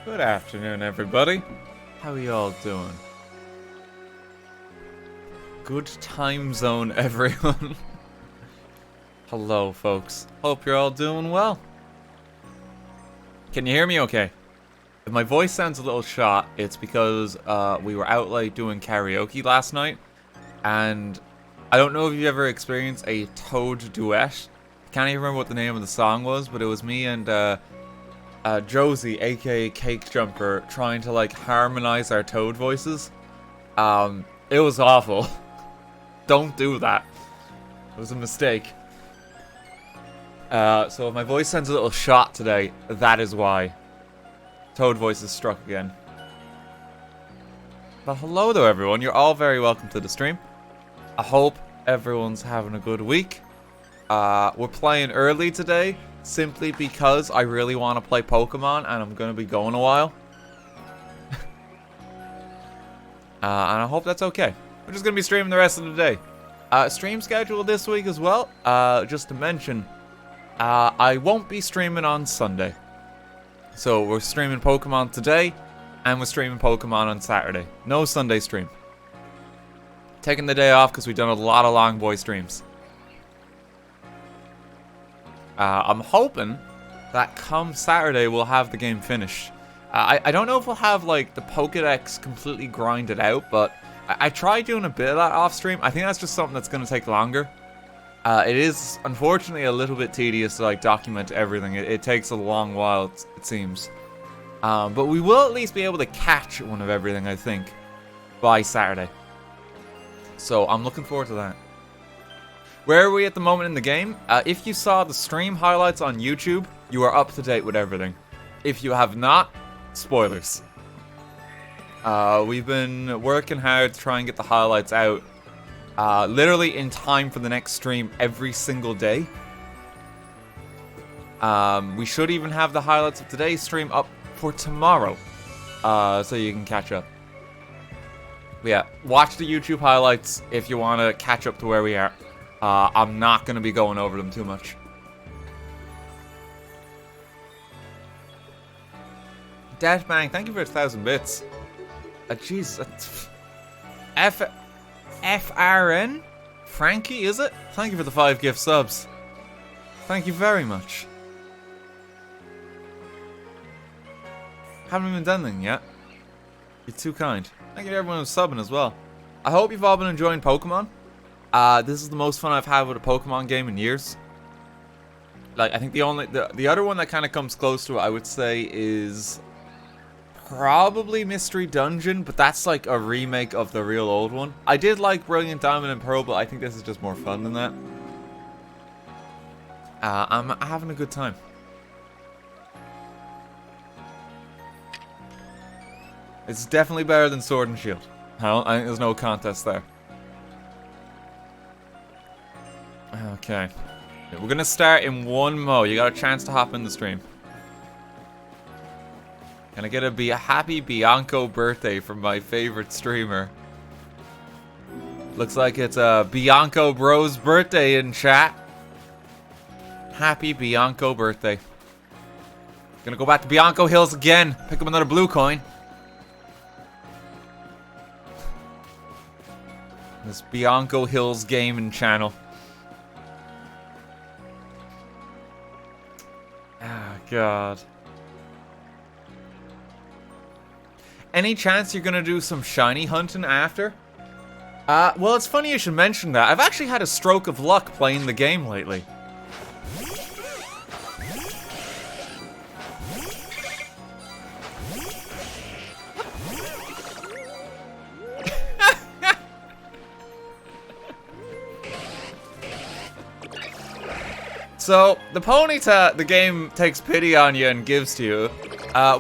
Good afternoon, everybody. How are you all doing? Good time zone, everyone. Hello, folks. Hope you're all doing well. Can you hear me okay? If my voice sounds a little shot, it's because we were out late doing karaoke last night. And I don't know if you've ever experienced a Toad duet. I can't even remember what the name of the song was, but it was me and Josie, aka Cake Jumper, trying to like harmonize our Toad voices. It was awful. Don't do that. It was a mistake. So if my voice sounds a little shot today, that is why. Toad voices struck again. But hello though, everyone. You're all very welcome to the stream. I hope everyone's having a good week. We're playing early today, simply because I really want to play Pokemon, and I'm going to be going a while. And I hope that's okay. We're just going to be streaming the rest of the day. Stream schedule this week as well. Just to mention, I won't be streaming on Sunday. So we're streaming Pokemon today, and we're streaming Pokemon on Saturday. No Sunday stream. Taking the day off because we've done a lot of long boy streams. I'm hoping that come Saturday we'll have the game finished. I don't know if we'll have like the Pokédex completely grinded out, but I tried doing a bit of that off stream. I think that's just something that's going to take longer. It is unfortunately a little bit tedious to like document everything. It takes a long while, it seems. But we will at least be able to catch one of everything, I think, by Saturday. So I'm looking forward to that. Where are we at the moment in the game? If you saw the stream highlights on YouTube, you are up to date with everything. If you have not, spoilers. We've been working hard to try and get the highlights out. Literally in time for the next stream every single day. We should even have the highlights of today's stream up for tomorrow. So you can catch up. But yeah, watch the YouTube highlights if you want to catch up to where we are. I'm not going to be going over them too much. Deathbang, thank you for 1,000 bits. Jeez, FRN? Frankie, is it? Thank you for the 5 gift subs. Thank you very much. Haven't even done anything yet. You're too kind. Thank you to everyone who's subbing as well. I hope you've all been enjoying Pokemon. This is the most fun I've had with a Pokemon game in years. Like, I think the other one that kind of comes close to it, I would say, is probably Mystery Dungeon, but that's like a remake of the real old one. I did like Brilliant Diamond and Pearl, but I think this is just more fun than that. I'm having a good time. It's definitely better than Sword and Shield. I think there's no contest there. Okay. We're gonna start in one mo. You got a chance to hop in the stream. Can I get a happy Bianco birthday from my favorite streamer? Looks like it's Bianco Bro's birthday in chat. Happy Bianco birthday. Gonna go back to Bianco Hills again. Pick up another blue coin. This Bianco Hills gaming channel. Ah, God. Any chance you're gonna do some shiny hunting after? Well, it's funny you should mention that. I've actually had a stroke of luck playing the game lately. So, the Ponyta, the game takes pity on you and gives to you.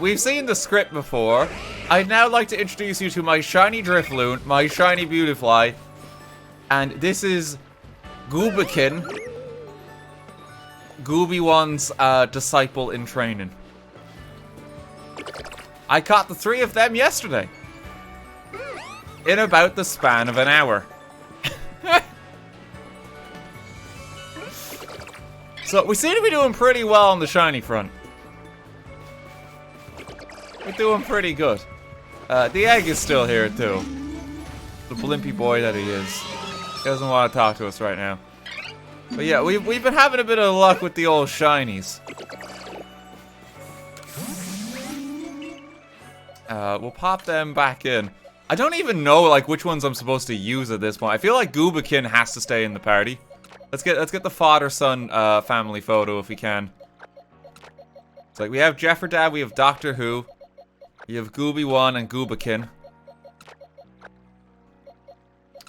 We've seen the script before. I'd now like to introduce you to my shiny Drifloon, my shiny Beautifly, and this is Goobikin, Gooby1's disciple in training. I caught the 3 of them yesterday. In about the span of an hour. So we seem to be doing pretty well on the shiny front. We're doing pretty good. The egg is still here, too. The blimpy boy that he is. He doesn't want to talk to us right now. But yeah, we've been having a bit of luck with the old shinies. We'll pop them back in. I don't even know like which ones I'm supposed to use at this point. I feel like Goobakin has to stay in the party. Let's get the father-son family photo if we can. It's like we have Jefferdad, we have Doctor Who, we have Gooby1 and Goobakin.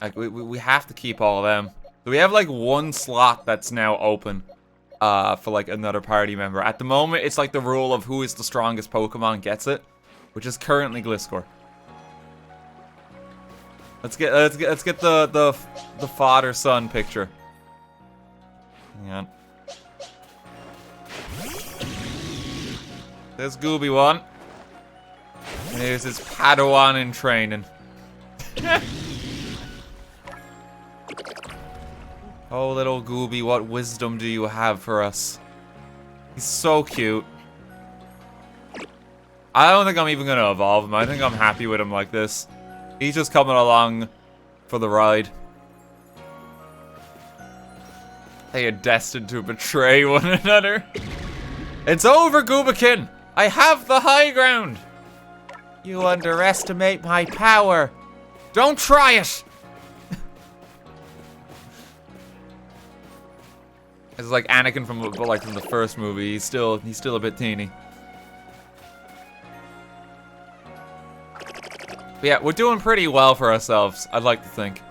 Like we have to keep all of them. So we have like one slot that's now open for like another party member. At the moment, it's like the rule of who is the strongest Pokemon gets it, which is currently Gliscor. Let's get the father-son picture. Hang on. There's Gooby1. And here's his Padawan in training. Oh, little Gooby, what wisdom do you have for us? He's so cute. I don't think I'm even gonna evolve him. I think I'm happy with him like this. He's just coming along for the ride. They are destined to betray one another. It's over, Goobakin! I have the high ground! You underestimate my power. Don't try it! It's like Anakin from the first movie. He's still a bit teeny. But yeah, we're doing pretty well for ourselves, I'd like to think.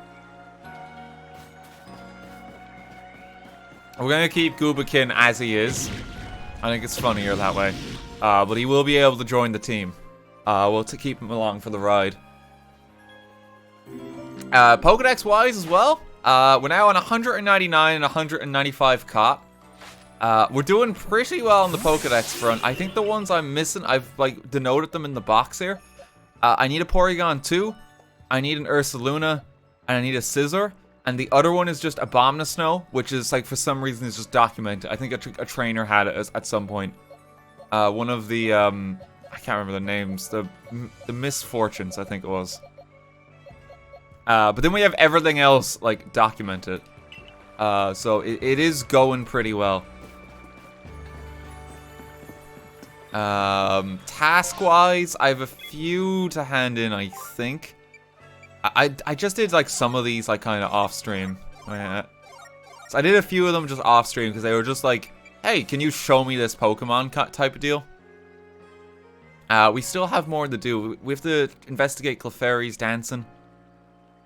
We're gonna keep Goobakin as he is. I think it's funnier that way. But he will be able to join the team. We'll keep him along for the ride. Pokedex-wise as well, we're now on 199 and 195 caught. We're doing pretty well on the Pokedex front. I think the ones I'm missing, I've like denoted them in the box here. I need a Porygon 2, I need an Ursaluna, and I need a Scizor. And the other one is just Abomasnow, which is like for some reason is just documented. I think a trainer had it at some point. One of the I can't remember the names. The Misfortunes, I think it was. But then we have everything else like documented. So it is going pretty well. Task-wise, I have a few to hand in, I think. I just did like some of these like kind of off stream. So I did a few of them just off stream because they were just like, hey, can you show me this Pokemon type of deal? We still have more to do. We have to investigate Clefairy's dancing.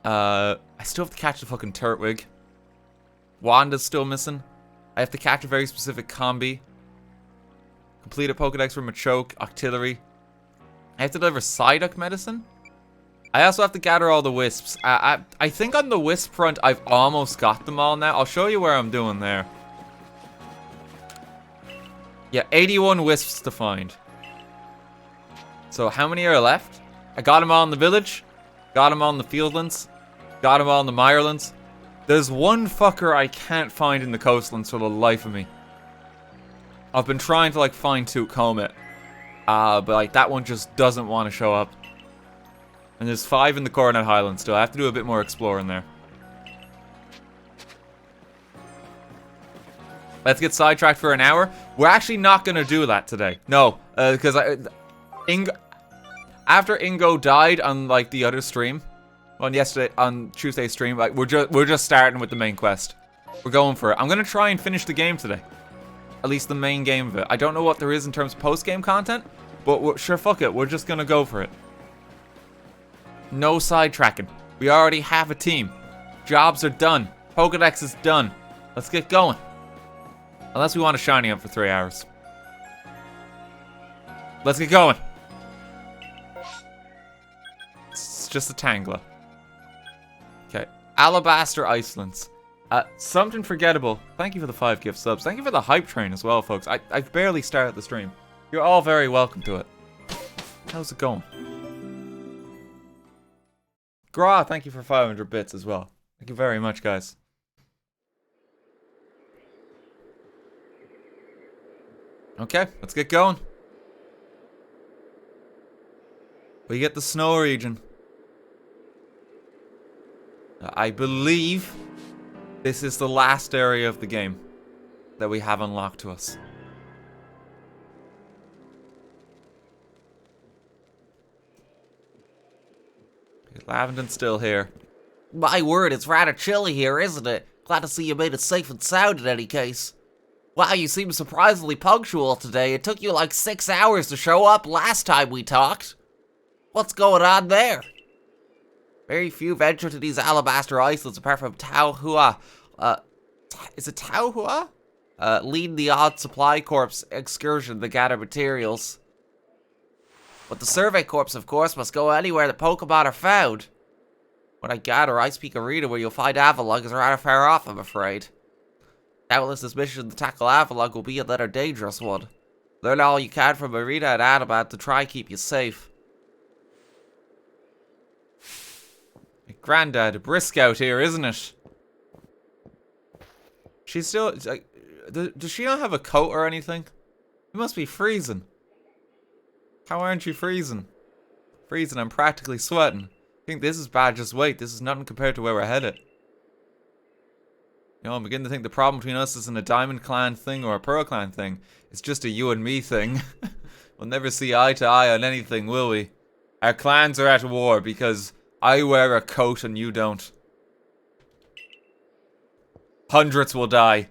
I still have to catch the fucking Turtwig. Wanda's still missing. I have to catch a very specific combi. Complete a Pokedex for Machoke, Octillery. I have to deliver Psyduck medicine. I also have to gather all the Wisps. I think on the Wisp front, I've almost got them all now. I'll show you where I'm doing there. Yeah, 81 Wisps to find. So how many are left? I got them all in the village. Got them all in the Fieldlands. Got them all in the Mirelands. There's one fucker I can't find in the Coastlands for the life of me. I've been trying to like fine-tooth comb it. But like that one just doesn't want to show up. And there's 5 in the Coronet Highlands still. I have to do a bit more exploring there. Let's get sidetracked for an hour. We're actually not going to do that today. No, because after Ingo died on like the other stream, on Tuesday's stream, like we're just starting with the main quest. We're going for it. I'm going to try and finish the game today. At least the main game of it. I don't know what there is in terms of post-game content, but sure, fuck it. We're just going to go for it. No sidetracking. We already have a team. Jobs are done. Pokedex is done. Let's get going. Unless we want to shiny up for 3 hours. Let's get going. It's just a Tangela. Okay. Alabaster Icelands. Something forgettable. Thank you for the 5 gift subs. Thank you for the hype train as well, folks. I've barely started the stream. You're all very welcome to it. How's it going? Gra, thank you for 500 bits as well. Thank you very much, guys. Okay, let's get going. We get the snow region. I believe this is the last area of the game that we have unlocked to us. Lavenden's still here. My word, it's rather chilly here, isn't it? Glad to see you made it safe and sound in any case. Wow, you seem surprisingly punctual today. It took you like 6 hours to show up last time we talked. What's going on there? Very few venture to these alabaster islands apart from Tao Hua. Is it Tao Hua? Lead the odd supply corps excursion to gather materials. But the survey corps, of course, must go anywhere the Pokemon are found. When I gather, Ice Peak Arena where you'll find Avalok is rather far off, I'm afraid. Doubtless this mission to tackle Avalok will be another dangerous one. Learn all you can from Arena and Adaman to try and keep you safe. Granddad, brisk out here, isn't it? She's still... like, does she not have a coat or anything? You must be freezing. How aren't you freezing? Freezing, I'm practically sweating. I think this is bad, just wait. This is nothing compared to where we're headed. You know, I'm beginning to think the problem between us isn't a Diamond Clan thing or a Pearl Clan thing. It's just a you and me thing. We'll never see eye to eye on anything, will we? Our clans are at war because I wear a coat and you don't. Hundreds will die.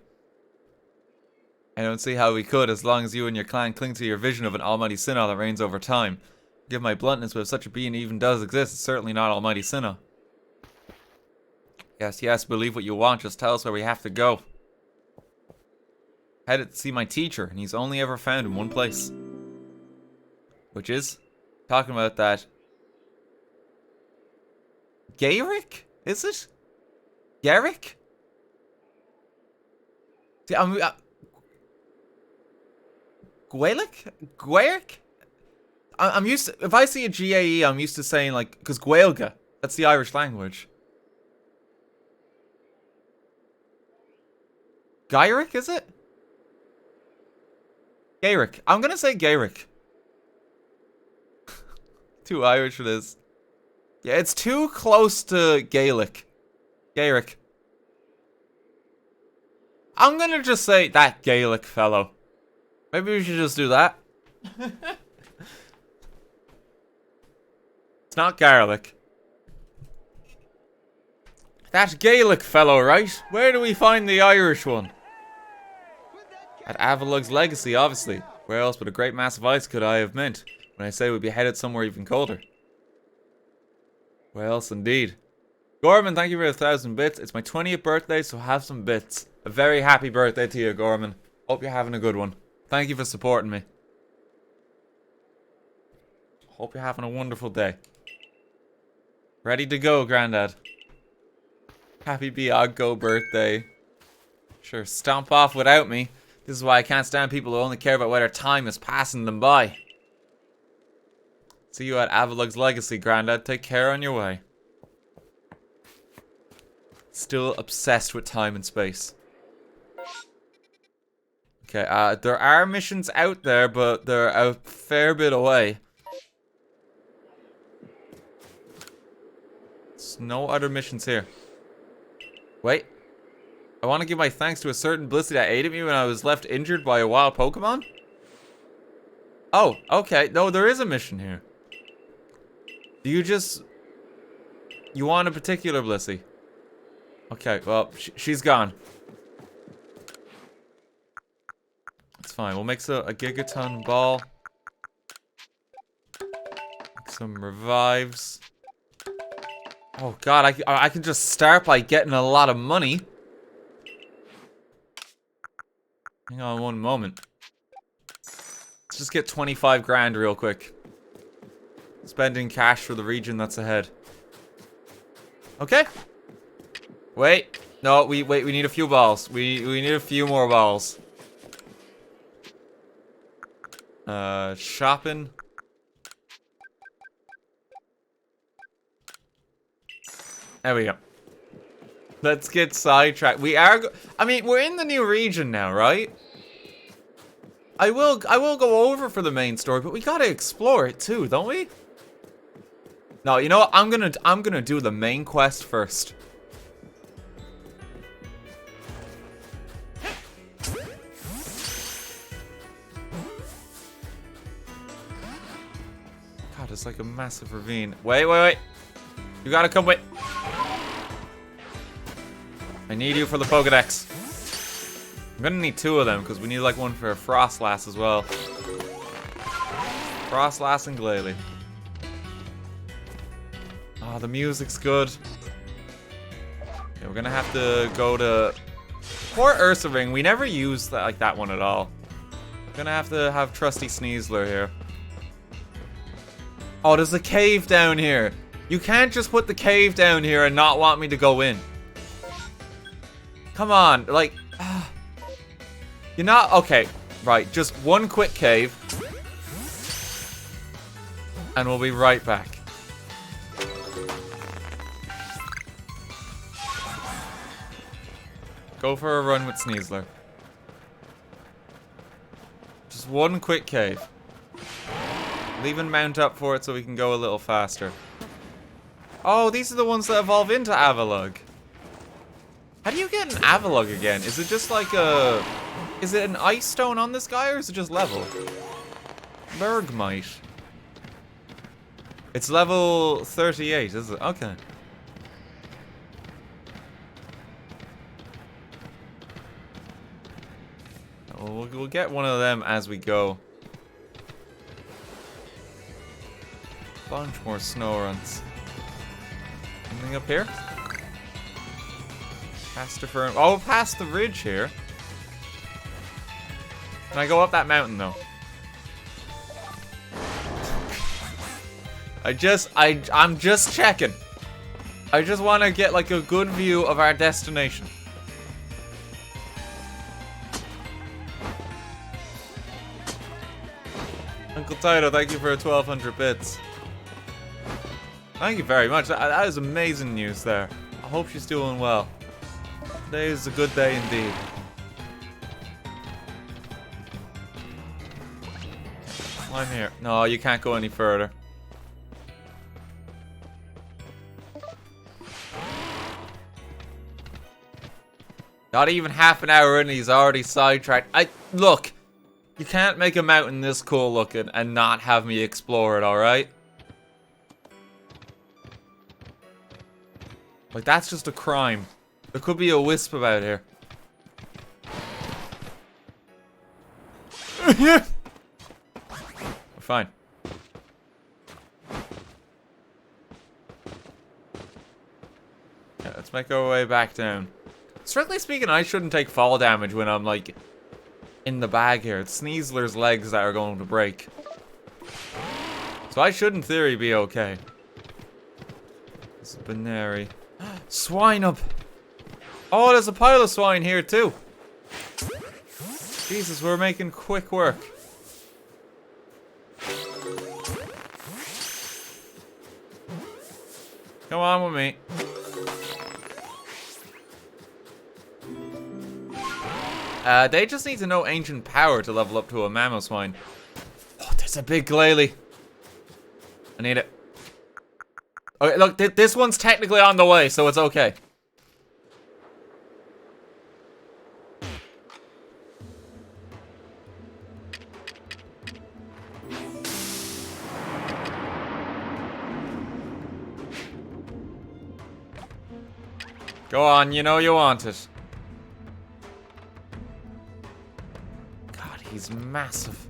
I don't see how we could as long as you and your clan cling to your vision of an almighty Sinnoh that reigns over time. Give my bluntness, but if such a being even does exist, it's certainly not almighty Sinnoh. Yes, yes, believe what you want, just tell us where we have to go. Headed to see my teacher, and he's only ever found in one place. Which is? Talking about that... Garrick? Is it? Garrick? See, Guelic? I'm used to... If I see a GAE, I'm used to saying, like... Because Gaelga. That's the Irish language. Gyrick, is it? Garrick. I'm gonna say Garrick. Too Irish for this. Yeah, it's too close to Gaelic. Garrick. I'm gonna just say that Gaelic fellow. Maybe we should just do that. It's not garlic. That Gaelic fellow, right? Where do we find the Irish one? At Avalok's legacy, obviously. Where else but a great mass of ice could I have meant when I say we'd be headed somewhere even colder? Where else indeed? Gorman, thank you for 1,000 bits. It's my 20th birthday, so have some bits. A very happy birthday to you, Gorman. Hope you're having a good one. Thank you for supporting me. Hope you're having a wonderful day. Ready to go, Grandad. Happy Bianco birthday. Sure, stomp off without me. This is why I can't stand people who only care about whether time is passing them by. See you at Avalok's legacy, Grandad. Take care on your way. Still obsessed with time and space. Okay, there are missions out there, but they're a fair bit away. There's no other missions here. Wait. I want to give my thanks to a certain Blissey that aided me when I was left injured by a wild Pokemon. Oh, okay. No, there is a mission here. Do you just... You want a particular Blissey? Okay, well, she's gone. It's fine. We'll make a Gigaton ball. Make some revives. Oh god, I can just start by getting a lot of money. Hang on one moment. Let's just get 25 grand real quick. Spending cash for the region that's ahead. Okay. Wait. No, we need a few balls. We need a few more balls. Shopping. There we go. Let's get sidetracked. I mean, we're in the new region now, right? I will go over for the main story, but we gotta explore it too, don't we? No, you know what? I'm gonna do the main quest first. God, it's like a massive ravine. Wait, wait, wait. You gotta come with. I need you for the Pokédex. I'm gonna need 2 of them because we need like one for Frostlass as well. Frostlass and Glalie. Oh, the music's good. Okay, we're gonna have to go to Port Ursa Ring. We never used that, like that one at all. We're gonna have to have trusty Sneasler here. Oh, there's a cave down here. You can't just put the cave down here and not want me to go in. Come on, like... You're not... Okay, right, just one quick cave. And we'll be right back. Go for a run with Sneasler. Just one quick cave. Leaving Mount up for it so we can go a little faster. Oh, these are the ones that evolve into Avalok. How do you get an Avalok again? Is it just like a... Is it an ice stone on this guy or is it just level? Bergmite. It's level 38, is it? Okay. We'll get one of them as we go. Bunch more snow runs. Anything up here? Past the oh, past the ridge here. Can I go up that mountain though? I'm just checking. I just want to get like a good view of our destination. Uncle Taito, thank you for 1,200 bits. Thank you very much. That is amazing news there. I hope she's doing well. Today is a good day indeed. I'm here. No, you can't go any further. Not even half an hour in, he's already sidetracked. Look, you can't make a mountain this cool looking and not have me explore it, alright? Like, that's just a crime. There could be a wisp about here. We're fine. Yeah, let's make our way back down. Strictly speaking, I shouldn't take fall damage when I'm, like, in the bag here. It's Sneasler's legs that are going to break. So I should, in theory, be okay. This is Baneri. Swine up! Oh, there's a pile of swine here, too. Jesus, we're making quick work. Come on with me. They just need to know ancient power to level up to a Mamoswine. Oh, there's a big Glalie. I need it. Okay, look, this one's technically on the way, so it's okay. Go on, you know you want it. God, he's massive.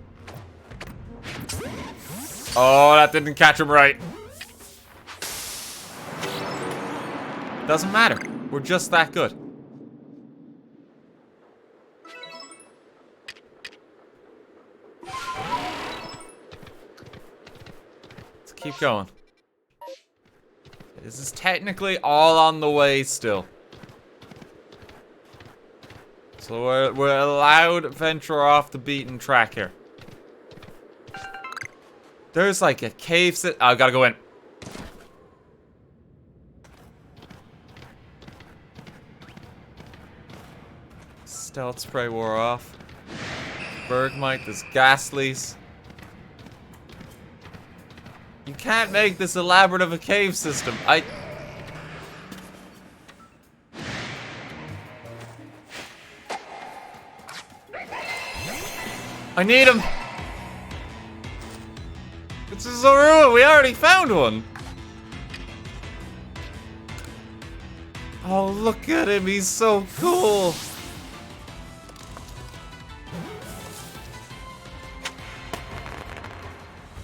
Oh, that didn't catch him right. Doesn't matter. We're just that good. Let's keep going. This is technically all on the way still. So we're allowed to venture off the beaten track here. There's like a cave sit. Oh, I gotta go in. Stealth spray wore off. Bergmite, there's Ghastlies. You can't make this elaborate of a cave system. I need him! It's a Zorua! We already found one! Oh, look at him! He's so cool!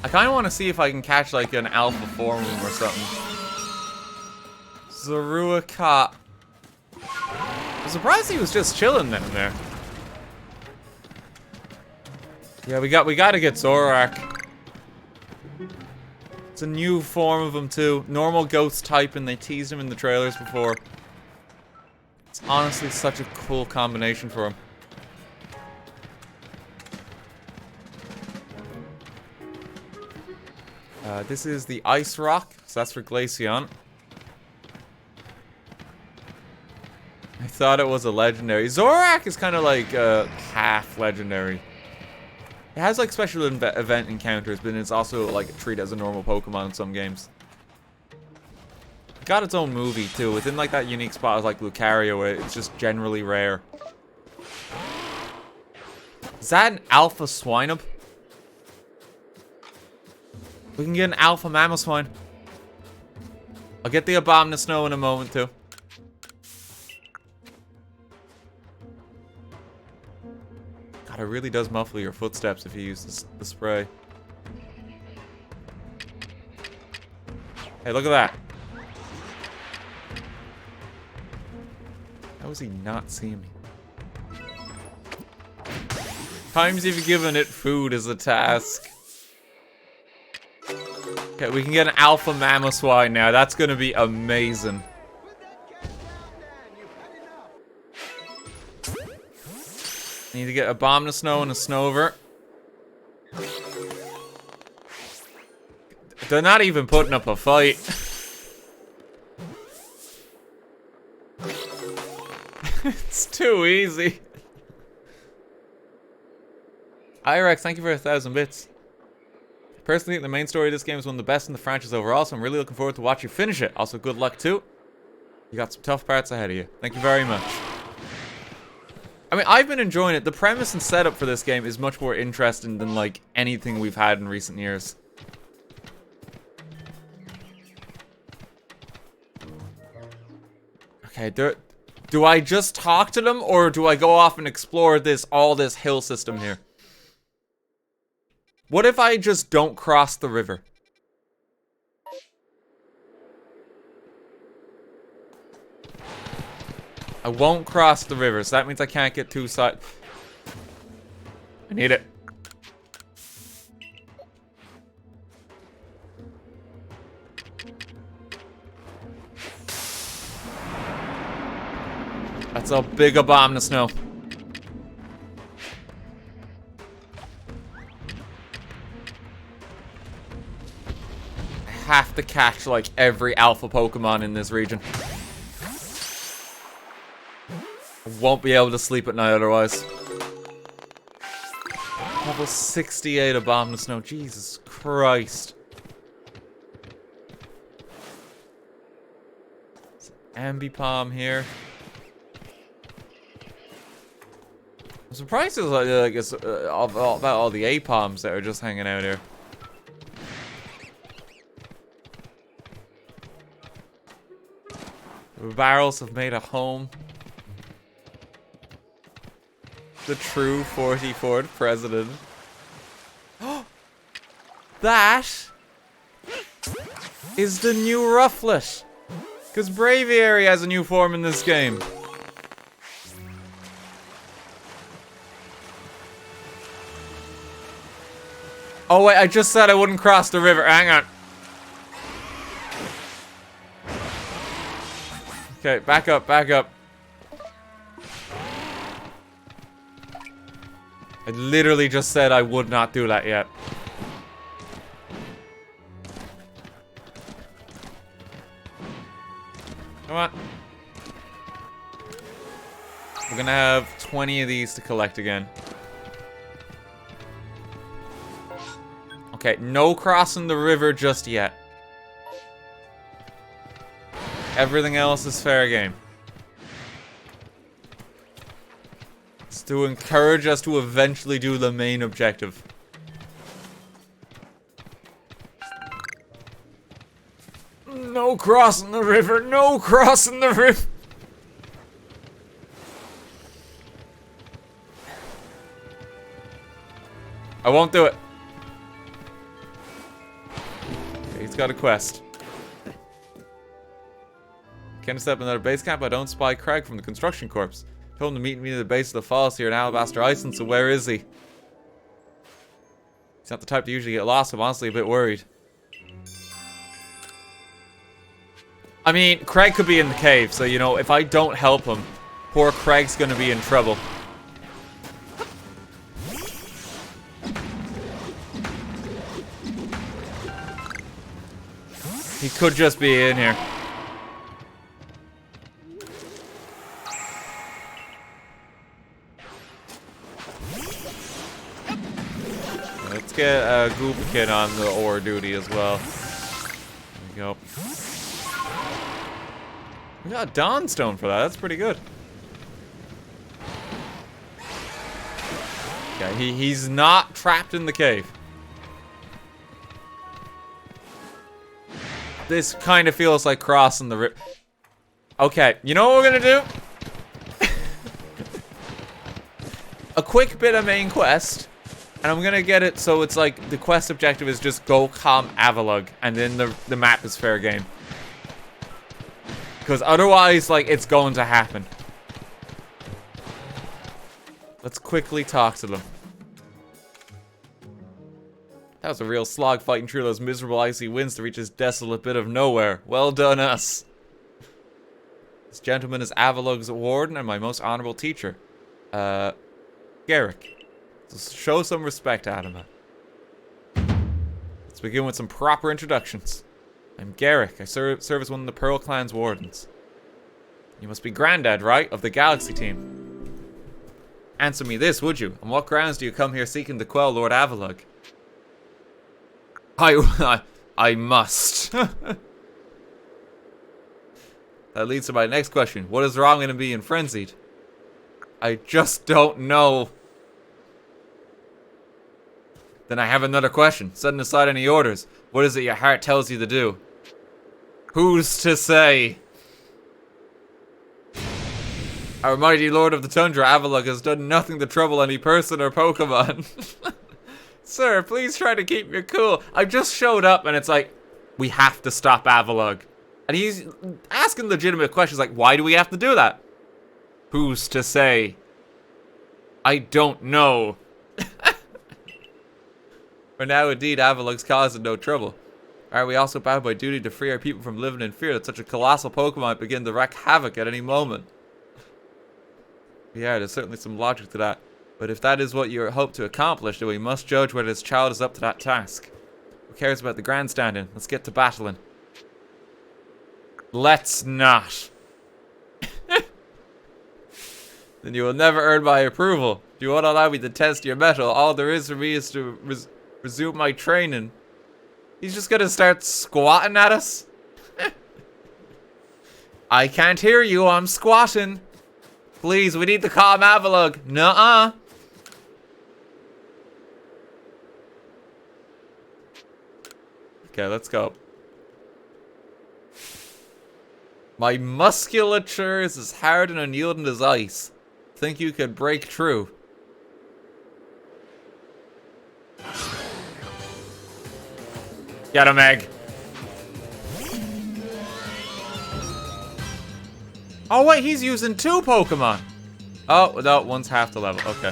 I kinda wanna see if I can catch like an alpha form of him or something. Zorua Ka. I'm surprised he was just chilling down there. Yeah, we gotta get Zorak. It's a new form of him too. Normal ghost type, and they teased him in the trailers before. It's honestly such a cool combination for him. This is the Ice Rock, so that's for Glaceon. I thought it was a legendary. Zorak is kind of like half legendary. It has like special event encounters, but it's also like treated as a normal Pokemon in some games. It got its own movie too, within like that unique spot as like Lucario, where it's just generally rare. Is that an Alpha Swinub? We can get an Alpha Mamoswine. I'll get the Abomasnow in a moment too. God, it really does muffle your footsteps if you use the spray. Hey, look at that. How is he not seeing me? Times you've given it food as a task. Okay, we can get an Alpha Mamoswine now. That's gonna be amazing. Need to get a Abomasnow and a Snover. They're not even putting up a fight. It's too easy. IRX, thank you for 1,000 bits. Personally, the main story of this game is one of the best in the franchise overall, so I'm really looking forward to watch you finish it. Also, good luck too. You got some tough parts ahead of you. Thank you very much. I mean, I've been enjoying it. The premise and setup for this game is much more interesting than, like, anything we've had in recent years. Okay, do I just talk to them, or do I go off and explore all this hill system here? What if I just don't cross the river? I won't cross the river, so that means I can't get two sides. I need it. That's a big Abomasnow. I have to catch like every alpha Pokemon in this region. I won't be able to sleep at night otherwise. Level 68 Abomasnow. Jesus Christ. Ambipom here. I'm surprised there's about all the Apoms that are just hanging out here. The barrels have made a home. The true 44th president. That is the new Rufflet. Because Braviary has a new form in this game. Oh wait, I just said I wouldn't cross the river. Hang on. Okay, back up, back up. I literally just said I would not do that yet. Come on. We're gonna have 20 of these to collect again. Okay, no crossing the river just yet. Everything else is fair game. It's to encourage us to eventually do the main objective. No crossing the river, no crossing the river. I won't do it. Okay, he's got a quest. Can't step in another base camp. I don't spy Craig from the construction corps. Told him to meet me at the base of the falls here in Alabaster Island, so where is he? He's not the type to usually get lost. I'm honestly a bit worried. I mean, Craig could be in the cave, so, you know, if I don't help him, poor Craig's gonna be in trouble. He could just be in here. Let's get Goopakin on the ore duty as well. There we go. We got a Dawnstone for that. That's pretty good. Okay, he's not trapped in the cave. This kind of feels like crossing the river. Okay, you know what we're gonna do? A quick bit of main quest. And I'm gonna get it so it's like the quest objective is just go calm Avalok, and then the map is fair game. Because otherwise, like, it's going to happen. Let's quickly talk to them. That was a real slog fighting through those miserable icy winds to reach this desolate bit of nowhere. Well done, us. This gentleman is Avalok's warden and my most honorable teacher. Garrick. So show some respect, Adama. Let's begin with some proper introductions. I'm Garrick. I serve as one of the Pearl Clan's wardens. You must be Grandad, right? Of the Galaxy team. Answer me this, would you? On what grounds do you come here seeking to quell Lord Avalok? I must. That leads to my next question. What is wrong in being frenzied? I just don't know. Then I have another question. Setting aside any orders, what is it your heart tells you to do? Who's to say? Our mighty Lord of the Tundra, Avalok, has done nothing to trouble any person or Pokemon. Sir, please try to keep your cool. I just showed up and it's like, we have to stop Avalok. And he's asking legitimate questions like, why do we have to do that? Who's to say? I don't know. For now, indeed, Avalok's causing no trouble. Are we also bound by duty to free our people from living in fear that such a colossal Pokemon might begin to wreak havoc at any moment? Yeah, there's certainly some logic to that. But if that is what you hope to accomplish, then we must judge whether this child is up to that task. Who cares about the grandstanding? Let's get to battling. Let's not. Then you will never earn my approval. If you won't allow me to test your mettle, all there is for me is to resume my training. He's just gonna start squatting at us? I can't hear you, I'm squatting. Please, we need to calm Avalok. Nuh-uh. Okay, let's go. My musculature is as hard and unyielding as ice. Think you could break through? Get him, Egg. Oh wait, he's using 2 Pokemon. Oh, no, one's half the level. Okay.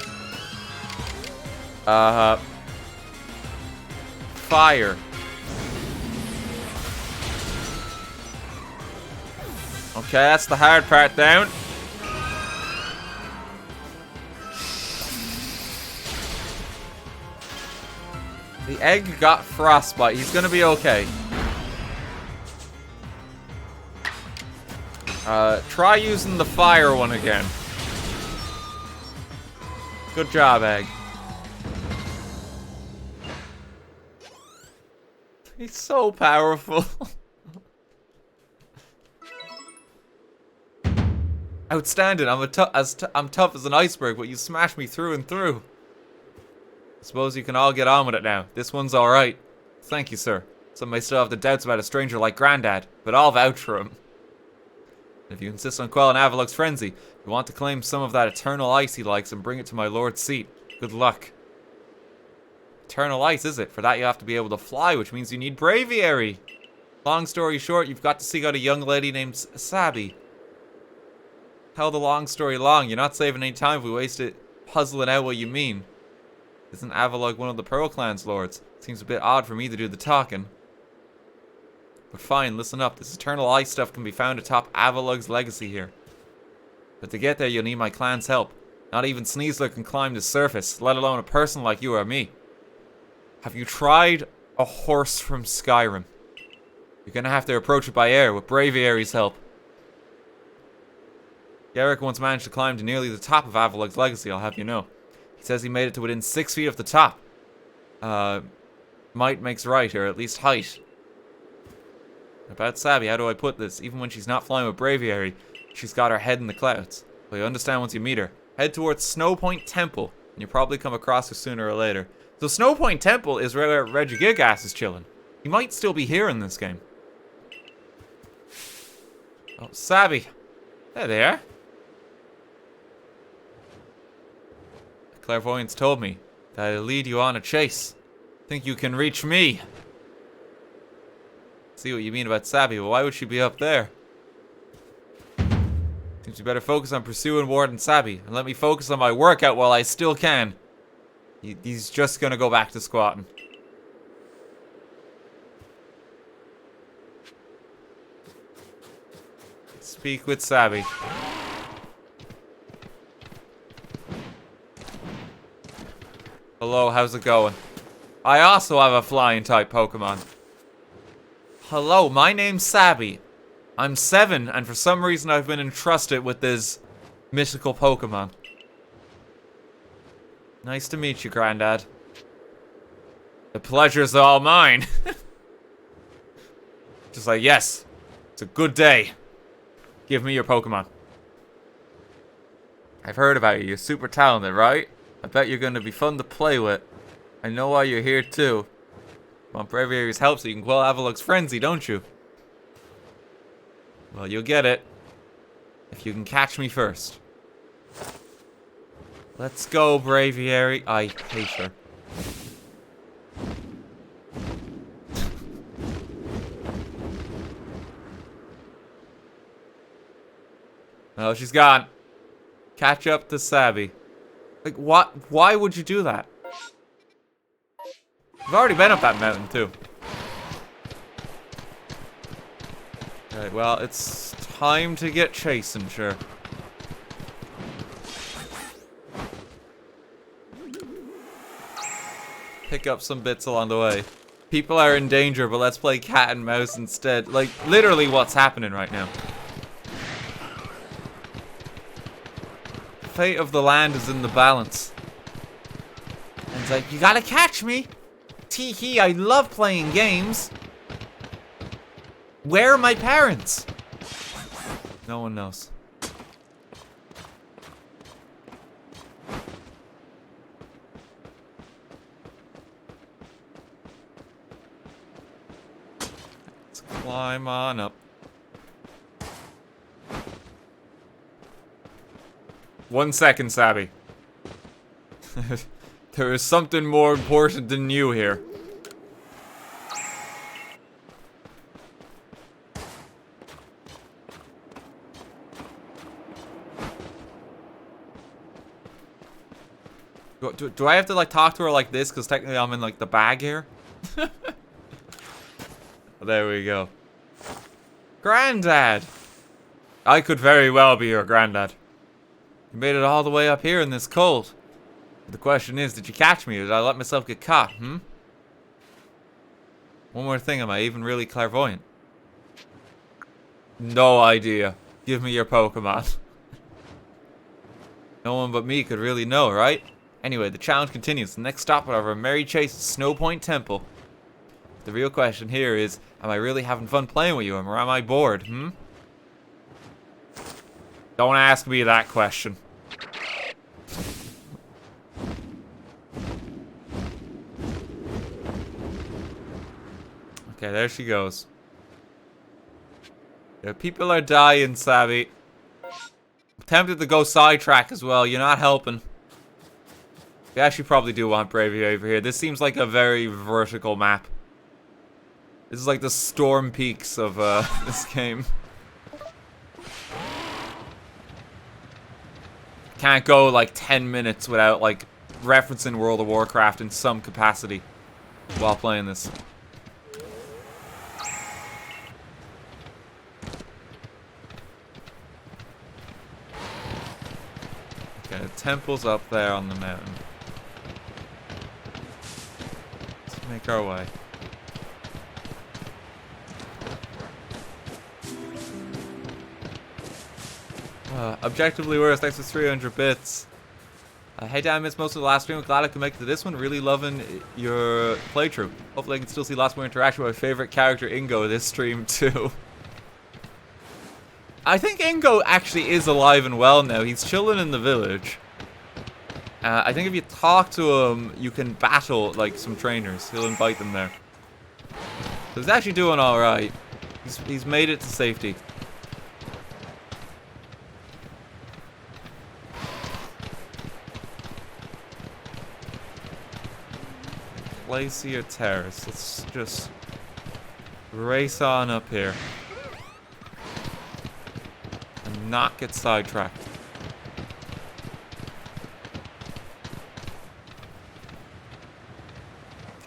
Fire. Okay, that's the hard part down. The egg got frostbite. He's gonna be okay. Try using the fire one again. Good job, Egg. He's so powerful. Outstanding. I'm tough as an iceberg, but you smash me through and through. I suppose you can all get on with it now. This one's alright. Thank you, sir. Some may still have the doubts about a stranger like Grandad, but I'll vouch for him. If you insist on quelling Avalok's frenzy, you want to claim some of that eternal ice he likes and bring it to my lord's seat. Good luck. Eternal ice, is it? For that you have to be able to fly, which means you need braviary. Long story short, you've got to seek out a young lady named Sabby. Tell the long story long. You're not saving any time if we waste it puzzling out what you mean. Isn't Avalok one of the Pearl Clan's lords? Seems a bit odd for me to do the talking. But fine, listen up. This eternal ice stuff can be found atop Avalok's legacy here. But to get there, you'll need my clan's help. Not even Sneasler can climb the surface, let alone a person like you or me. Have you tried a horse from Skyrim? You're gonna have to approach it by air with Braviary's help. Garrick once managed to climb to nearly the top of Avalok's legacy, I'll have you know. He says he made it to within 6 feet of the top. Might makes right, or at least height. About Sabby, how do I put this? Even when she's not flying with Braviary, she's got her head in the clouds. Well, you understand once you meet her. Head towards Snowpoint Temple, and you'll probably come across her sooner or later. So Snowpoint Temple is where Reggie Gigas is chilling. He might still be here in this game. Oh, Sabby. There they are. The clairvoyance told me that it'll lead you on a chase. Think you can reach me? See what you mean about Sabby, but why would she be up there? Seems you better focus on pursuing Warden Sabby, and let me focus on my workout while I still can. He's just gonna go back to squatting. Speak with Sabby. Hello, how's it going? I also have a flying type Pokemon. Hello, my name's Sabby. I'm 7, and for some reason I've been entrusted with this mythical Pokemon. Nice to meet you, Grandad. The pleasure's all mine. Just like, yes, it's a good day. Give me your Pokemon. I've heard about you. You're super talented, right? I bet you're gonna be fun to play with. I know why you're here, too. You want Braviary's help so you can quell Avalok's frenzy, don't you? Well, you'll get it. If you can catch me first. Let's go, Braviary. I hate her. Oh, she's gone. Catch up to Sabby. Like, what? Why would you do that? I've already been up that mountain, too. Okay, well, it's time to get chasing, sure. Pick up some bits along the way. People are in danger, but let's play cat and mouse instead. Like, literally what's happening right now. The fate of the land is in the balance. And it's like, you gotta catch me! Tee-hee, I love playing games. Where are my parents? No one knows. Let's climb on up. 1 second, Sabby. There is something more important than you here. Do I have to, like, talk to her like this? Because technically I'm in, like, the bag here. There we go. Grandad! I could very well be your granddad. You made it all the way up here in this cold. But the question is, did you catch me or did I let myself get caught, One more thing, am I even really clairvoyant? No idea. Give me your Pokemon. No one but me could really know, right? Anyway, the challenge continues. The next stop of our merry chase is Snowpoint Temple. The real question here is, am I really having fun playing with you, or am I bored, Don't ask me that question. Okay, there she goes. Yeah, people are dying, Savvy. I'm tempted to go sidetrack as well. You're not helping. We actually probably do want Bravery over here. This seems like a very vertical map. This is like the storm peaks of this game. Can't go like 10 minutes without like referencing World of Warcraft in some capacity while playing this. Okay, the temple's up there on the mountain. Let's make our way. Objectively worst, extra 300 bits. Hey Dan, I missed most of the last stream. Glad I could make it to this one. Really loving your playthrough. Hopefully I can still see lots more interaction with my favorite character, Ingo, this stream too. I think Ingo actually is alive and well now. He's chilling in the village. I think if you talk to him, you can battle like some trainers. He'll invite them there. So he's actually doing alright. He's made it to safety. Glacier Terrace. Let's just race on up here and not get sidetracked.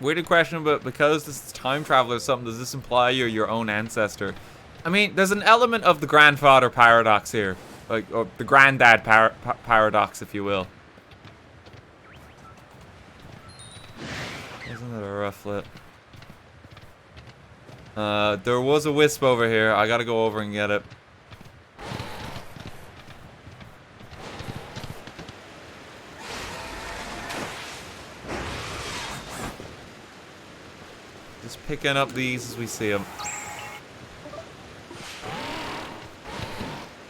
Weird question, but because this is time travel or something, does this imply you're your own ancestor? I mean, there's an element of the grandfather paradox here, like, or the granddad paradox, if you will. Isn't it a rufflet? There was a wisp over here. I gotta go over and get it. Just picking up these as we see them.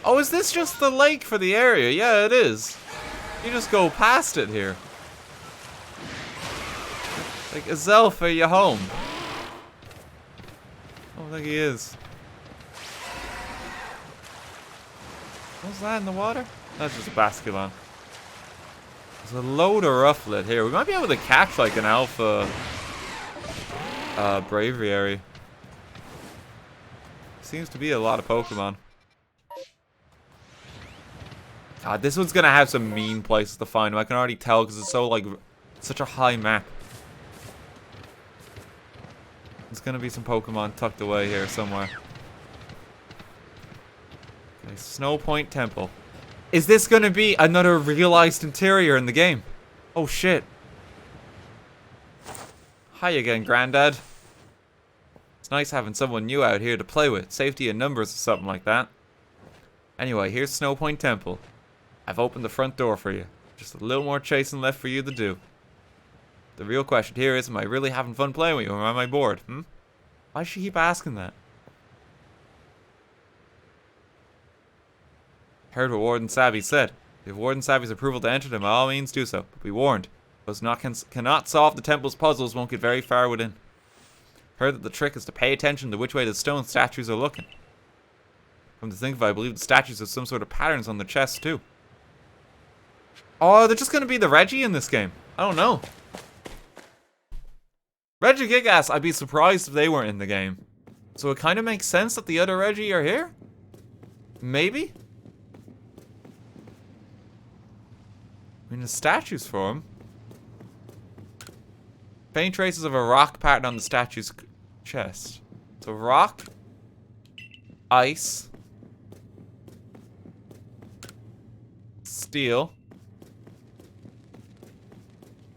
Oh, is this just the lake for the area? Yeah, it is. You just go past it here. Like, Azelf, are you home? I don't think he is. What's that in the water? That's just a Basculon. There's a load of rufflet here. We might be able to catch like an alpha Braviary. Seems to be a lot of Pokemon. God, this one's gonna have some mean places to find them. I can already tell because it's so like such a high map. There's gonna be some Pokemon tucked away here somewhere. Okay, Snow Point Temple. Is this gonna be another realized interior in the game? Oh shit. Hi again, Granddad. It's nice having someone new out here to play with. Safety in numbers or something like that. Anyway, here's Snow Point Temple. I've opened the front door for you. Just a little more chasing left for you to do. The real question here is, am I really having fun playing with you, or am I bored? Why does she keep asking that? Heard what Warden Savvy said. If Warden Savvy's approval to enter them, by all means do so. But be warned, those cannot solve the temple's puzzles won't get very far within. Heard that the trick is to pay attention to which way the stone statues are looking. Come to think of it, I believe the statues have some sort of patterns on their chests too. Oh, they're just gonna be the Reggie in this game. I don't know. Reggie Gigas, I'd be surprised if they weren't in the game. So it kind of makes sense that the other Reggie are here? Maybe? I mean, the statues for him. Faint traces of a rock pattern on the statue's chest. So rock, ice, steel.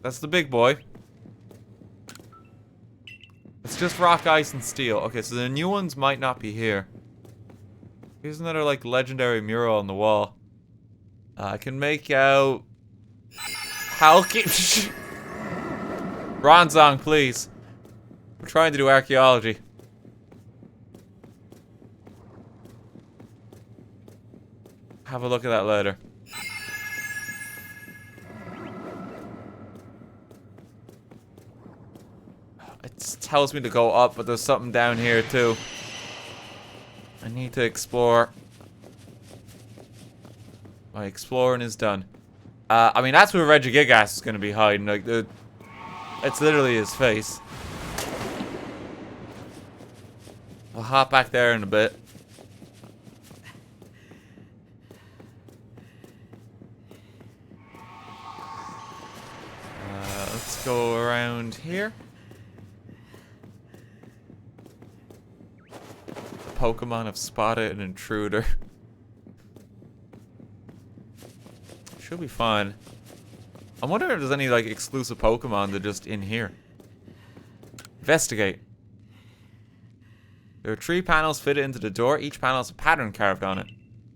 That's the big boy. It's just rock, ice, and steel. Okay, so the new ones might not be here. Here's another, like, legendary mural on the wall. I can make out... Halki... Bronzong, please. We're trying to do archaeology. Have a look at that later. It tells me to go up, but there's something down here too. I need to explore. My exploring is done. I mean, that's where Reggie Gigas is going to be hiding. Like, it's literally his face. I'll hop back there in a bit. Let's go around here. The Pokemon have spotted an intruder. Should be fine. I'm wondering if there's any like exclusive Pokemon that are just in here. Investigate. There are 3 panels fitted into the door. Each panel has a pattern carved on it.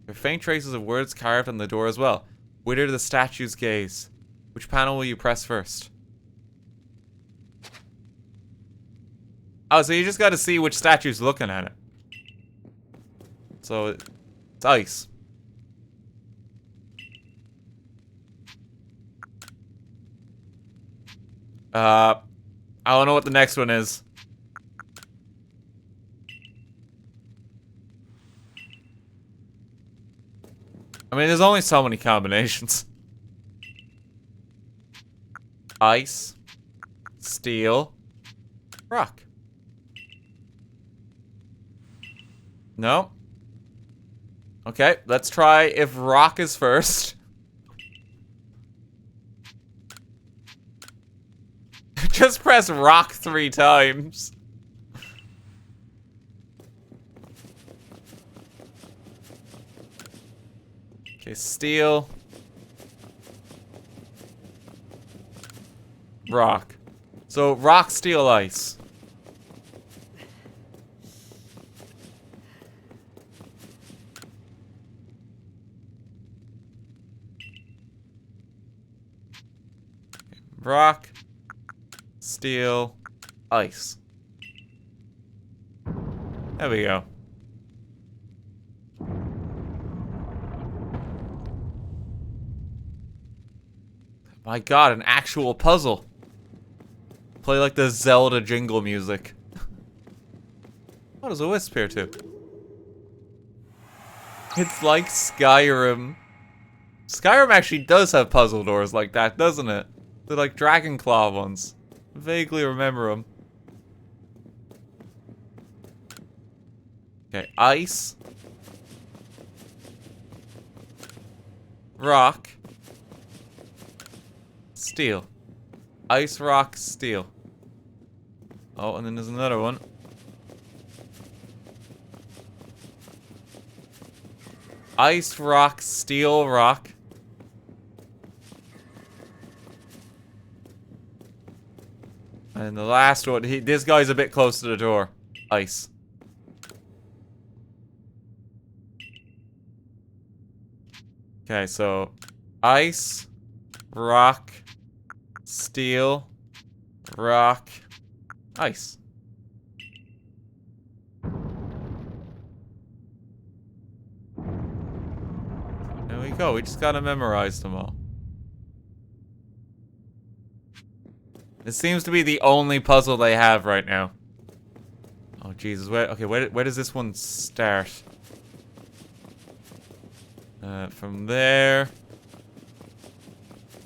There are faint traces of words carved on the door as well. Whither the statue's gaze. Which panel will you press first? Oh, so you just gotta see which statue's looking at it. So, it's ice. I don't know what the next one is. I mean, there's only so many combinations. Ice. Steel. Rock. No. Okay, let's try if rock is first. Just press rock 3 times. Okay, steel. Rock. So, rock, steel, ice. Rock. Steel. Ice. There we go. My god, an actual puzzle. Play like the Zelda jingle music. What is a wisp here too? It's like Skyrim. Skyrim actually does have puzzle doors like that, doesn't it? They're like Dragon Claw ones. I vaguely remember them. Okay, ice. Rock. Steel. Ice, rock, steel. Oh, and then there's another one. Ice, rock, steel, rock. And the last one, this guy's a bit close to the door. Ice. Okay, so ice, rock, steel, rock, ice. There we go. We just gotta memorize them all. It seems to be the only puzzle they have right now. Oh Jesus! Where does this one start? From there,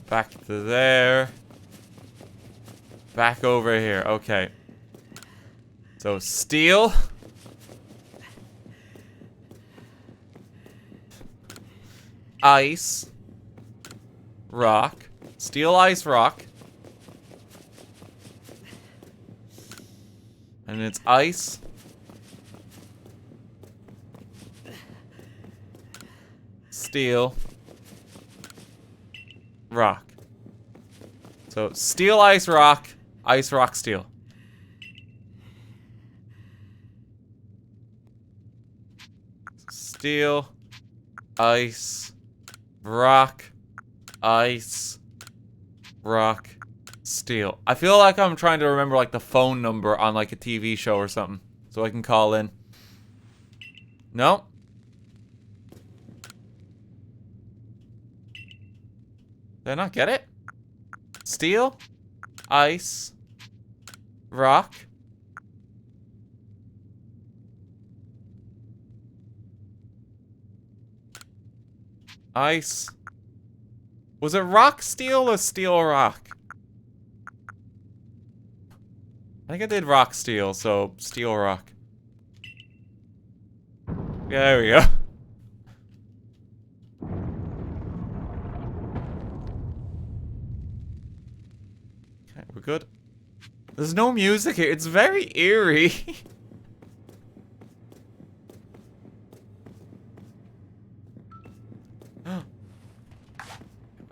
back to there, back over here. Okay. So steel. Ice. Rock. Steel, ice, rock. And it's ice. Steel. Rock. So steel, ice, rock. Ice, rock, steel. Steel. Ice. Rock. Ice. Rock. Steel. I feel like I'm trying to remember like the phone number on like a TV show or something. So I can call in. No? Did I not get it? Steel? Ice? Rock? Ice? Was it rock steel or steel rock? I think I did rock steel, so steel rock. Yeah, there we go. Okay, we're good. There's no music here. It's very eerie.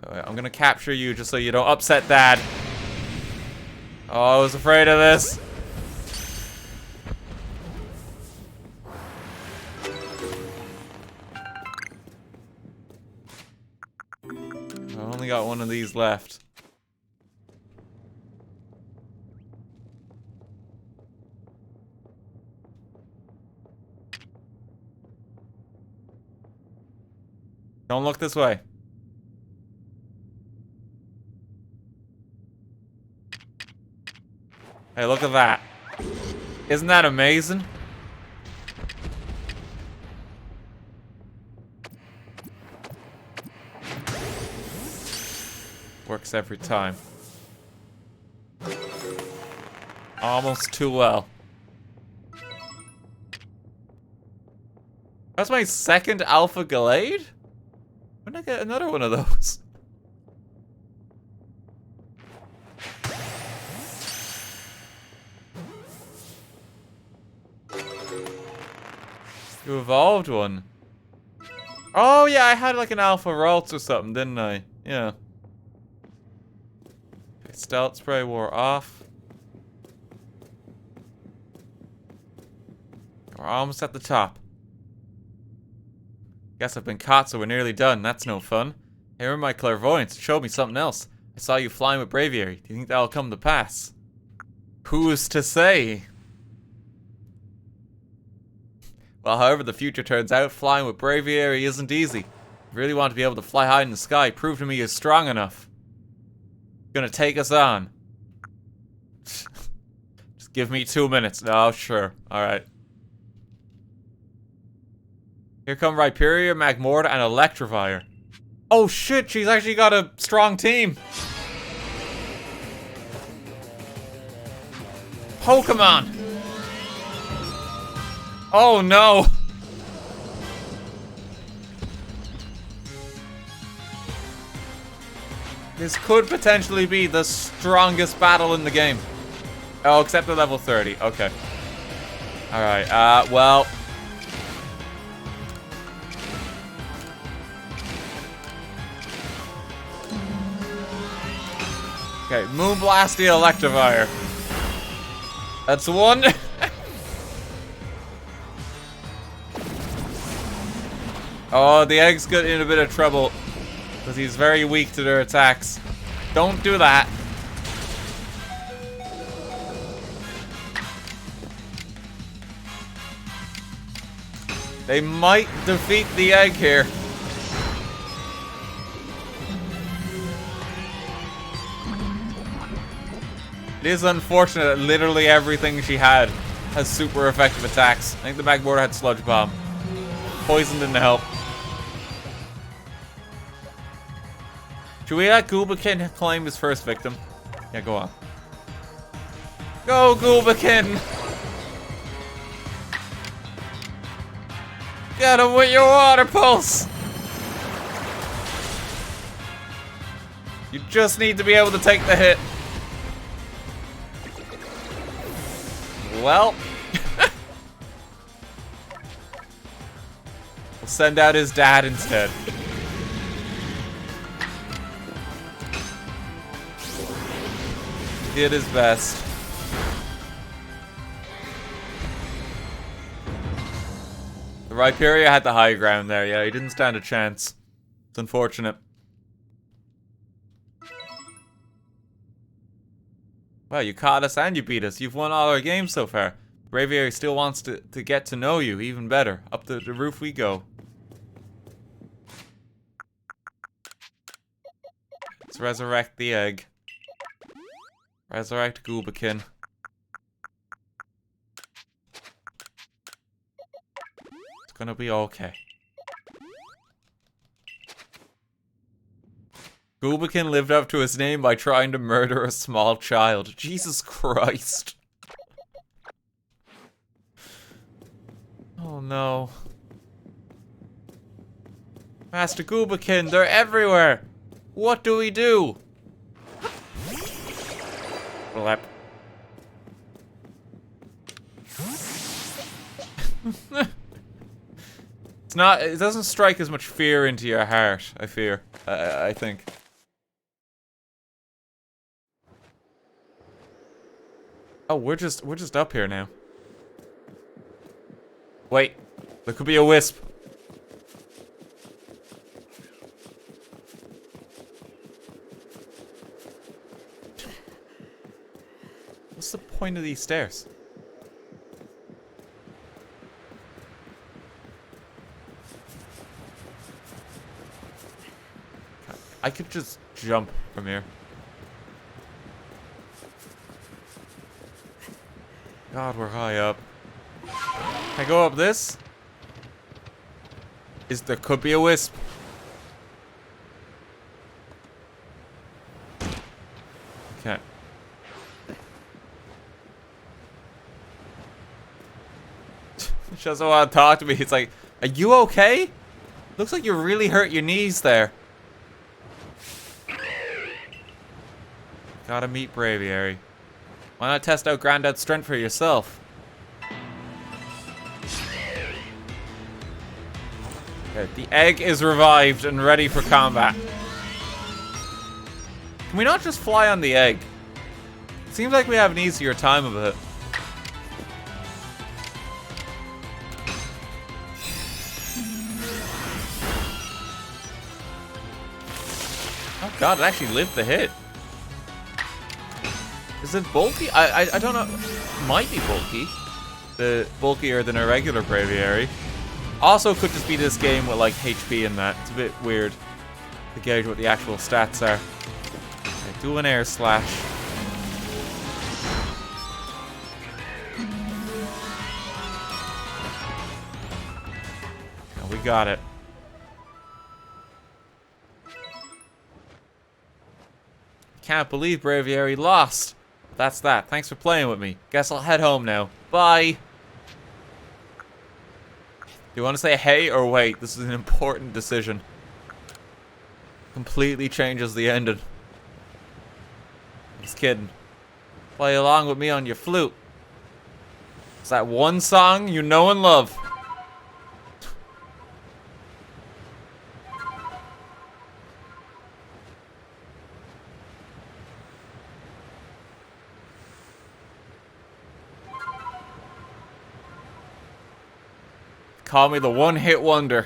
I'm gonna capture you just so you don't upset Dad. Oh, I was afraid of this. I only got one of these left. Don't look this way. Hey, look at that. Isn't that amazing? Works every time. Almost too well. That's my second Alpha Gallade? When did I get another one of those? You evolved one. Oh yeah, I had like an Alpha Ralts or something, didn't I? Yeah. Okay, Stealth Spray wore off. We're almost at the top. Guess I've been caught, so we're nearly done. That's no fun. Hey, remember my clairvoyance? It showed me something else. I saw you flying with Braviary. Do you think that'll come to pass? Who's to say? Well, however the future turns out, flying with Braviary isn't easy. If you really want to be able to fly high in the sky, prove to me you're strong enough. Gonna take us on. Just give me 2 minutes. Oh, sure. Alright. Here come Rhyperior, Magmorta, and Electivire. Oh shit, she's actually got a strong team. Pokémon! Oh no! This could potentially be the strongest battle in the game. Oh, except at level 30. Okay. Alright, well... Okay, Moonblast the Electivire. That's one. Oh, the egg's got in a bit of trouble. Because he's very weak to their attacks. Don't do that. They might defeat the egg here. It is unfortunate that literally everything she had has super effective attacks. I think the Magmorta had Sludge Bomb. Poison didn't help. Should we let Goolbakin claim his first victim? Yeah, go on. Go, Goolbakin! Get him with your water pulse! You just need to be able to take the hit. Well, we'll send out his dad instead. He did his best. The Rhyperior had the high ground there. Yeah, he didn't stand a chance. It's. It's unfortunate. Well, you caught us and you beat us. You've won all our games so far. Braviary still wants to get to know you even better. Up the roof we go. Let's resurrect the egg. Resurrect Goobakin. It's gonna be okay. Goobakin lived up to his name by trying to murder a small child. Jesus Christ. Oh no. Master Goobakin, they're everywhere! What do we do? Blep. It doesn't strike as much fear into your heart, I fear. I think. Oh, we're just up here now. Wait, there could be a wisp. What's the point of these stairs? I could just jump from here. God, we're high up. Can I go up this? There could be a wisp. Okay. She doesn't want to talk to me. It's like, are you okay? Looks like you really hurt your knees there. Gotta meet Braviary. Why not test out Granddad's strength for yourself? Okay, the egg is revived and ready for combat. Can we not just fly on the egg? It seems like we have an easier time of it. Oh god, it actually lived the hit. Is it bulky? I don't know. It might be bulky. Bulkier than a regular Braviary. Also could just be this game with like HP in that. It's a bit weird to gauge what the actual stats are. Okay, do an air slash. Oh, we got it. Can't believe Braviary lost. That's that. Thanks for playing with me. Guess I'll head home now. Bye. Do you want to say hey or wait? This is an important decision. Completely changes the ending. Just kidding. Play along with me on your flute. It's that one song you know and love. Call me the one-hit wonder.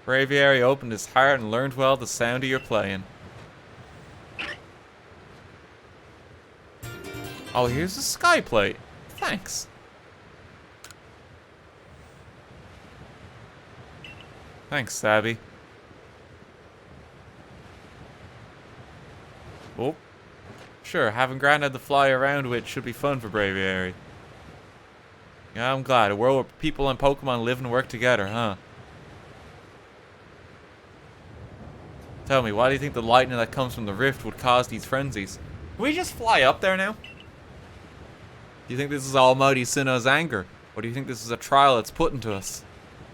Braviary opened his heart and learned well the sound of your playing. Oh, here's a sky plate. Thanks. Thanks, Sabby. Oh. Sure, having Granddad to fly around with should be fun for Braviary. Yeah, I'm glad. A world where people and Pokemon live and work together, huh? Tell me, why do you think the lightning that comes from the rift would cause these frenzies? Can we just fly up there now? Do you think this is Almighty Sinnoh's anger? Or do you think this is a trial that's put into us?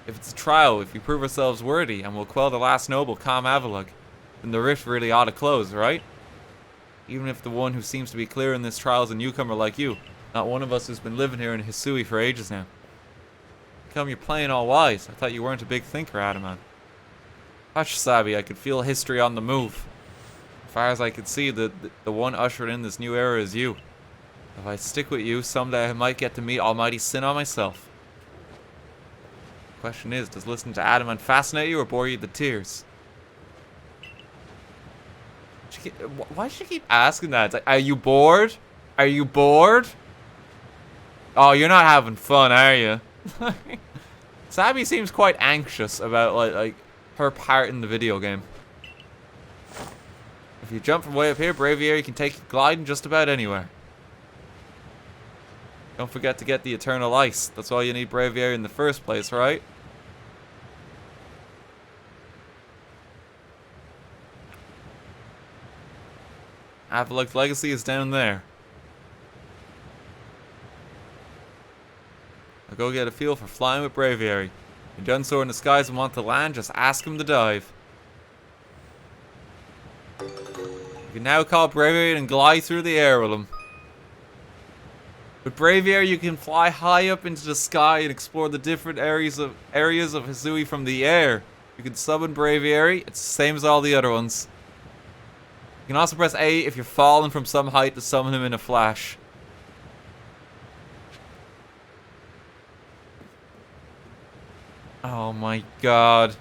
If it's a trial, if we prove ourselves worthy and we'll quell the last noble, calm Avalok, then the rift really ought to close, right? Even if the one who seems to be clear in this trial is a newcomer like you. Not one of us who's been living here in Hisui for ages now. Come, you're playing all wise. I thought you weren't a big thinker, Adaman. Hush, Sabby, I could feel history on the move. As far as I could see, the one ushered in this new era is you. If I stick with you, someday I might get to meet Almighty Sinnoh myself. Question is, does listening to Adamant fascinate you or bore you to tears? Why does she keep asking that? It's like, are you bored? Are you bored? Oh, you're not having fun, are you? Sabby seems quite anxious about like her part in the video game. If you jump from way up here, Braviary can take you gliding just about anywhere. Don't forget to get the Eternal Ice. That's why you need Braviary in the first place, right? Avalok's legacy is down there. I'll go get a feel for flying with Braviary. If you're done soaring in the skies and want to land, just ask him to dive. You can now call Braviary and glide through the air with him. With Braviary, you can fly high up into the sky and explore the different areas of Hisui from the air. You can summon Braviary. It's the same as all the other ones. You can also press A if you're falling from some height to summon him in a flash. Oh my god.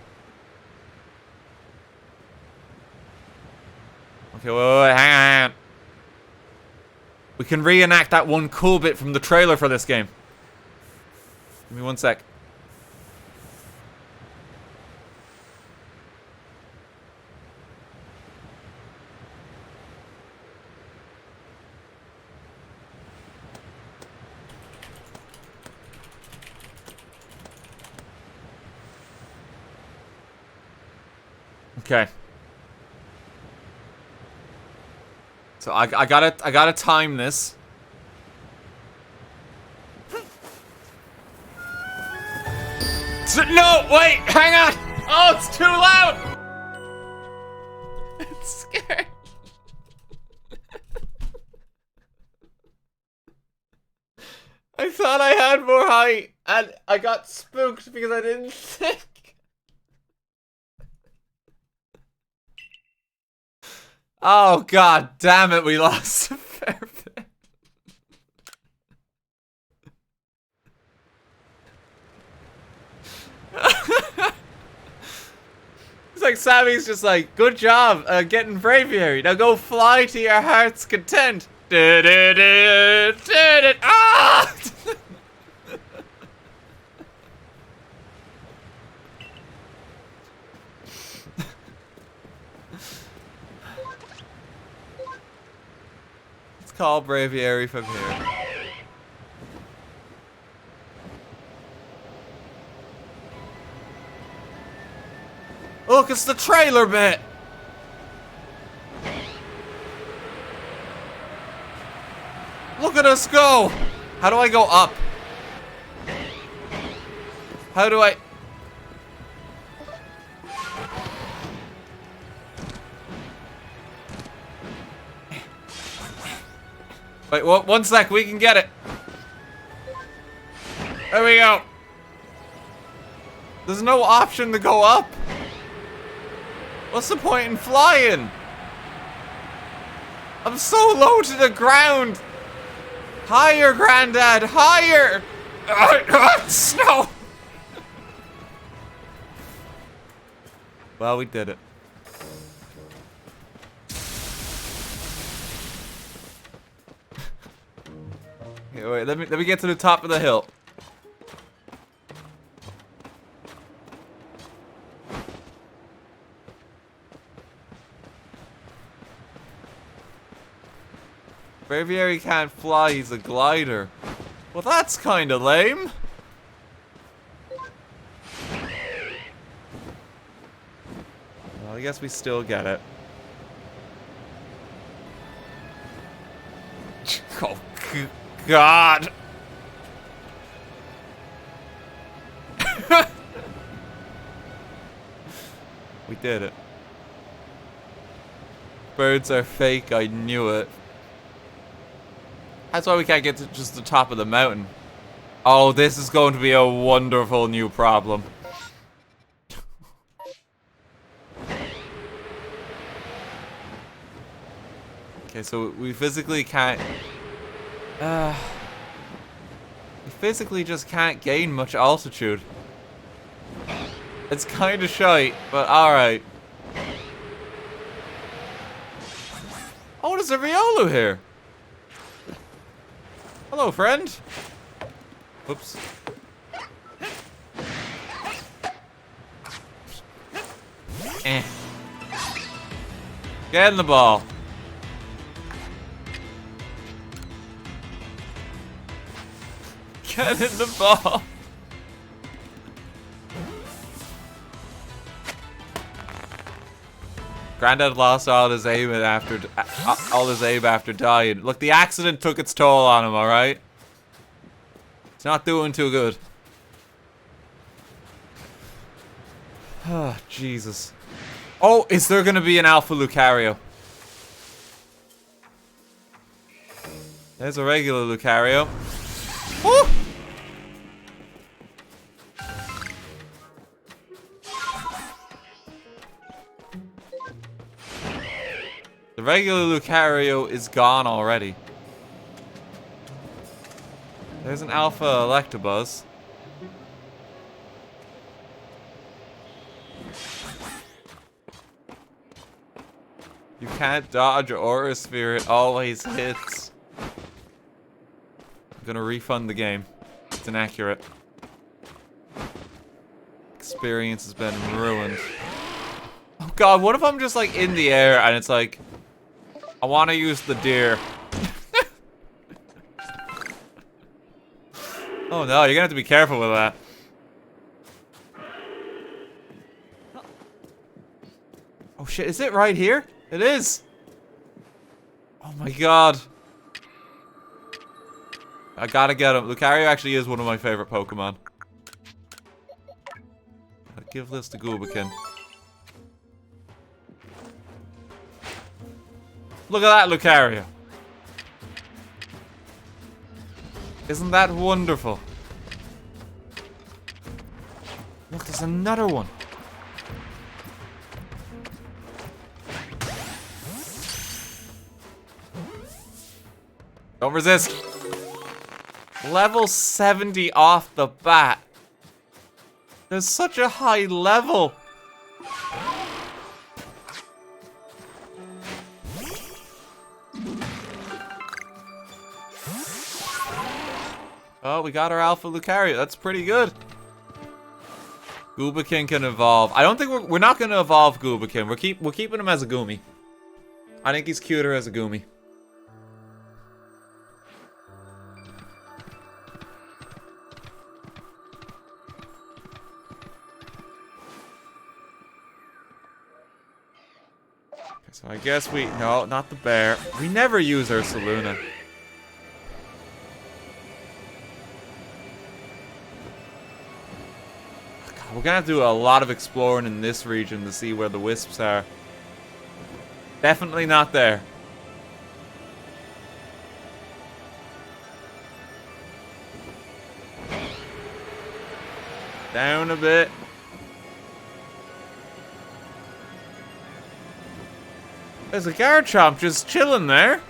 Okay, wait, hang on. We can reenact that one cool bit from the trailer for this game. Give me 1 sec. Okay. So I gotta time this. No, wait, hang on. Oh, it's too loud. It's scary. I thought I had more height, and I got spooked because I didn't think. Oh god damn it, we lost a fair bit. It's like Sammy's just like, good job getting Braviary. Now go fly to your heart's content. Ah! Call Braviary from here. Look, it's the trailer bit! Look at us go! How do I go up? How do I... Wait, 1 sec, we can get it. There we go. There's no option to go up. What's the point in flying? I'm so low to the ground. Higher, Granddad, higher. Snow. Well, we did it. Wait, let me get to the top of the hill. Braviary can't fly, he's a glider. Well, that's kind of lame. Well, I guess we still get it. Oh, God. We did it. Birds are fake, I knew it. That's why we can't get to just the top of the mountain. Oh, this is going to be a wonderful new problem. Okay, so we physically can't... we physically just can't gain much altitude. It's kind of shite, but alright. Oh, there's a Riolu here. Hello, friend. Whoops. Eh. Get in the ball. Get in the ball. Granddad lost all his aim after dying. Look, the accident took its toll on him, alright? It's not doing too good. Oh, Jesus. Oh, is there gonna be an Alpha Lucario? There's a regular Lucario. Woo! The regular Lucario is gone already. There's an Alpha Electabuzz. You can't dodge Aura Sphere, it always hits. I'm gonna refund the game. It's inaccurate. Experience has been ruined. Oh god, what if I'm just like in the air and it's like, I want to use the deer. Oh no, you're gonna have to be careful with that. Oh shit, is it right here? It is! Oh my god. I gotta get him. Lucario actually is one of my favorite Pokemon. I'll give this to Goobakin. Look at that Lucario. Isn't that wonderful? Look, there's another one. Don't resist. Level 70 off the bat. There's such a high level. Oh, we got our Alpha Lucario. That's pretty good. Goobakin can evolve. I don't think we're not gonna evolve Goobakin. We're keeping him as a Goomy. I think he's cuter as a Goomy. Okay, so I guess no, not the bear. We never use Ursaluna. We're gonna have to do a lot of exploring in this region to see where the wisps are. Definitely not there. Down a bit. There's a Garchomp just chilling there.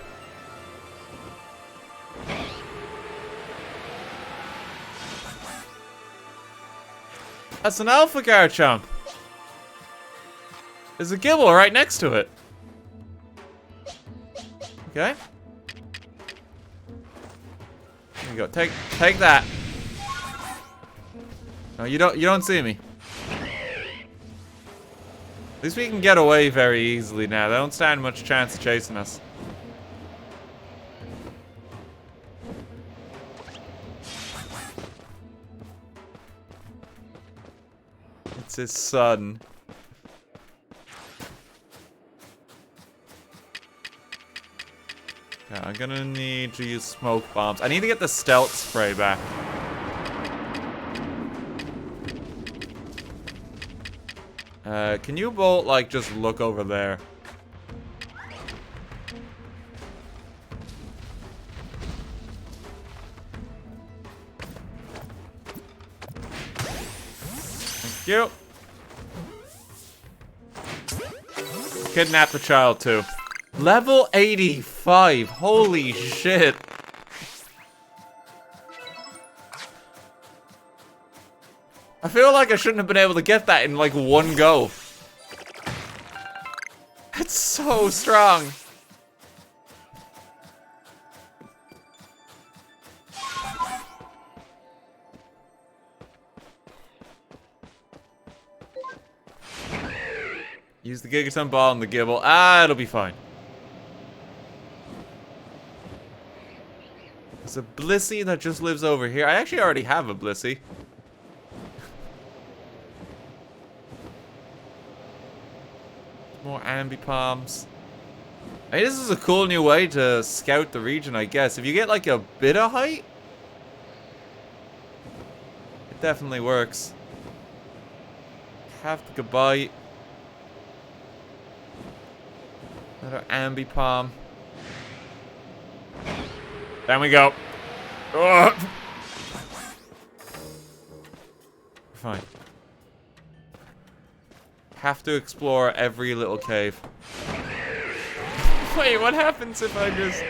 That's an Alpha Garchomp. There's a Gibble right next to it. Okay. There you go. Take that. No, you don't see me. At least we can get away very easily now. They don't stand much chance of chasing us. It's his son. Okay, I'm gonna need to use smoke bombs. I need to get the stealth spray back. Can you both, like, just look over there? Thank you. Kidnap the child, too. Level 85. Holy shit. I feel like I shouldn't have been able to get that in like one go. It's so strong. Use the Gigaton Ball and the Gibble. Ah, it'll be fine. There's a Blissey that just lives over here. I actually already have a Blissey. More Ambipalms. I mean, this is a cool new way to scout the region, I guess. If you get like a bit of height, it definitely works. Have the Gabite. Another Ambipalm. Down we go. Ugh. Fine. Have to explore every little cave. Wait, what happens if I just...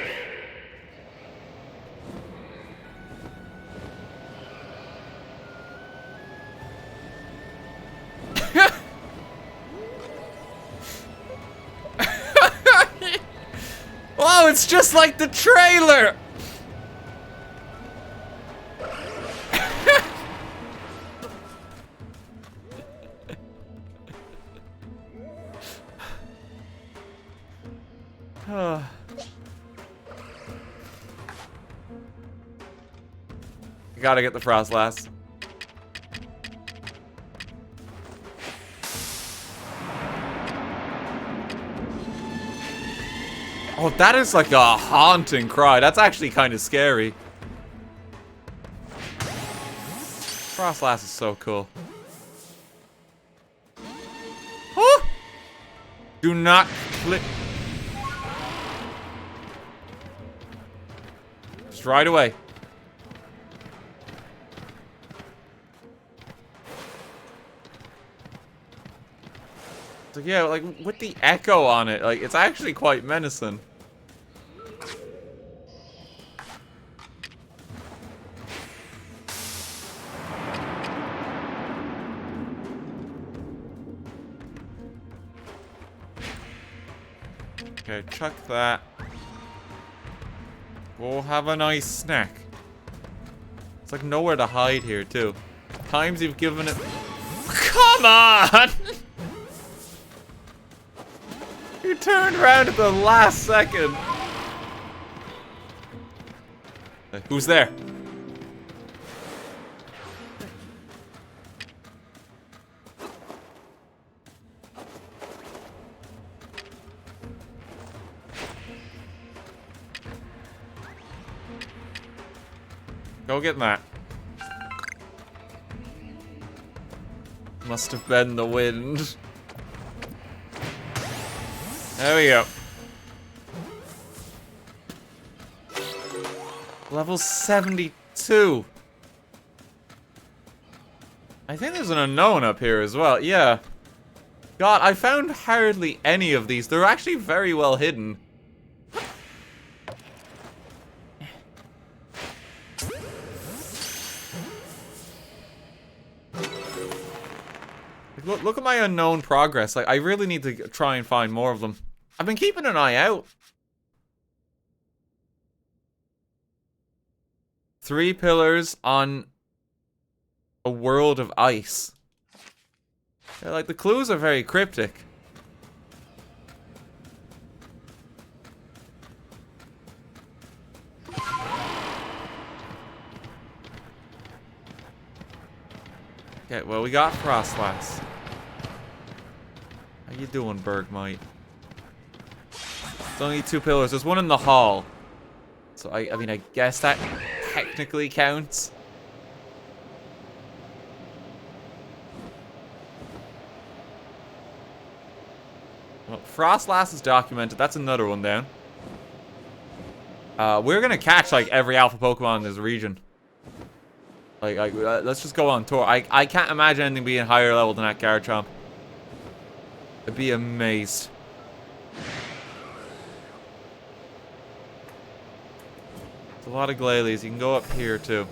Oh, it's just like the trailer! You gotta get the Frostlass. Oh, that is like a haunting cry. That's actually kind of scary. Frostlass is so cool. Oh! Do not click. Just right away. So yeah, like with the echo on it, like it's actually quite menacing. Okay, chuck that. Go have a nice snack. It's like nowhere to hide here too. Times you've given it. Come on! You turned around at the last second. Hey, who's there? Go get that. Must have been the wind. There we go. Level 72. I think there's an unknown up here as well. Yeah. God, I found hardly any of these. They're actually very well hidden. Look at my unknown progress. Like, I really need to try and find more of them. I've been keeping an eye out. 3 pillars on a world of ice. Yeah, like, the clues are very cryptic. Okay, well, we got Frostlass. How you doing, Bergmite? It's only 2 pillars. There's one in the hall. So, I mean, I guess that technically counts. Well, Frostlass is documented. That's another one down. We're gonna catch, like, every alpha Pokemon in this region. Like let's just go on tour. I can't imagine anything being higher level than that Garchomp. I'd be amazed. It's a lot of Glalie. You can go up here too.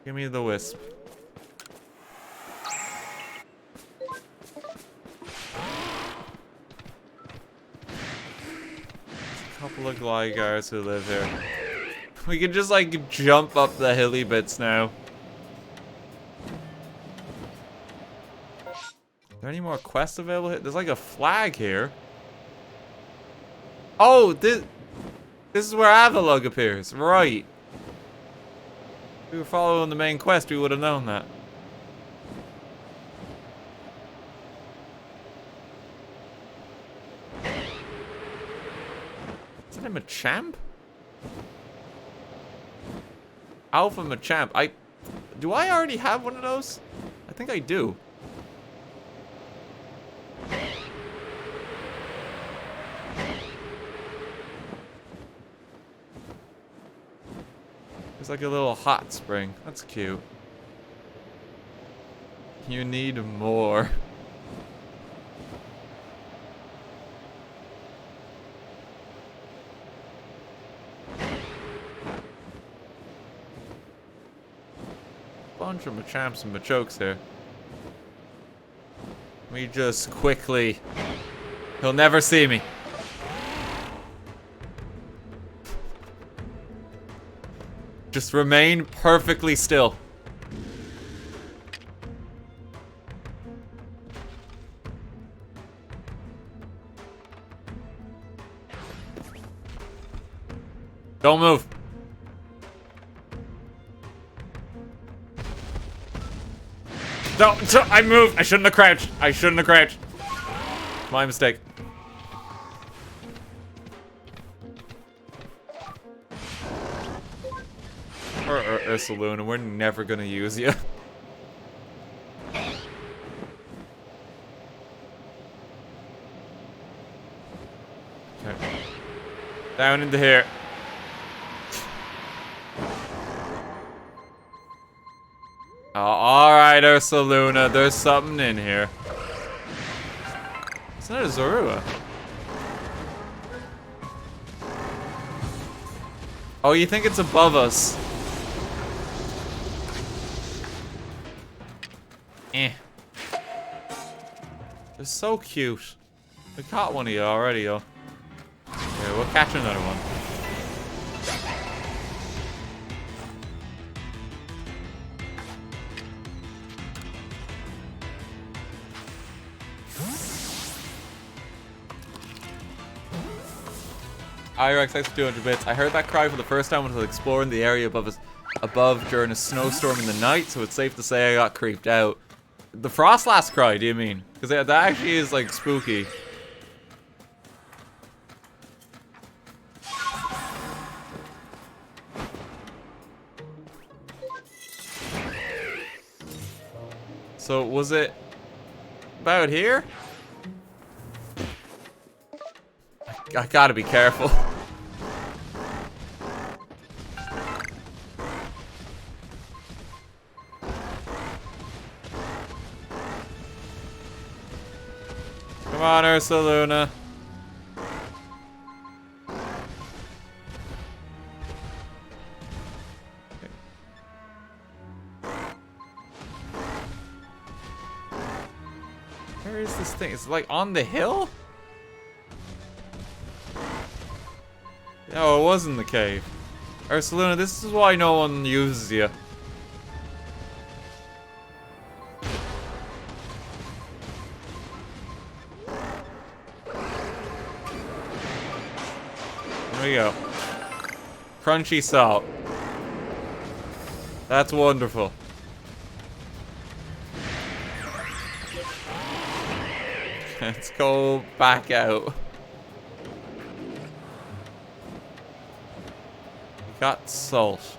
Give me the wisp. A couple of Glygars who live here. We can just, like, jump up the hilly bits now. Are there any more quests available here? There's, like, a flag here. Oh, this is where Avalok appears. Right. If we were following the main quest, we would have known that. Is that a Machamp? Alpha Machamp. Do I already have one of those? I think I do. There's like a little hot spring. That's cute. You need more. Bunch of Machamps and Machokes here. Let me just quickly... He'll never see me. Just remain perfectly still. Don't move. Don't, I moved. I shouldn't have crouched. I shouldn't have crouched. My mistake. Ursaluna, we're never gonna use you. Okay. Down into here. Oh, alright, Ursaluna, there's something in here. It's not a Zorua. Oh, you think it's above us? Eh. They're so cute. We caught one of you already, though. Yeah, we'll catch another one. IRX, thanks for 200 bits. I heard that cry for the first time when I was exploring the area above during a snowstorm in the night, so it's safe to say I got creeped out. The Frostlass cry, do you mean? Because that actually is, like, spooky. So, was it about here? I gotta be careful. Come on, Ursaluna. Where is this thing? It's like on the hill? No, it wasn't the cave. Ursaluna, this is why no one uses you. There we go. Crunchy salt. That's wonderful. Let's go back out. Got salt.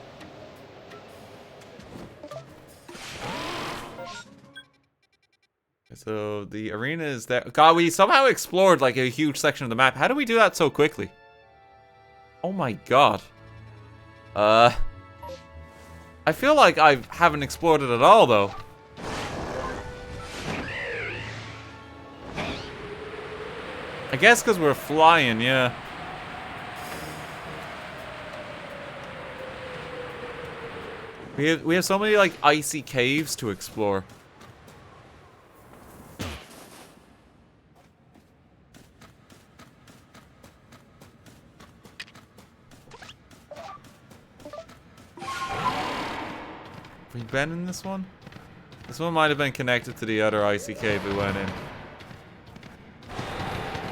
So the arena is there. God, we somehow explored like a huge section of the map. How do we do that so quickly? Oh my god. I feel like I haven't explored it at all though. I guess because we're flying, yeah. We have so many, like, icy caves to explore. Have we been in this one? This one might have been connected to the other icy cave we went in.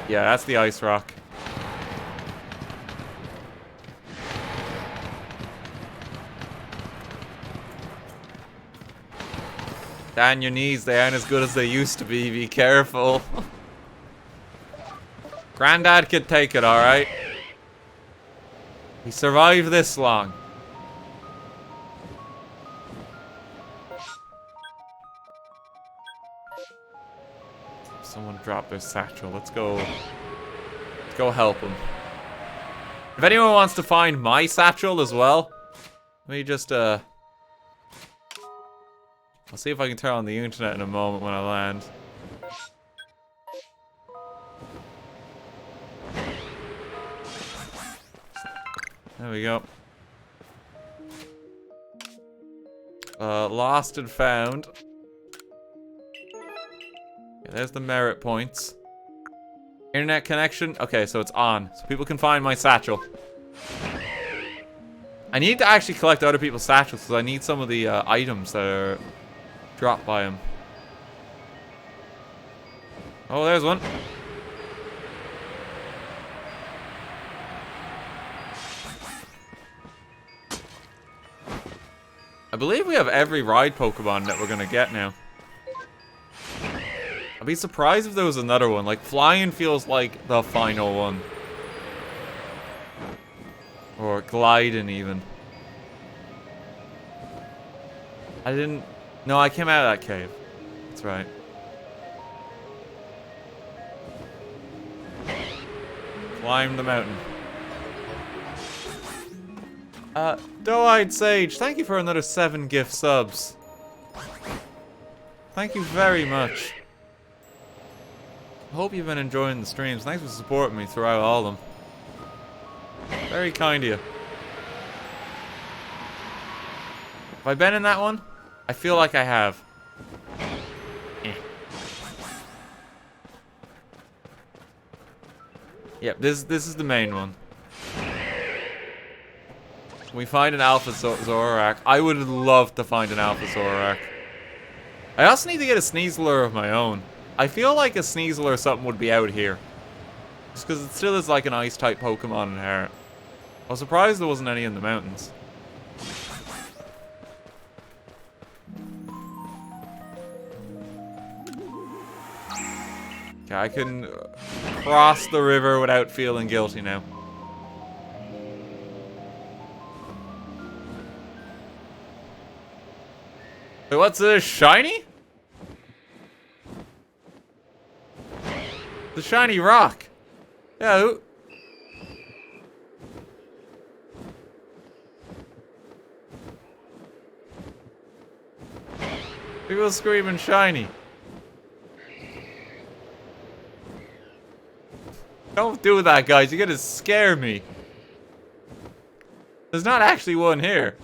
Yeah, that's the ice rock. Down your knees, they aren't as good as they used to be careful. Granddad could take it, alright? He survived this long. Someone dropped their satchel. Let's go help him. If anyone wants to find my satchel as well, let me just, I'll see if I can turn on the internet in a moment when I land. There we go. Lost and found. Yeah, there's the merit points. Internet connection. Okay, so it's on. So people can find my satchel. I need to actually collect other people's satchels because I need some of the items that are dropped by them. Oh, there's one. I believe we have every ride Pokemon that we're gonna get now. I'd be surprised if there was another one. Like, flying feels like the final one. Or gliding, even. I didn't... No, I came out of that cave. That's right. Climb the mountain. Doe-Eyed Sage, thank you for another 7 gift subs. Thank you very much. I hope you've been enjoying the streams. Thanks for supporting me throughout all of them. Very kind of you. Have I been in that one? I feel like I have. Yep, this is the main one. We find an Alpha Zorak. I would love to find an Alpha Zorak. I also need to get a Sneasler of my own. I feel like a Sneasler or something would be out here. Just because it still is like an ice-type Pokemon inherent. I was surprised there wasn't any in the mountains. Okay, I can cross the river without feeling guilty now. Wait, what's this? Shiny? The shiny rock. Yeah, who? People screaming shiny. Don't do that, guys. You're gonna scare me. There's not actually one here.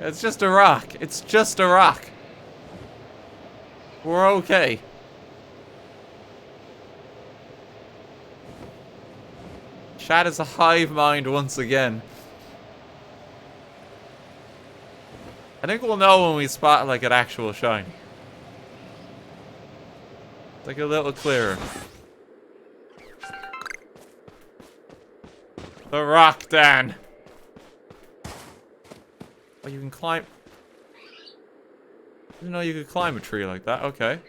It's just a rock. It's just a rock. We're okay. Chat is a hive mind once again. I think we'll know when we spot like an actual shiny. It's like a little clearer. The rock, Dan. Oh, you can climb. I didn't know you could climb a tree like that. Okay.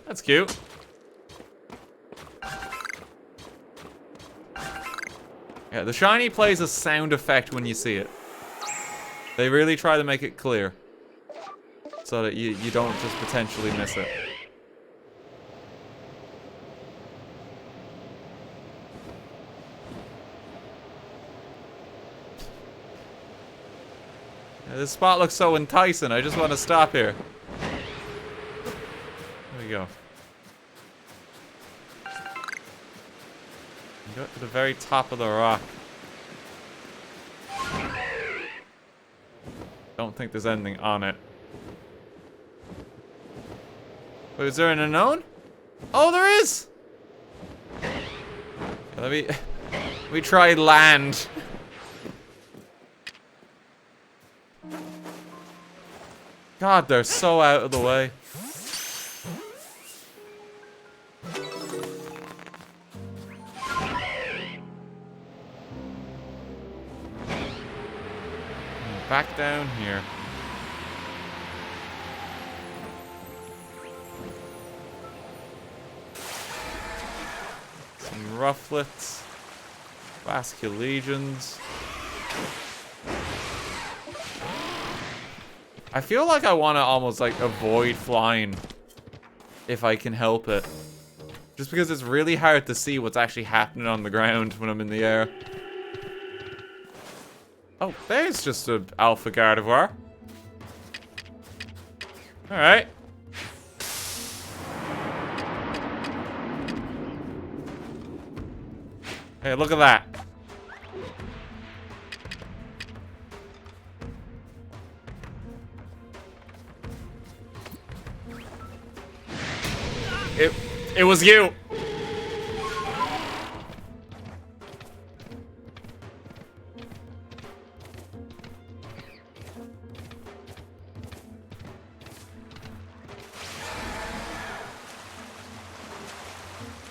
That's cute. Yeah, the shiny plays a sound effect when you see it. They really try to make it clear. So that you don't just potentially miss it. Yeah, this spot looks so enticing. I just want to stop here. There we go. Go to the very top of the rock. Don't think there's anything on it. Wait, is there an unknown? Oh, there is! Let me try land. God, they're so out of the way. Back down here. Some rufflets. Vasculegions. I feel like I want to almost like avoid flying if I can help it. Just because it's really hard to see what's actually happening on the ground when I'm in the air. Oh, there's just an Alpha Gardevoir. Alright. Hey, look at that. It was you.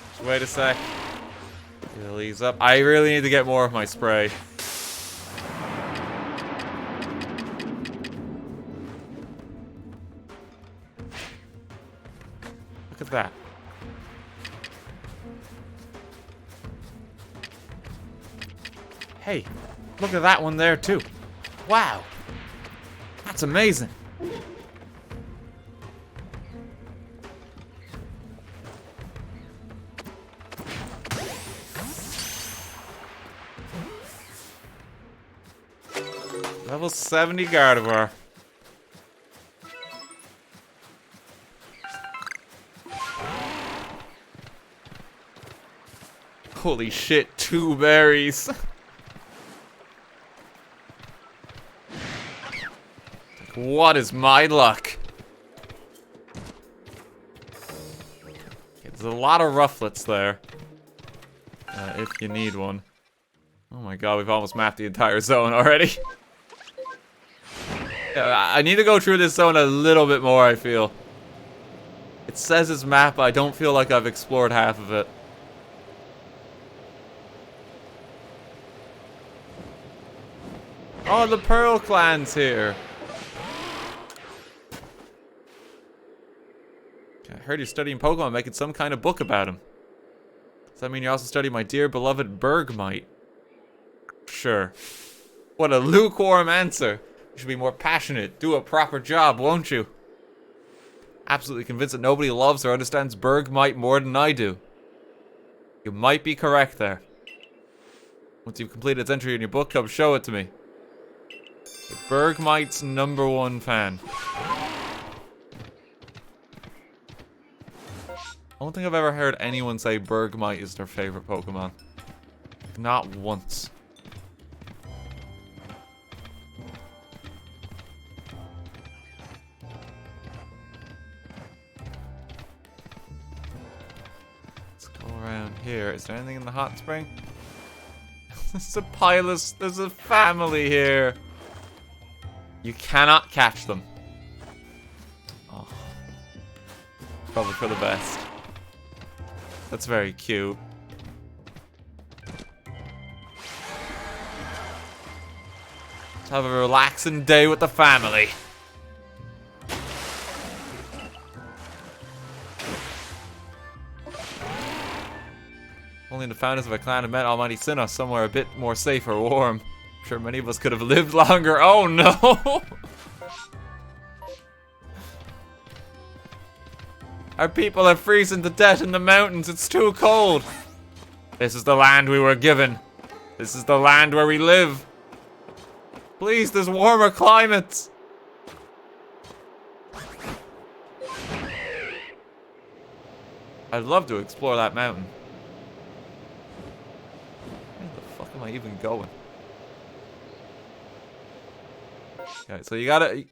Just wait a sec. He'll ease up. I really need to get more of my spray. Look at that. Hey, look at that one there too. Wow. That's amazing. Level 70 Gardevoir. Holy shit, 2 berries. What is my luck? Okay, there's a lot of rufflets there. If you need one. Oh my god, we've almost mapped the entire zone already. I need to go through this zone a little bit more, I feel. It says it's mapped, but I don't feel like I've explored half of it. Oh, the Pearl Clan's here. I heard you're studying Pokemon, making some kind of book about him. Does that mean you also study my dear beloved Bergmite? Sure. What a lukewarm answer. You should be more passionate. Do a proper job, won't you? Absolutely convinced that nobody loves or understands Bergmite more than I do. You might be correct there. Once you've completed its entry in your book, come show it to me. Bergmite's #1 fan. I don't think I've ever heard anyone say Bergmite is their favorite Pokemon. Not once. Let's go around here. Is there anything in the hot spring? There's a pilot. There's a family here. You cannot catch them. Oh. Probably for the best. That's very cute. Let's have a relaxing day with the family. Only the founders of a clan have met Almighty Sinnoh somewhere a bit more safe or warm. I'm sure many of us could have lived longer. Oh no! Our people are freezing to death in the mountains. It's too cold. This is the land we were given. This is the land where we live. Please, there's warmer climates. I'd love to explore that mountain. Where the fuck am I even going? Okay, so you gotta...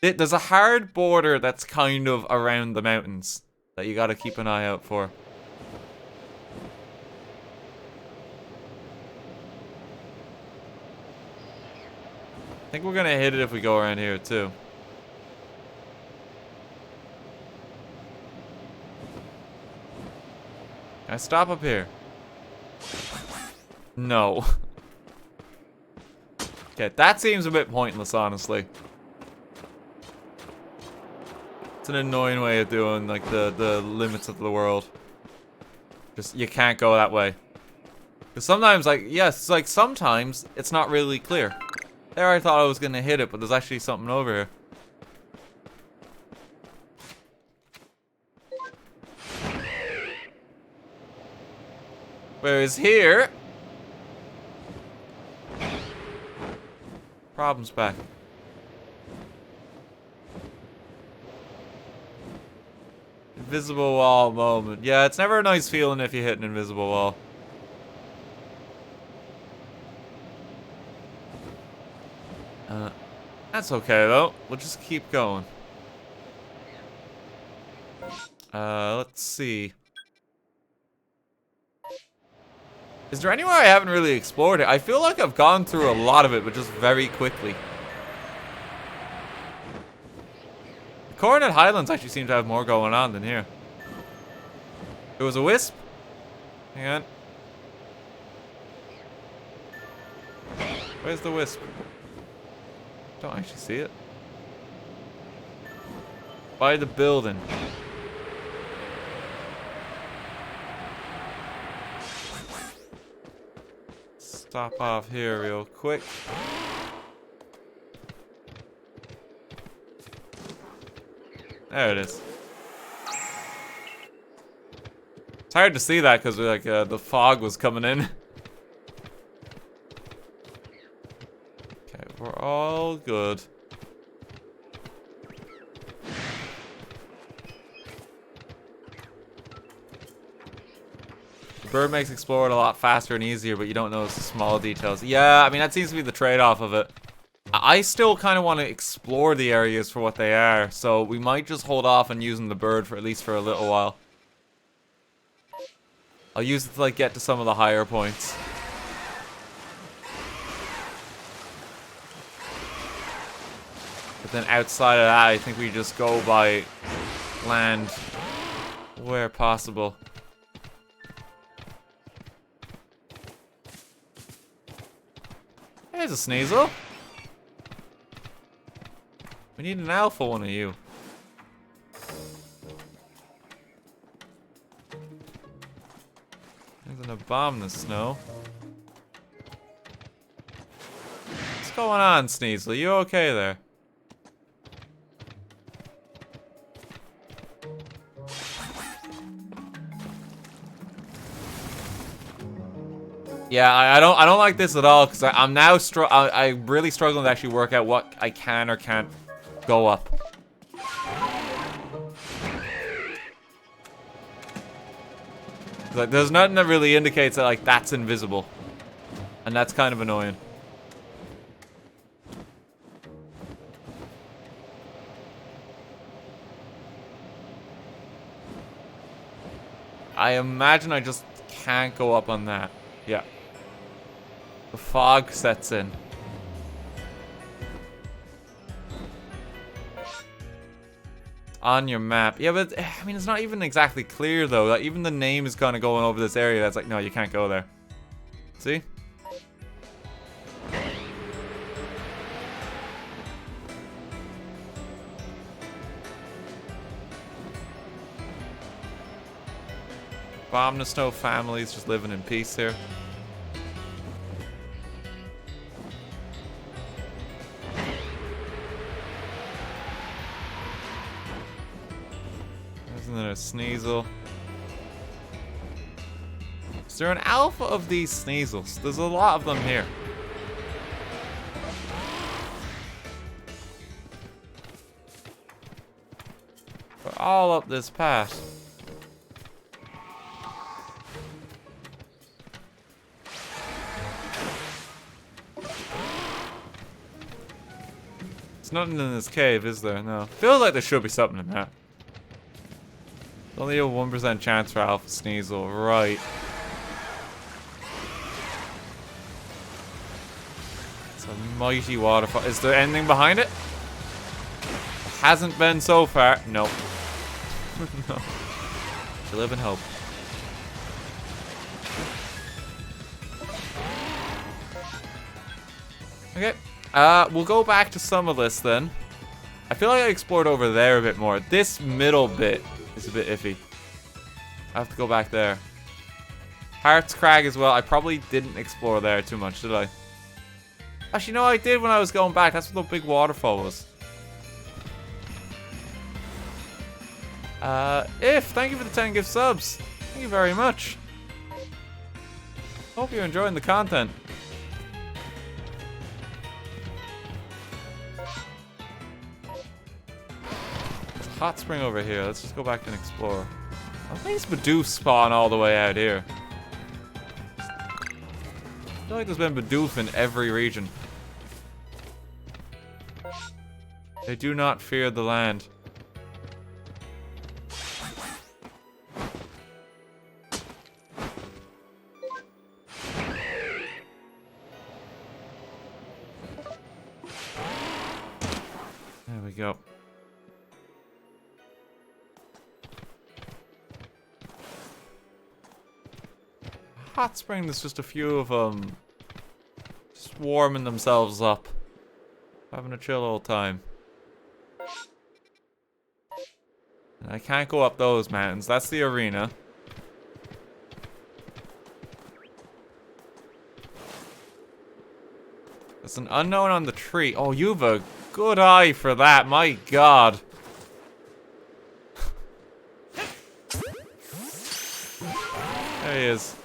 There's a hard border that's kind of around the mountains that you gotta keep an eye out for. I think we're gonna hit it if we go around here too. Can I stop up here? No. Okay, that seems a bit pointless, honestly. It's an annoying way of doing, like, the limits of the world. Just, you can't go that way. Because sometimes, like, yes, like, sometimes it's not really clear. There I thought I was gonna hit it, but there's actually something over here. Whereas here... Problem's back. Invisible wall moment. Yeah, it's never a nice feeling if you hit an invisible wall. That's okay though. We'll just keep going. Let's see. Is there anywhere I haven't really explored it? I feel like I've gone through a lot of it, but just very quickly. The Coronet Highlands actually seem to have more going on than here. It was a wisp? Hang on. Where's the wisp? Don't actually see it. By the building. Stop off here real quick. There it is. It's hard to see that because like the fog was coming in. Okay, we're all good. The bird makes exploring a lot faster and easier, but you don't notice the small details. Yeah, I mean that seems to be the trade-off of it. I still kind of want to explore the areas for what they are, so we might just hold off on using the bird for at least for a little while. I'll use it to like get to some of the higher points. But then outside of that, I think we just go by land where possible. There's a Sneasel. We need an alpha one of you. There's an Abominusnow. What's going on, Sneasel? You okay there? Yeah, I don't like this at all because I'm now I'm really struggling to actually work out what I can or can't go up. Like, there's nothing that really indicates that like that's invisible, and that's kind of annoying. I imagine I just can't go up on that. Yeah. The fog sets in. On your map. Yeah, but I mean, it's not even exactly clear though. Like, even the name is kind of going over this area. That's like, no, you can't go there. See? Abominusnow families just living in peace here. A Sneasel. Is there an alpha of these Sneasels? There's a lot of them here. We're all up this path. nothing in this cave, is there? No. Feels like there should be something in that. Only a 1% chance for Alpha Sneasel. Right. It's a mighty waterfall. Is there anything behind it? Hasn't been so far. No. No. You live in hope. Okay. We'll go back to some of this then. I feel like I explored over there a bit more. This middle bit is a bit iffy. I have to go back there. Heart's Crag as well. I probably didn't explore there too much, did I? Actually, no, I did when I was going back. That's what the big waterfall was. Thank you for the 10 gift subs. Thank you very much. Hope you're enjoying the content. There's a hot spring over here. Let's just go back and explore. I think it's Bidoof spawn all the way out here. I feel like there's been Bidoof in every region. They do not fear the land. There we go. Hot spring, there's just a few of them just warming themselves up. Having a chill old time. And I can't go up those mountains. That's the arena. There's an unknown on the tree. Oh, you've a good eye for that. My God. There he is.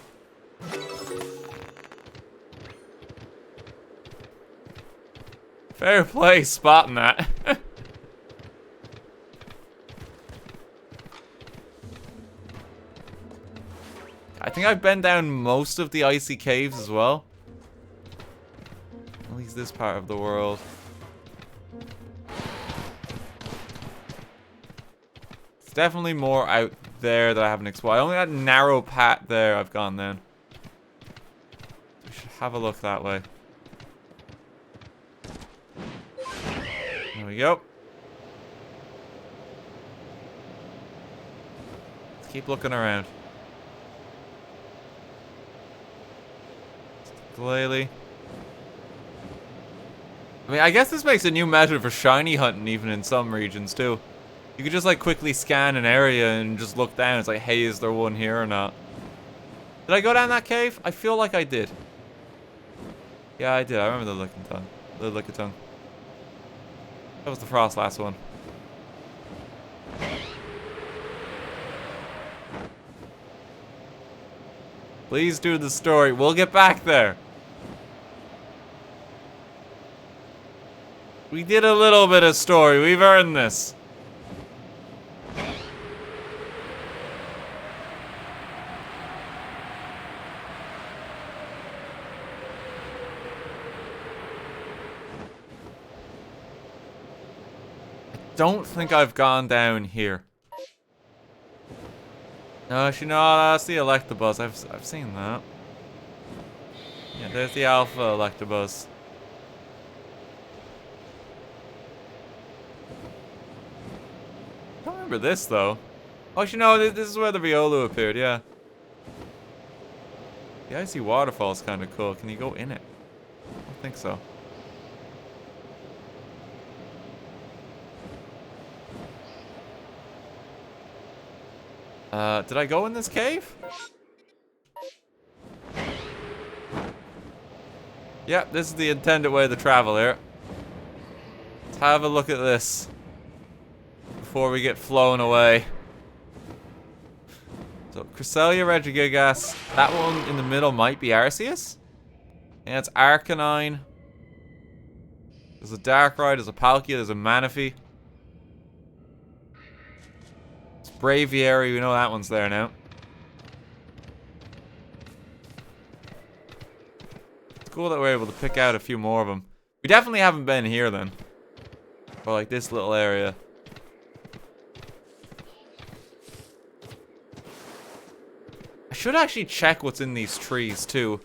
Fair play spotting that. I think I've been down most of the icy caves as well. At least this part of the world. It's definitely more out there that I haven't explored. Only that narrow path there I've gone then. We should have a look that way. There we go. Let's keep looking around. Glalie. I mean, I guess this makes a new method for shiny hunting even in some regions too. You could just like quickly scan an area and just look down. It's like, hey, is there one here or not? Did I go down that cave? I feel like I did. Yeah, I did. I remember the Lickitung. The Lickitung. That was the Frost last one. Please do the story. We'll get back there. We did a little bit of story. We've earned this. Don't think I've gone down here. No, actually, no, that's the Electabuzz. I've seen that. Yeah, there's the Alpha Electabuzz. I don't remember this though. Oh, actually, no, this is where the Riolu appeared. Yeah. The icy waterfall is kind of cool. Can you go in it? I don't think so. Did I go in this cave? Yep, this is the intended way to travel here. Let's have a look at this before we get flown away. So, Cresselia, Regigigas. That one in the middle might be Arceus. And it's Arcanine. There's a Darkrai, there's a Palkia, there's a Manaphy. Braviary, we know that one's there now. It's cool that we're able to pick out a few more of them. We definitely haven't been here then. Or like this little area. I should actually check what's in these trees too.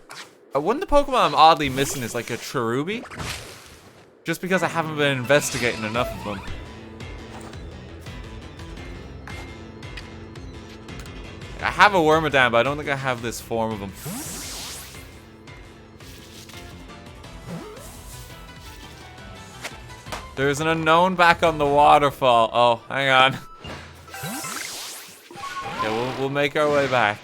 One of the Pokemon I'm oddly missing is like a Cherubi. Just because I haven't been investigating enough of them. I have a Wormadam, but I don't think I have this form of him. There's an unknown back on the waterfall. Oh, hang on. Yeah, we'll make our way back.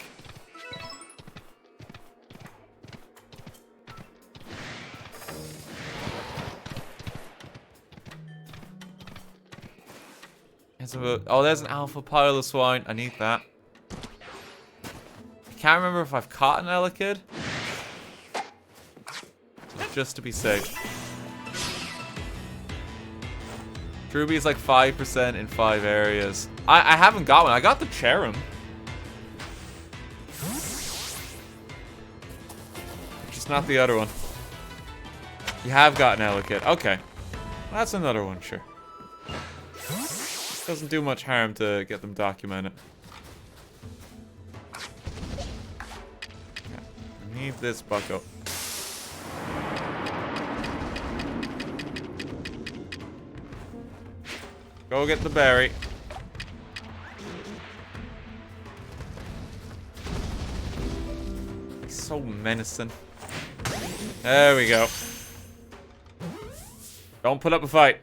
Oh, there's an alpha Piloswine. I need that. I can't remember if I've caught an Elekid. Just to be safe. Cherubi is like 5% in 5 areas. I haven't got one. I got the Cherim. Just not the other one. You have got an Elekid. Okay. That's another one, sure. Doesn't do much harm to get them documented. Yeah. Leave this bucko. Go get the berry. He's so menacing. There we go. Don't put up a fight.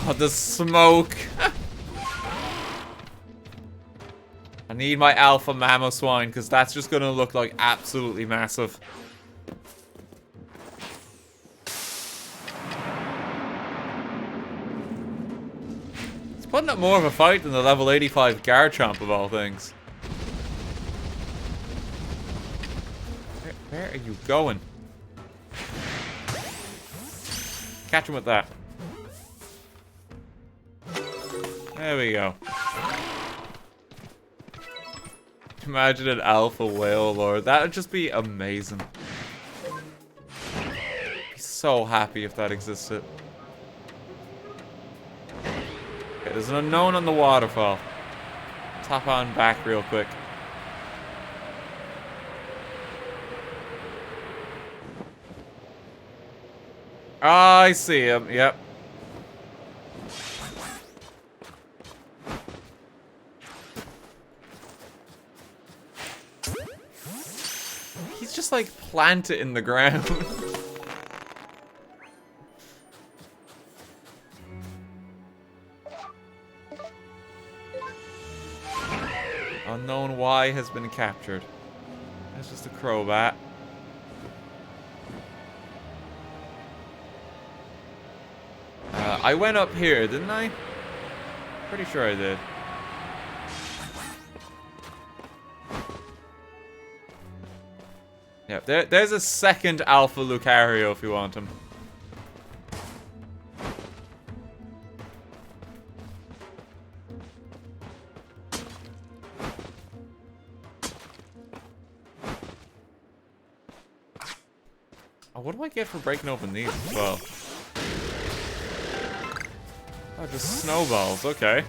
Oh, the smoke. I need my alpha Mamoswine because that's just going to look like absolutely massive. It's putting up more of a fight than the level 85 Garchomp of all things. Where are you going? Catch him with that. There we go. Imagine an alpha whale lord. That would just be amazing. I'd be so happy if that existed. Okay, there's an unknown on the waterfall. Tap on back real quick. Oh, I see him. Yep. Just like plant it in the ground. Unknown Y has been captured. That's just a Crobat. I went up here, didn't I? Pretty sure I did. Yeah, there's a second Alpha Lucario if you want him. Oh, what do I get for breaking open these as well? Oh, just snowballs, okay.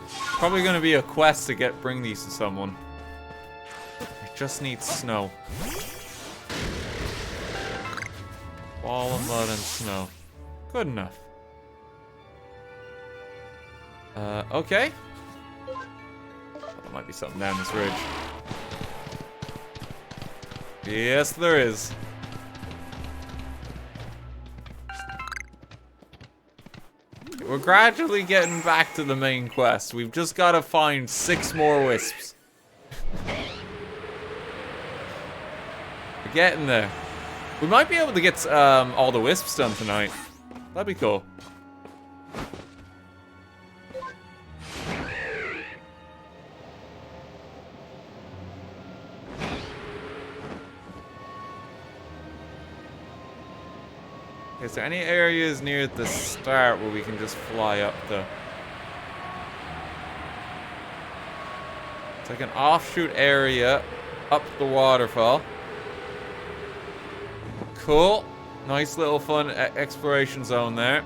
Probably gonna be a quest to bring these to someone. I just need snow. Ball of mud and snow. Good enough. Okay. There might be something down this ridge. Yes, there is. We're gradually getting back to the main quest. We've just got to find 6 more wisps. We're getting there. We might be able to get all the wisps done tonight. That'd be cool. Is there any areas near the start where we can just fly up though? It's like an offshoot area up the waterfall. Cool. Nice little fun exploration zone there.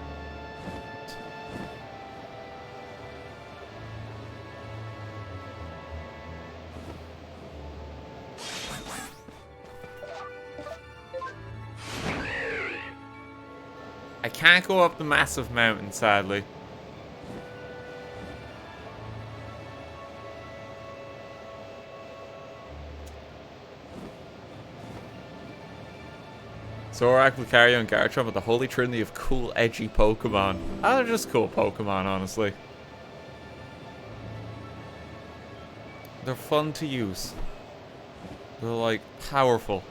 I can't go up the massive mountain, sadly. Zorak, Lucario, and Garchomp are the holy trinity of cool, edgy Pokemon. Oh, they're just cool Pokemon, honestly. They're fun to use. They're, like, powerful.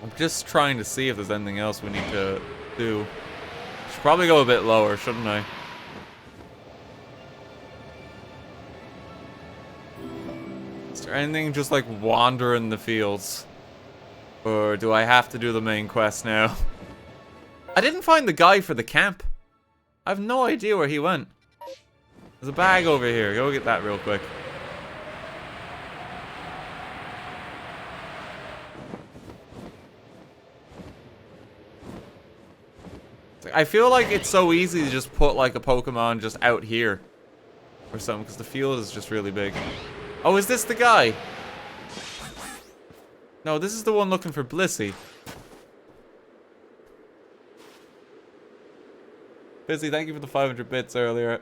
I'm just trying to see if there's anything else we need to do. Should probably go a bit lower, shouldn't I? Is there anything just like wander in the fields? Or do I have to do the main quest now? I didn't find the guy for the camp. I have no idea where he went. There's a bag over here. Go get that real quick. I feel like it's so easy to just put like a Pokemon just out here or something because the field is just really big. Oh, is this the guy? No, this is the one looking for Blissey. Busy, thank you for the 500 bits earlier.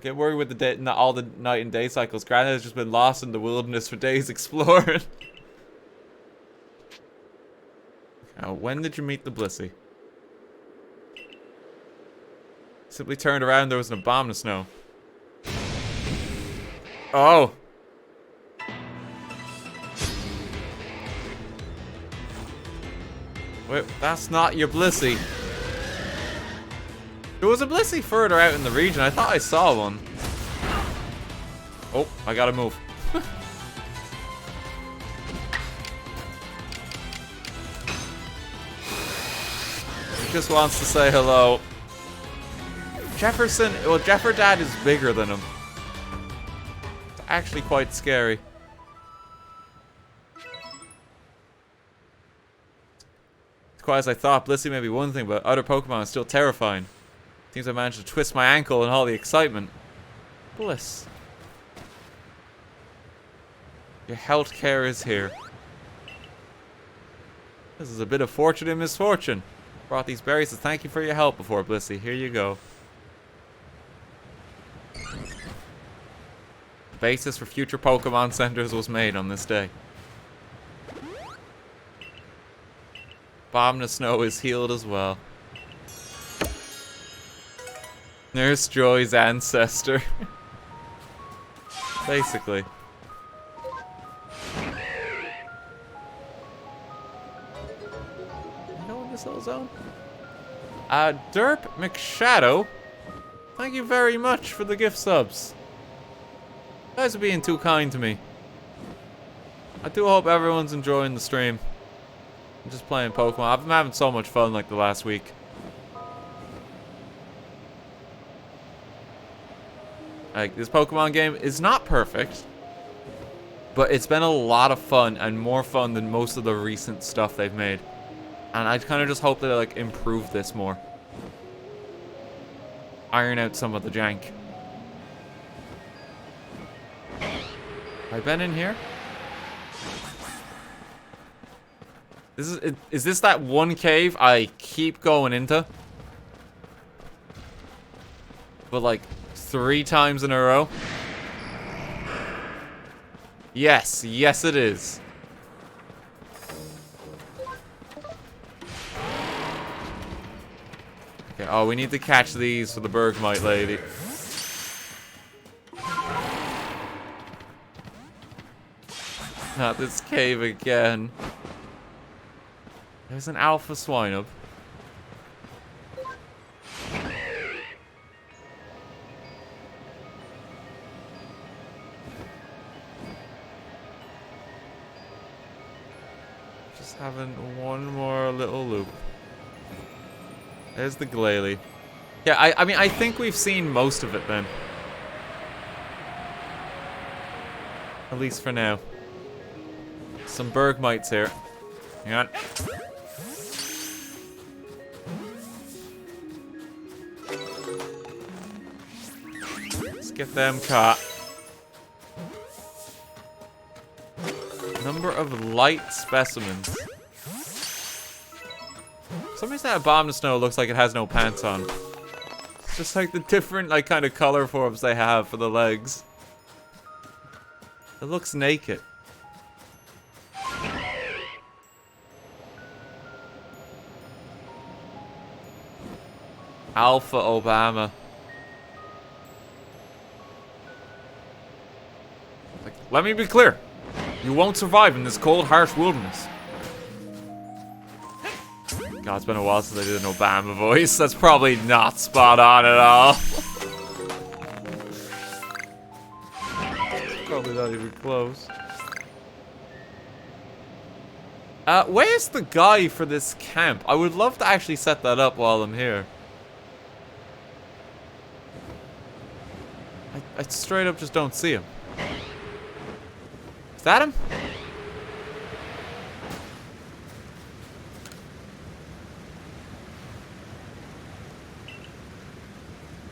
Get worried with the day, not all the night and day cycles. Granted has just been lost in the wilderness for days exploring. Now, when did you meet the Blissey? Simply turned around, there was an abominable snow. Oh! Wait, that's not your Blissey. There was a Blissey further out in the region. I thought I saw one. Oh, I gotta move. He just wants to say hello. Jefferson, well, Jefferdad is bigger than him. It's actually quite scary. It's quite as I thought, Blissey may be one thing, but other Pokemon is still terrifying. Seems I managed to twist my ankle in all the excitement. Bliss. Your health care is here. This is a bit of fortune and misfortune. Brought these berries to thank you for your help before, Blissey. Here you go. The basis for future Pokemon centers was made on this day. Abominable Snow is healed as well. Nurse Joy's ancestor. Basically. You know in this little zone? Derp McShadow. Thank you very much for the gift subs. You guys are being too kind to me. I do hope everyone's enjoying the stream. I'm just playing Pokemon. I've been having so much fun like the last week. Like, this Pokemon game is not perfect, but it's been a lot of fun and more fun than most of the recent stuff they've made. And I kind of just hope that they like improve this more. Iron out some of the jank. Have I been in here? Is this that one cave I keep going into? But like 3 times in a row? Yes, yes it is. Okay, oh, we need to catch these for the Bergmite lady. Not this cave again. There's an alpha Swinub. Just having one more little loop. There's the Glalie. Yeah, I mean, I think we've seen most of it then. At least for now. Some Bergmites here. Hang on. Let's get them caught. Number of light specimens. For some reason that Bomb to Snow looks like it has no pants on. It's just like the different like kind of color forms they have for the legs. It looks naked. Alpha Obama. Like, let me be clear. You won't survive in this cold, harsh wilderness. God, it's been a while since I did an Obama voice. That's probably not spot on at all. Probably not even close. Where's the guy for this camp? I would love to actually set that up while I'm here. I straight up just don't see him. Is that him?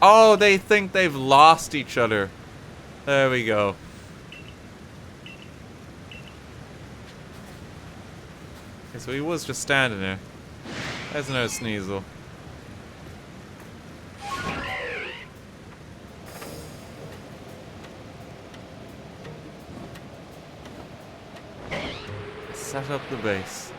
Oh, they think they've lost each other. There we go. Okay, so he was just standing there. There's another Sneasel. Set up the base.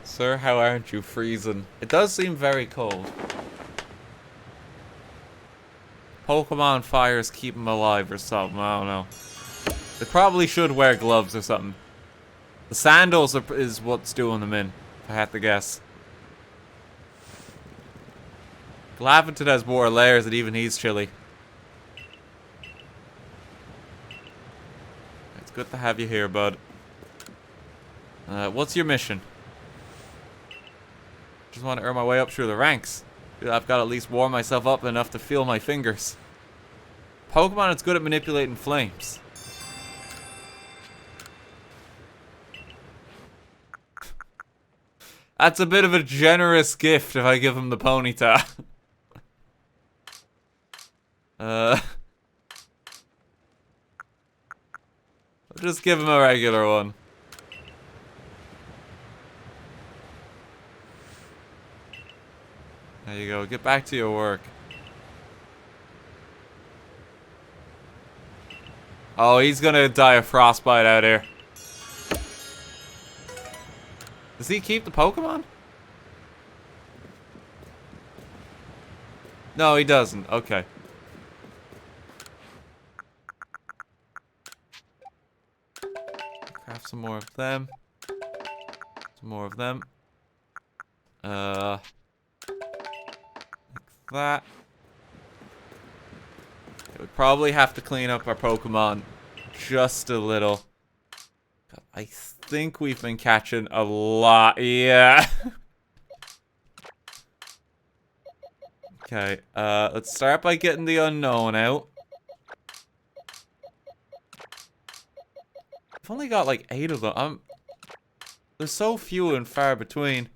Sir, how aren't you freezing? It does seem very cold. Pokemon fires keep them alive or something, I don't know. They probably should wear gloves or something. The sandals is what's doing them in, if I had to guess. Glaventon has more layers and even he's chilly. It's good to have you here, bud. What's your mission? Just want to earn my way up through the ranks. I've got to at least warm myself up enough to feel my fingers. Pokemon is good at manipulating flames. That's a bit of a generous gift if I give him the Ponyta. I'll just give him a regular one. There you go. Get back to your work. Oh, he's gonna die of frostbite out here. Does he keep the Pokemon? No, he doesn't. Okay. Craft some more of them. Some more of them. Like that. We probably have to clean up our Pokemon just a little. I think we've been catching a lot. Yeah. Okay, let's start by getting the unknown out. I've only got like 8 of them. There's so few and far between.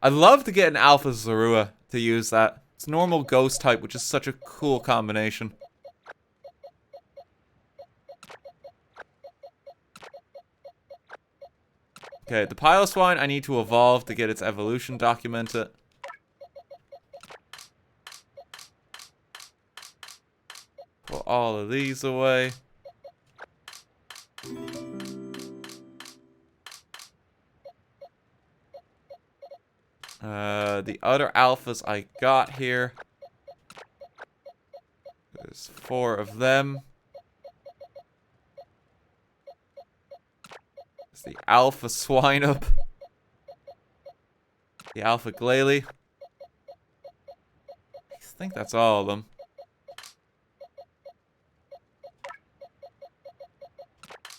I'd love to get an Alpha Zorua to use that. It's normal ghost type, which is such a cool combination. Okay, the Piloswine I need to evolve to get its evolution documented. Put all of these away. The other alphas I got here. There's 4 of them. There's the Alpha Swineup. The Alpha Glalie. I think that's all of them.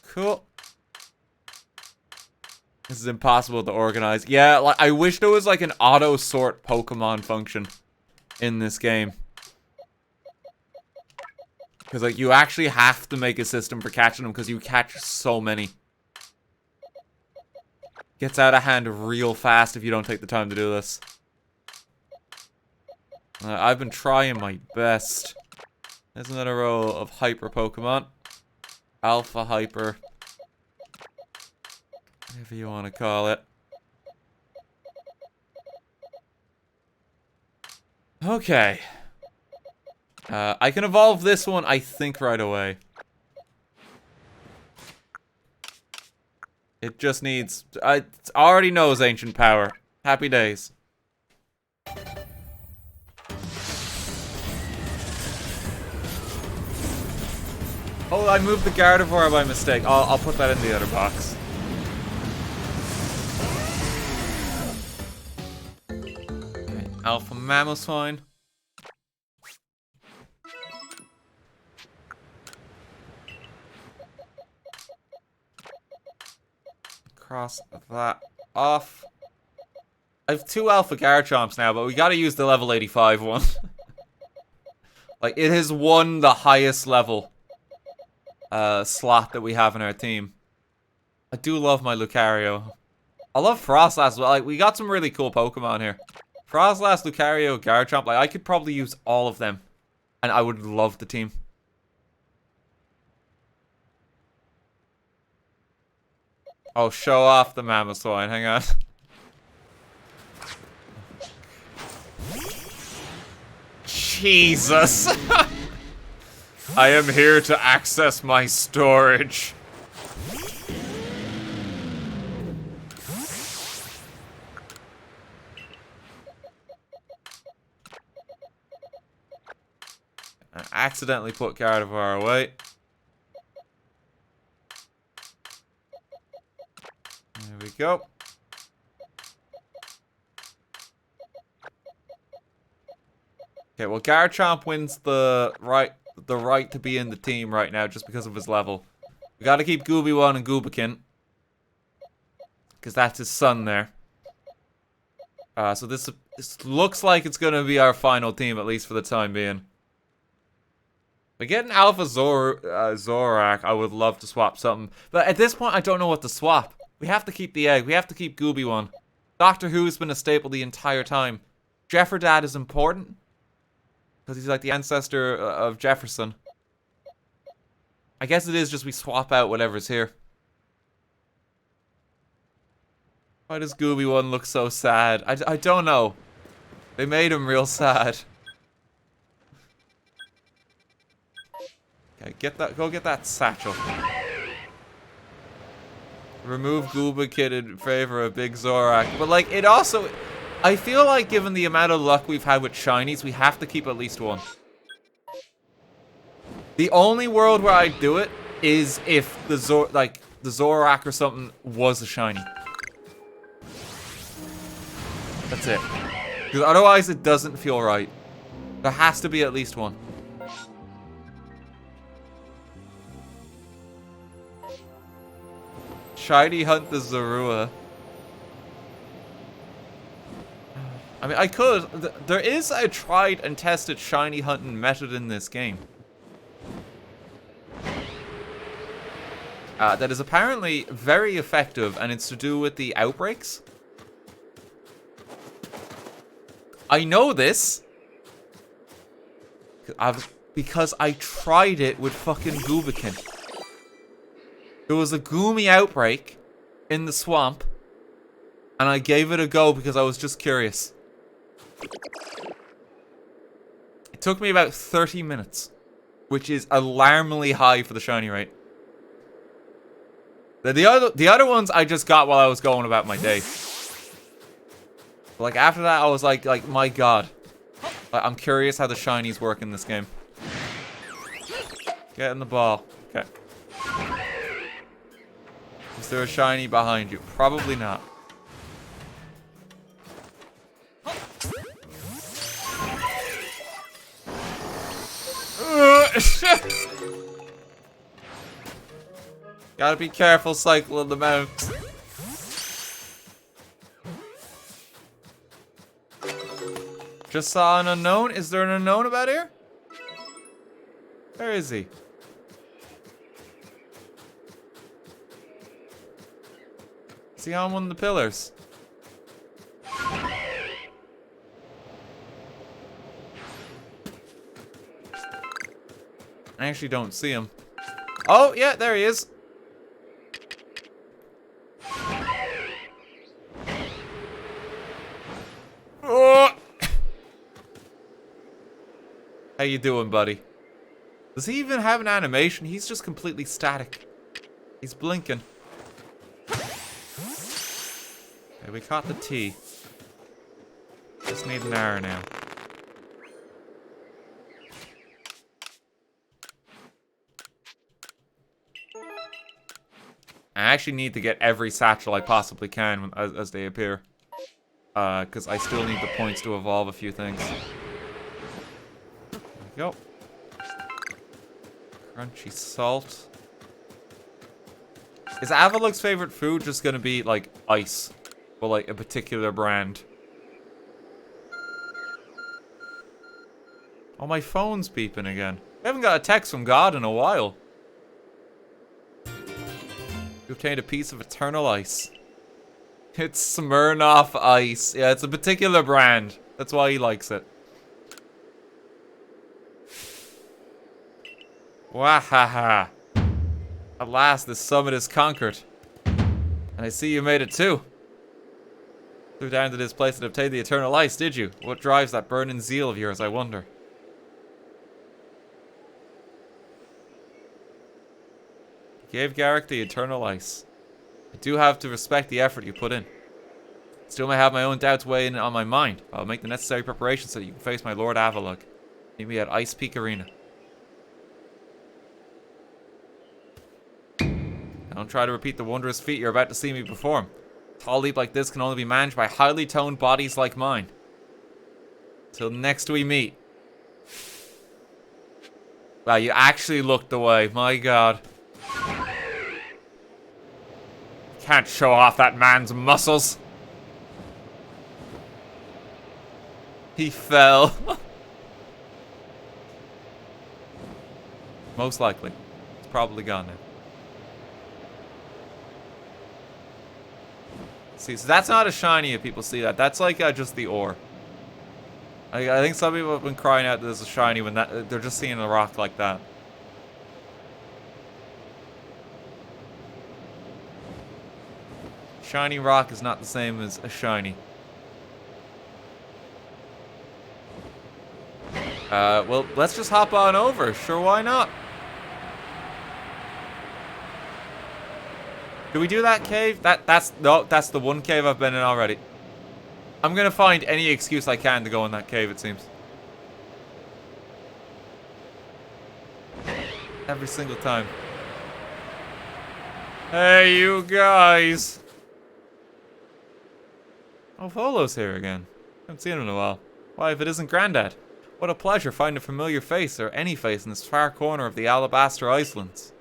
Cool. This is impossible to organize. Yeah, like I wish there was like an auto sort Pokemon function in this game. Because like you actually have to make a system for catching them because you catch so many. Gets out of hand real fast if you don't take the time to do this. I've been trying my best. There's another row of Hyper Pokemon. Alpha Hyper. Whatever you want to call it. Okay. I can evolve this one, I think, right away. It just needs... it already knows Ancient Power. Happy days. Oh, I moved the Gardevoir by mistake. I'll put that in the other box. Okay, Alpha Mamoswine. Cross that off. I have 2 Alpha Garchomps now, but we gotta use the level 85 one. Like, it has won the highest level slot that we have in our team. I do love my Lucario. I love Frostlass as well. Like, we got some really cool Pokemon here. Frostlass, Lucario, Garchomp. Like, I could probably use all of them. And I would love the team. Oh, show off the Mamoswine. Hang on. Jesus. I am here to access my storage. I accidentally put Gardevoir away. There we go. Okay, well, Garchomp wins the right to be in the team right now just because of his level. We gotta keep Gooby1 and Goobikin. Because that's his son there. So this looks like it's gonna be our final team, at least for the time being. But getting Alpha Zorak, I would love to swap something. But at this point, I don't know what to swap. We have to keep the egg. We have to keep Gooby1. Doctor Who's been a staple the entire time. Jefferdad is important. Because he's like the ancestor of Jefferson. I guess it is just we swap out whatever's here. Why does Gooby1 look so sad? I don't know. They made him real sad. Okay, go get that satchel. Remove Goobikin in favor of Big Zorak. But like, it also... I feel like given the amount of luck we've had with shinies, we have to keep at least one. The only world where I'd do it is if the Zorak or something was a shiny. That's it. Because otherwise it doesn't feel right. There has to be at least one. Shiny hunt the Zorua. I mean, I could. There is a tried and tested shiny hunting method in this game. That is apparently very effective, and it's to do with the outbreaks. I know this. Because I tried it with fucking Goobikin. There was a Goomy outbreak in the swamp, and I gave it a go because I was just curious. It took me about 30 minutes, which is alarmingly high for the shiny rate. The other ones I just got while I was going about my day. But like after that, I was like my god, I'm curious how the shinies work in this game. Get in the ball. Okay. Is there a shiny behind you? Probably not. Gotta be careful cycling them out. Just saw an unknown. Is there an unknown about here? Where is he? Is he on one of the pillars? I actually don't see him. Oh, yeah, there he is. Oh. How you doing, buddy? Does he even have an animation? He's just completely static. He's blinking. Okay, we caught the T. Just need an arrow now. I actually need to get every satchel I possibly can as they appear. Because I still need the points to evolve a few things. There we go. Crunchy salt. Is Avalok's favorite food just gonna be, like, ice? Or, like, a particular brand? Oh, my phone's beeping again. I haven't got a text from God in a while. You obtained a piece of eternal ice. It's Smirnoff Ice. Yeah, it's a particular brand. That's why he likes it. Wahaha. At last, this summit is conquered. And I see you made it too. Flew down to this place and obtained the eternal ice, did you? What drives that burning zeal of yours, I wonder? You gave Garrick the eternal ice. I do have to respect the effort you put in. Still may have my own doubts weighing on my mind. I'll make the necessary preparations so that you can face my Lord Avalok. Meet me at Ice Peak Arena. Don't try to repeat the wondrous feat you're about to see me perform. A tall leap like this can only be managed by highly toned bodies like mine. Till next we meet. Wow, you actually looked away. My God. Can't show off that man's muscles. He fell. Most likely. It's probably gone now. See, so that's not a shiny if people see that. That's like just the ore. I think some people have been crying out that there's a shiny when they're just seeing a rock like that. Shiny rock is not the same as a shiny. Well, let's just hop on over. Sure, why not? Do we do that cave? That's the one cave I've been in already. I'm gonna find any excuse I can to go in that cave, it seems. Every single time. Hey, you guys. Oh, Volo's here again. Haven't seen him in a while. Why, if it isn't Grandad? What a pleasure finding a familiar face, or any face, in this far corner of the Alabaster Islands.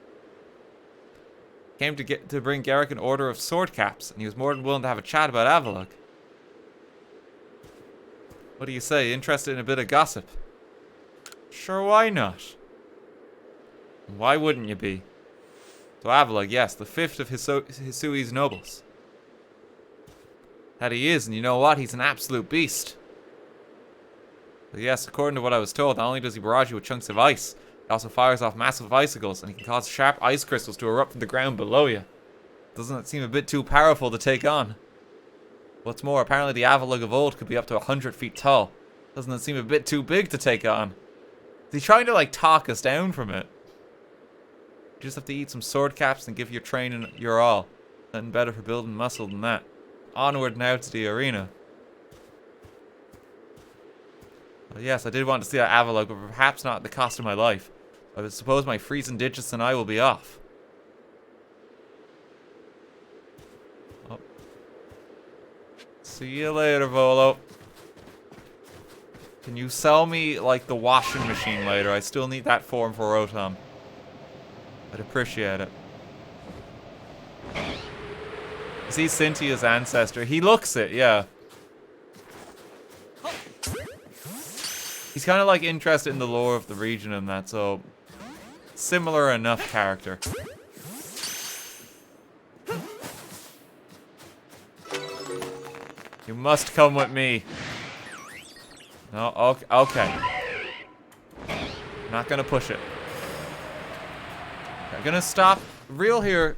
Came to bring Garrick an order of sword caps, and he was more than willing to have a chat about Avalok. What do you say? Interested in a bit of gossip? Sure, why not? And why wouldn't you be? So Avalok, yes, the fifth of Hisui's nobles. That he is, and you know what? He's an absolute beast. But yes, according to what I was told, not only does he barrage you with chunks of ice, he also fires off massive icicles, and he can cause sharp ice crystals to erupt from the ground below you. Doesn't that seem a bit too powerful to take on? What's more, apparently the Avalok of old could be up to 100 feet tall. Doesn't that seem a bit too big to take on? Is he trying to, like, talk us down from it? You just have to eat some sword caps and give your training your all. Nothing better for building muscle than that. Onward now to the arena. Well, yes, I did want to see that Avalok, but perhaps not at the cost of my life. I would suppose my freezing digits and I will be off. Oh. See you later, Volo. Can you sell me, like, the washing machine later? I still need that form for Rotom. I'd appreciate it. Is he Cynthia's ancestor? He looks it, yeah. He's kind of like interested in the lore of the region and that, so similar enough character. You must come with me. No, okay. Not gonna push it. I'm gonna stop real here.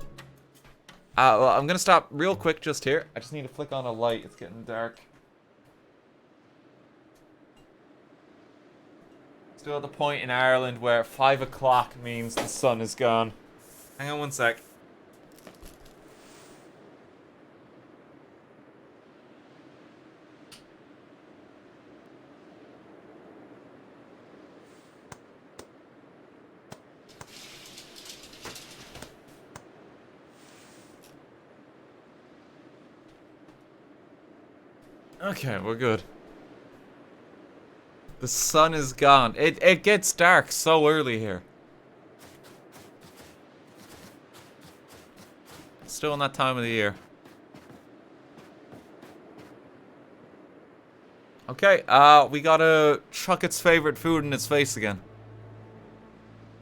Well, I'm gonna stop real quick just here. I just need to flick on a light. It's getting dark. Still at the point in Ireland where 5 o'clock means the sun is gone. Hang on one sec. Okay, we're good. The sun is gone. It gets dark so early here. Still in that time of the year. Okay, we gotta chuck its favorite food in its face again.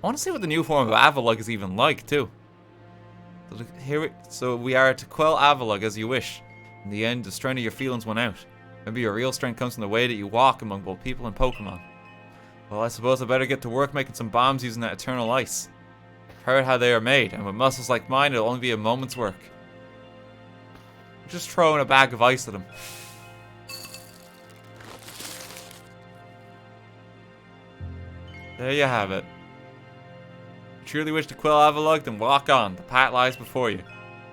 I want to see what the new form of Avalok is even like, too. So we are to quell Avalok as you wish. In the end, the strength of your feelings went out. Maybe your real strength comes from the way that you walk among both people and Pokemon. Well, I suppose I better get to work making some bombs using that eternal ice. I've heard how they are made, and with muscles like mine, it'll only be a moment's work. I'm just throwing a bag of ice at him. There you have it. If you truly wish to quell Avalok, then walk on. The path lies before you.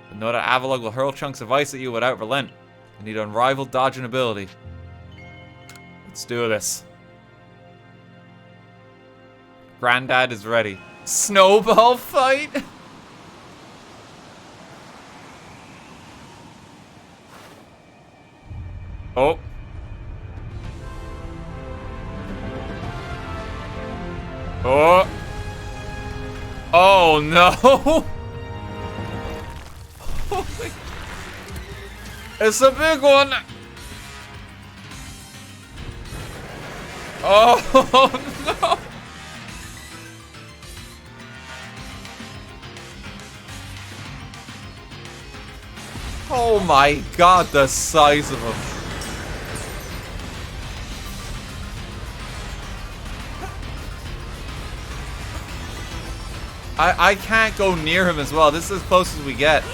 But know that Avalok will hurl chunks of ice at you without relent. You need unrivaled dodging ability. Let's do this. Granddad is ready. Snowball fight? Oh. Oh. Oh no. It's a big one. Oh no. Oh my god, the size of him. I can't go near him as well. This is as close as we get.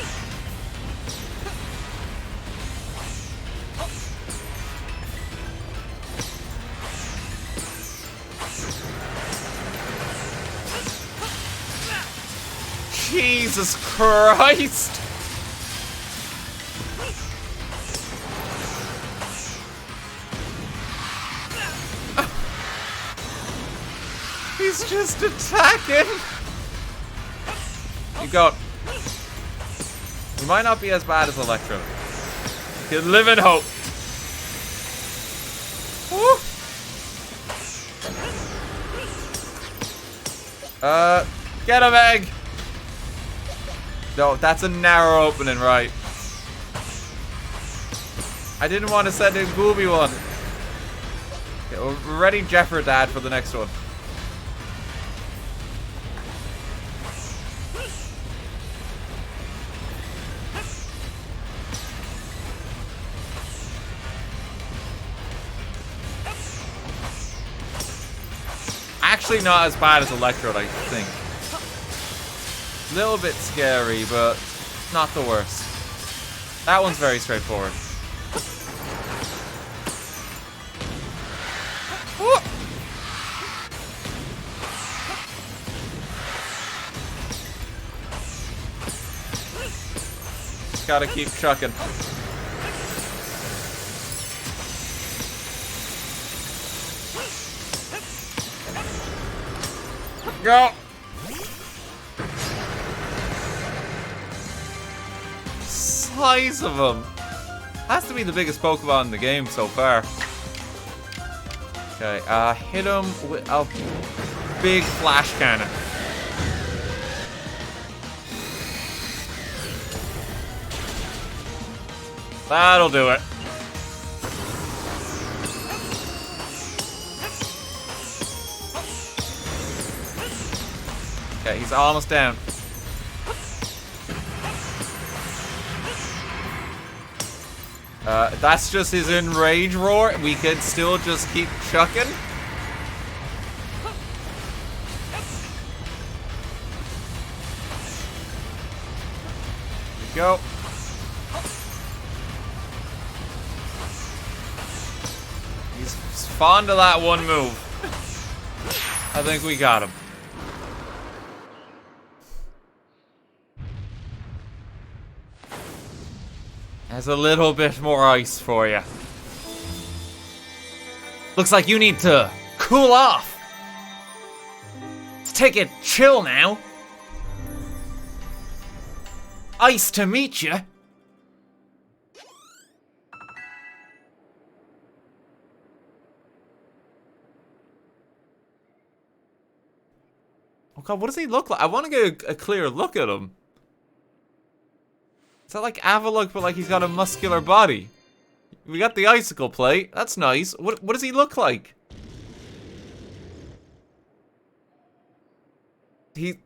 Jesus Christ! He's just attacking! You go. You might not be as bad as Electro. You can live in hope. Woo. Get him, Egg! No, that's a narrow opening, right? I didn't want to send in Gooby one. Okay, we're ready Jefford Dad for the next one. Actually not as bad as Electrode, I think. A little bit scary, but not the worst. That one's very straightforward. Just gotta keep chucking. Go! Size of him! Has to be the biggest Pokemon in the game so far. Okay, hit him with a big flash cannon. That'll do it. Okay, he's almost down. That's just his enrage roar. We could still just keep chucking. Here we go. He's fond of that one move. I think we got him. There's a little bit more ice for you. Looks like you need to cool off. Let's take it chill now. Ice to meet you. Oh god, what does he look like? I want to get a clear look at him. Is that like Avalok, but like he's got a muscular body? We got the icicle plate. That's nice. What does he look like?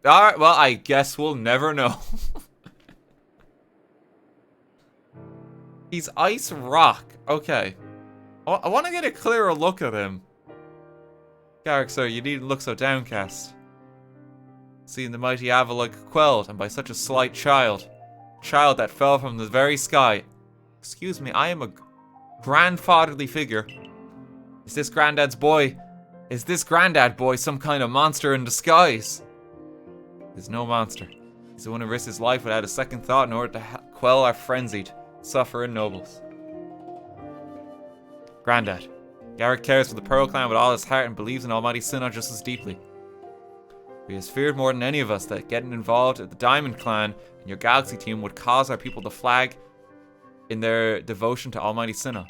Alright, well, I guess we'll never know. He's ice rock. Okay. I want to get a clearer look at him. Garrick, sir, you needn't look so downcast. Seeing the mighty Avalok quelled, and by such a slight child. Child that fell from the very sky. Excuse me, I am a grandfatherly figure. Is this granddad boy some kind of monster in disguise? He's no monster. He's the one who risked his life without a second thought in order to quell our frenzied, suffering nobles. Granddad. Garrick cares for the Pearl Clan with all his heart and believes in Almighty Sinnoh just as deeply. He has feared more than any of us that getting involved with the Diamond Clan and your Galaxy team would cause our people to flag in their devotion to Almighty Sinnoh.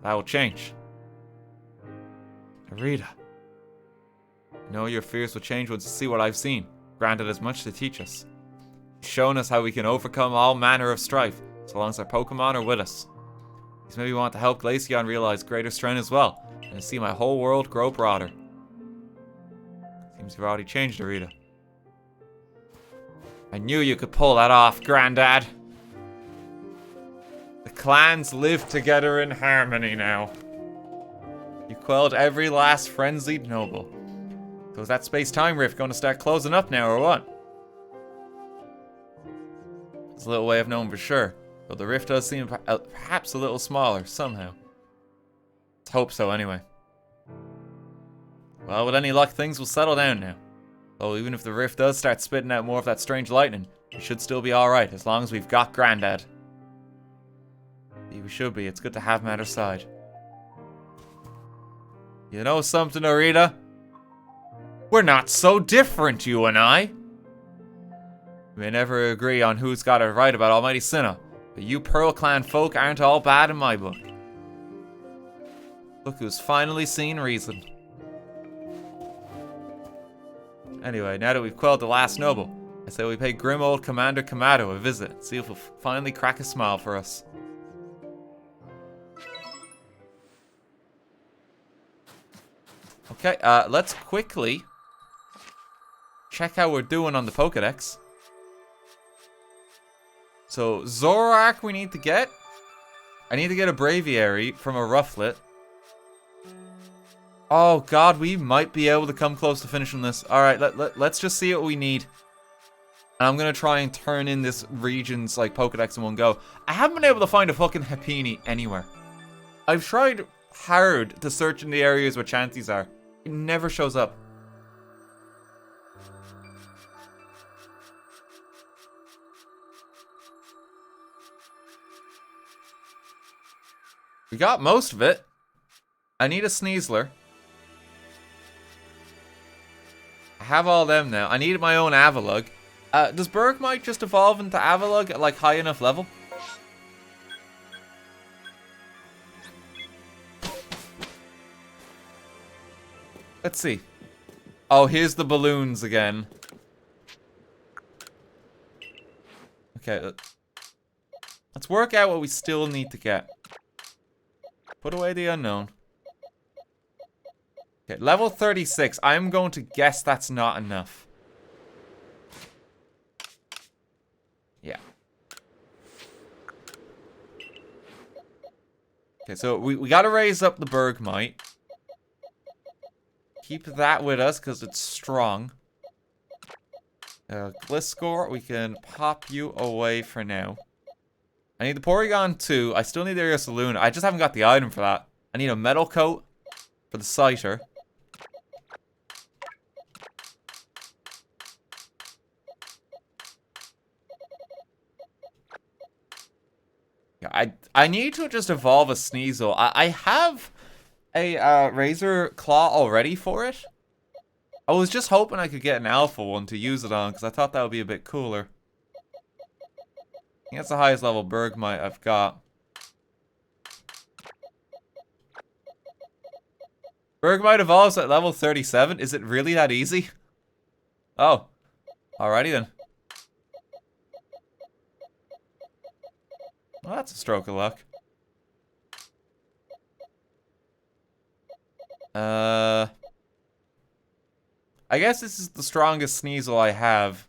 That will change. Arita. I know your fears will change once you see what I've seen. Granted has much to teach us. He's shown us how we can overcome all manner of strife, so long as our Pokemon are with us. He's maybe want to help Glaceon realize greater strength as well, and to see my whole world grow broader. Seems you've already changed, Arita. I knew you could pull that off, Granddad. The clans live together in harmony now. You quelled every last frenzied noble. So is that space-time rift going to start closing up now, or what? There's a little way of knowing for sure, though the rift does seem perhaps a little smaller, somehow. Let's hope so, anyway. Well, with any luck, things will settle down now. Though even if the rift does start spitting out more of that strange lightning, we should still be alright, as long as we've got Granddad. We should be. It's good to have him at our side. You know something, Arita? We're not so different, you and I. We may never agree on who's got it right about Almighty Sinnoh, but you Pearl Clan folk aren't all bad in my book. Look who's finally seen reason. Anyway, now that we've quelled the last noble, I say we pay grim old Commander Kamado a visit, see if he'll finally crack a smile for us. Okay, let's quickly check how we're doing on the Pokedex. So, Zoroark we need to get. I need to get a Braviary from a Rufflet. Oh god, we might be able to come close to finishing this. Alright, let's just see what we need. And I'm gonna try and turn in this region's like Pokedex in one go. I haven't been able to find a fucking Happiny anywhere. I've tried hard to search in the areas where Chanseys are. It never shows up. We got most of it. I need a Sneasler. I have all them now. I need my own Avalok. Does Bergmite just evolve into Avalok at like high enough level? Let's see. Oh, here's the balloons again. Okay, let's work out what we still need to get. Put away the unknown. Okay, level 36. I'm going to guess that's not enough. Yeah. Okay, so we gotta raise up the Bergmite. Keep that with us, because it's strong. Gliscor, we can pop you away for now. I need the Porygon 2. I still need the Ursaluna. I just haven't got the item for that. I need a metal coat for the Scyther. Yeah, I need to just evolve a Sneasel. I have a Razor Claw already for it. I was just hoping I could get an alpha one to use it on, because I thought that would be a bit cooler. I think that's the highest level Bergmite I've got. Bergmite evolves at level 37? Is it really that easy? Oh. Alrighty then. Well, that's a stroke of luck. I guess this is the strongest Sneasel I have.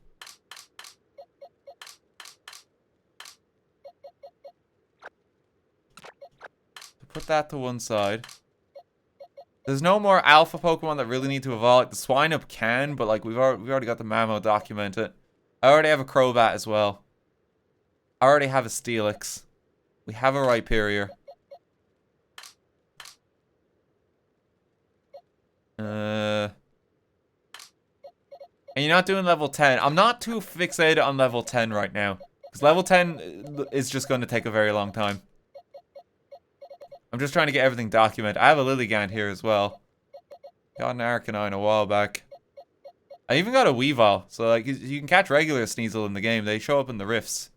Put that to one side. There's no more alpha Pokemon that really need to evolve. Like, the Swinub can, but like we've already got the Mamo documented. I already have a Crobat as well. I already have a Steelix. We have a Rhyperior. And you're not doing level 10. I'm not too fixated on level 10 right now. Because level 10 is just going to take a very long time. I'm just trying to get everything documented. I have a Lilligant here as well. Got an Arcanine a while back. I even got a Weavile. So like you can catch regular Sneasel in the game. They show up in the rifts.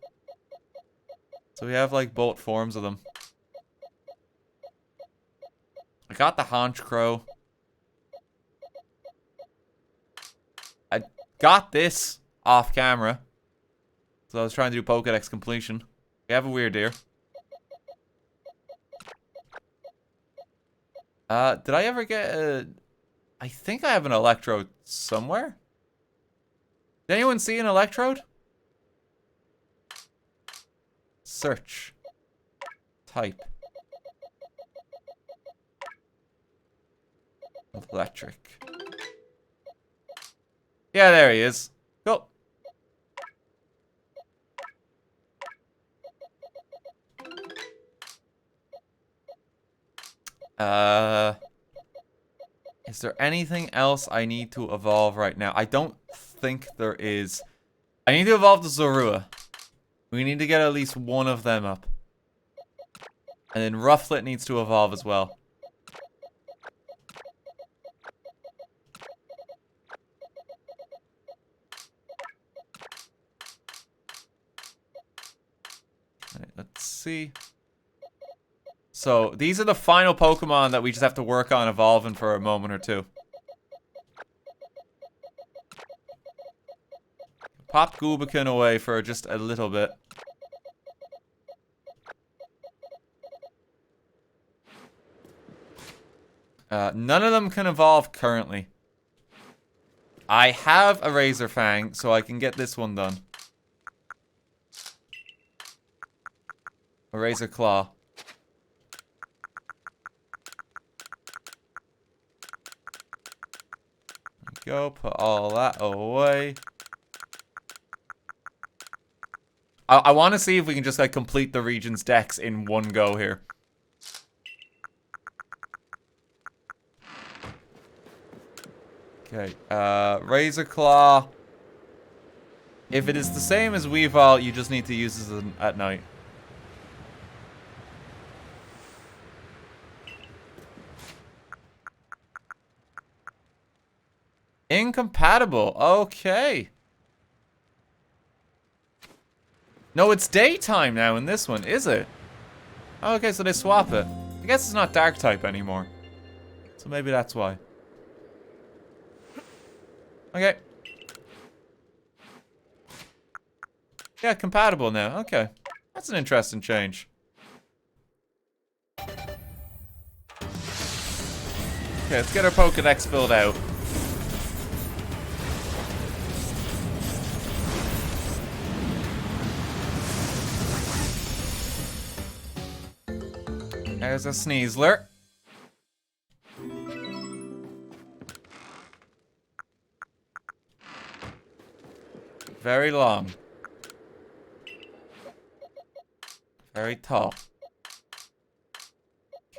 So we have like both forms of them. I got the Honchkrow. I got this off camera. So I was trying to do Pokédex completion. We have a Weirdeer. Did I ever get a... I think I have an Electrode somewhere. Did anyone see an Electrode? Search. Type. Electric. Yeah, there he is. Go. Is there anything else I need to evolve right now? I don't think there is. I need to evolve the Zorua. We need to get at least one of them up. And then Rufflet needs to evolve as well. Alright, let's see. So, these are the final Pokemon that we just have to work on evolving for a moment or two. Pop Goobican away for just a little bit. None of them can evolve currently. I have a Razor Fang, so I can get this one done. A Razor Claw. Go, put all that away. I want to see if we can just like complete the region's decks in one go here. Okay, Razor Claw. If it is the same as Weavile, you just need to use this at night. Incompatible. Okay. No, it's daytime now in this one, is it? Oh, okay, so they swap it. I guess it's not dark type anymore. So maybe that's why. Okay. Yeah, compatible now. Okay. That's an interesting change. Okay, let's get our Pokédex filled out. There's a Sneasler. Very long. Very tall.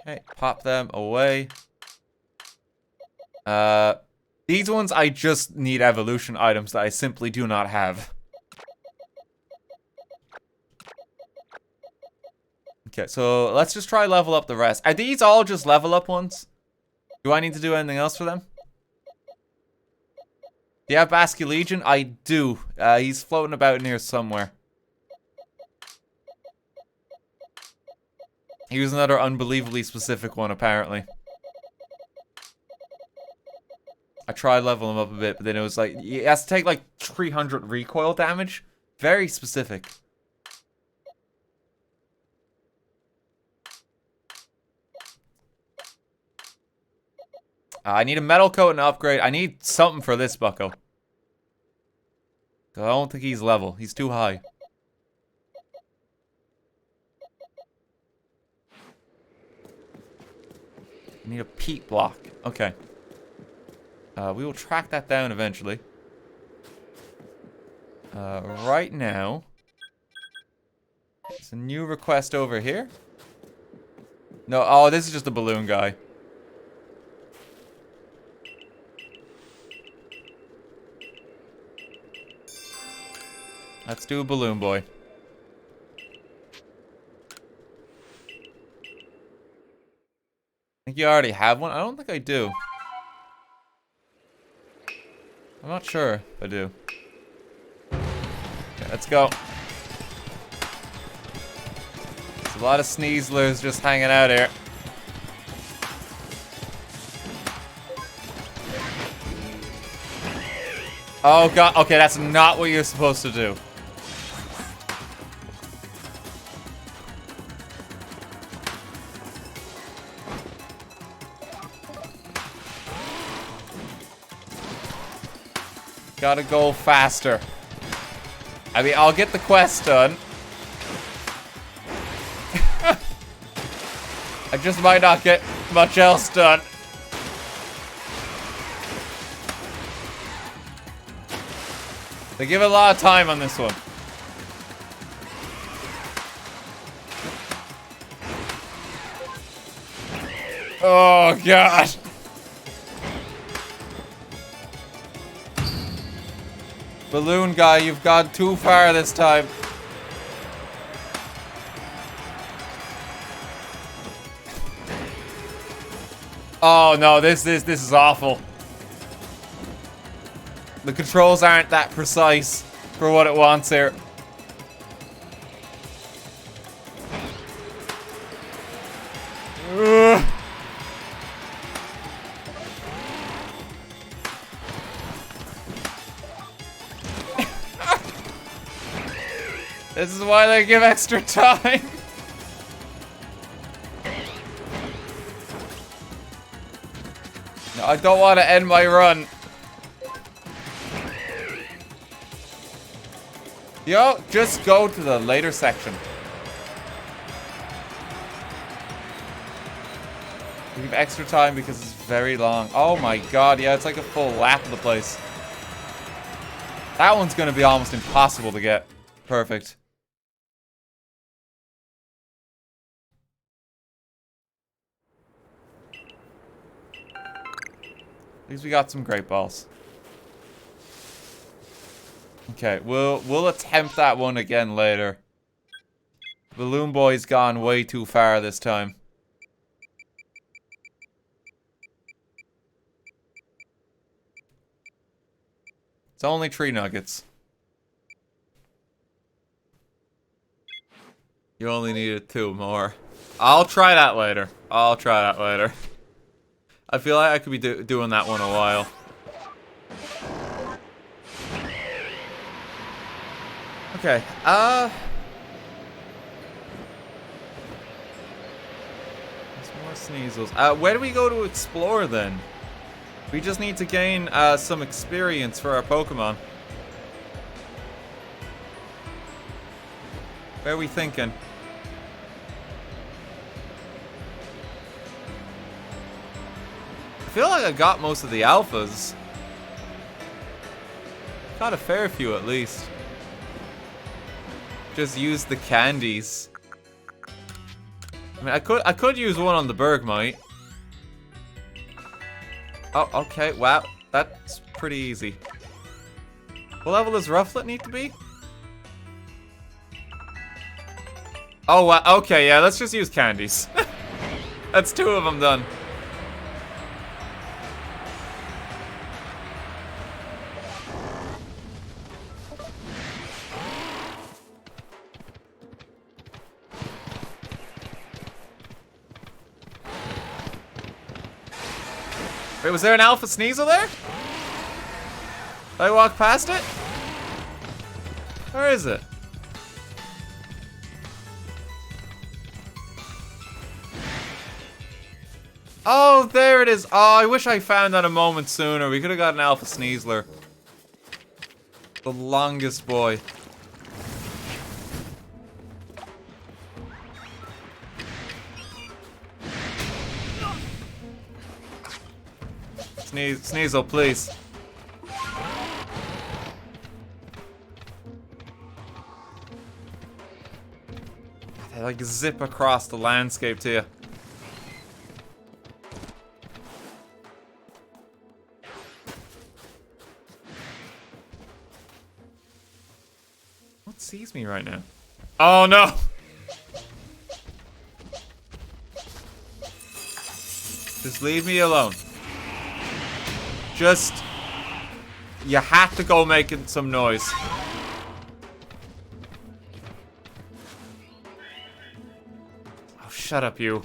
Okay, pop them away. These ones I just need evolution items that I simply do not have. Okay, so let's just try level up the rest. Are these all just level up ones? Do I need to do anything else for them? Do you have Basculegion? I do. He's floating about near somewhere. He was another unbelievably specific one, apparently. I tried leveling him up a bit, but then it was like, he has to take like 300 recoil damage. Very specific. I need a metal coat and an upgrade. I need something for this bucko. I don't think he's level. He's too high. I need a peat block. Okay. We will track that down eventually. Right now, there's a new request over here. No, oh, this is just a balloon guy. Let's do a balloon boy. I think you already have one. I don't think I do. I'm not sure if I do. Okay, let's go. There's a lot of Sneaslers just hanging out here. Oh god, okay, that's not what you're supposed to do. Gotta go faster. I mean, I'll get the quest done. I just might not get much else done. They give a lot of time on this one. Oh, God. Balloon guy, you've gone too far this time. Oh no, this is awful. The controls aren't that precise for what it wants here. Ugh. This is why they give extra time. No, I don't want to end my run. Yo, just go to the later section. We give extra time because it's very long. Oh my god, yeah, it's like a full lap of the place. That one's gonna be almost impossible to get. Perfect. At least we got some great balls. Okay, we'll attempt that one again later. Balloon Boy's gone way too far this time. It's only 3 nuggets. You only needed 2 more. I'll try that later. I'll try that later. I feel like I could be doing that one a while. Okay, let's More Sneasels. Where do we go to explore then? We just need to gain some experience for our Pokemon. Where are we thinking? I feel like I got most of the alphas. Got a fair few at least. Just use the candies. I mean, I could use one on the Bergmite. Oh, okay. Wow, that's pretty easy. What level does Rufflet need to be? Oh, wow. Okay, yeah. Let's just use candies. That's 2 of them done. Wait, was there an Alpha Sneasel there? Did I walk past it? Where is it? Oh, there it is. Oh, I wish I found that a moment sooner. We could have got an Alpha Sneasler. The longest boy. Sneasel, please. They like zip across the landscape to you. What sees me right now? Oh no! Just leave me alone. Just... You had to go making some noise. Oh, shut up, you.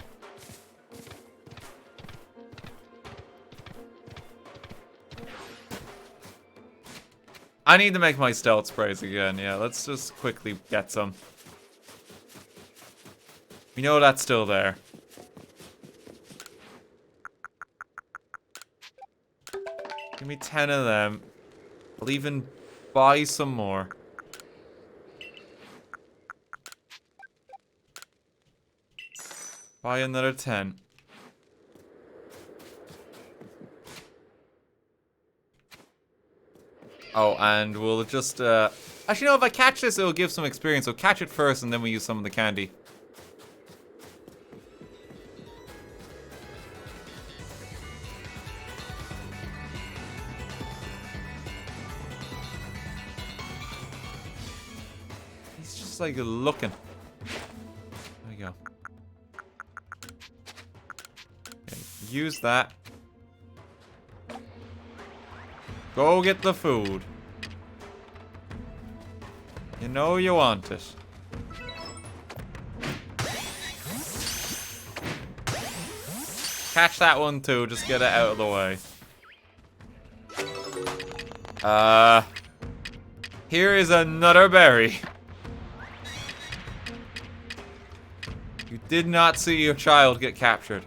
I need to make my stealth sprays again. Yeah, let's just quickly get some. We know that's still there. Give me 10 of them. I'll even buy some more. Buy another 10. Oh, and we'll just, actually, no, if I catch this, it'll give some experience. So catch it first, and then we use some of the candy. He's just, like, looking. There we go. Okay, use that. Go get the food. You know you want it. Catch that one too, just get it out of the way. Here is another berry. You did not see your child get captured.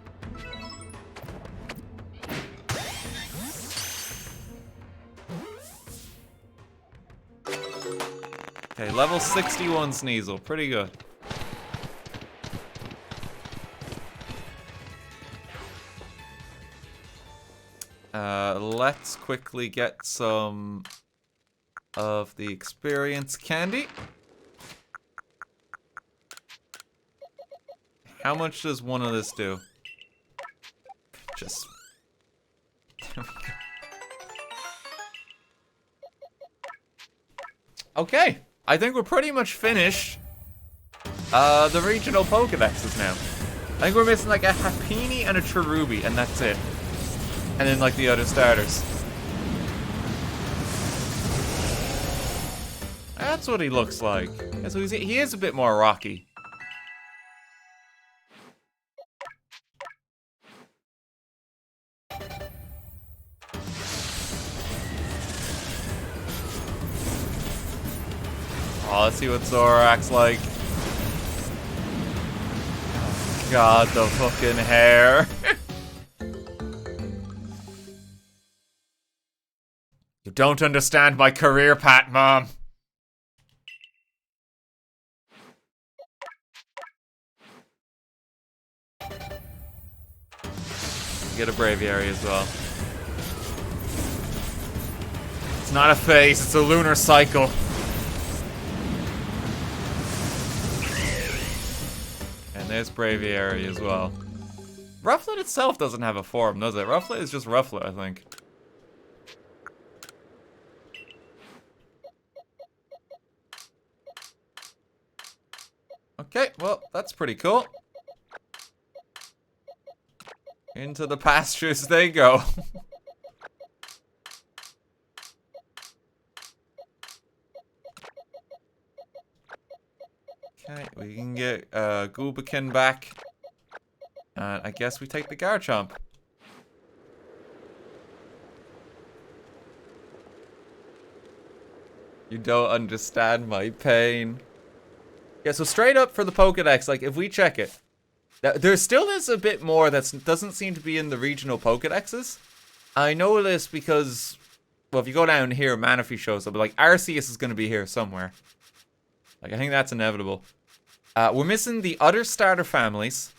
Okay, level 61 Sneasel. Pretty good. Let's quickly get some of the experience candy. How much does one of this do? Just... There we go. Okay. I think we're pretty much finished the regional Pokédexes now. I think we're missing like a Happiny and a Cherubi, and that's it. And then like the other starters. That's what he looks like. Yeah, so he is a bit more rocky. Oh, let's see what Zorak's like. God, the fucking hair. You don't understand my career path, Mom. You get a Braviary as well. It's not a phase, it's a lunar cycle. And there's Braviary as well. Rufflet itself doesn't have a form, does it? Rufflet is just Rufflet, I think. Okay, well, that's pretty cool. Into the pastures they go. Okay, we can get Goobakin back. And I guess we take the Garchomp. You don't understand my pain. Yeah, so straight up for the Pokedex, like, if we check it, there still is a bit more that doesn't seem to be in the regional Pokedexes. I know this because, well, if you go down here, Manaphy shows up, but, like, Arceus is going to be here somewhere. Like, I think that's inevitable. We're missing the other starter families.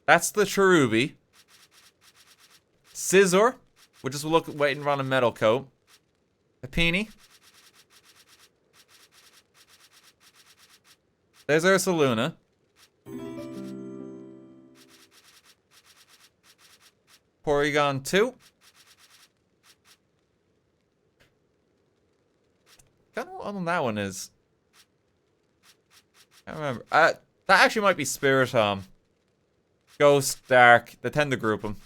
That's the Cherubi. Scizor. We're just waiting on a Metal Coat. Happiny. There's Ursaluna. Porygon 2. I don't know what one that one is. I can't remember. That actually might be Spiritomb. Ghost, Dark. They tend to group them.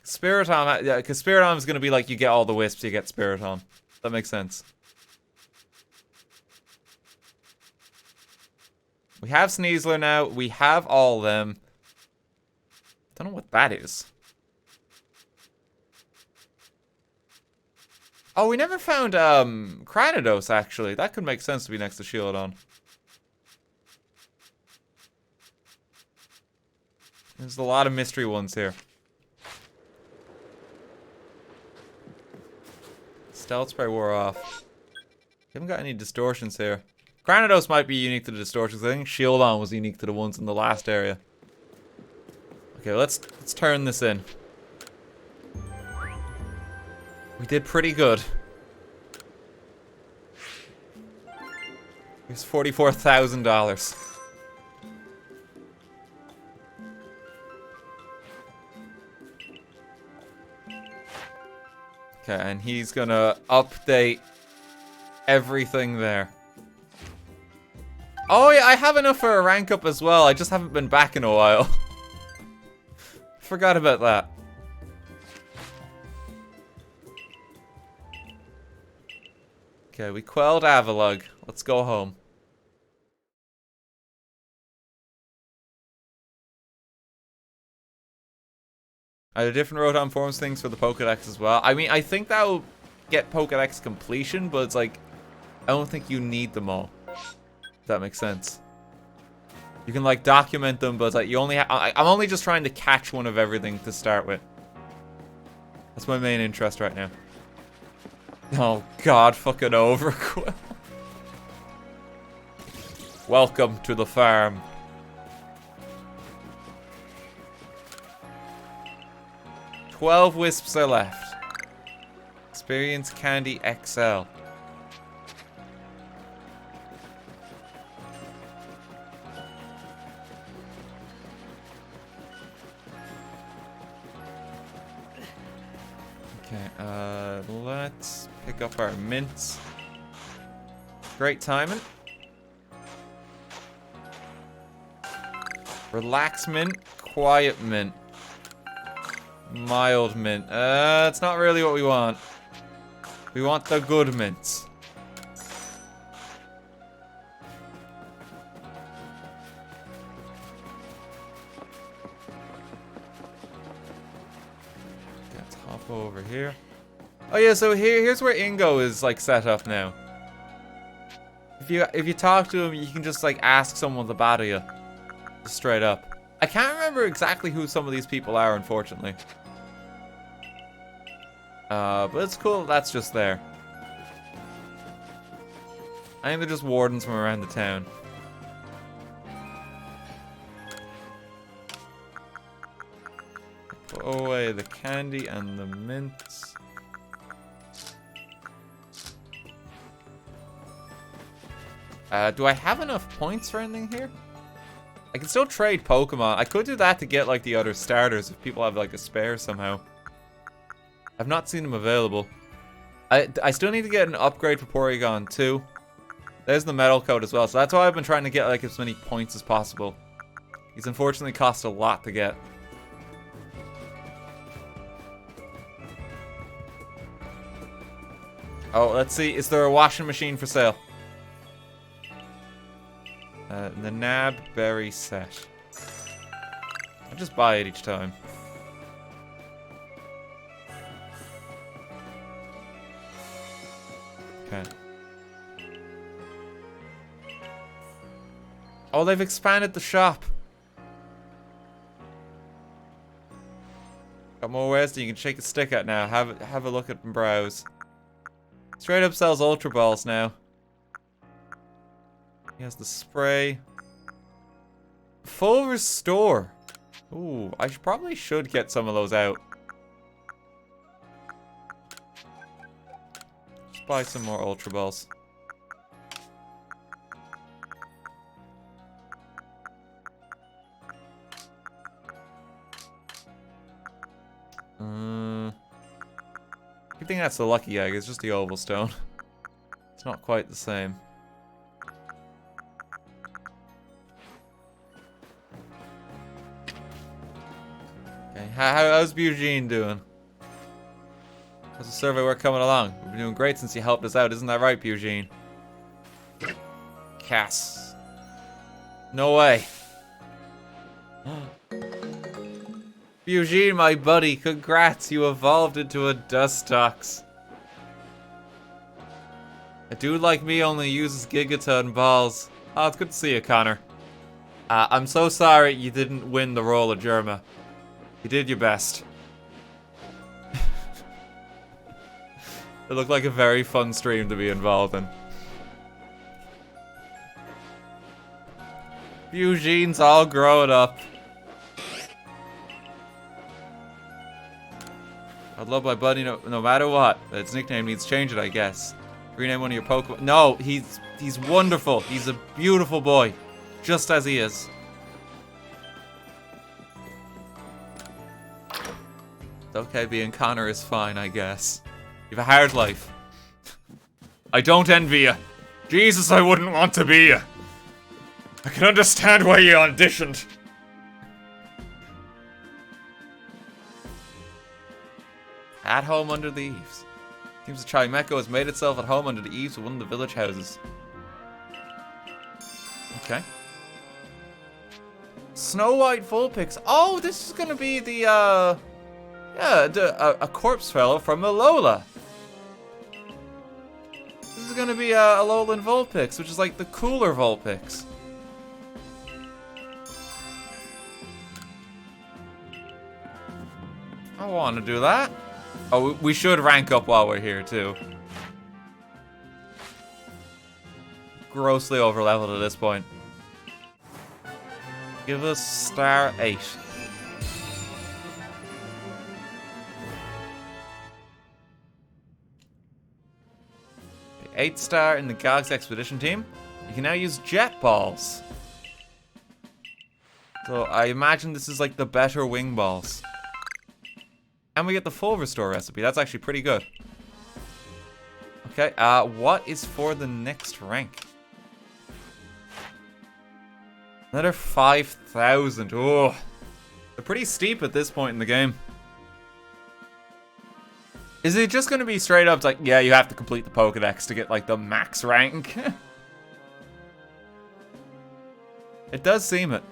Spiritomb, yeah, because Spiritomb is going to be like you get all the Wisps, you get Spiritomb. That makes sense. We have Sneasler now. We have all of them. Don't know what that is. Oh, we never found Cranidos, actually. That could make sense to be next to Shieldon. There's a lot of mystery ones here. Stealth Spray wore off. Haven't got any distortions here. Cranidos might be unique to the distortions. I think Shieldon was unique to the ones in the last area. Okay, let's turn this in. We did pretty good. Here's $44,000. Okay, and he's gonna update everything there. Oh yeah, I have enough for a rank up as well. I just haven't been back in a while. Forgot about that. Okay, we quelled Avalok. Let's go home. Are there different Rotom forms things for the Pokedex as well? I mean, I think that will get Pokedex completion, but it's like, I don't think you need them all. If that makes sense. You can like document them, but it's like you only I'm only just trying to catch one of everything to start with. That's my main interest right now. Oh god, fucking Overquill. Welcome to the farm. $12 Wisps are left. Experience Candy XL. Okay, let's pick up our mints. Great timing. Relax mint, quiet mint. Mild mint. It's not really what we want. We want the good mints. Let's hop over here. Oh yeah, so here's where Ingo is like set up now. If you talk to him, you can just like ask someone to battle you. Just straight up. I can't remember exactly who some of these people are, unfortunately. But it's cool that's just there. I think they're just wardens from around the town. Put away the candy and the mints. Do I have enough points for anything here? I can still trade Pokemon. I could do that to get like the other starters if people have like a spare somehow. I've not seen them available. I still need to get an upgrade for Porygon too. There's the metal coat as well, so that's why I've been trying to get like as many points as possible. These unfortunately cost a lot to get. Oh, let's see. Is there a washing machine for sale? The Nab Berry set. I'll just buy it each time. Okay. Oh, they've expanded the shop. Got more ways that you can shake a stick at now. Have a look at and browse. Straight up sells Ultra Balls now. He has the spray. Full restore. Ooh, I probably should get some of those out. Just buy some more Ultra Balls. I think that's the lucky egg. It's just the oval stone. It's not quite the same. Okay, how's Eugene doing? How's the survey work coming along? We've been doing great since you helped us out, isn't that right, Eugene? Cass. No way. Eugene, my buddy, congrats, you evolved into a Dustox. A dude like me only uses Gigaton balls. Oh, it's good to see you, Connor. I'm so sorry you didn't win the role of Germa. You did your best. It looked like a very fun stream to be involved in. Eugene's all growing up. I'd love my buddy no matter what. Its nickname needs changing, I guess. Rename one of your Pokemon. No, he's wonderful. He's a beautiful boy. Just as he is. It's okay, being Connor is fine, I guess. You have a hard life. I don't envy you. Jesus, I wouldn't want to be you. I can understand why you auditioned. At home under the eaves. Seems the Chimecho has made itself at home under the eaves of one of the village houses. Okay. Snow White Vulpix. Oh, this is gonna be the, yeah, a corpse fellow from Alola. This is gonna be a Alolan Vulpix, which is like the cooler Vulpix. I want to do that. Oh, we should rank up while we're here, too. Grossly over-leveled at this point. Give us star 8. Okay, 8-star in the Galaxy Expedition team. You can now use jet balls. So I imagine this is like the better wing balls. And we get the full restore recipe. That's actually pretty good. Okay, what is for the next rank? Another 5,000. Oh, they're pretty steep at this point in the game. Is it just going to be straight up like, yeah, you have to complete the Pokédex to get like the max rank? It does seem it.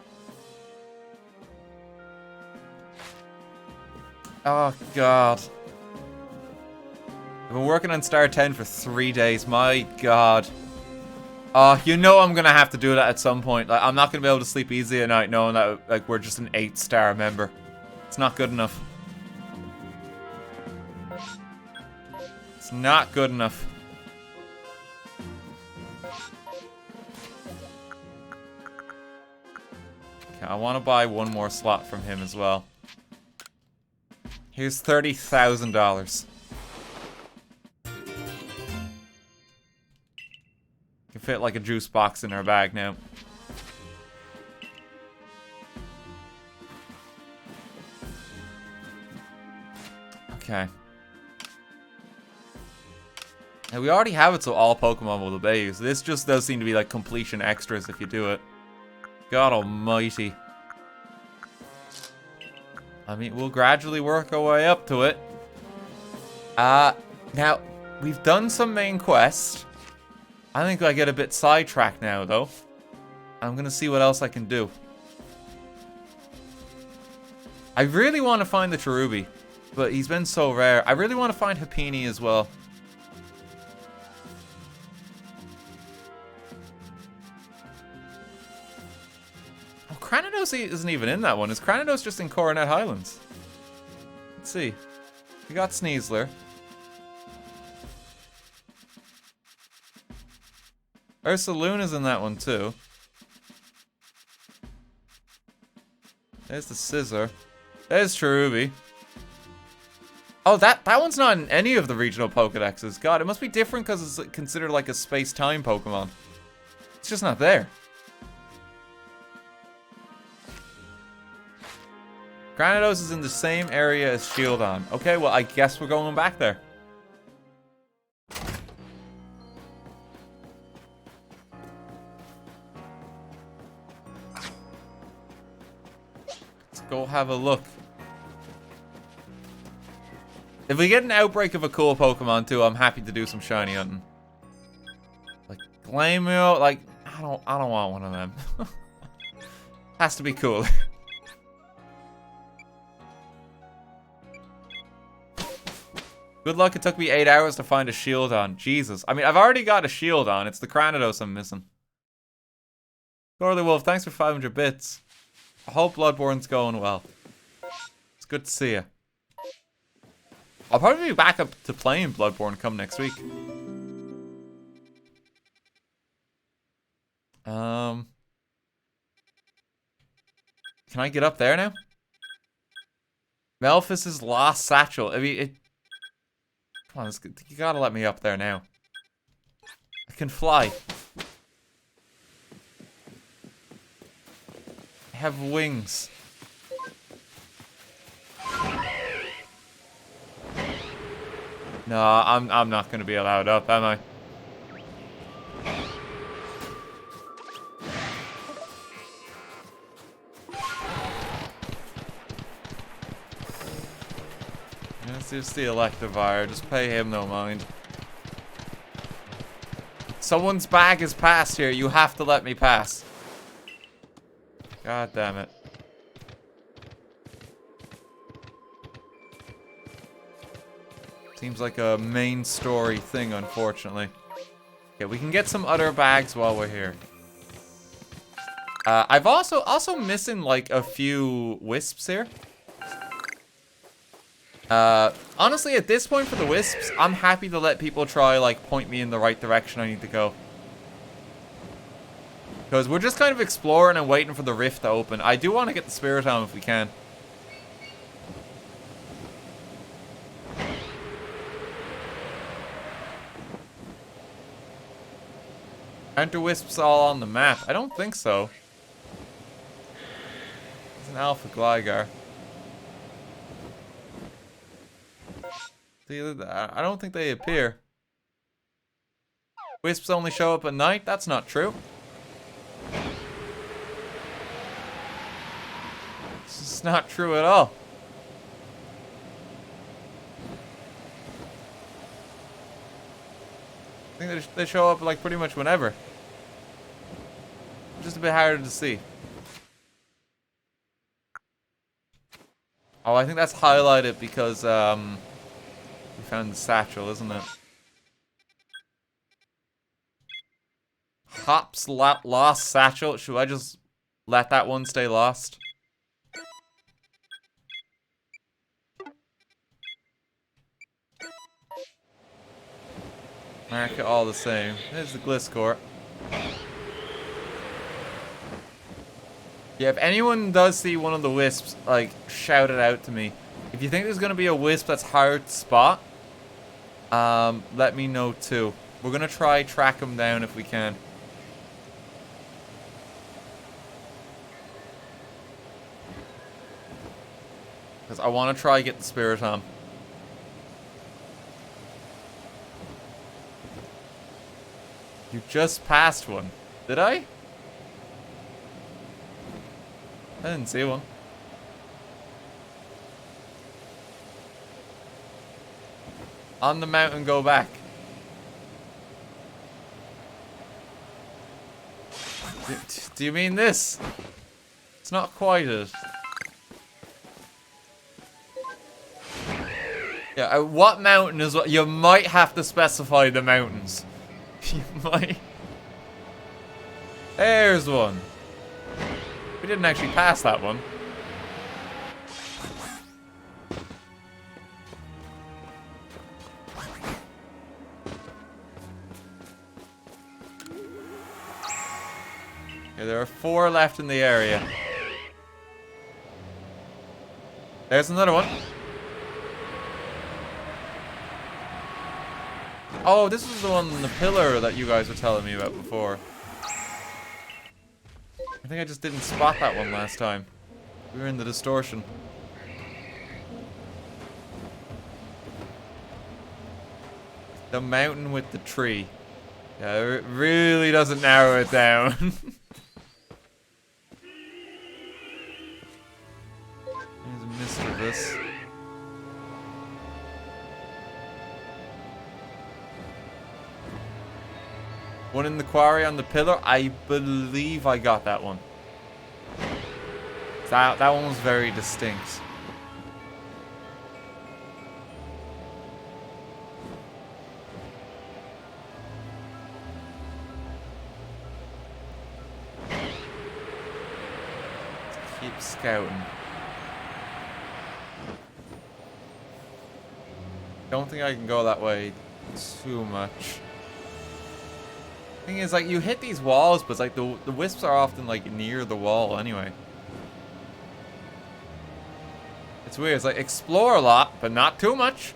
Oh, God. I've been working on Star 10 for 3 days. My God. Oh, you know I'm gonna have to do that at some point. Like, I'm not gonna be able to sleep easy at night knowing that like we're just an 8-star member. It's not good enough. It's not good enough. Okay, I want to buy one more slot from him as well. Here's $30,000. Can fit like a juice box in our bag now. Okay. Now we already have it so all Pokemon will obey you. So this just does seem to be like completion extras if you do it. God almighty. I mean, we'll gradually work our way up to it. Now, we've done some main quests. I think I get a bit sidetracked now, though. I'm gonna see what else I can do. I really want to find the Cherubi, but he's been so rare. I really want to find Happiny as well. Oh, Cranidos isn't even in that one. Is Cranidos just in Coronet Highlands? Let's see. We got Sneasler. Ursaluna's in that one too. There's the Scizor. There's Cherubi. Oh, that one's not in any of the regional Pokédexes. God, it must be different because it's considered like a space-time Pokemon. It's just not there. Granados is in the same area as Shieldon. Okay, well, I guess we're going back there. Let's go have a look. If we get an outbreak of a cool Pokemon too, I'm happy to do some shiny hunting. Like Glameow, like I don't want one of them. Has to be cool. Good luck, it took me 8 hours to find a Shieldon. Jesus. I mean, I've already got a Shieldon. It's the Cranidos I'm missing. Corley Wolf, thanks for 500 bits. I hope Bloodborne's going well. It's good to see you. I'll probably be back up to playing Bloodborne come next week. Can I get up there now? Melphis' lost satchel. I mean, come on, you gotta let me up there now. I can fly. I have wings. No, I'm not gonna be allowed up, am I? Let's just the Electivire. Just pay him no mind. Someone's bag is passed here. You have to let me pass. God damn it. Seems like a main story thing, unfortunately. Okay, we can get some other bags while we're here. I've also missing like a few wisps here. Honestly, at this point for the wisps, I'm happy to let people try, like, point me in the right direction I need to go. Because we're just kind of exploring and waiting for the rift to open. I do want to get the Spiritomb if we can. Aren't the wisps all on the map? I don't think so. It's an Alpha Gligar. I don't think they appear. Wisps only show up at night? That's not true. This is not true at all. I think they show up like pretty much whenever. Just a bit harder to see. Oh, I think that's highlighted because we found the satchel, isn't it? Hop's lost satchel. Should I just let that one stay lost? Mark it all the same. There's the Gliscor. Yeah, if anyone does see one of the wisps, like, shout it out to me. If you think there's gonna be a wisp that's hard to spot, let me know too. We're gonna try track them down if we can. Because I want to try get the Spiritomb. You just passed one. Did I? I didn't see one. On the mountain, go back. Do you mean this? It's not quite it. Yeah, what mountain is what? You might have to specify the mountains. You might. There's one. We didn't actually pass that one. Okay, there are 4 left in the area. There's another one. Oh, this is the one in the pillar that you guys were telling me about before. I think I just didn't spot that one last time. We were in the distortion. The mountain with the tree. Yeah, it really doesn't narrow it down. There's a mist of this. One in the quarry on the pillar. I believe I got that one. That one was very distinct. Keep scouting. Don't think I can go that way too much. Thing is, like, you hit these walls, but it's like the wisps are often like near the wall anyway. It's weird. It's like explore a lot, but not too much.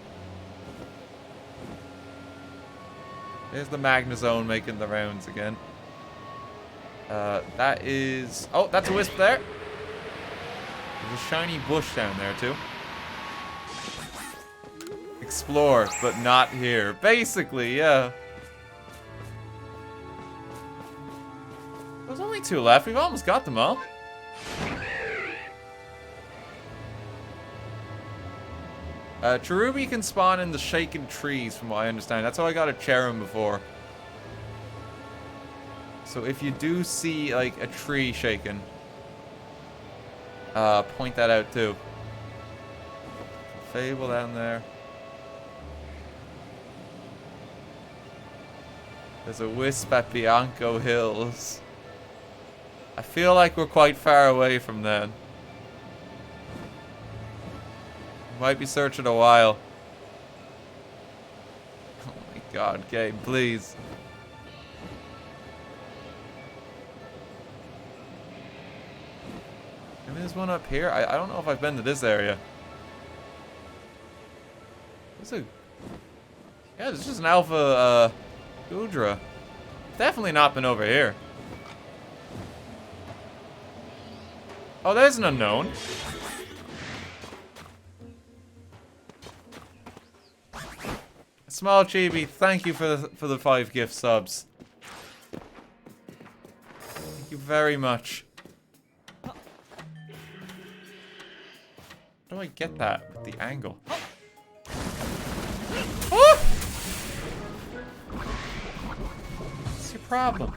There's the Magnezone making the rounds again. That is... Oh, that's a wisp there. There's a shiny bush down there too. Explore, but not here. Basically, yeah. There's only 2 left. We've almost got them all. Cherubi can spawn in the shaken trees, from what I understand. That's how I got a Cherum before. So if you do see, like, a tree shaken, point that out too. Fable down there. There's a wisp at Bianco Hills. I feel like we're quite far away from that. Might be searching a while. Oh my god, game, please. Maybe there's one up here? I don't know if I've been to this area. Yeah, there's just an alpha, Goodra. Definitely not been over here. Oh, there's an unknown. Small Chibi, thank you for the 5 gift subs. Thank you very much. How do I get that with the angle? Oh! What's your problem?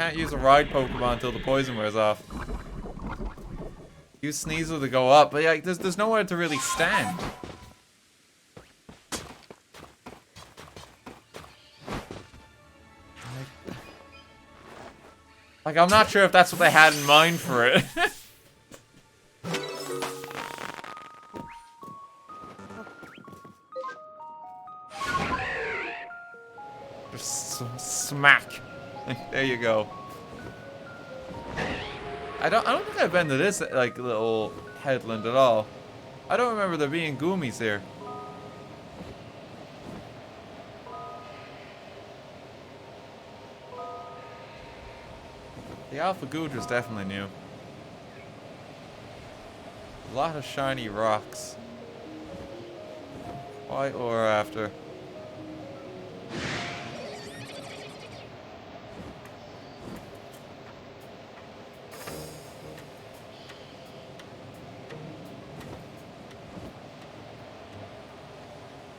can't use a ride Pokemon until the poison wears off. Use Sneasel to go up, but yeah, there's nowhere to really stand. Like, I'm not sure if that's what they had in mind for it. Just smack. There you go. I don't think I've been to this like little headland at all. I don't remember there being Goomies here. The Alpha Goodra's definitely new. A lot of shiny rocks. Quite or after.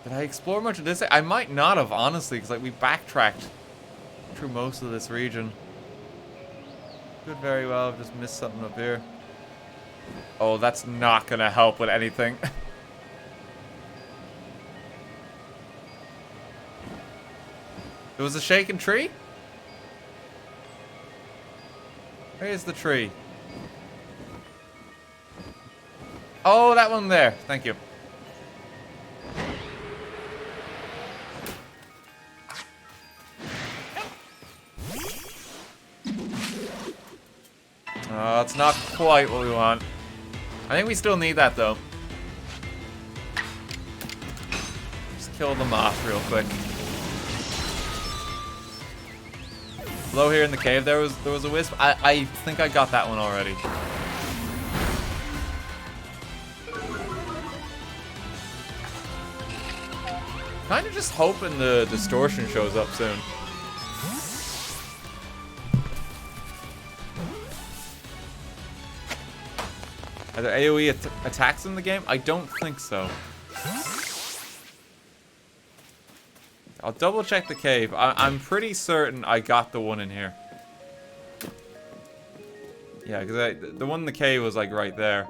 Did I explore much of this? I might not have, honestly, because like we backtracked through most of this region. Could very well have just missed something up here. Oh, that's not gonna help with anything. There was a shaken tree? Where is the tree? Oh, that one there. Thank you. Oh, it's not quite what we want. I think we still need that, though. Just kill them off real quick. Below here in the cave, there was a wisp. I think I got that one already. Kind of just hoping the distortion shows up soon. Are there AoE attacks in the game? I don't think so. I'll double check the cave. I'm pretty certain I got the one in here. Yeah, because the one in the cave was like right there.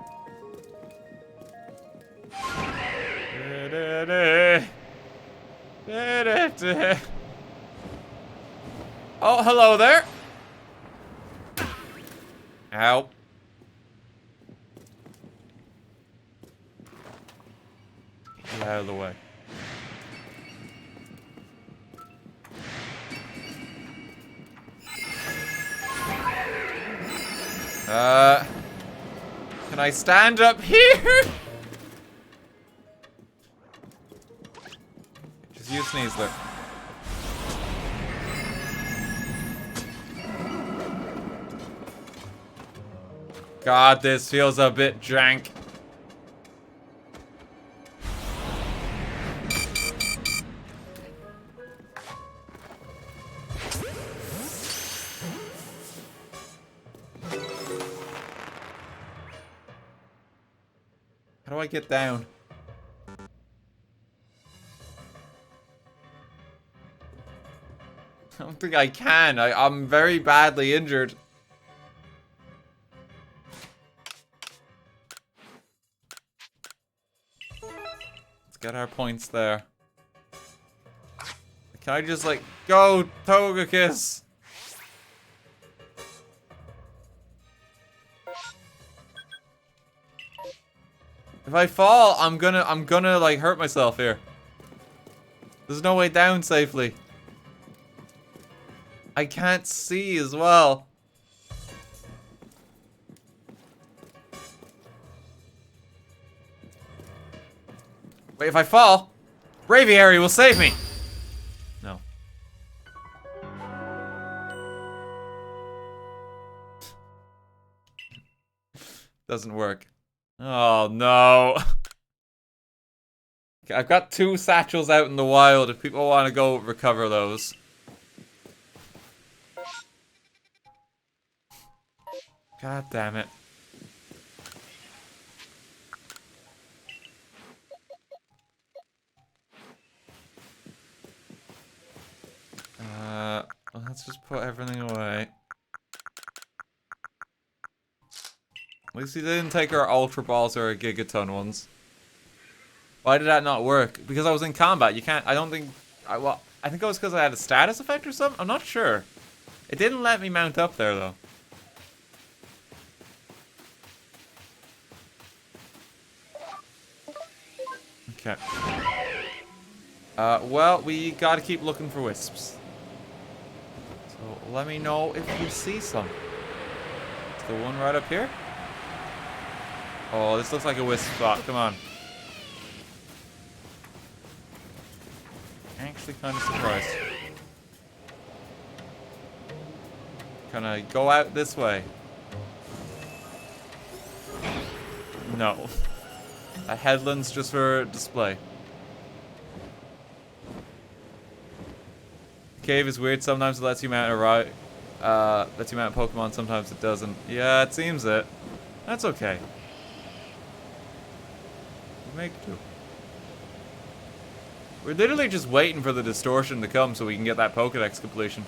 Oh, hello there. Ow. Get out of the way. Can I stand up here? Just use Sneasler. God, this feels a bit jank. How do I get down? I don't think I can. I'm very badly injured. Let's get our points there. Can I just like go Togekiss? If I fall, I'm gonna like hurt myself here. There's no way down safely. I can't see as well. Wait, if I fall, Braviary will save me. No. Doesn't work. Oh no. Okay, I've got 2 satchels out in the wild if people want to go recover those. God damn it. Let's just put everything away. At least he didn't take our Ultra Balls or our Gigaton ones. Why did that not work? Because I was in combat. You can't... I don't think... well, I think it was because I had a status effect or something? I'm not sure. It didn't let me mount up there, though. Okay. Well, we gotta keep looking for wisps. So, let me know if you see some. Is the one right up here? Oh, this looks like a wisp spot. Come on. Actually kind of surprised. Can I go out this way? No. A headland's just for display. The cave is weird. Sometimes it lets you mount lets you mount a Pokemon. Sometimes it doesn't. Yeah, it seems it. That's okay. Make do. We're literally just waiting for the distortion to come so we can get that Pokédex completion.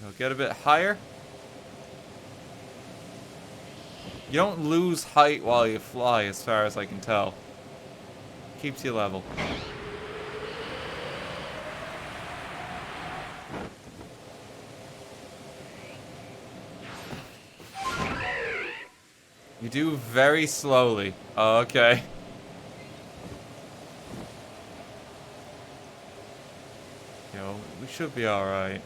I'll get a bit higher. You don't lose height while you fly, as far as I can tell. Keeps you level. You do very slowly. Oh, okay. Yo, we should be alright.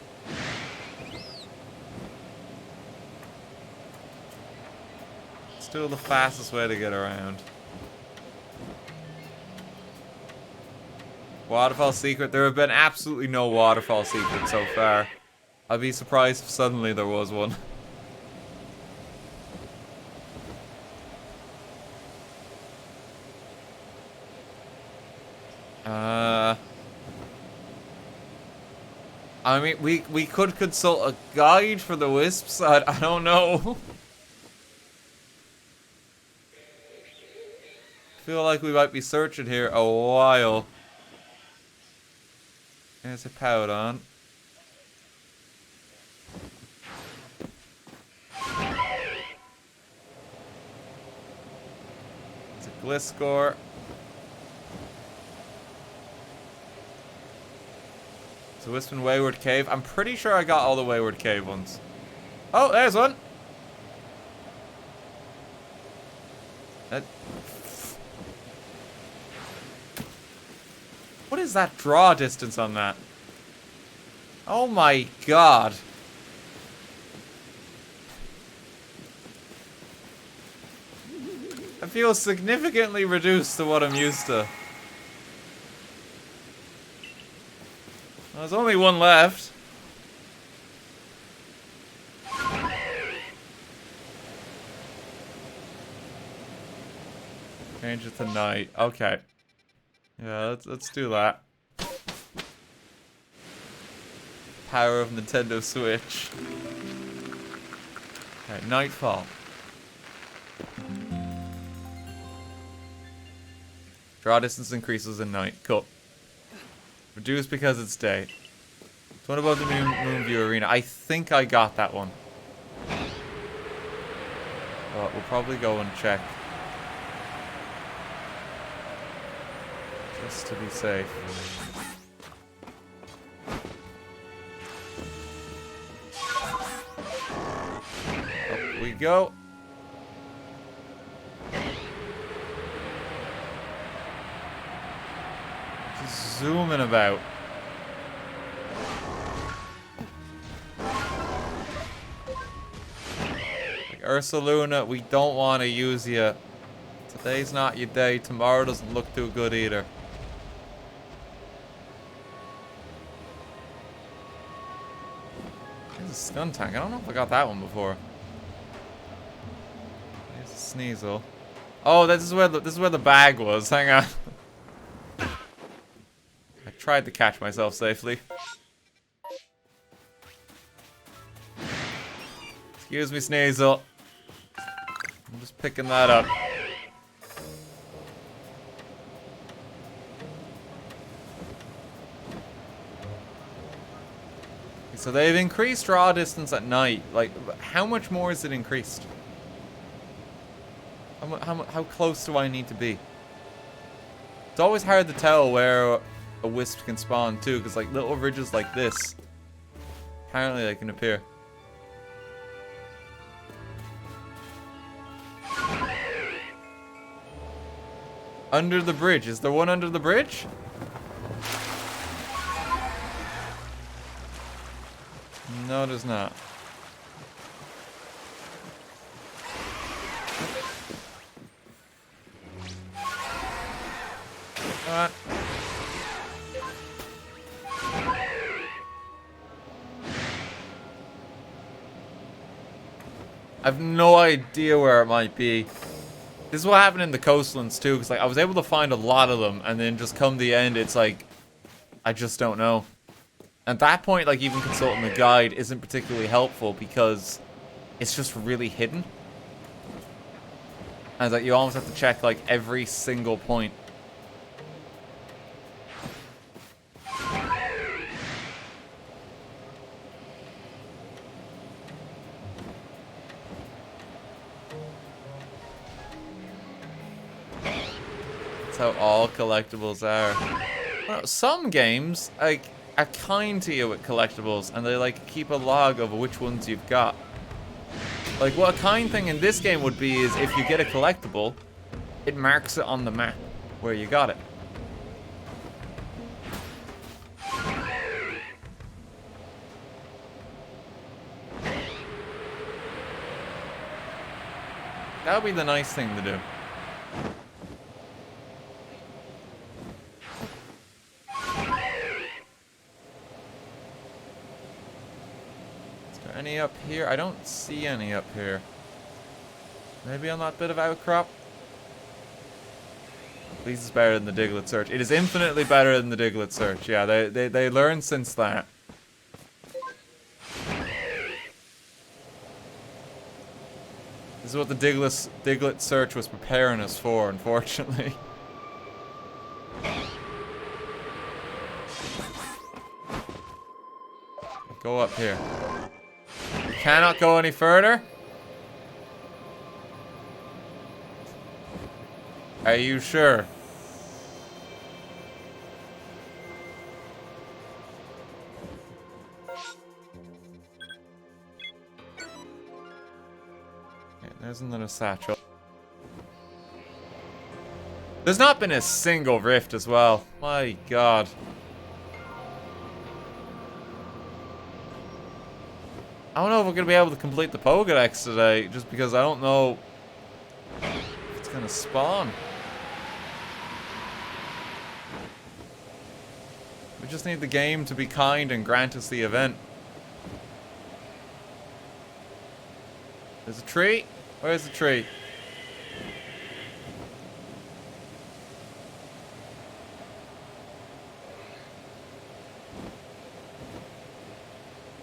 Still the fastest way to get around. Waterfall secret. There have been absolutely no waterfall secrets so far. I'd be surprised if suddenly there was one. I mean, we could consult a guide for the wisps. I don't know. Feel like we might be searching here a while. There's a Powdon. It's a Gliscor. It's a Wisp and Wayward Cave. I'm pretty sure I got all the Wayward Cave ones. Oh, there's one. What is that draw distance on that? Oh my god. I feel significantly reduced to what I'm used to. There's only one left. Change it to night. Okay. Yeah, let's do that. Power of Nintendo Switch. Okay, nightfall. Draw distance increases in night. Cool. Reduced because it's day. It's one above the Moonview Arena. I think I got that one. But we'll probably go and check. Just to be safe. Up we go. Just zooming about. Like Ursaluna, we don't want to use you. Today's not your day. Tomorrow doesn't look too good either. There's a stun tank. I don't know if I got that one before. There's a Sneasel. Oh, this is where the bag was. Hang on. I tried to catch myself safely. Excuse me, Sneasel. I'm just picking that up. So they've increased draw distance at night. Like, how much more is it increased? How close do I need to be? It's always hard to tell where a wisp can spawn too, because like little ridges like this, apparently they can appear. Under the bridge. Is there one under the bridge? No, there's not. What? I have no idea where it might be. This is what happened in the coastlands too, because like I was able to find a lot of them, and then just come the end, it's like I just don't know. At that point, like even consulting the guide isn't particularly helpful because it's just really hidden. And it's like you almost have to check like every single point. How all collectibles are. Well, some games like are kind to you with collectibles, and they like keep a log of which ones you've got. Like what a kind thing in this game would be is if you get a collectible, it marks it on the map where you got it. That would be the nice thing to do. Any up here? I don't see any up here. Maybe on that bit of outcrop? At least it's better than the Diglett search. It is infinitely better than the Diglett search. Yeah, they learned since that. This is what the Diglett search was preparing us for, unfortunately. Go up here. You cannot go any further? Are you sure? Okay, there's another satchel. There's not been a single rift as well. My god. I don't know if we're going to be able to complete the Pokédex today, just because I don't know if it's going to spawn. We just need the game to be kind and grant us the event. There's a tree? Where's the tree?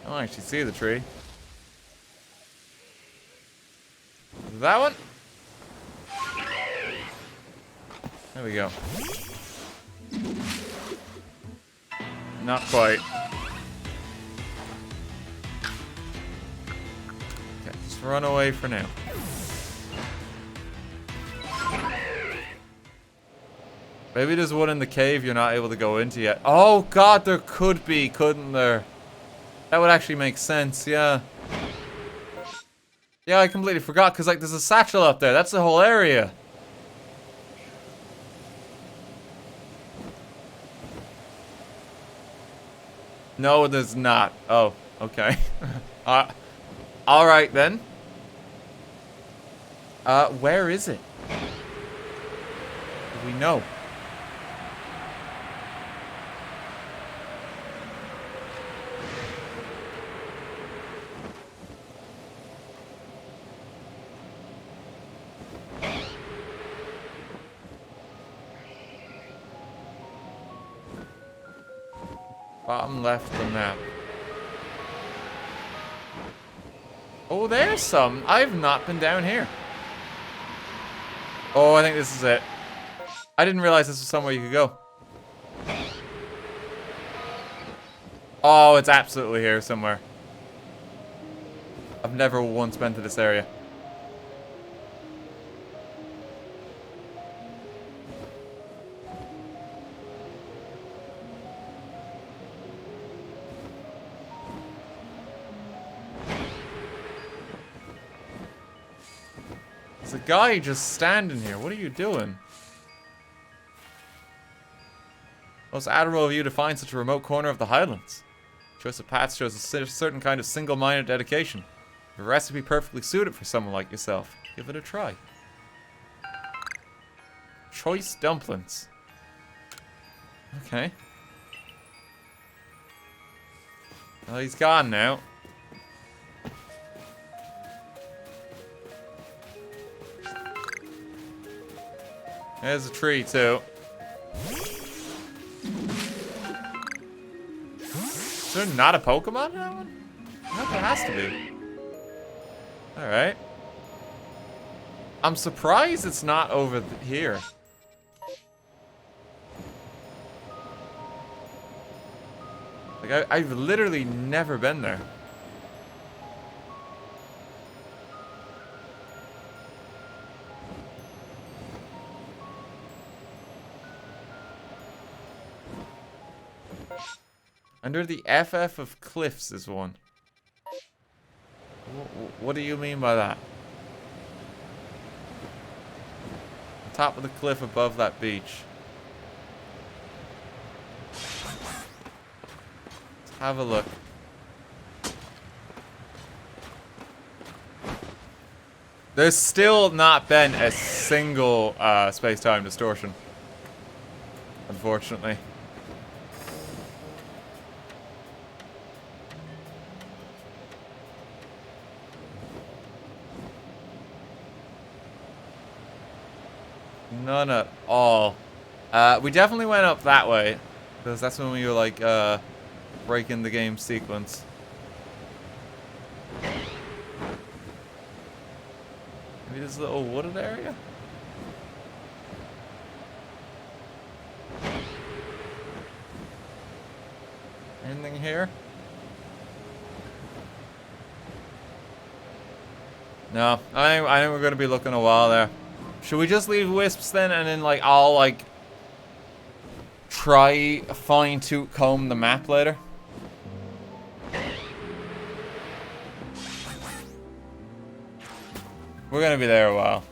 I don't actually see the tree. That one? There we go. Not quite. Okay, just run away for now. Maybe there's one in the cave you're not able to go into yet. Oh god, there could be, couldn't there? That would actually make sense, yeah. Yeah, I completely forgot, because like there's a satchel up there. That's the whole area. No, there's not. Oh, okay. Alright then. Where is it? Do we know? Bottom left of the map. Oh, there's some. I've not been down here. Oh, I think this is it. I didn't realize this was somewhere you could go. Oh, it's absolutely here somewhere. I've never once been to this area. There's a guy just standing here. What are you doing? Most admirable of you to find such a remote corner of the Highlands. Choice of paths shows a certain kind of single-minded dedication. A recipe perfectly suited for someone like yourself. Give it a try. Choice dumplings. Okay. Well, he's gone now. There's a tree, too. Is there not a Pokemon in that one? I think there has to be. Alright. I'm surprised it's not over here. Like, I've literally never been there. Under the FF of cliffs is one. What do you mean by that? On top of the cliff above that beach. Let's have a look. There's still not been a single space-time distortion. Unfortunately. None at all. We definitely went up that way. Because that's when we were like, breaking the game sequence. Maybe this little wooded area? Anything here? No, I think we're gonna be looking a while there. Should we just leave Wisps then, and then like I'll like try fine-tooth comb the map later? We're gonna be there a while.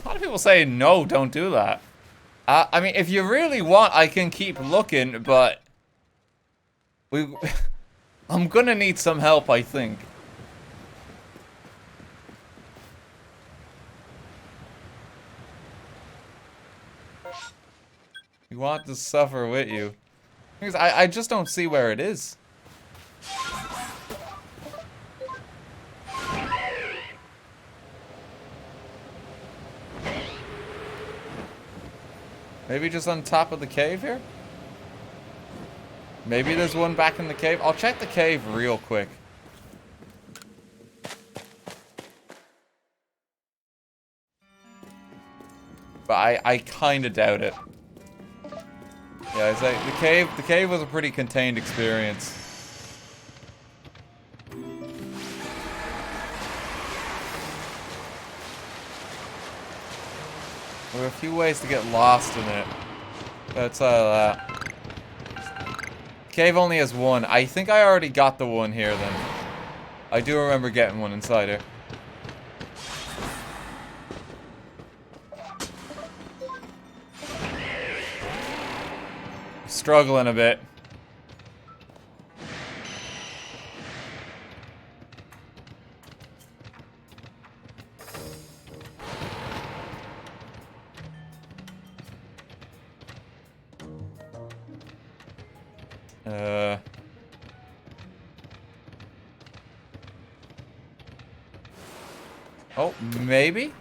A lot of people say no, don't do that. I mean, if you really want, I can keep looking, but I'm gonna need some help, I think. You want to suffer with you. Because I just don't see where it is. Maybe just on top of the cave here? Maybe there's one back in the cave. I'll check the cave real quick. But I kind of doubt it. Yeah, it's like the cave was a pretty contained experience. There are a few ways to get lost in it. Outside of that. Cave only has one. I think I already got the one here then. I do remember getting one inside here. Struggling a bit. Oh, maybe?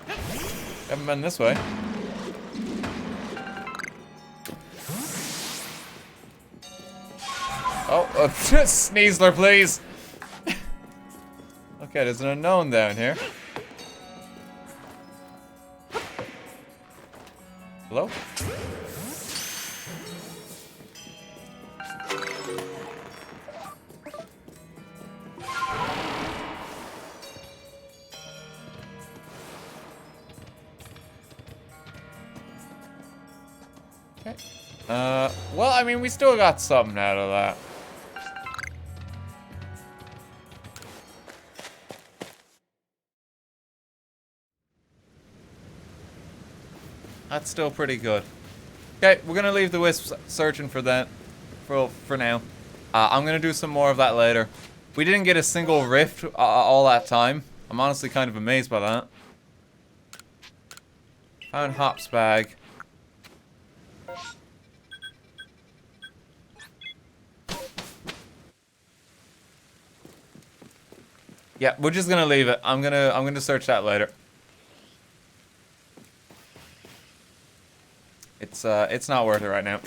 Haven't been this way. Oh, Sneasler, please. Okay, there's an unknown down here. Hello? Okay. Well, I mean, we still got something out of that. That's still pretty good. Okay, we're gonna leave the wisps searching for that for now. I'm gonna do some more of that later. We didn't get a single rift all that time. I'm honestly kind of amazed by that. Found Hop's bag. Yeah, we're just gonna leave it. I'm gonna search that later. It's not worth it right now.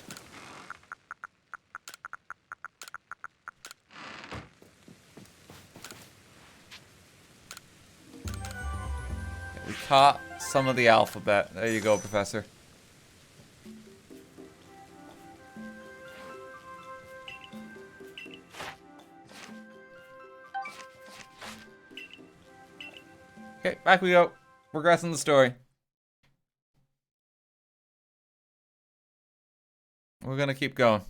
We caught some of the alphabet. There you go, Professor. Okay, back we go. Progressing the story. We're gonna keep going.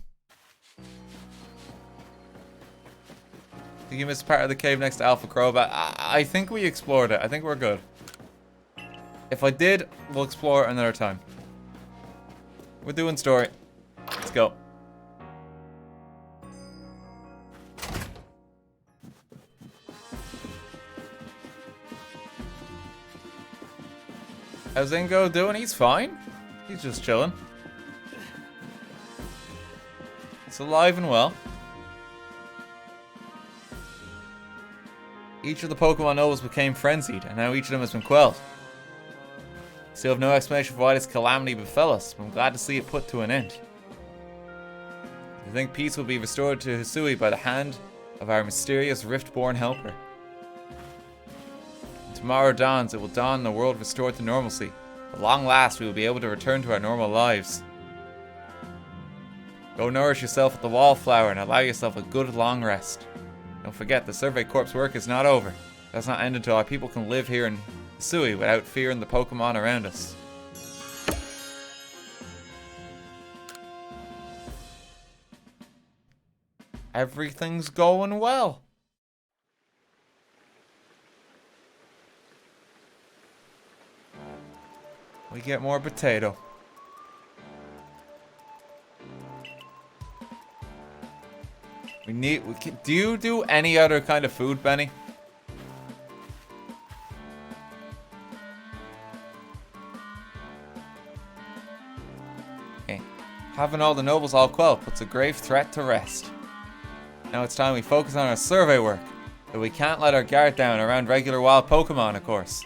Think you missed part of the cave next to Alpha Crow, but I think we explored it. I think we're good. If I did, we'll explore it another time. We're doing story. Let's go. How's Ingo doing? He's fine. He's just chilling. It's alive and well. Each of the Pokemon nobles became frenzied, and now each of them has been quelled. Still have no explanation for why this calamity befell us, but I'm glad to see it put to an end. I think peace will be restored to Hisui by the hand of our mysterious Rift-born helper. When tomorrow dawns, it will dawn in a world restored to normalcy. At long last, we will be able to return to our normal lives. Go nourish yourself with the wallflower and allow yourself a good long rest. Don't forget, the Survey Corps work is not over. That's not end until our people can live here in Hisui without fearing the Pokemon around us. Everything's going well. We get more potato. Do you do any other kind of food, Benny? Okay. Having all the nobles all quelled puts a grave threat to rest. Now it's time we focus on our survey work. But we can't let our guard down around regular wild Pokemon, of course.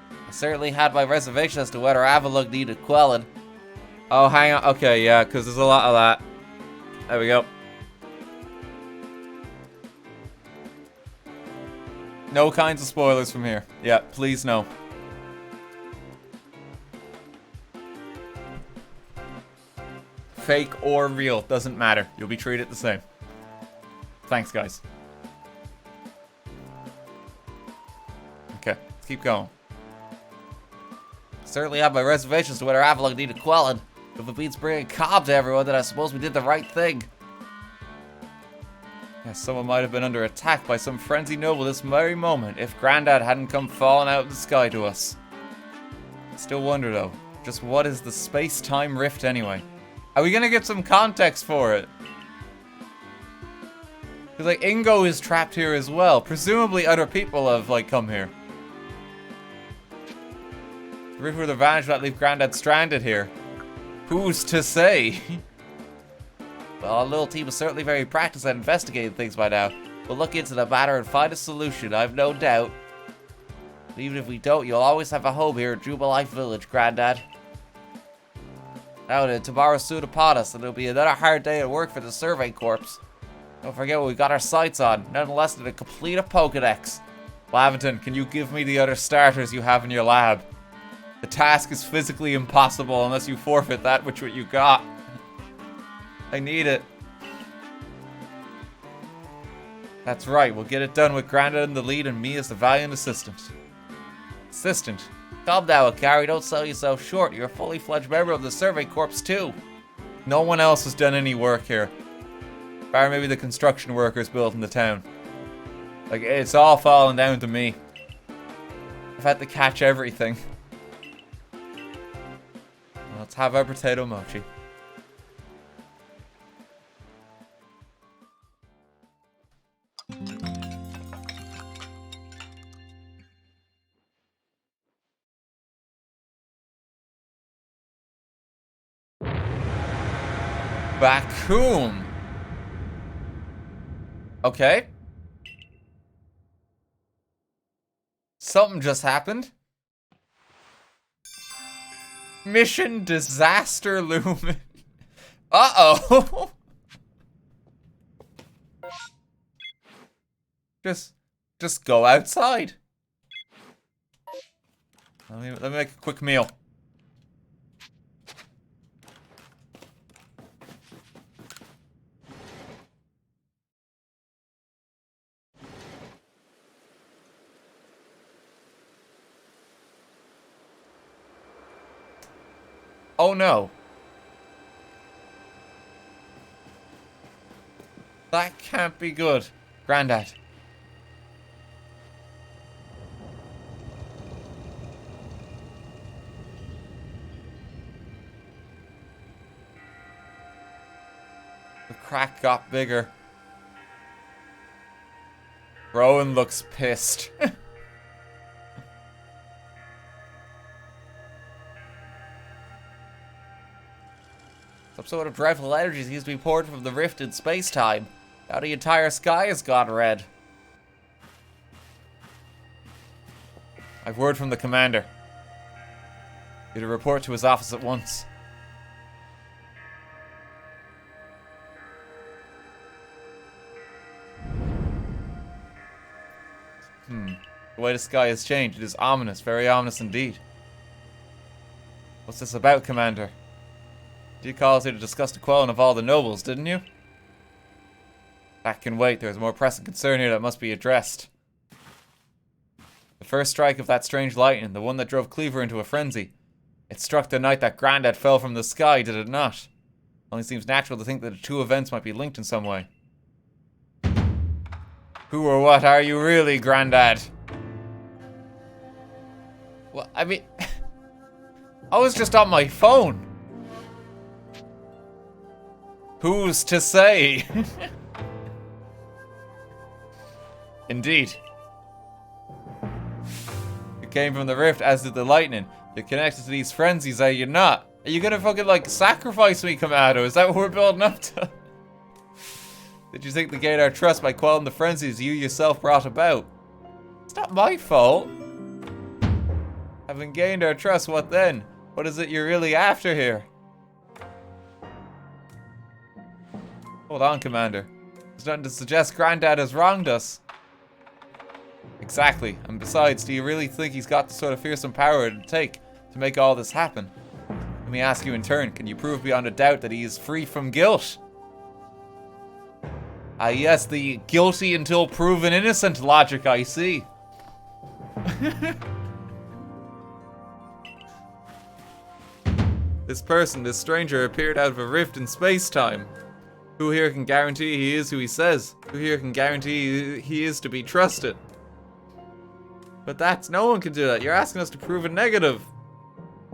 I certainly had my reservation as to whether Avalok needed quelling. Oh, hang on. Okay, yeah, because there's a lot of that. There we go. No kinds of spoilers from here. Yeah, please no. Fake or real, doesn't matter. You'll be treated the same. Thanks, guys. Okay, let's keep going. Certainly have my reservations to whether Avalok needed quelling. If it means bringing calm to everyone, then I suppose we did the right thing. Yes, someone might have been under attack by some frenzied noble this very moment if Grandad hadn't come falling out of the sky to us. I still wonder though, just what is the space-time rift anyway? Are we gonna get some context for it? Because like Ingo is trapped here as well. Presumably other people have like come here. The rift would have vanished without leave Grandad stranded here. Who's to say? Well, our little team is certainly very practiced at investigating things by now. We'll look into the matter and find a solution, I've no doubt. But even if we don't, you'll always have a home here at Jubilife Village, Grandad. Now then, tomorrow's soon upon us, and it'll be another hard day at work for the Survey Corps. Don't forget what we've got our sights on, none less than to complete a Pokedex. Lavington, can you give me the other starters you have in your lab? The task is physically impossible unless you forfeit that which what you got. I need it. That's right, we'll get it done with Grandad in the lead and me as the valiant assistant. Assistant? Calm down, Akari, don't sell yourself short. You're a fully fledged member of the Survey Corps too. No one else has done any work here. Bar maybe the construction workers built in the town. Like, it's all fallen down to me. I've had to catch everything. Let's have our potato mochi. Bakum. Okay. Something just happened. Mission disaster looming. Uh-oh. Just go outside. Let me make a quick meal. Oh no. That can't be good. Grandad. The crack got bigger. Rowan looks pissed. Some sort of dreadful energy seems to be poured from the rift in space-time. Now the entire sky has gone red. I've word from the commander. You're to report to his office at once. The way the sky has changed, it is ominous, very ominous indeed. What's this about, Commander? You called us here to discuss the quelling of all the nobles, didn't you? That can wait. There's a more pressing concern here that must be addressed. The first strike of that strange lightning, the one that drove Cleaver into a frenzy. It struck the night that Grandad fell from the sky, did it not? Only seems natural to think that the two events might be linked in some way. Who or what are you really, Grandad? Well, I mean... I was just on my phone. Who's to say? Indeed. You came from the rift, as did the lightning. You're connected to these frenzies, are you not? Are you gonna fucking, like, sacrifice me, Kamado? Is that what we're building up to? Did you think to gain our trust by quelling the frenzies you yourself brought about? It's not my fault. Having gained our trust, what then? What is it you're really after here? Hold on, Commander. There's nothing to suggest Grandad has wronged us. Exactly. And besides, do you really think he's got the sort of fearsome power it would take to make all this happen? Let me ask you in turn, can you prove beyond a doubt that he is free from guilt? Ah yes, the guilty until proven innocent logic, I see. This person, this stranger, appeared out of a rift in space-time. Who here can guarantee he is who he says? Who here can guarantee he is to be trusted? But no one can do that. You're asking us to prove a negative.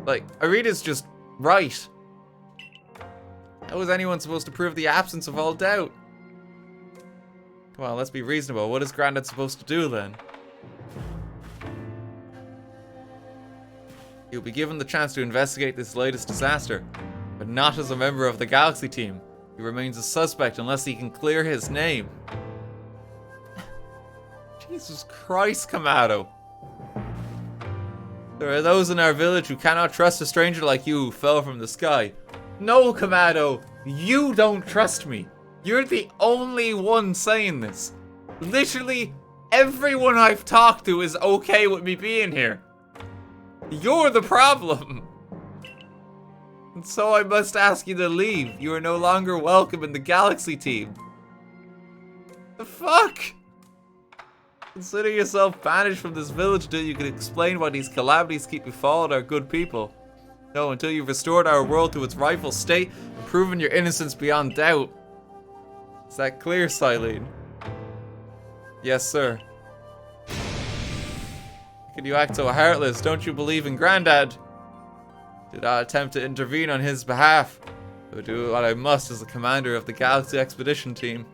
Like, Arita's just right. How is anyone supposed to prove the absence of all doubt? Come on, let's be reasonable. What is Grandad supposed to do then? He'll be given the chance to investigate this latest disaster, but not as a member of the Galaxy team. He remains a suspect unless he can clear his name. Jesus Christ, Kamado. There are those in our village who cannot trust a stranger like you who fell from the sky. No, Kamado, you don't trust me. You're the only one saying this. Literally everyone I've talked to is okay with me being here. You're the problem! And so I must ask you to leave. You are no longer welcome in the Galaxy team. The fuck? Consider yourself banished from this village until you can explain why these calamities keep befalling our good people. No, until you've restored our world to its rightful state and proven your innocence beyond doubt. Is that clear, Silene? Yes, sir. How can you act so heartless? Don't you believe in Grandad? Do not attempt to intervene on his behalf. I will do what I must as the commander of the Galaxy Expedition Team.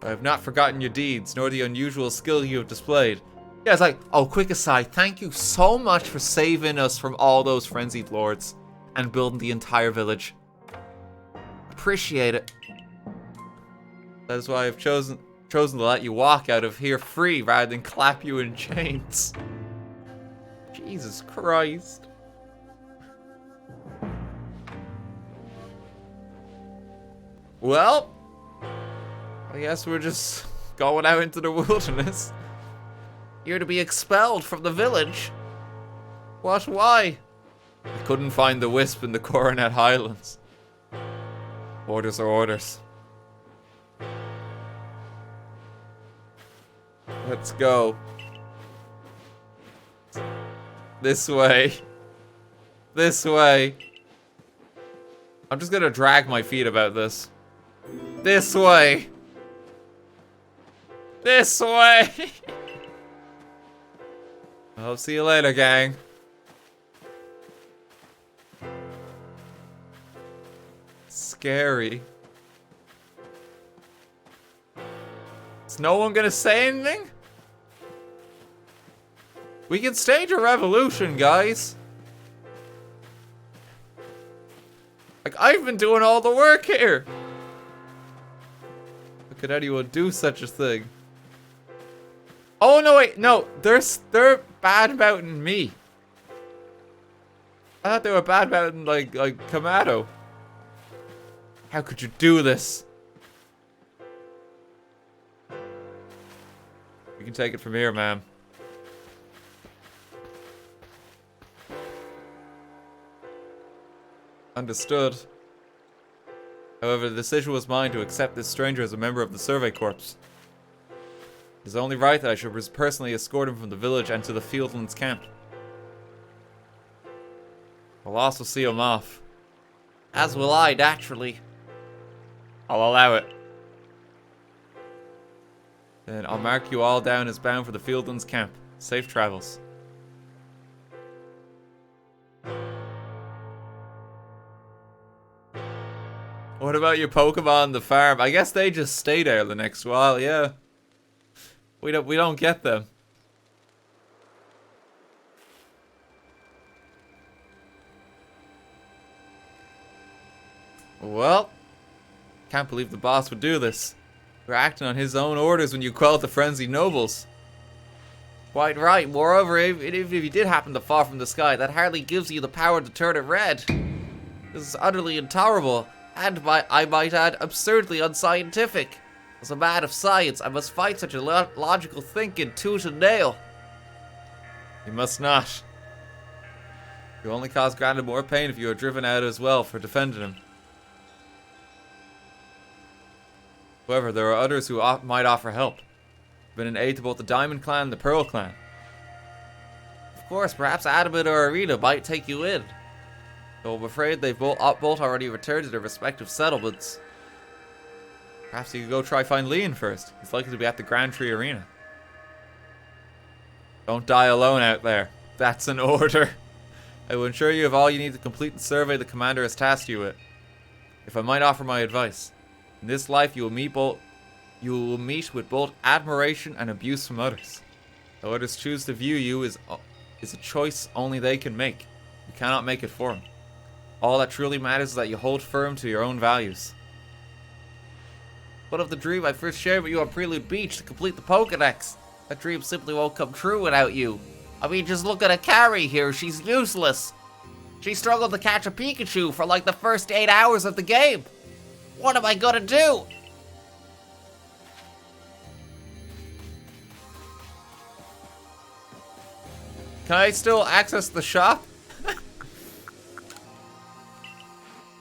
I have not forgotten your deeds, nor the unusual skill you have displayed. Yeah, it's like, oh, quick aside, thank you so much for saving us from all those frenzied lords and building the entire village. Appreciate it. That is why I've chosen to let you walk out of here free rather than clap you in chains. Jesus Christ. Well, I guess we're just going out into the wilderness. You're to be expelled from the village. What? Why? I couldn't find the wisp in the Coronet Highlands. Orders are orders. Let's go. This way. This way. I'm just gonna drag my feet about this. This way. This way. I'll see you later, gang. Scary. Is no one gonna say anything? We can stage a revolution, guys. Like, I've been doing all the work here. How could anyone do such a thing? Oh, no, wait, no. They're bad-mouthing me. I thought they were bad-mouthing, like Kamado. How could you do this? You can take it from here, ma'am. Understood. However, the decision was mine to accept this stranger as a member of the Survey Corps. It is only right that I should personally escort him from the village and to the Fieldlands camp. I'll also see him off. As will I, naturally. I'll allow it. Then I'll mark you all down as bound for the Fieldlands camp. Safe travels. What about your Pokemon on the farm? I guess they just stay there the next while, yeah. We don't get them. Well, can't believe the boss would do this. You're acting on his own orders when you quelled the frenzied nobles. Quite right. Moreover, if you did happen to fall from the sky, that hardly gives you the power to turn it red. This is utterly intolerable, and I might add, absurdly unscientific. As a man of science, I must fight such a logical thinking tooth and nail. You must not. You only cause Grandad more pain if you are driven out as well for defending him. However, there are others who might offer help. I've been an aid to both the Diamond Clan and the Pearl Clan. Of course, perhaps Adamant or Arena might take you in. Though I'm afraid they've both already returned to their respective settlements. Perhaps you could go try find Leon first. He's likely to be at the Grand Tree Arena. Don't die alone out there. That's an order. I will ensure you have all you need to complete the survey the commander has tasked you with. If I might offer my advice, in this life you will meet with both admiration and abuse from others. How others choose to view you is a choice only they can make. You cannot make it for them. All that truly matters is that you hold firm to your own values. What of the dream I first shared with you on Prelude Beach to complete the Pokédex? That dream simply won't come true without you. I mean, just look at Akari here, she's useless. She struggled to catch a Pikachu for like the first 8 hours of the game. What am I gonna do? Can I still access the shop?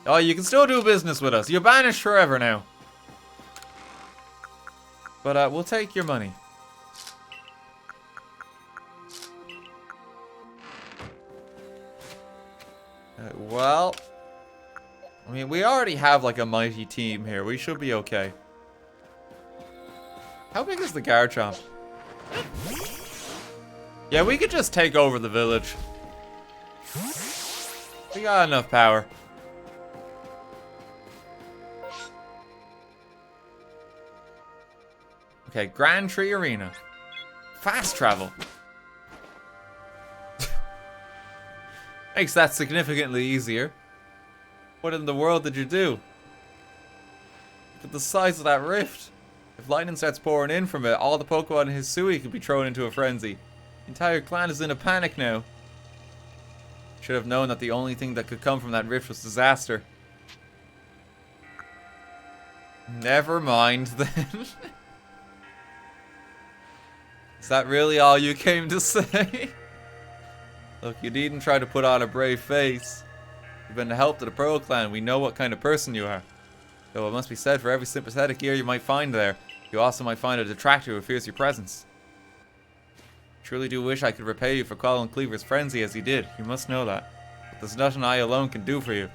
Oh, you can still do business with us. You're banished forever now. But we'll take your money. Well, I mean, we already have like a mighty team here. We should be okay. How big is the Garchomp? Yeah, we could just take over the village. We got enough power. Okay, Grand Tree Arena. Fast travel. Makes that significantly easier. What in the world did you do? Look at the size of that rift. If lightning starts pouring in from it, all the Pokemon in Hisui could be thrown into a frenzy. The entire clan is in a panic now. Should have known that the only thing that could come from that rift was disaster. Never mind then. Is that really all you came to say? Look, you needn't try to put on a brave face. You've been a help to the Pearl Clan. We know what kind of person you are. Though it must be said, for every sympathetic ear you might find there, you also might find a detractor who fears your presence. Truly do wish I could repay you for calling Cleaver's frenzy as he did. You must know that. But there's nothing I alone can do for you.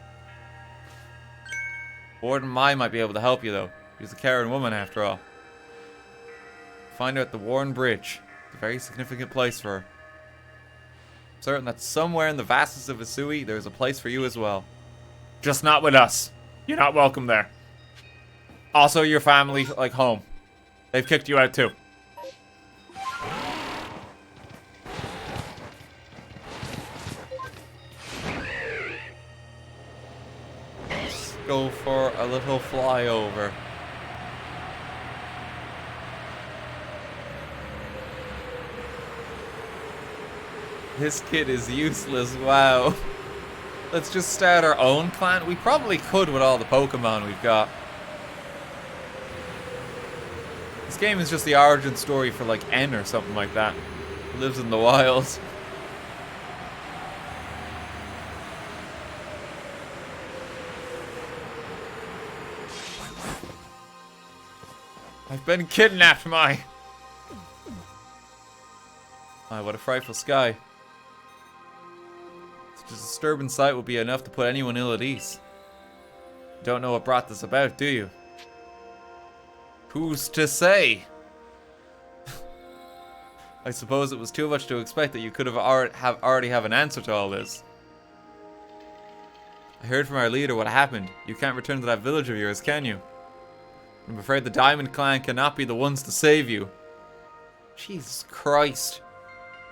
Warden Mai might be able to help you though. She's a caring woman after all. Find her at the Warren Bridge. It's a very significant place for her. I'm certain that somewhere in the vastness of Hisui, there's a place for you as well. Just not with us. You're not welcome there. Also, your family, like home. They've kicked you out too. Let's go for a little flyover. This kid is useless, wow. Let's just start our own clan. We probably could with all the Pokemon we've got. This game is just the origin story for like N or something like that. It lives in the wild. I've been kidnapped, my. My, what a frightful sky. Such a disturbing sight would be enough to put anyone ill at ease. You don't know what brought this about, do you? Who's to say? I suppose it was too much to expect that you could have already have an answer to all this. I heard from our leader what happened. You can't return to that village of yours, can you? I'm afraid the Diamond Clan cannot be the ones to save you. Jesus Christ.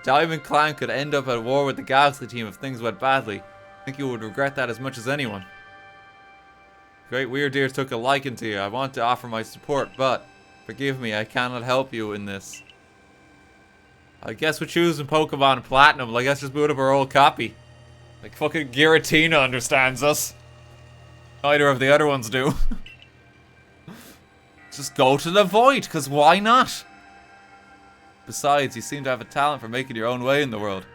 Diamond Clan could end up at war with the Galaxy team if things went badly. I think you would regret that as much as anyone. Great Weirdeer took a liking to you. I want to offer my support, but forgive me, I cannot help you in this. I guess we're choosing Pokemon Platinum. Like, let's just boot up our old copy. Like, fucking Giratina understands us. Neither of the other ones do. Just go to the void, because why not? Besides, you seem to have a talent for making your own way in the world.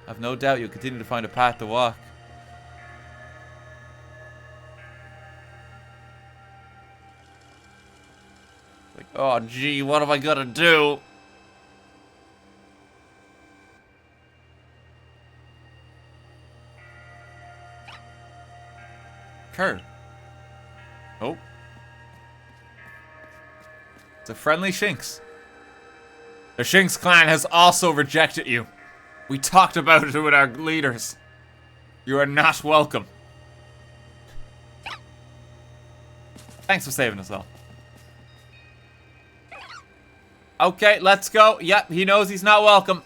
I've no doubt you'll continue to find a path to walk. Like, oh gee, what am I gonna do? Kerr. Oh. It's a friendly Shinx. The Shinx clan has also rejected you. We talked about it with our leaders. You are not welcome. Thanks for saving us all. Okay, let's go. Yep, he knows he's not welcome.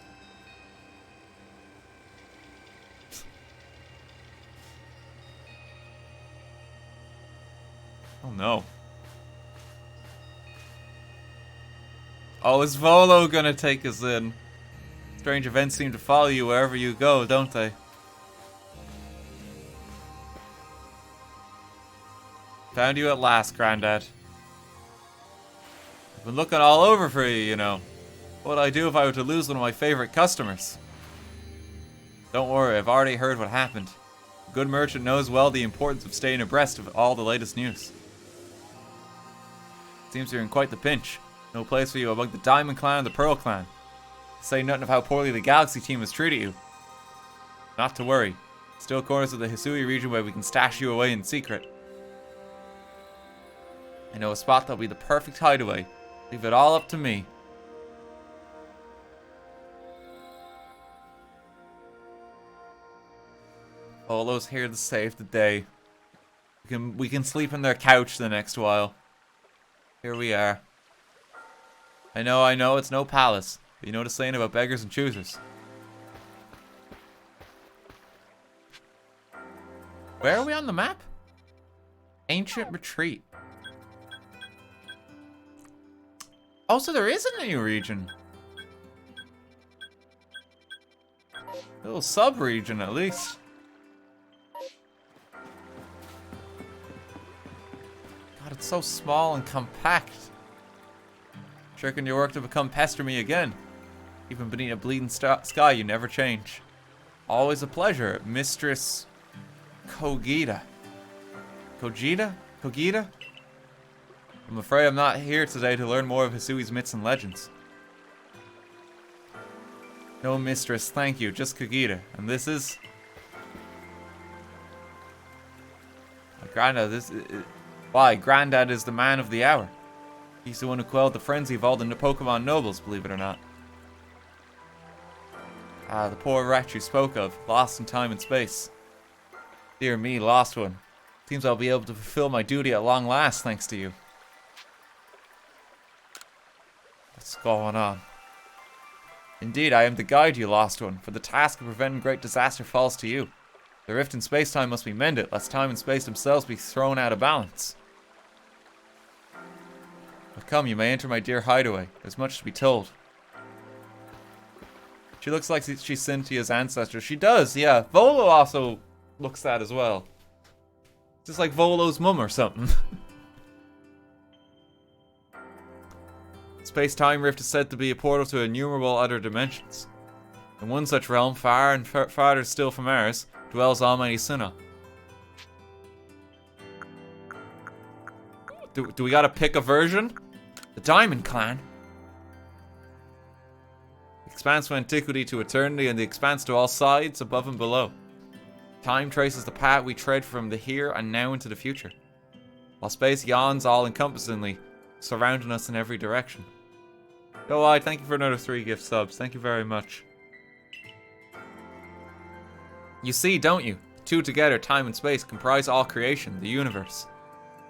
Oh no. Oh, is Volo gonna take us in? Strange events seem to follow you wherever you go, don't they? Found you at last, Grandad. I've been looking all over for you, you know. What would I do if I were to lose one of my favorite customers? Don't worry, I've already heard what happened. A good merchant knows well the importance of staying abreast of all the latest news. Seems you're in quite the pinch. No place for you among the Diamond Clan and the Pearl Clan. To say nothing of how poorly the Galaxy team has treated you. Not to worry. Still corners of the Hisui region where we can stash you away in secret. I know a spot that'll be the perfect hideaway. Leave it all up to me. Olo's here to save the day. We can sleep in their couch the next while. Here we are. I know, it's no palace. But you know the saying about beggars and choosers. Where are we on the map? Ancient Retreat. Oh, so there is a new region. A little sub-region, at least. God, it's so small and compact. Shirking your work to become pester me again. Even beneath a bleeding sky, you never change. Always a pleasure, Mistress Kogita. Kogita? I'm afraid I'm not here today to learn more of Hisui's myths and legends. No, mistress, thank you. Just Kogita. And this is... Granddad, why, Granddad is the man of the hour. He's the one who quelled the frenzy of all the Pokemon nobles, believe it or not. Ah, the poor wretch you spoke of, lost in time and space. Dear me, lost one. Seems I'll be able to fulfill my duty at long last, thanks to you. What's going on? Indeed, I am the guide, you lost one, for the task of preventing great disaster falls to you. The rift in space-time must be mended, lest time and space themselves be thrown out of balance. But come, you may enter my dear hideaway. There's much to be told. She looks like she's Cynthia's ancestor. She does, yeah. Volo also looks that as well. Just like Volo's mum or something. Space-time rift is said to be a portal to innumerable other dimensions. In one such realm, far and farther still from ours, dwells Almighty Sinnoh. Do we gotta pick a version? The Diamond Clan? The expanse from antiquity to eternity, and the expanse to all sides, above and below. Time traces the path we tread from the here and now into the future, while space yawns all-encompassingly, surrounding us in every direction. Go on, thank you for another 3 gift subs. Thank you very much. You see, don't you? The two together, time and space, comprise all creation, the universe.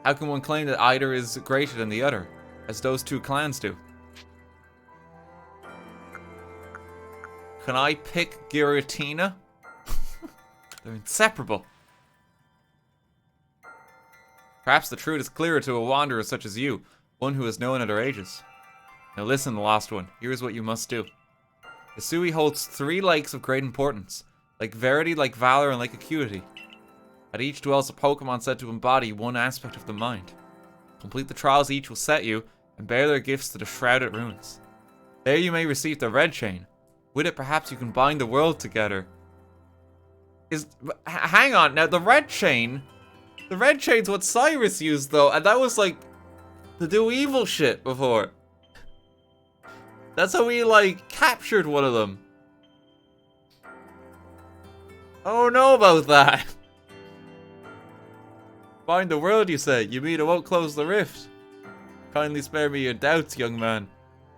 How can one claim that either is greater than the other, as those two clans do? Can I pick Giratina? They're inseparable. Perhaps the truth is clearer to a wanderer such as you, one who has known other ages. Now listen, the lost one, here's what you must do. Hisui holds 3 lakes of great importance, like verity, like valor, and like acuity. At each dwells a Pokemon said to embody one aspect of the mind. Complete the trials each will set you, and bear their gifts to the shrouded ruins. There you may receive the red chain. With it perhaps you can bind the world together. Hang on, now the red chain's what Cyrus used though, and that was like to do evil shit before. That's how we like captured one of them. I don't know about that. Bind the world, you say? You mean it won't close the rift? Kindly spare me your doubts, young man.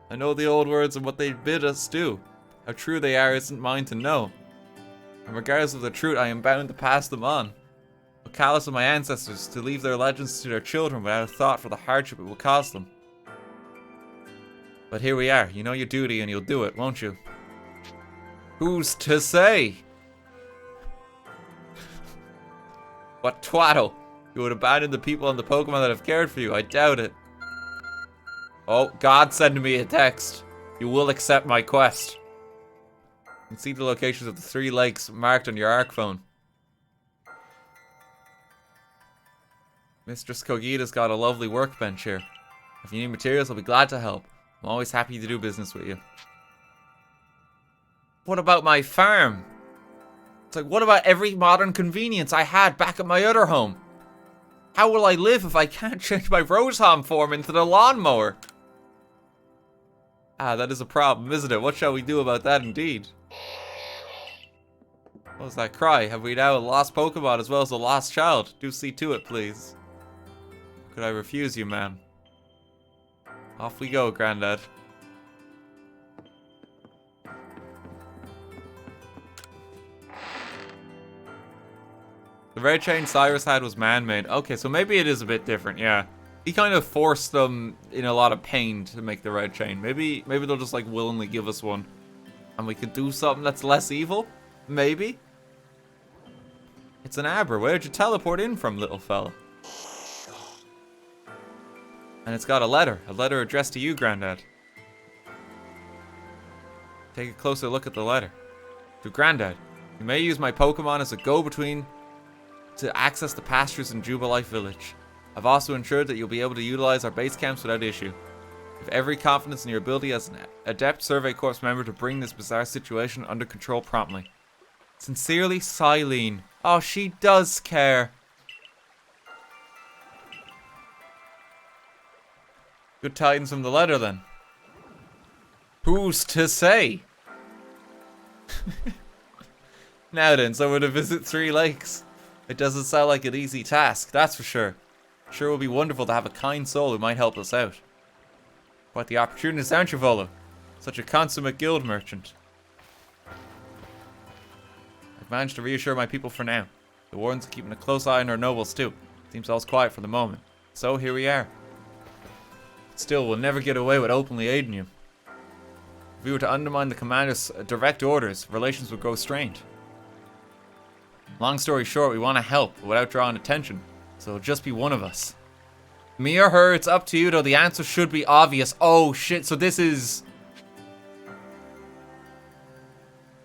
I know the old words and what they bid us do. How true they are isn't mine to know. And regardless of the truth, I am bound to pass them on. A callous of my ancestors to leave their legends to their children without a thought for the hardship it will cause them. But here we are. You know your duty and you'll do it, won't you? Who's to say? What twaddle? You would abandon the people and the Pokemon that have cared for you. I doubt it. Oh, God sent me a text. You will accept my quest. You can see the locations of the 3 lakes marked on your ARC phone. Mistress Kogita's got a lovely workbench here. If you need materials, I'll be glad to help. I'm always happy to do business with you. What about my farm? It's like, what about every modern convenience I had back at my other home? How will I live if I can't change my Rotom form into the lawnmower? Ah, that is a problem, isn't it? What shall we do about that indeed? What was that cry? Have we now lost Pokemon as well as a lost child? Do see to it, please. Could I refuse you, ma'am? Off we go, Grandad. The red chain Cyrus had was man-made. Okay, so maybe it is a bit different, yeah. He kind of forced them in a lot of pain to make the red chain. Maybe they'll just like willingly give us one. And we could do something that's less evil? Maybe? It's an Abra. Where'd you teleport in from, little fella? And it's got a letter addressed to you, Grandad. Take a closer look at the letter. To Grandad, you may use my Pokemon as a go-between to access the pastures in Jubilife Village. I've also ensured that you'll be able to utilize our base camps without issue. You have every confidence in your ability as an adept Survey Corps member to bring this bizarre situation under control promptly. Sincerely, Silene. Oh, she does care. Good tidings from the letter, then. Who's to say? Now then, someone to visit 3 lakes. It doesn't sound like an easy task, that's for sure. Sure will be wonderful to have a kind soul who might help us out. Quite the opportunist, aren't you, Volo? Such a consummate guild merchant. I've managed to reassure my people for now. The wardens are keeping a close eye on our nobles too. Seems all's quiet for the moment. So here we are. Still, we'll never get away with openly aiding you. If we were to undermine the commander's direct orders, relations would grow strained. Long story short, we want to help without drawing attention, so it'll just be one of us. Me or her, it's up to you, though the answer should be obvious. Oh shit, so this is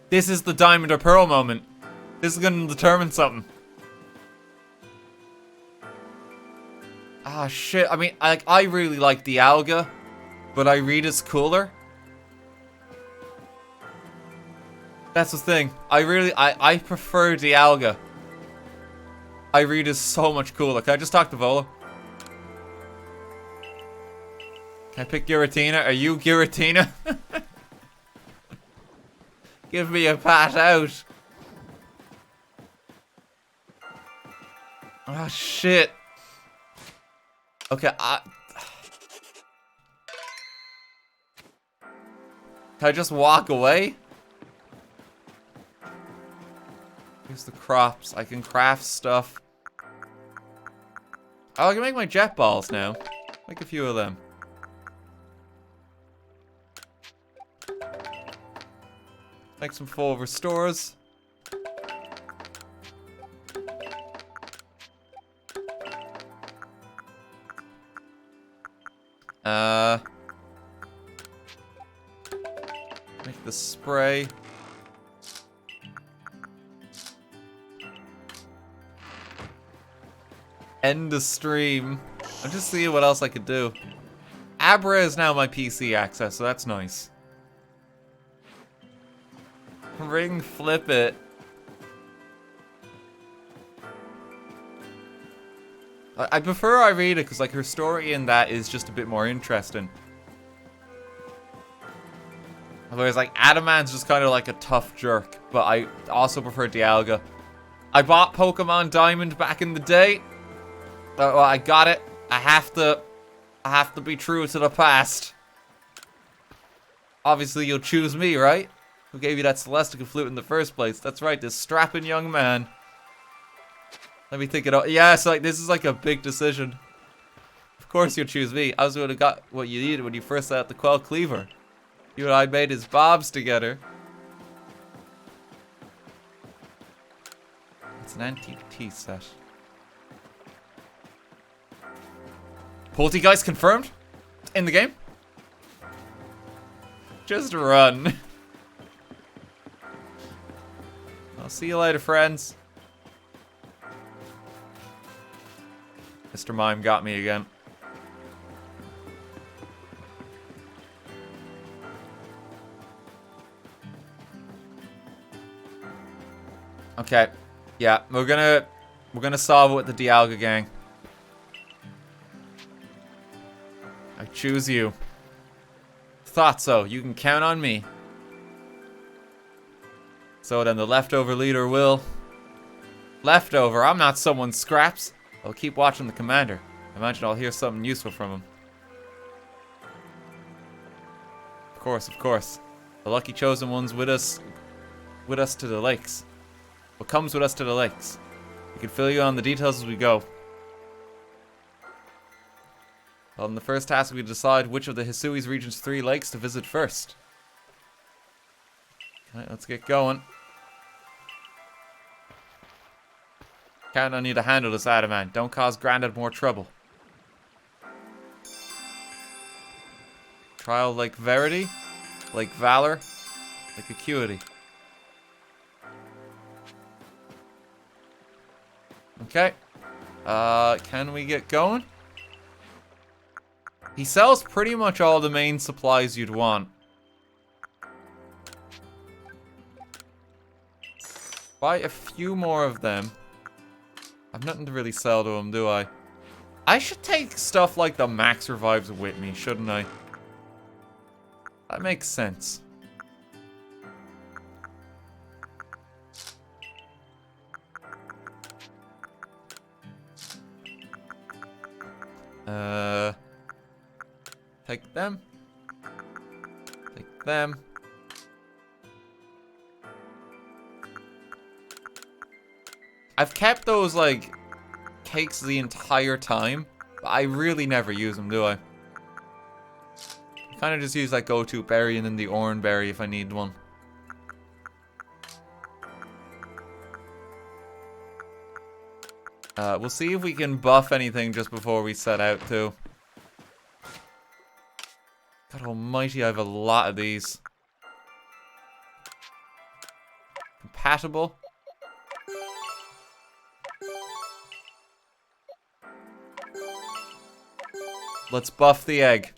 the diamond or pearl moment. This is gonna determine something. Ah shit, I mean, I really like Dialga, but I read it's cooler. That's the thing. I prefer Dialga. I read is so much cooler. Can I just talk to Volo? Can I pick Giratina? Are you Giratina? Give me a pat out. Oh shit. Okay, can I just walk away? Here's the crops. I can craft stuff. Oh, I can make my jet balls now. Make a few of them. Make some full restores. Make the spray. End the stream. I'm just seeing what else I could do. Abra is now my PC access, so that's nice. Ring flip it. I prefer Irina because like her story in that is just a bit more interesting. Whereas like Adamant's just kind of like a tough jerk, but I also prefer Dialga. I bought Pokemon Diamond back in the day. Well, I got it. I have to be true to the past. Obviously, you'll choose me, right? Who gave you that Celestica flute in the first place? That's right, this strapping young man. Let me think it out. Yeah, it's like this is like a big decision. Of course, you'll choose me. I was going to got what you needed when you first set out the Quell Cleaver. You and I made his bobs together. It's an antique tea set. Poltergeist confirmed? In the game? Just run. I'll see you later, friends. Mr. Mime got me again. Okay. Yeah, we're gonna solve it with the Dialga gang. I choose you. Thought so. You can count on me. So then the leftover leader will... Leftover? I'm not someone's scraps. I'll keep watching the commander. I imagine I'll hear something useful from him. Of course, of course. The lucky chosen ones with us to the lakes. What comes with us to the lakes? We can fill you on the details as we go. Well, in the first task, we decide which of the Hisui's region's 3 lakes to visit first. Alright, let's get going. Count on you to handle this, Adamant. Don't cause Grandad more trouble. Trial Lake Verity, Lake Valor, Lake Acuity. Okay. Can we get going? He sells pretty much all the main supplies you'd want. Buy a few more of them. I've nothing to really sell to him, do I? I should take stuff like the max revives with me, shouldn't I? That makes sense. Take them. Take them. I've kept those, like, cakes the entire time, but I really never use them, do I? I kind of just use that go-to berry and then the orange berry if I need one. We'll see if we can buff anything just before we set out, too. God almighty, I have a lot of these. Compatible. Let's buff the egg.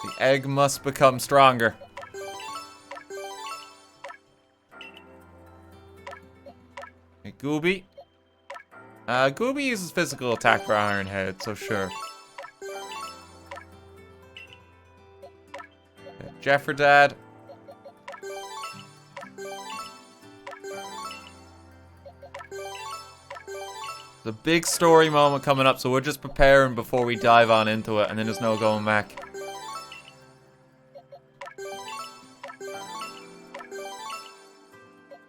The egg must become stronger. Hey, Gooby. Gooby uses physical attack for Iron Head, so sure. Jefferdad. The big story moment coming up, so we're just preparing before we dive on into it, and then there's no going back.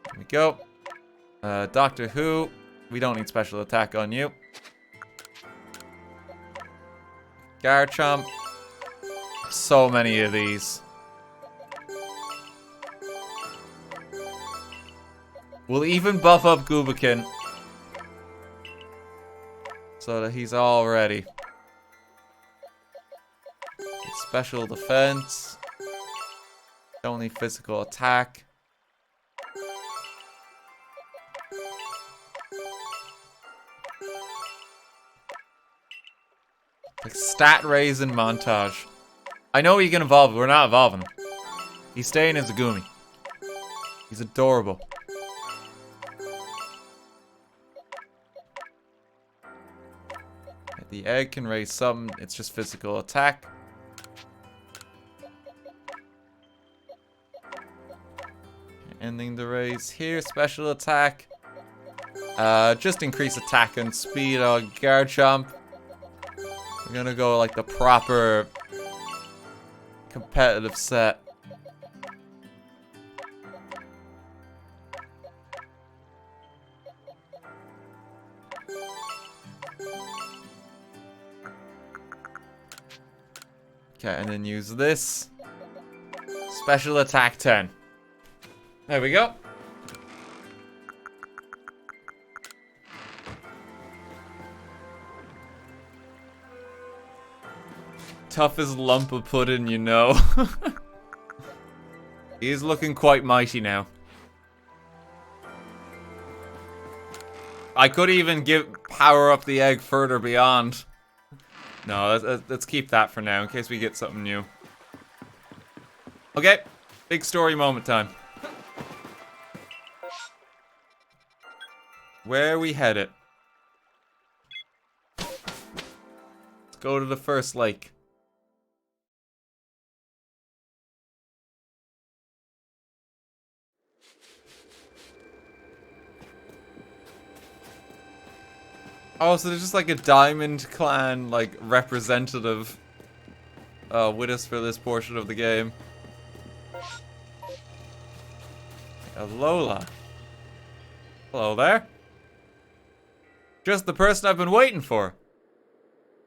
There we go. Doctor Who. We don't need special attack on you. Garchomp. So many of these. We'll even buff up Goobakin. So that he's all ready. Special defense. Don't need physical attack. Like stat raise and montage. I know he can evolve, but we're not evolving him. He's staying as a Goomy. He's adorable. The egg can raise something. It's just physical attack. Ending the raise here. Special attack. Just increase attack and speed on Garchomp. We're gonna go like the proper competitive set. Okay, and then use this. Special attack 10. There we go. Toughest lump of pudding, you know. He's looking quite mighty now. I could even power up the egg further beyond. No, let's keep that for now in case we get something new. Okay, big story moment time. Where are we headed? Let's go to the first lake. Oh, so there's just like a Diamond Clan, like, representative with us for this portion of the game. Alola. Hello there. Just the person I've been waiting for.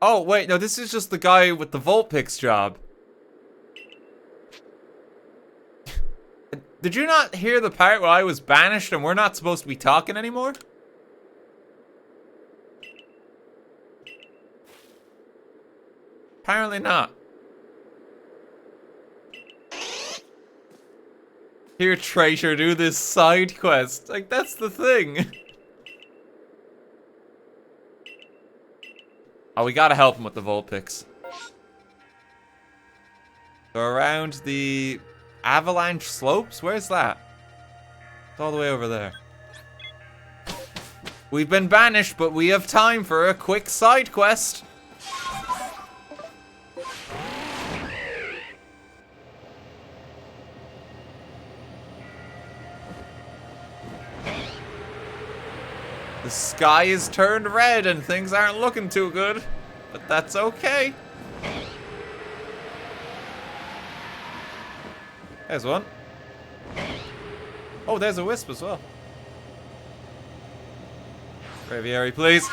Oh, wait, no, this is just the guy with the Vulpix job. Did you not hear the part where I was banished and we're not supposed to be talking anymore? Apparently not. Here, traitor, do this side quest. Like, that's the thing. Oh, we gotta help him with the Vulpix. So around the Avalanche Slopes? Where's that? It's all the way over there. We've been banished, but we have time for a quick side quest. The sky is turned red and things aren't looking too good, but that's okay. There's one. Oh, there's a wisp as well. Braviary, please.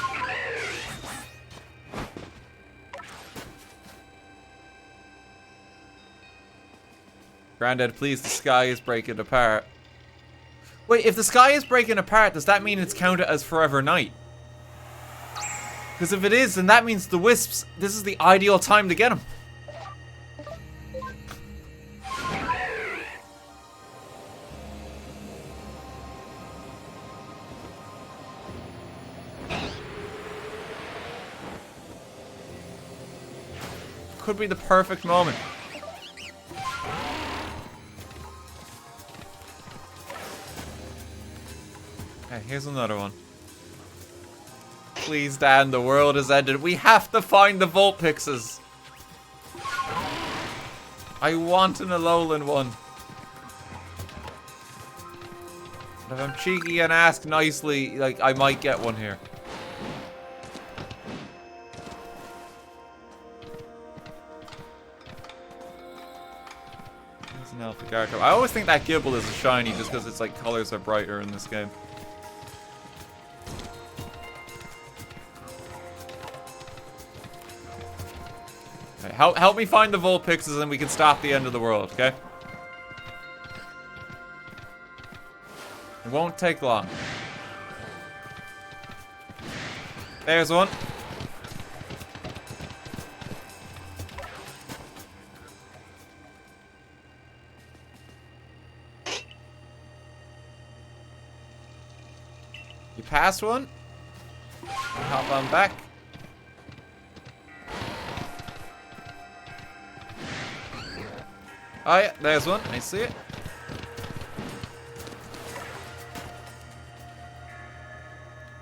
Granddad, please, the sky is breaking apart. Wait, if the sky is breaking apart, does that mean it's counted as forever night? Because if it is, then that means the wisps, this is the ideal time to get them. Could be the perfect moment. Okay, here's another one. Please, Dan, the world has ended. We have to find the Vulpixes. I want an Alolan one. But if I'm cheeky and ask nicely, like, I might get one here. There's an Alphagarco. I always think that Gibble is a shiny just because its like colors are brighter in this game. Okay, help me find the Vulpixes and we can stop the end of the world, okay? It won't take long. There's one. You passed one. Hop on back. Oh yeah, there's one. I see it.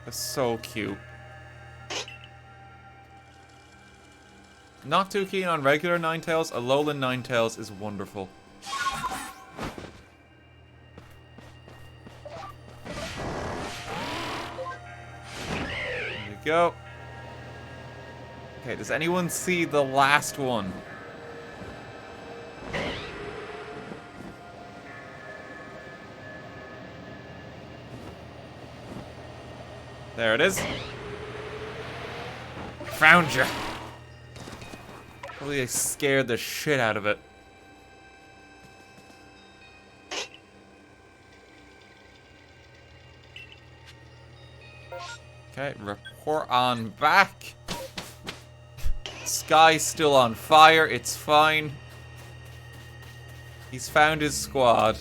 That's so cute. Not too keen on regular Ninetales. Alolan Ninetales is wonderful. There we go. Okay, does anyone see the last one? There it is. Found you. Probably scared the shit out of it. Okay, report on back. Sky's still on fire, it's fine. He's found his squad.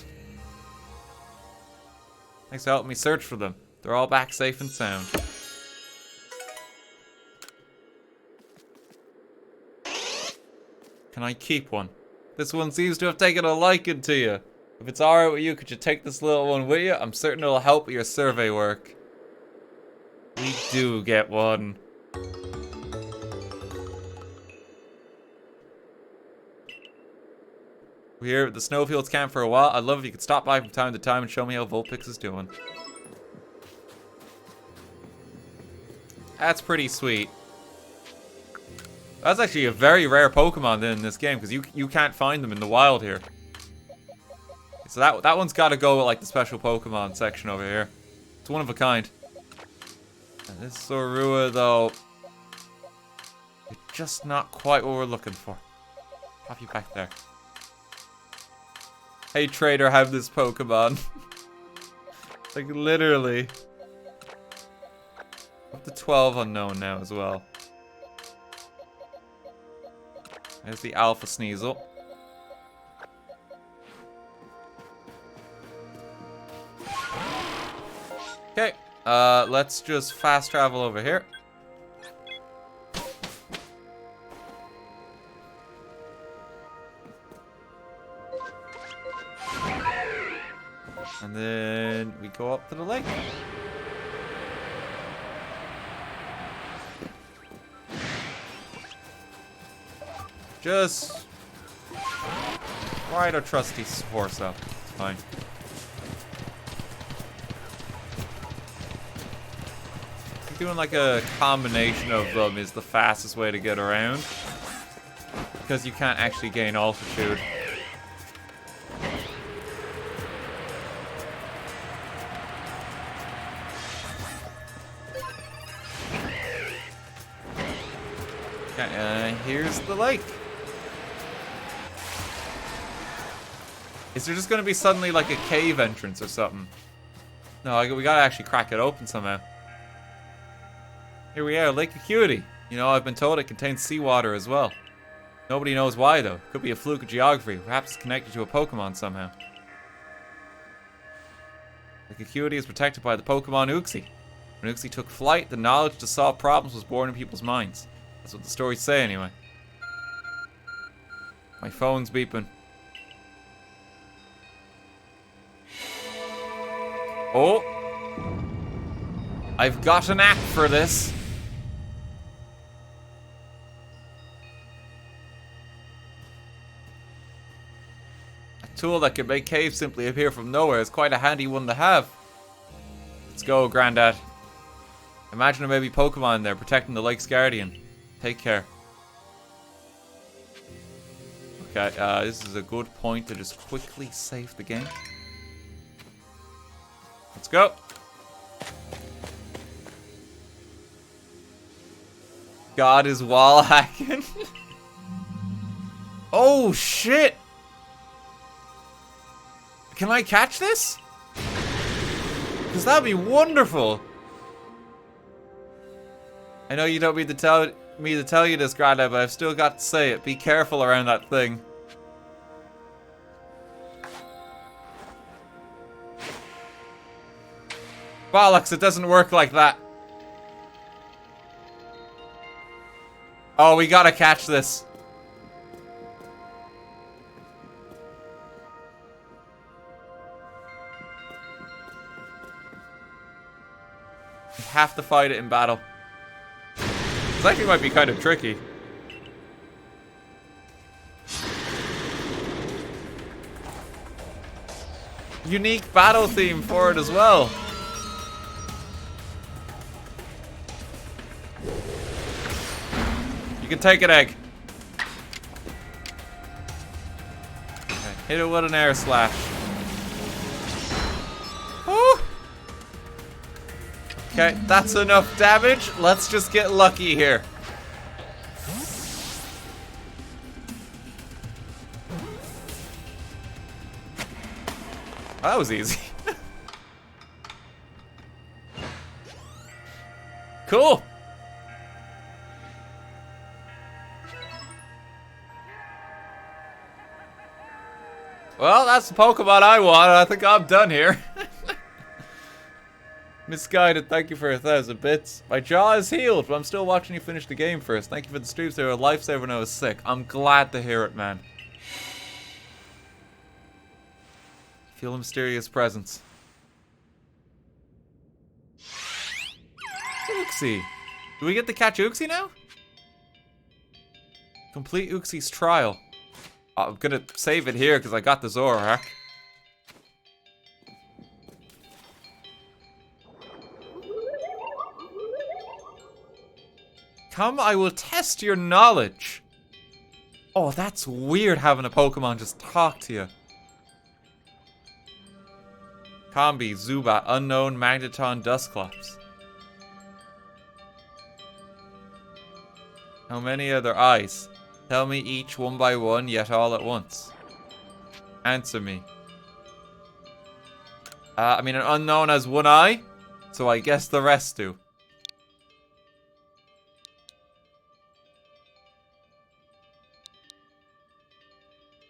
Thanks for helping me search for them. They're all back safe and sound. Can I keep one? This one seems to have taken a liking to you. If it's alright with you, could you take this little one with you? I'm certain it'll help with your survey work. We do get one. We're here at the Snowfields camp for a while. I'd love if you could stop by from time to time and show me how Vulpix is doing. That's pretty sweet. That's actually a very rare Pokemon in this game, because you can't find them in the wild here. So that one's got to go with like the special Pokemon section over here. It's one of a kind. And this Zorua though, it's just not quite what we're looking for. Pop you back there. Hey trader, have this Pokemon. Like literally. Up to 12 unknown now as well. There's the Alpha Sneasel. Okay, let's just fast travel over here. And then we go up to the lake. Just ride our trusty horse up. It's fine. Doing like a combination of them is the fastest way to get around. Because you can't actually gain altitude. Okay, here's the lake. Is there just gonna be suddenly like a cave entrance or something? No, we gotta actually crack it open somehow. Here we are, Lake Acuity. You know, I've been told it contains seawater as well. Nobody knows why though. Could be a fluke of geography. Perhaps it's connected to a Pokemon somehow. Lake Acuity is protected by the Pokemon Uxie. When Uxie took flight, the knowledge to solve problems was born in people's minds. That's what the stories say anyway. My phone's beeping. Oh! I've got an app for this. A tool that can make caves simply appear from nowhere is quite a handy one to have. Let's go, Grandad. Imagine there may be Pokemon in there protecting the lake's guardian. Take care. Okay, this is a good point to just quickly save the game. Let's go. God is wall hacking. Oh shit! Can I catch this? Because that'd be wonderful. I know you don't need to tell me to tell you this, Grandad, but I've still got to say it. Be careful around that thing. Bollocks, it doesn't work like that. Oh, we gotta catch this. We have to fight it in battle. This actually might be kind of tricky. Unique battle theme for it as well. You can take an egg. Okay, hit it with an air slash. Woo! Okay, that's enough damage. Let's just get lucky here. That was easy. Cool. Well, that's the Pokemon I want. I think I'm done here. Misguided, thank you for 1,000 bits. My jaw is healed, but I'm still watching you finish the game first. Thank you for the streams. They were a lifesaver when I was sick. I'm glad to hear it, man. Feel a mysterious presence. Uxie. Do we get to catch Uxie now? Complete Uxie's trial. I'm gonna save it here because I got the Zoroark. Come, I will test your knowledge. Oh, that's weird having a Pokemon just talk to you. Combi, Zubat, Unknown, Magneton, Dusclops. How many are their eyes? Tell me each one by one, yet all at once. Answer me. I mean, an Unknown has one eye, so I guess the rest do.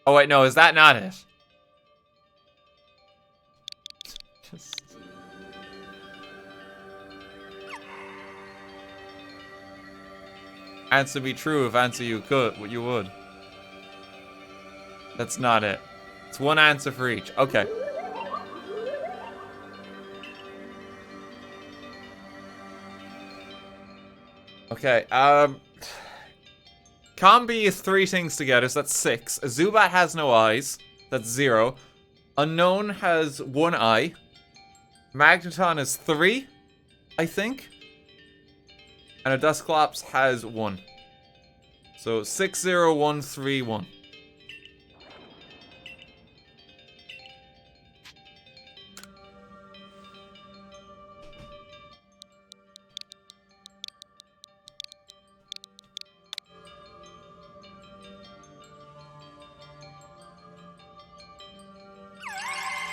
Oh wait, no, is that not it? Just... Answer me true if answer you could, what you would. That's not it. It's one answer for each. Okay. Okay, Combi is 3 things together, so that's 6. Zubat has no eyes. That's 0. Unknown has 1 eye. Magneton is 3, I think. And a Dusclops has 1. So 6, 0, 1, 3, 1.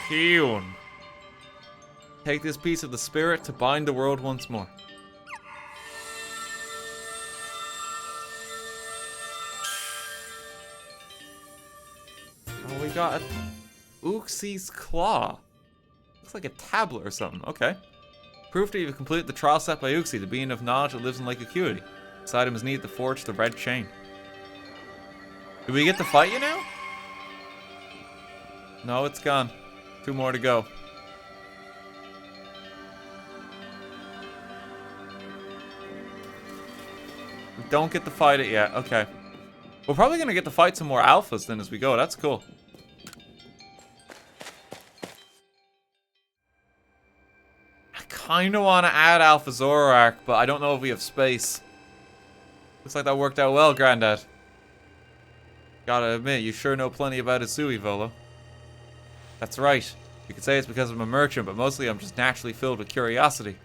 Kyun. Take this piece of the spirit to bind the world once more. Oh, we got a Uxie's Claw. Looks like a tablet or something. Okay. Proof that you've completed the trial set by Uxie, the being of knowledge that lives in Lake Acuity. This item is needed to forge the red chain. Do we get to fight you now? No, it's gone. 2 more to go. We don't get to fight it yet. Okay. We're probably going to get to fight some more alphas then as we go. That's cool. I kind of want to add Alpha Zoroark, but I don't know if we have space. Looks like that worked out well, Granddad. Gotta admit, you sure know plenty about Hisui, Volo. That's right. You could say it's because I'm a merchant, but mostly I'm just naturally filled with curiosity.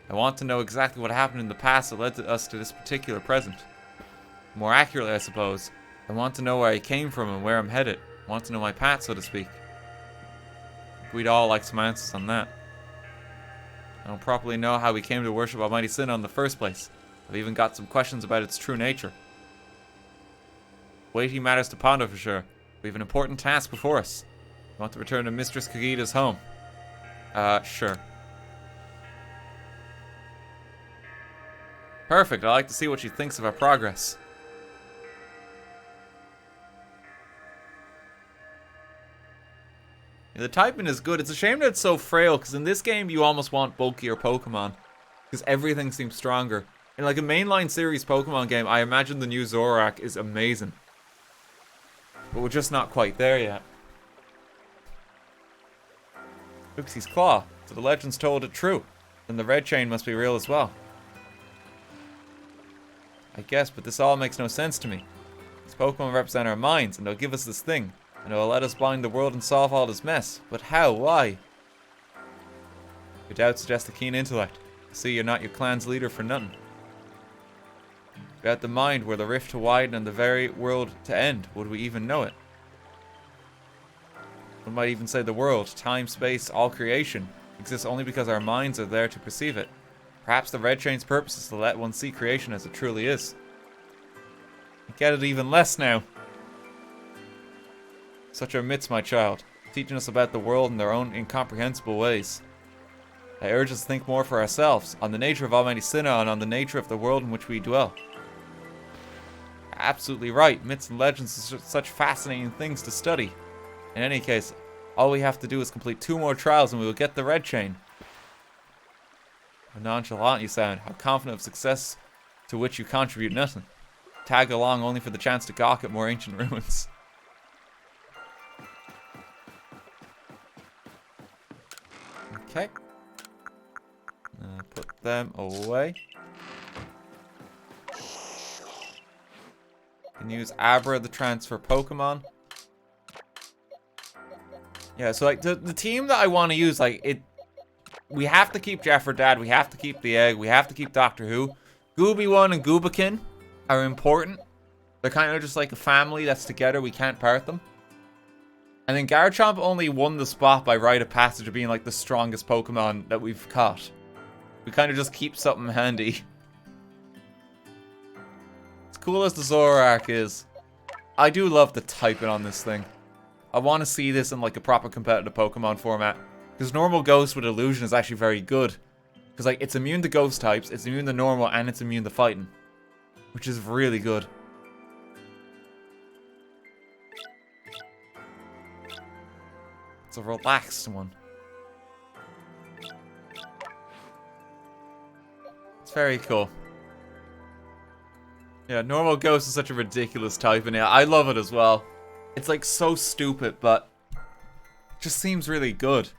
I want to know exactly what happened in the past that led us to this particular present. More accurately, I suppose, I want to know where I came from and where I'm headed. I want to know my path, so to speak. We'd all like some answers on that. I don't properly know how we came to worship Almighty Sinnoh in the first place. I've even got some questions about its true nature. Weighty matters to ponder for sure. We have an important task before us. I want to return to Mistress Kagita's home. Sure. Perfect. I'd like to see what she thinks of our progress. Yeah, the typing is good. It's a shame that it's so frail, because in this game you almost want bulkier Pokemon. Because everything seems stronger. In like a mainline series Pokemon game, I imagine the new Zoroark is amazing. But we're just not quite there yet. Uxie's Claw. So the legends told it true. Then the red chain must be real as well. I guess, but this all makes no sense to me. These Pokemon represent our minds, and they'll give us this thing. And it'll let us bind the world and solve all this mess. But how? Why? Your doubts suggest a keen intellect. I see you're not your clan's leader for nothing. Without the mind, were the rift to widen and the very world to end, would we even know it? One might even say the world, time, space, all creation, exists only because our minds are there to perceive it. Perhaps the red chain's purpose is to let one see creation as it truly is. I get it even less now. Such are myths, my child, teaching us about the world in their own incomprehensible ways. They urge us to think more for ourselves, on the nature of Almighty Sinnoh and on the nature of the world in which we dwell. Absolutely right. Myths and legends are such fascinating things to study. In any case, all we have to do is complete 2 more trials and we will get the red chain. How nonchalant you sound. How confident of success to which you contribute nothing. Tag along only for the chance to gawk at more ancient ruins. Okay. Put them away. Can use Abra the transfer Pokemon. Yeah, so like the team that I want to use, like we have to keep Dad, we have to keep the Egg, we have to keep Doctor Who. Gooby1 and Goobakin are important. They're kind of just like a family that's together, we can't part them. And then Garchomp only won the spot by rite of passage of being like the strongest Pokemon that we've caught. We kind of just keep something handy. As cool as the Zoroark is, I do love the typing on this thing. I want to see this in like a proper competitive Pokemon format. Because normal Ghost with Illusion is actually very good. Because like it's immune to Ghost types, it's immune to normal, and it's immune to fighting. Which is really good. It's a relaxed one. It's very cool. Yeah, normal Ghost is such a ridiculous type, and yeah, I love it as well. It's like so stupid, but it just seems really good.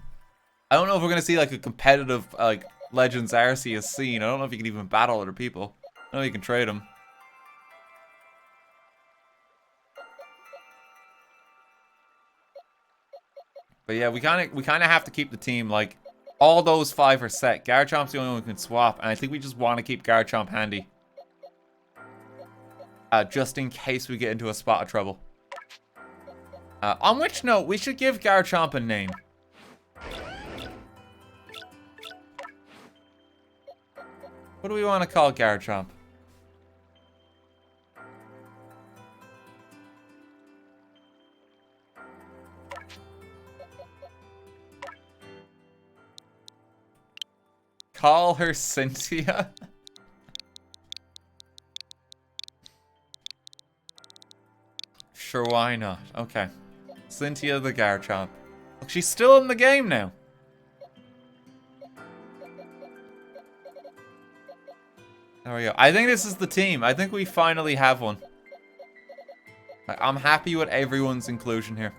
I don't know if we're gonna see like a competitive like Legends Arceus scene. I don't know if you can even battle other people. I know you can trade them. But yeah, we kind of have to keep the team like all those 5 are set. Garchomp's the only one who can swap, and I think we just want to keep Garchomp handy. Just in case we get into a spot of trouble. On which note, we should give Garchomp a name. What do we want to call Garchomp? Call her Cynthia? Sure, why not? Okay. Cynthia the Garchomp. Look, she's still in the game now. There we go. I think this is the team. I think we finally have one. I'm happy with everyone's inclusion here.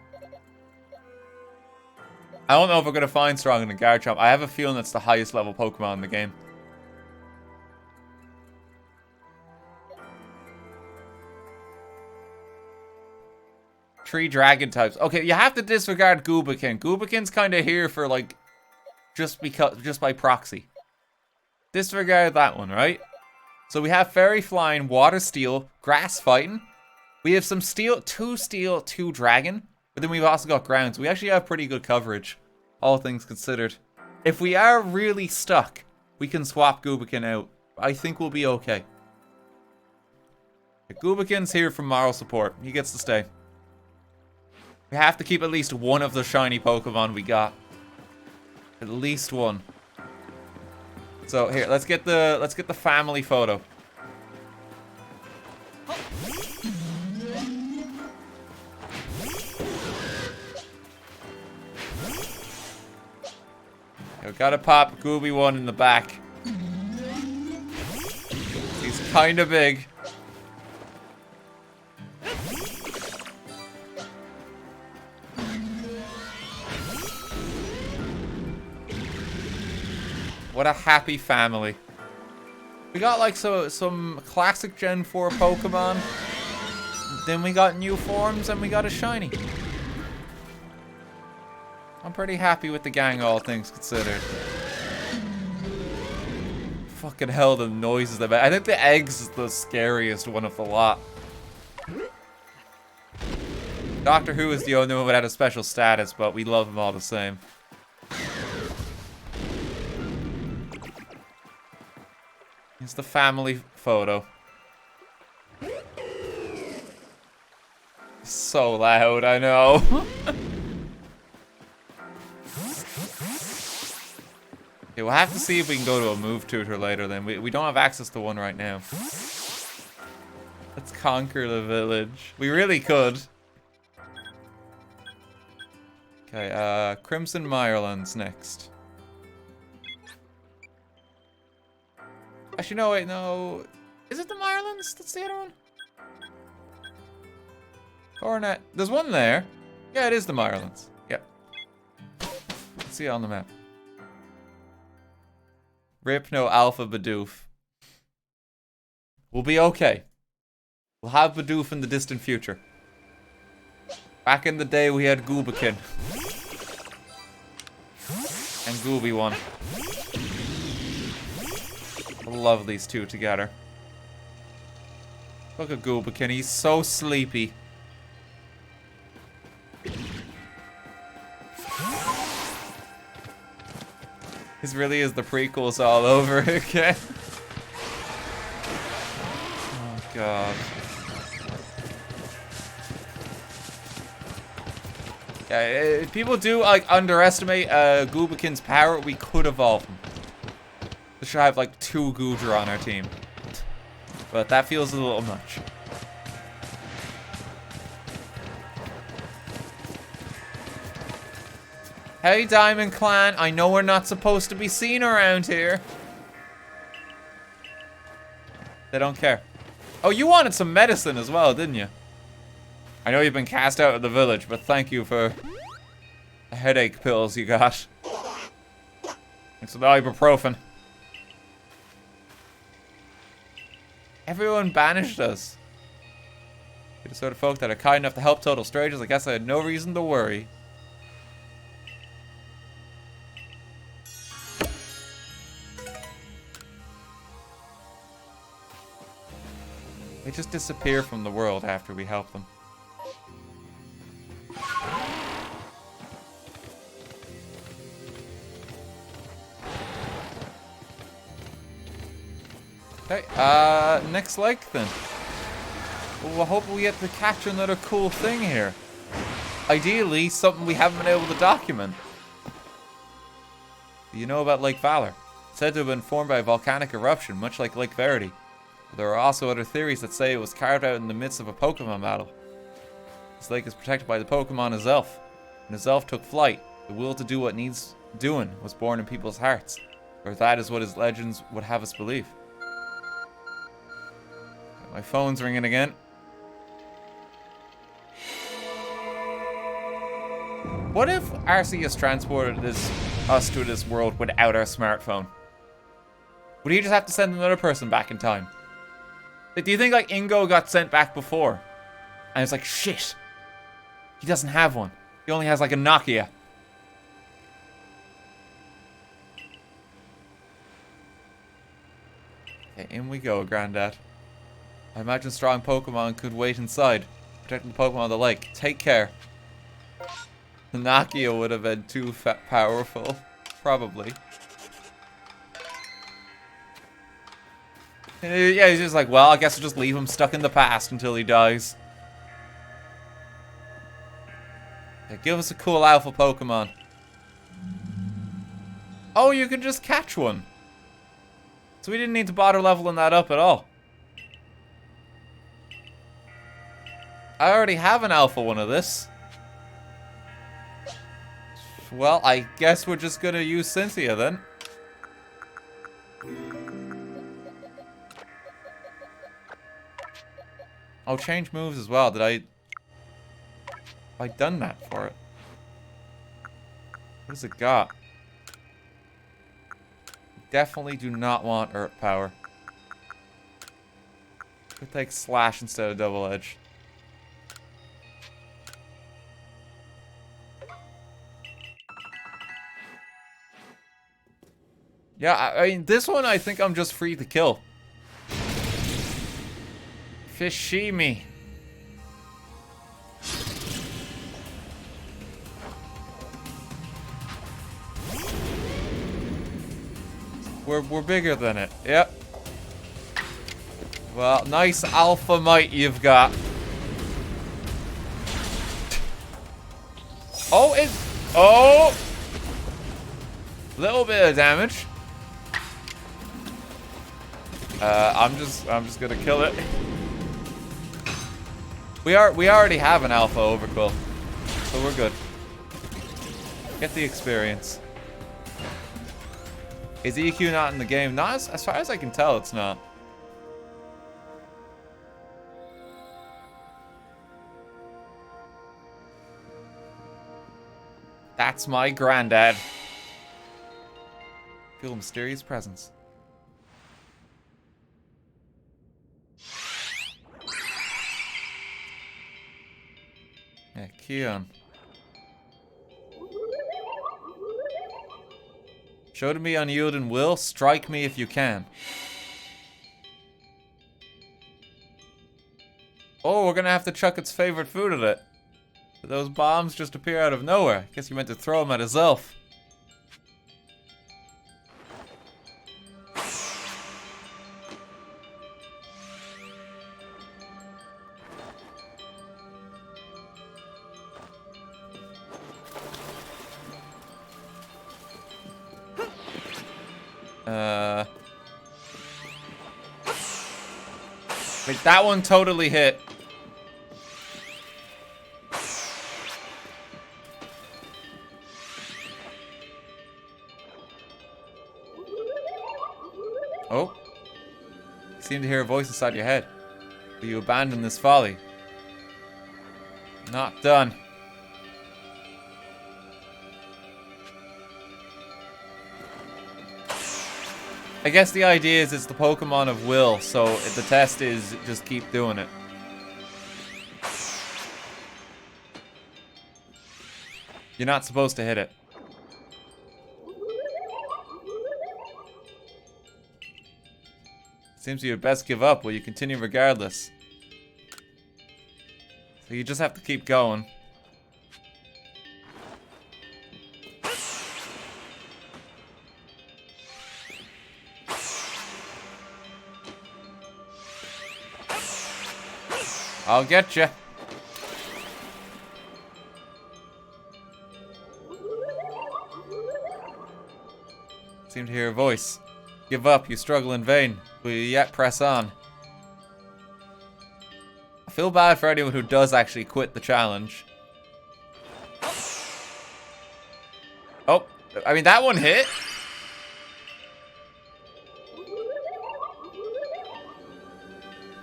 I don't know if we're going to find stronger than Garchomp. I have a feeling that's the highest level Pokemon in the game. Three dragon types. Okay, you have to disregard Goobakin. Goobakin's kind of here for like just by proxy. Disregard that one, right? So we have Fairy Flying, Water Steel, Grass Fighting. We have some Steel, 2 Dragon. But then we've also got Ground. So we actually have pretty good coverage, all things considered. If we are really stuck, we can swap Goobakin out. I think we'll be okay. Goobakin's here for moral support. He gets to stay. We have to keep at least one of the shiny Pokemon we got. At least one. So here, let's get the family photo. We've got to pop Gooby1 in the back. He's kind of big. What a happy family. We got like some classic Gen 4 Pokemon. Then we got new forms and we got a shiny. I'm pretty happy with the gang, all things considered. Fucking hell, the noises they make. I think the eggs is the scariest one of the lot. Doctor Who is the only one without a special status, but we love them all the same. Here's the family photo. So loud, I know. Okay, we'll have to see if we can go to a move tutor later then. We don't have access to one right now. Let's conquer the village. We really could. Okay, Crimson Mirelands next. Actually, no, wait, no. Is it the Mirelands? That's the other one? Coronet. There's one there. Yeah, it is the Mirelands. Yep. Let's see it on the map. Rip no Alpha Bidoof. We'll be okay. We'll have Bidoof in the distant future. Back in the day, we had Goobakin. And Gooby one. I love these two together. Look at Goobakin, he's so sleepy. This really is the prequels all over again. Oh god. Yeah, people do like underestimate Goobakin's power. We could evolve him. We should have like 2 Goodra on our team. But that feels a little much. Hey Diamond Clan, I know we're not supposed to be seen around here. They don't care. Oh, you wanted some medicine as well, didn't you? I know you've been cast out of the village, but thank you for the headache pills you got. Thanks for the ibuprofen. Everyone banished us. You're the sort of folk that are kind enough to help total strangers. I guess I had no reason to worry. They just disappear from the world after we help them. Okay, next lake then. Well, I hope we get to catch another cool thing here. Ideally, something we haven't been able to document. Do you know about Lake Valor? It's said to have been formed by a volcanic eruption, much like Lake Verity. But there are also other theories that say it was carved out in the midst of a Pokémon battle. This lake is protected by the Pokémon Azelf. When Azelf took flight, the will to do what needs doing was born in people's hearts. Or that is what his legends would have us believe. My phone's ringing again. What if Arceus transported us to this world without our smartphone? Would he just have to send another person back in time? Like, do you think like Ingo got sent back before? And it's like, shit. He doesn't have one. He only has like a Nokia. Okay, in we go, Granddad. I imagine strong Pokemon could wait inside, protecting the Pokemon of the lake. Take care. The Nokia would have been too powerful. Probably. Yeah, he's just like, well, I guess I'll just leave him stuck in the past until he dies. Yeah, give us a cool alpha Pokemon. Oh, you can just catch one. So we didn't need to bother leveling that up at all. I already have an alpha one of this. Well, I guess we're just gonna use Cynthia then. Oh, change moves as well. Did I... Have I done that for it? What has it got? Definitely do not want Earth Power. Could take Slash instead of Double Edge. Yeah, I mean, this one I think I'm just free to kill. Fishimi. We're bigger than it. Yep. Well, nice alpha might you've got. Oh, it. Oh. Little bit of damage. I'm just gonna kill it. We already have an alpha overquill, so we're good. Get the experience. Is EQ not in the game? Not as far as I can tell, it's not. That's my granddad. Feel a mysterious presence. Yeah, Keon. Show to me unyielding will. Strike me if you can. Oh, we're gonna have to chuck its favorite food at it. But those bombs just appear out of nowhere. Guess you meant to throw them at his elf. Wait, that one totally hit. Oh. You seem to hear a voice inside your head. Will you abandon this folly? Not done. I guess the idea is it's the Pokemon of will, so the test is just keep doing it. You're not supposed to hit it. Seems you'd best give up. Will you continue regardless? So you just have to keep going. I'll get you. Seem to hear a voice. Give up, you struggle in vain. Will you yet press on? I feel bad for anyone who does actually quit the challenge. Oh, I mean that one hit.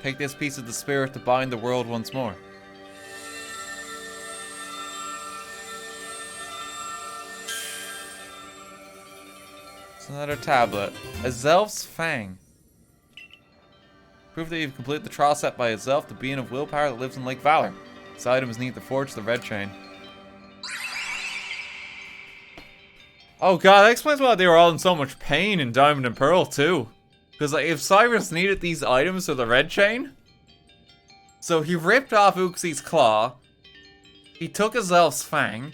Take this piece of the spirit to bind the world once more. It's another tablet. A Zelf's Fang. Prove that you've completed the trial set by a Zelf, the being of willpower that lives in Lake Valor. This item is needed to forge the red chain. Oh god, that explains why they were all in so much pain in Diamond and Pearl too. Because like, if Cyrus needed these items for the red chain, so he ripped off Uxie's claw, he took his elf's fang.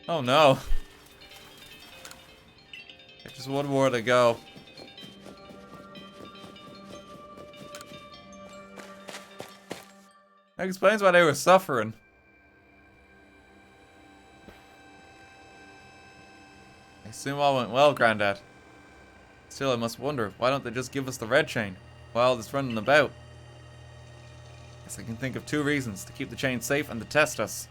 Oh no. There's just one more to go. That explains why they were suffering. I assume all went well, Grandad. Still, I must wonder, why don't they just give us the red chain while it's running about? Guess I can think of two reasons, to keep the chain safe and to test us.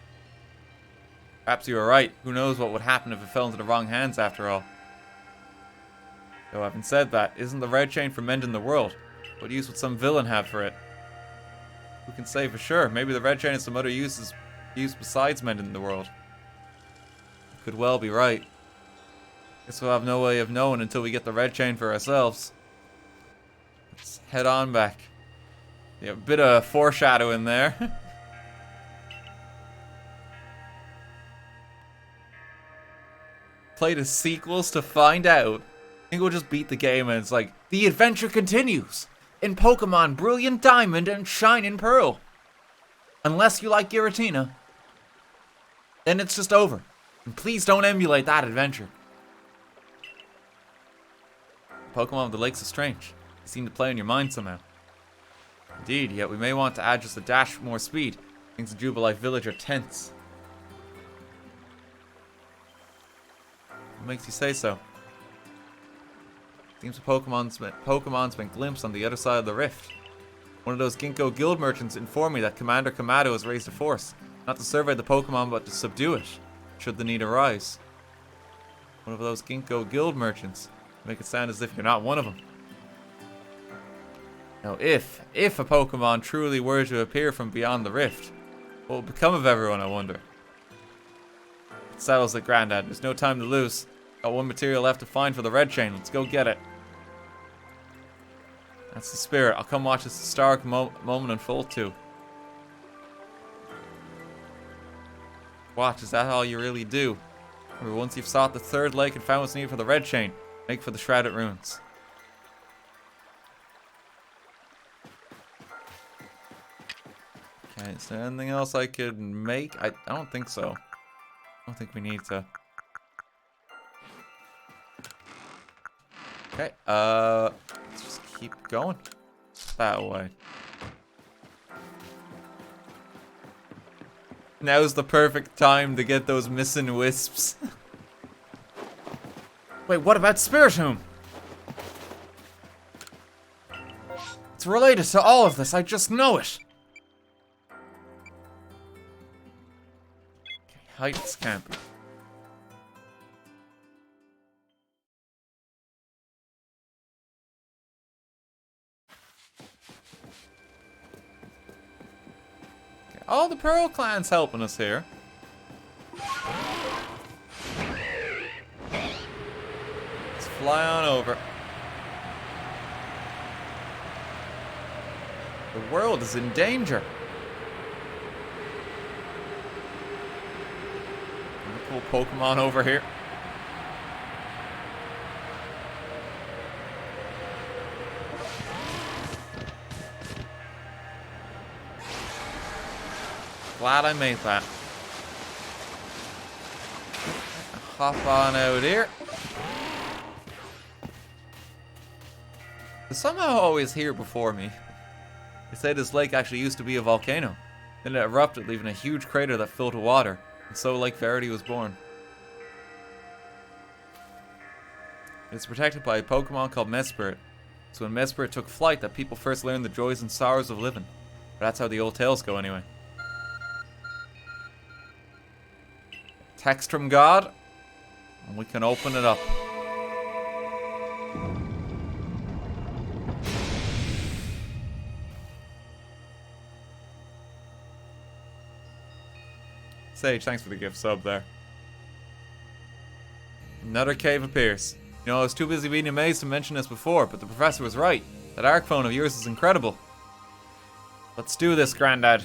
Perhaps you are right. Who knows what would happen if it fell into the wrong hands after all. Though having said that, isn't the red chain for mending the world? What use would some villain have for it? Who can say for sure? Maybe the red chain has some other use besides mending the world. You could well be right. Guess we'll have no way of knowing until we get the red chain for ourselves. Let's head on back. Yeah, a bit of foreshadowing there. Play the sequels to find out. I think we'll just beat the game and it's like, the adventure continues in Pokemon Brilliant Diamond and Shining Pearl. Unless you like Giratina, then it's just over. And please don't emulate that adventure. Pokemon of the Lakes is strange. They seem to play on your mind somehow. Indeed, yet we may want to add just a dash more speed. Things in Jubilife Village are tense. What makes you say so? Seems Pokemon's been glimpsed on the other side of the rift. One of those Ginkgo guild merchants informed me that Commander Kamado has raised a force, not to survey the Pokemon but to subdue it, should the need arise. One of those Ginkgo guild merchants. Make it sound as if you're not one of them. Now, if a Pokemon truly were to appear from beyond the rift, what will become of everyone, I wonder? It settles it, Grandad. There's no time to lose. Got one material left to find for the red chain. Let's go get it. That's the spirit. I'll come watch this historic moment unfold too. Watch, is that all you really do? Remember, once you've sought the third lake and found what's needed for the red chain, make for the shrouded ruins. Okay, is there anything else I could make? I don't think so. I don't think we need to. Okay, let's just keep going. That way. Now's the perfect time to get those missing wisps. Wait, what about Spiritomb? It's related to all of this, I just know it. Okay, heights can't be. All the Pearl Clan's helping us here. Let's fly on over. The world is in danger. Cool Pokemon over here. Glad I made that. Hop on out here. It's somehow always here before me. They say this lake actually used to be a volcano. Then it erupted, leaving a huge crater that filled with water. And so Lake Verity was born. It's protected by a Pokemon called Mesprit. So when Mesprit took flight, that people first learned the joys and sorrows of living. But that's how the old tales go anyway. Text from God, and we can open it up. Sage, thanks for the gift sub there. Another cave appears. You know, I was too busy being amazed to mention this before, but the professor was right. That arc phone of yours is incredible. Let's do this, Grandad.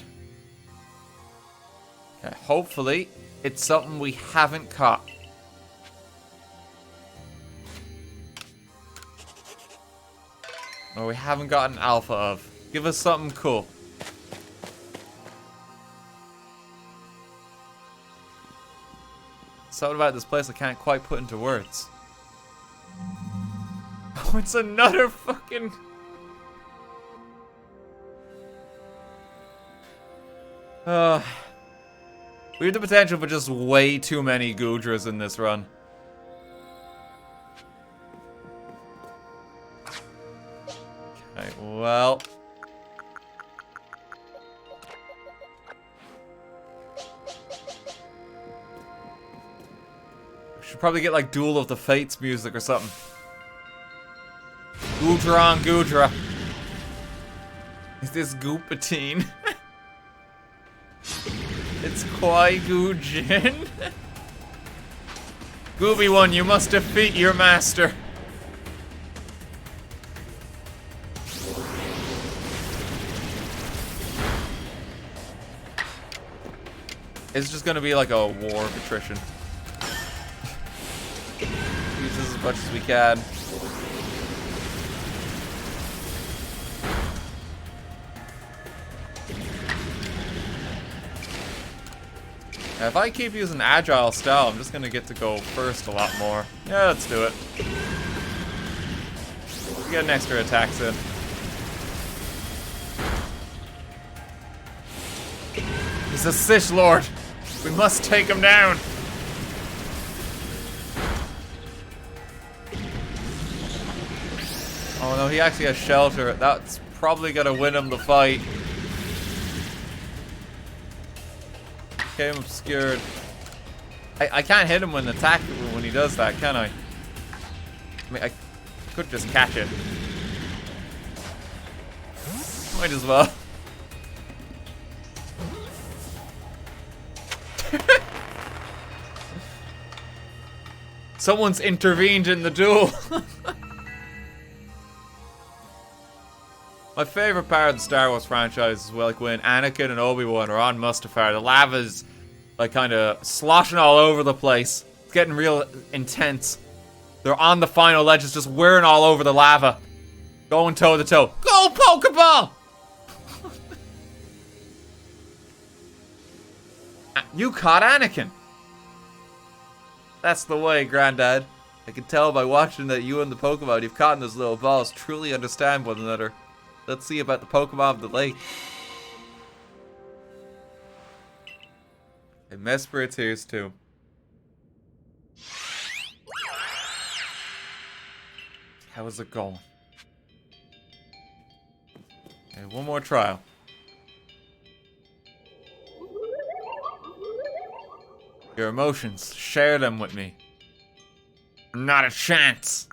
Okay, hopefully it's something we haven't caught. Or we haven't gotten alpha of. Give us something cool. Something about this place I can't quite put into words. Oh, it's another fucking... We have the potential for just way too many Goodras in this run. Okay, well... We should probably get like Duel of the Fates music or something. Goodra on Goodra. Is this Goopatine? It's Qui-Goojin. Gooby One, you must defeat your master. It's just gonna be like a war of attrition. Use this as much as we can. If I keep using agile style, I'm just gonna get to go first a lot more. Yeah, let's do it. Get an extra attacks in. He's a Sish Lord. We must take him down. Oh, he actually has shelter. That's probably gonna win him the fight. Became obscured. I can't hit him when he does that, can I? I mean, I could just catch it. Might as well. Someone's intervened in the duel. My favorite part of the Star Wars franchise is like when Anakin and Obi-Wan are on Mustafar. The lava's like kind of sloshing all over the place. It's getting real intense. They're on the final ledges, just whirring all over the lava. Going toe to toe. Go Pokeball! You caught Anakin. That's the way, Granddad. I can tell by watching that you and the Pokemon you've caught in those little balls truly understand one another. Let's see about the Pokemon of the lake. And Mesperit's here too. How is it going? Okay, one more trial. Your emotions, share them with me. Not a chance.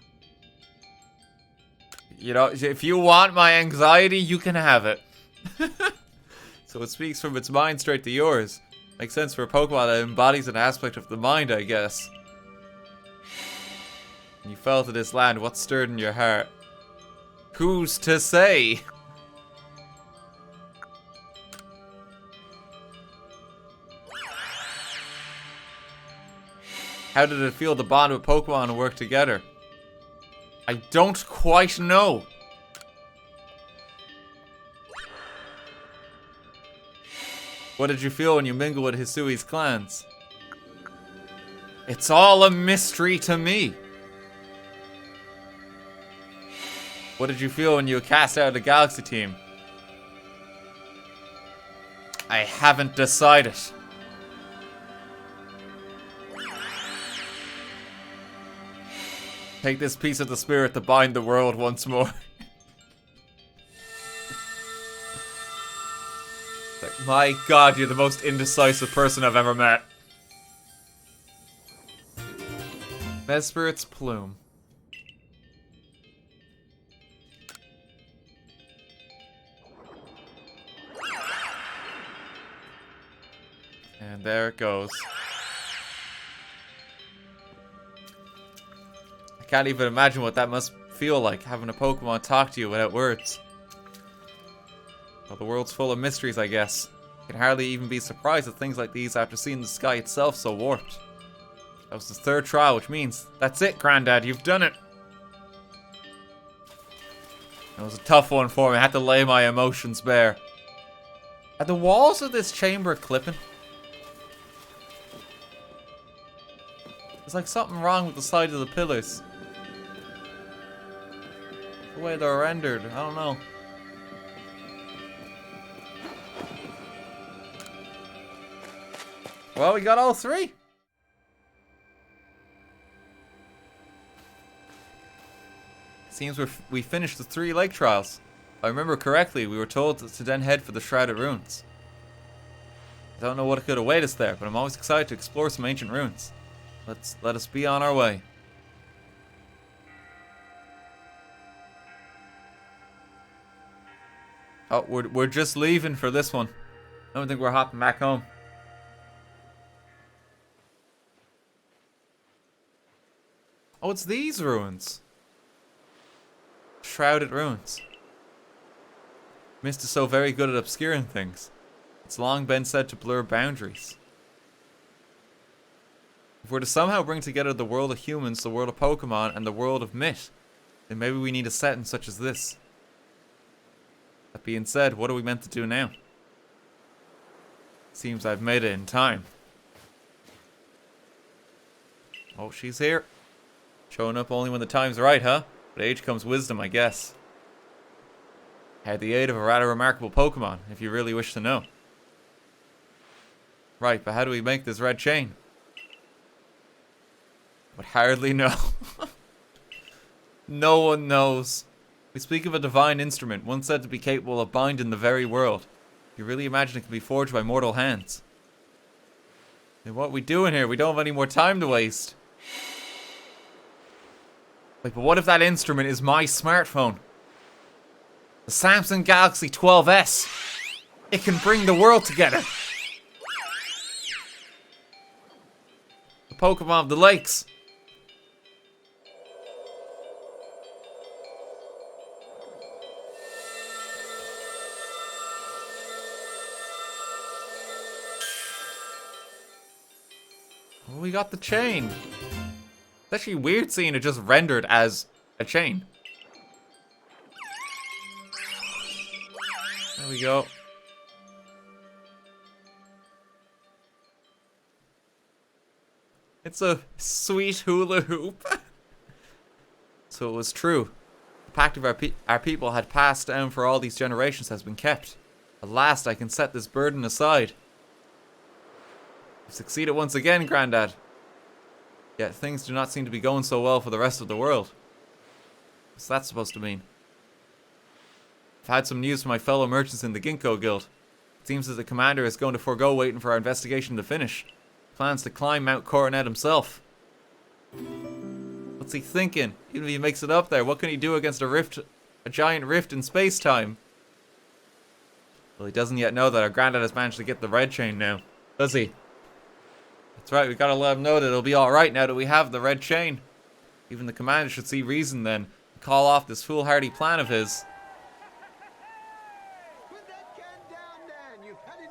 You know, if you want my anxiety, you can have it. So it speaks from its mind straight to yours. Makes sense for a Pokemon that embodies an aspect of the mind, I guess. When you fell to this land, what stirred in your heart? Who's to say? How did it feel to bond with Pokemon and work together? I don't quite know. What did you feel when you mingled with Hisui's clans? It's all a mystery to me. What did you feel when you were cast out of the Galaxy team? I haven't decided. Take this piece of the spirit to bind the world once more. Like, my God, you're the most indecisive person I've ever met. Mesperit's plume. And there it goes. I can't even imagine what that must feel like, having a Pokemon talk to you without words. Well, the world's full of mysteries, I guess. You can hardly even be surprised at things like these after seeing the sky itself so warped. That was the third trial, which means that's it, Granddad, you've done it. It was a tough one for me. I had to lay my emotions bare. Are the walls of this chamber clipping? There's like something wrong with the side of the pillars. The way they're rendered, I don't know. Well, we got all three. Seems we finished the 3 lake trials. If I remember correctly, we were told to then head for the Shrouded Ruins. I don't know what could await us there, but I'm always excited to explore some ancient ruins. Let us be on our way. Oh, we're just leaving for this one. I don't think we're hopping back home. Oh, it's these ruins. Shrouded Ruins. Mist is so very good at obscuring things. It's long been said to blur boundaries. If we're to somehow bring together the world of humans, the world of Pokemon, and the world of myth, then maybe we need a setting such as this. That being said, what are we meant to do now? Seems I've made it in time. Oh, she's here. Showing up only when the time's right, huh? With age comes wisdom, I guess. I had the aid of a rather remarkable Pokemon, if you really wish to know. Right, but how do we make this red chain? Would hardly know. No one knows. We speak of a divine instrument, one said to be capable of binding the very world. You really imagine it can be forged by mortal hands? Hey, what are we doing here? We don't have any more time to waste. Wait, but what if that instrument is my smartphone? The Samsung Galaxy 12S. It can bring the world together. The Pokemon of the lakes. Oh, we got the chain. It's actually weird seeing it just rendered as a chain. There we go. It's a sweet hula hoop. So it was true. The pact of our people had passed down for all these generations has been kept. At last I can set this burden aside. You've succeeded once again, Grandad. Yet things do not seem to be going so well for the rest of the world. What's that supposed to mean? I've had some news from my fellow merchants in the Ginkgo Guild. It seems that the commander is going to forego waiting for our investigation to finish. Plans to climb Mount Coronet himself. What's he thinking? Even if he makes it up there, what can he do against a giant rift in space-time? Well, he doesn't yet know that our Grandad has managed to get the red chain now, does he? That's right, we gotta let him know that it'll be alright now that we have the red chain. Even the commander should see reason then, and call off this foolhardy plan of his.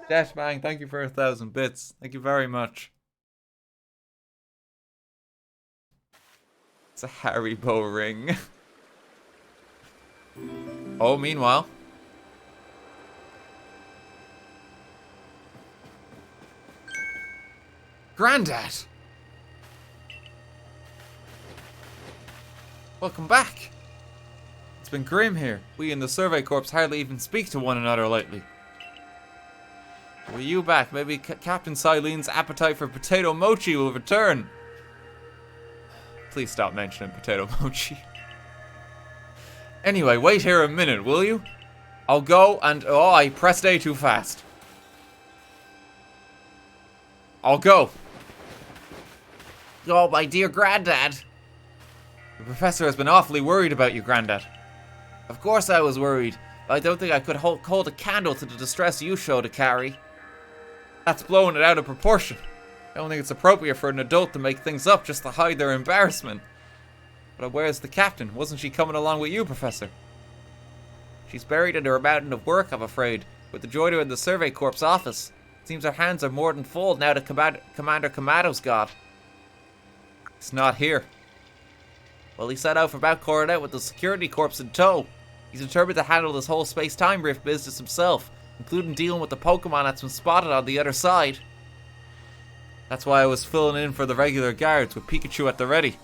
Deathbang, thank you for 1,000 bits. Thank you very much. It's a Haribo ring. Oh, meanwhile. Grandad! Welcome back. It's been grim here. We in the Survey Corps hardly even speak to one another lately. With you back, maybe Captain Silene's appetite for potato mochi will return. Please stop mentioning potato mochi. Anyway, wait here a minute, will you? I'll go and... Oh, I pressed A too fast. I'll go. Oh, my dear Grandad. The professor has been awfully worried about you, Grandad. Of course I was worried. But I don't think I could hold a candle to the distress you show to carry. That's blowing it out of proportion. I don't think it's appropriate for an adult to make things up just to hide their embarrassment. But where's the captain? Wasn't she coming along with you, Professor? She's buried under a mountain of work, I'm afraid, with the joiner in the Survey Corps office. Seems her hands are more than full now that Commander Kamado's gone. He's not here. Well, he set out for Mount Coronet with the security corps in tow. He's determined to handle this whole space-time rift business himself, including dealing with the Pokemon that's been spotted on the other side. That's why I was filling in for the regular guards with Pikachu at the ready.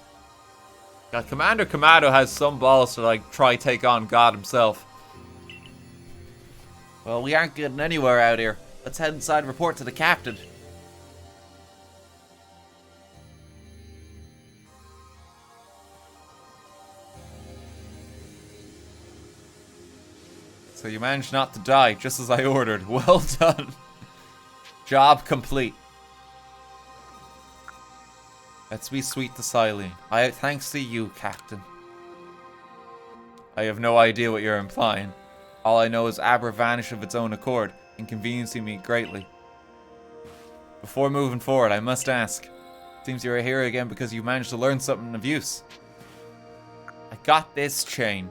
God, Commander Kamado has some balls to like try take on God himself. Well, we aren't getting anywhere out here. Let's head inside and report to the captain. So you managed not to die, just as I ordered. Well done. Job complete. Let's be sweet to Silene. Thanks to you, Captain. I have no idea what you're implying. All I know is Abra vanished of its own accord, inconveniencing me greatly. Before moving forward, I must ask. Seems you're here again because you managed to learn something of use. I got this chain.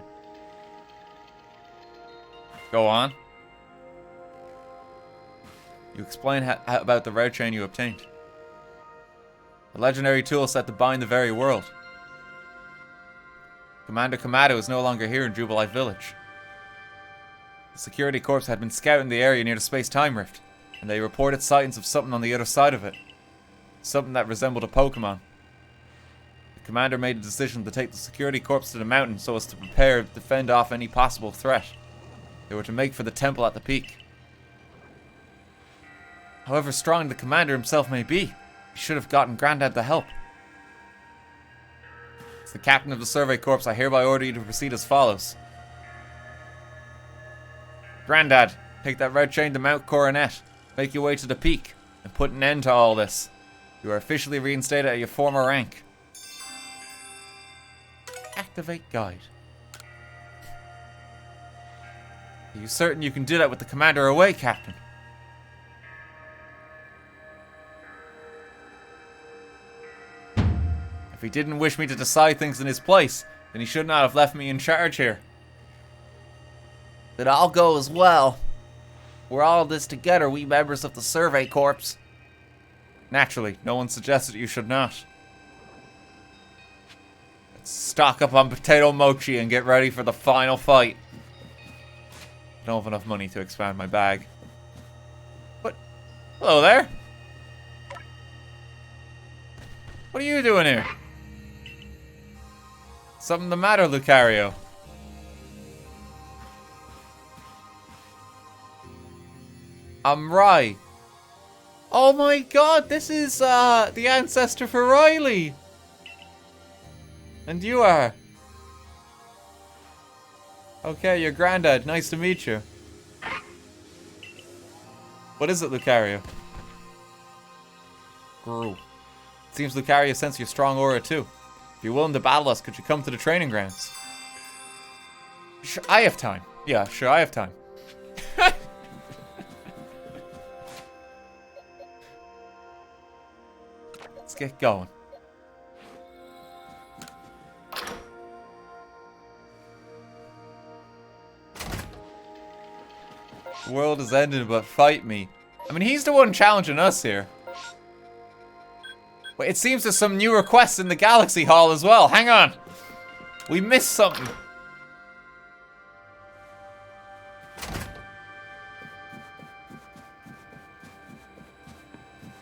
Go on. You explain about the red chain you obtained. The legendary tool set to bind the very world. Commander Kamado is no longer here in Jubilife Village. The security corps had been scouting the area near the space-time rift, and they reported sightings of something on the other side of it. Something that resembled a Pokemon. The commander made a decision to take the security corps to the mountain so as to prepare to fend off any possible threat. They were to make for the temple at the peak. However strong the commander himself may be, he should have gotten Grandad the help. As the captain of the Survey Corps, I hereby order you to proceed as follows. Grandad, take that red chain to Mount Coronet. Make your way to the peak and put an end to all this. You are officially reinstated at your former rank. Activate guide. Are you certain you can do that with the commander away, Captain? If he didn't wish me to decide things in his place, then he should not have left me in charge here. It all goes well. We're all in this together, we members of the Survey Corps. Naturally, no one suggested you should not. Let's stock up on potato mochi and get ready for the final fight. I don't have enough money to expand my bag. But, hello there. What are you doing here? Something the matter, Lucario? I'm Rai. Oh my god, this is the ancestor for Riley. And you are? Okay, your granddad. Nice to meet you. What is it, Lucario? Grew. Seems Lucario sensed your strong aura too. If you're willing to battle us, could you come to the training grounds? Sure, I have time. Yeah, sure, I have time. Let's get going. The world is ending, but fight me. I mean, he's the one challenging us here. Wait, it seems there's some new requests in the Galaxy Hall as well. Hang on. We missed something.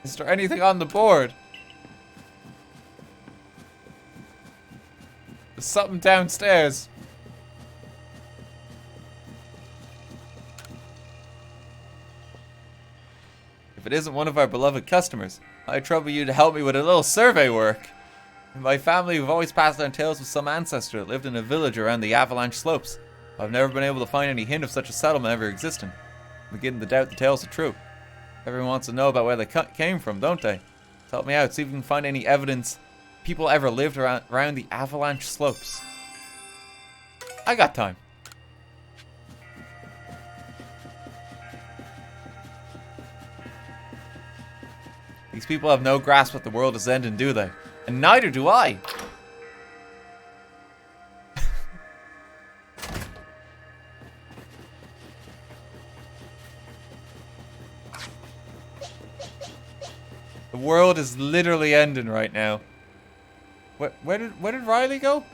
Is there anything on the board? There's something downstairs. If it isn't one of our beloved customers, I trouble you to help me with a little survey work. In my family, we've always passed down tales of some ancestor that lived in a village around the Avalanche slopes. I've never been able to find any hint of such a settlement ever existing. I'm beginning to doubt the tales are true. Everyone wants to know about where they came from, don't they? So help me out, see if we can find any evidence people ever lived around the Avalanche slopes. I got time. These people have no grasp that the world is ending, do they? And neither do I. The world is literally ending right now. Where did Riley go?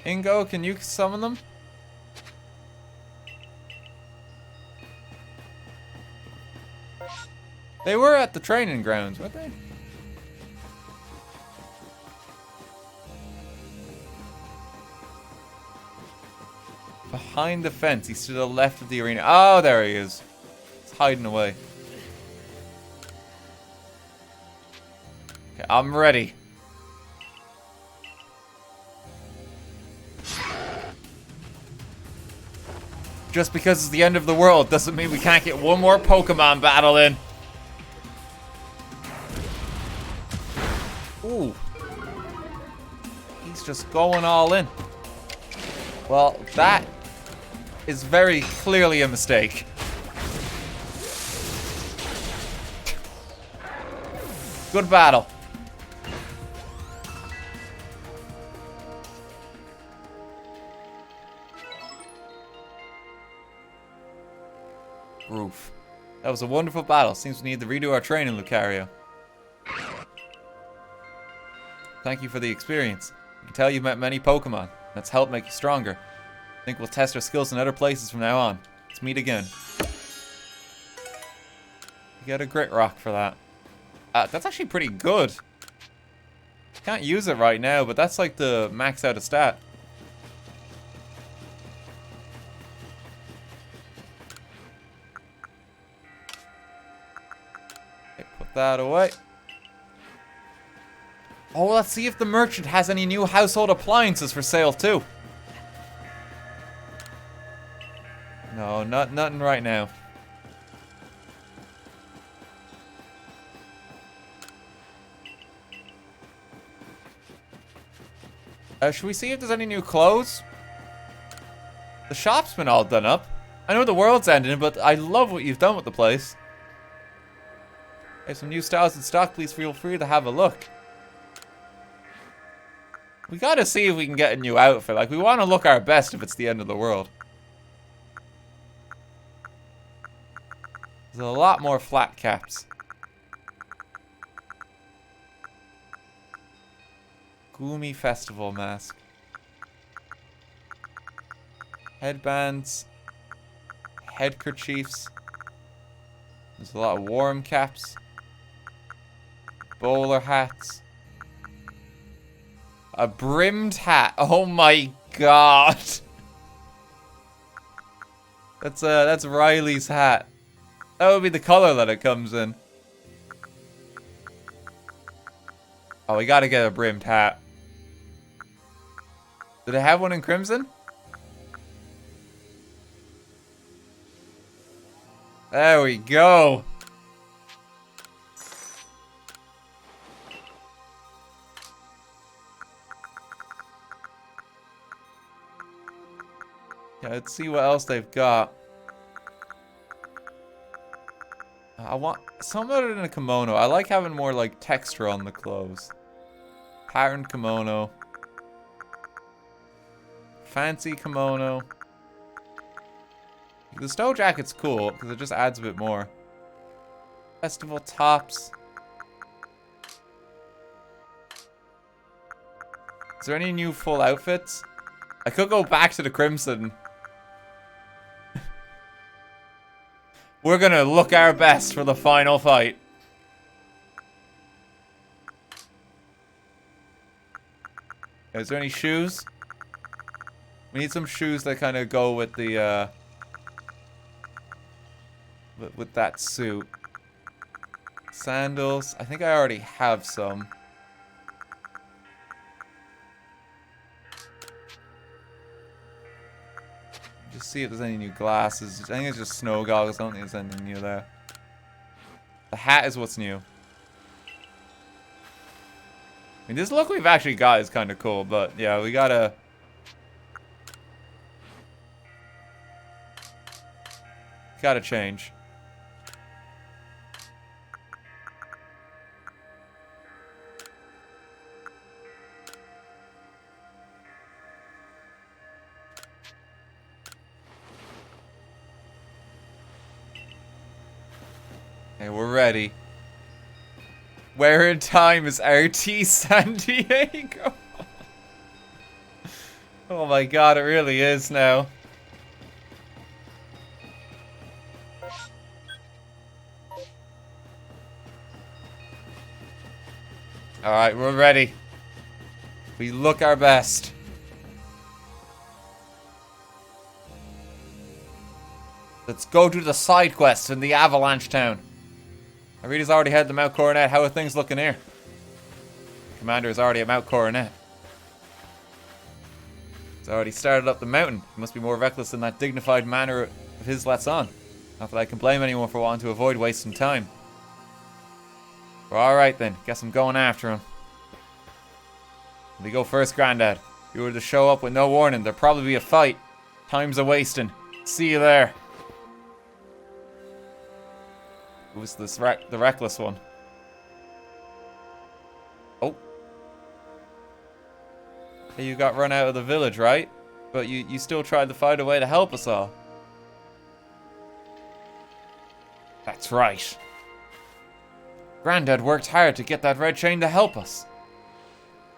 Ingo, can you summon them? They were at the training grounds, weren't they? Behind the fence. He's to the left of the arena. Oh, there he is. He's hiding away. Okay, I'm ready. Just because it's the end of the world doesn't mean we can't get one more Pokemon battle in. Ooh. He's just going all in. Well, that is very clearly a mistake. Good battle. Roof. That was a wonderful battle. Seems we need to redo our training, Lucario. Thank you for the experience. I can tell you've met many Pokemon. That's helped make you stronger. I think we'll test our skills in other places from now on. Let's meet again. You get a Grit Rock for that. That's actually pretty good. Can't use it right now, but that's like the max out of stat. Okay, put that away. Oh, let's see if the merchant has any new household appliances for sale, too. No, nothing right now. Should we see if there's any new clothes? The shop's been all done up. I know the world's ending, but I love what you've done with the place. There's some new styles in stock. Please feel free to have a look. We gotta see if we can get a new outfit. Like, we want to look our best if it's the end of the world. There's a lot more flat caps. Gloomy festival mask. Headbands. Headkerchiefs. There's a lot of warm caps. Bowler hats. A brimmed hat. Oh my god. That's Riley's hat. That would be the color that it comes in. Oh, we gotta get a brimmed hat. Do they have one in Crimson? There we go. Yeah, let's see what else they've got. I want some other than a kimono. I like having more like texture on the clothes. Patterned kimono. Fancy kimono. The snow jacket's cool because it just adds a bit more. Festival tops. Is there any new full outfits? I could go back to the Crimson. We're gonna look our best for the final fight. Is there any shoes? We need some shoes that kind of go with the, with that suit. Sandals. I think I already have some. Just see if there's any new glasses. I think it's just snow goggles. I don't think there's anything new there. The hat is what's new. I mean, this look we've actually got is kind of cool, but yeah, we gotta... Gotta change. Okay, we're ready. Where in time is RT San Diego? Oh my god, it really is now. Alright, we're ready. We look our best. Let's go do the side quest in the Avalanche Town. Arita's already headed to Mount Coronet. How are things looking here? Commander is already at Mount Coronet. He's already started up the mountain. He must be more reckless than that dignified manner of his lets on. Not that I can blame anyone for wanting to avoid wasting time. Well, alright then. Guess I'm going after him. Let me go first, Grandad. If you were to show up with no warning, there'd probably be a fight. Time's a wasting. See you there. Who's this the reckless one? Oh. Hey, you got run out of the village, right? But you still tried to find a way to help us all. That's right. Grandad worked hard to get that red chain to help us.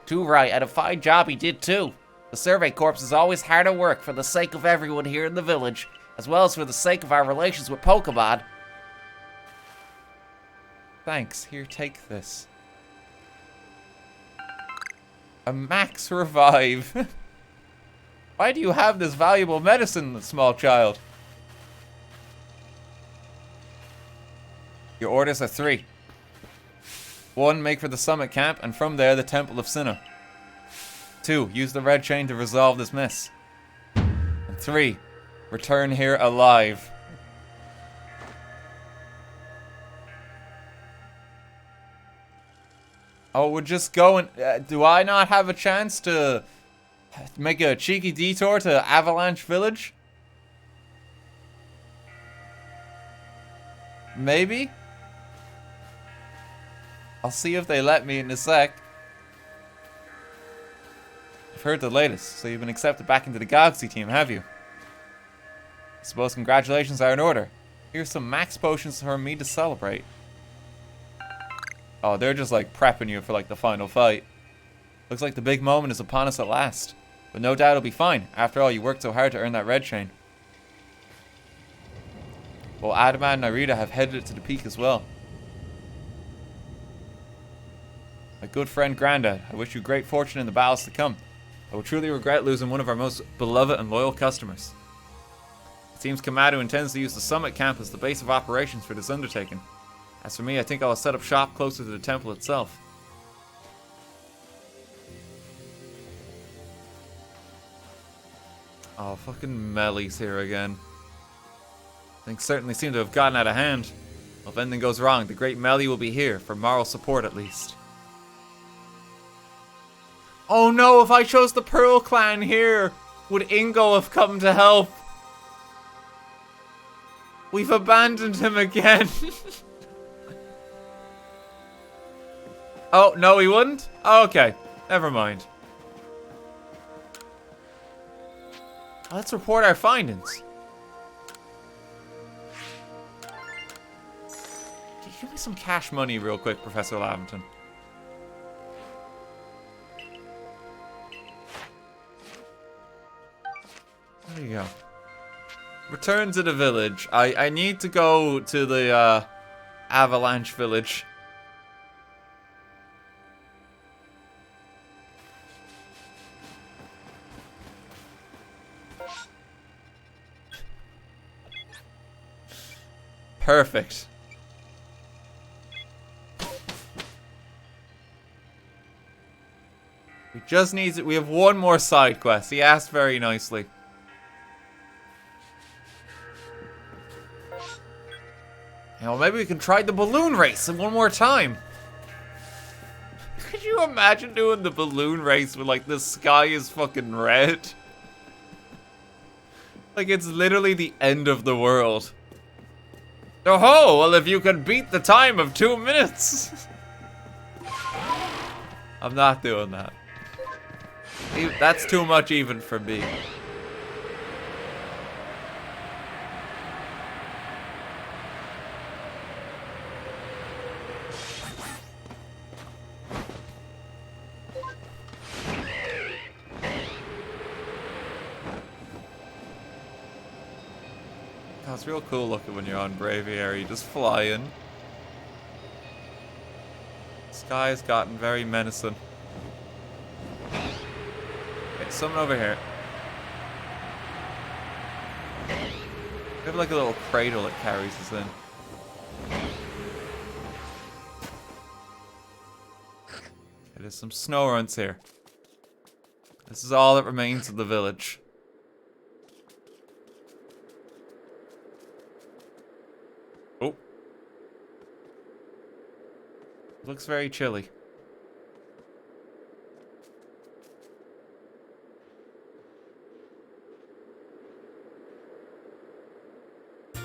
Too right, and a fine job he did too. The Survey Corps is always hard at work for the sake of everyone here in the village, as well as for the sake of our relations with Pokemon. Thanks. Here, take this. A max revive. Why do you have this valuable medicine, small child? Your orders are 3. 1. Make for the summit camp, and from there the Temple of Sinnoh. 2. Use the red chain to resolve this mess. And 3. Return here alive. Oh, we're just going... do I not have a chance to make a cheeky detour to Avalanche Village? Maybe? I'll see if they let me in a sec. I've heard the latest, so you've been accepted back into the Galaxy team, have you? I suppose congratulations are in order. Here's some max potions for me to celebrate. Oh, they're just like prepping you for like the final fight. Looks like the big moment is upon us at last. But no doubt it'll be fine. After all, you worked so hard to earn that red chain. Well, Adama and Narita have headed to the peak as well. My good friend Grandad, I wish you great fortune in the battles to come. I will truly regret losing one of our most beloved and loyal customers. It seems Kamado intends to use the summit camp as the base of operations for this undertaking. As for me, I think I will set up shop closer to the temple itself. Oh, fucking Melly's here again. Things certainly seem to have gotten out of hand. Well, if anything goes wrong, the great Melly will be here, for moral support at least. Oh no, if I chose the Pearl Clan here, would Ingo have come to help? We've abandoned him again. Oh, no he wouldn't? Oh, okay, never mind. Let's report our findings. Give me some cash money real quick, Professor Lavington. There you go. Return to the village. I need to go to the Avalanche Village. Perfect. We just need to, we have one more side quest. He asked very nicely. Well, maybe we can try the balloon race one more time. Could you imagine doing the balloon race with like the sky is fucking red? Like it's literally the end of the world. Oh, well, if you can beat the time of 2 minutes. I'm not doing that. That's too much even for me. Oh, it's real cool looking when you're on Braviary, just flying. The sky has gotten very menacing. Okay, something over here. We have like a little cradle that carries us in. Okay, there's some snow runs here. This is all that remains of the village. Oh. Looks very chilly. A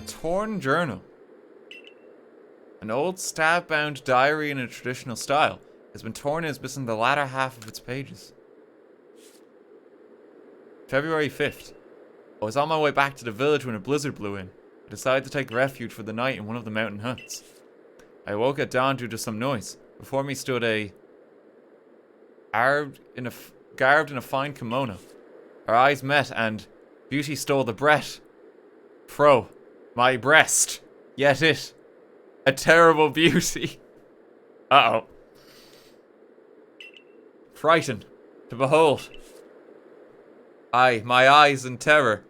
torn journal. An old stab-bound diary in a traditional style has been torn and is missing the latter half of its pages. February 5th. I was on my way back to the village when a blizzard blew in. I decided to take refuge for the night in one of the mountain huts. I awoke at dawn due to some noise. Before me stood a garbed in a fine kimono. Our eyes met and beauty stole the breath. My breast. Yet it. A terrible beauty. Uh-oh. Frightened to behold. My eyes in terror,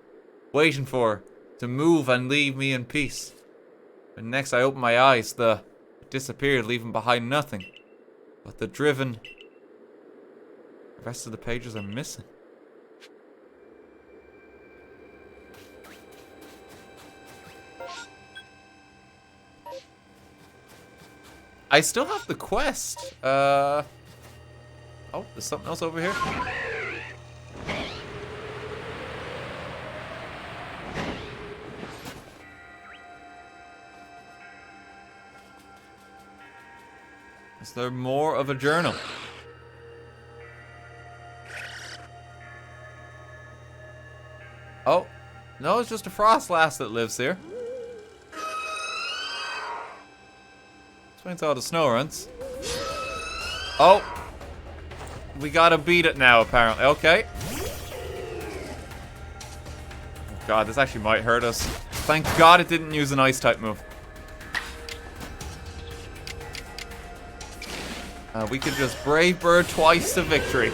waiting for her to move and leave me in peace. And next I open my eyes, the It disappeared, leaving behind nothing. But the driven... The rest of the pages are missing. I still have the quest. Oh, there's something else over here. Is there more of a journal? Oh, no, it's just a frost lass that lives here. Explains how the snow runs. Oh, we gotta beat it now, apparently. Okay. Oh God, this actually might hurt us. Thank God it didn't use an ice type move. We could just brave bird twice to victory.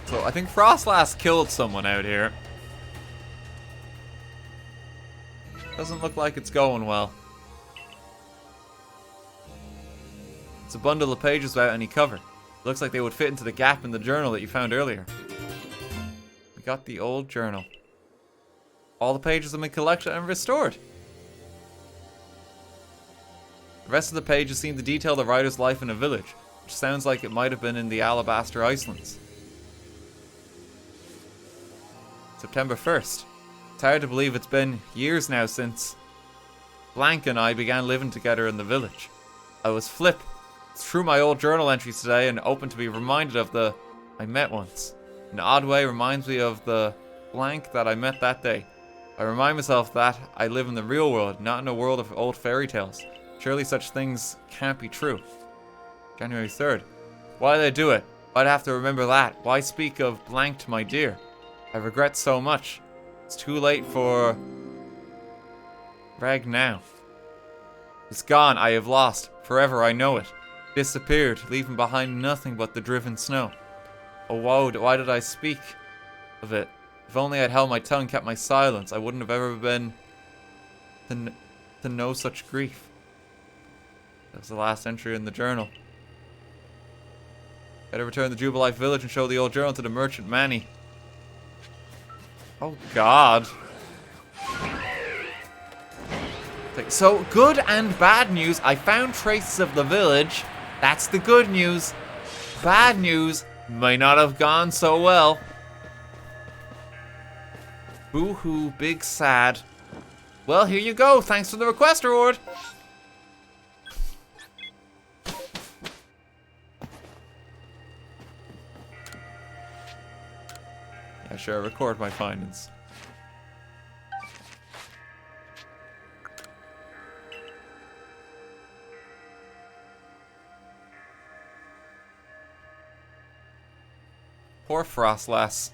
So I think Frostlass killed someone out here. Doesn't look like it's going well. It's a bundle of pages without any cover. Looks like they would fit into the gap in the journal that you found earlier. We got the old journal. All the pages have been collected and restored. The rest of the pages seem to detail the writer's life in a village, which sounds like it might have been in the Alabaster Icelands. September 1st. It's hard to believe it's been years now since Blank and I began living together in the village. I was flip through my old journal entries today and open to be reminded of the I met once. In an odd way, reminds me of the Blank that I met that day. I remind myself that I live in the real world, not in a world of old fairy tales. Surely such things can't be true. January 3rd. Why did I do it? Why'd I have to remember that? Why speak of Blank to my dear? I regret so much. It's too late for Reg now. It's gone. I have lost. Forever, I know it. Disappeared, leaving behind nothing but the driven snow. Oh, whoa, why did I speak of it? If only I'd held my tongue, kept my silence, I wouldn't have ever been to know such grief. That was the last entry in the journal. Better return to Jubilife Village and show the old journal to the merchant Manny. Oh God. So, good and bad news. I found traces of the village. That's the good news. Bad news may not have gone so well. Boo-hoo, big sad. Well, here you go. Thanks for the request reward. Yeah, sure, record my findings. Poor Frostlass.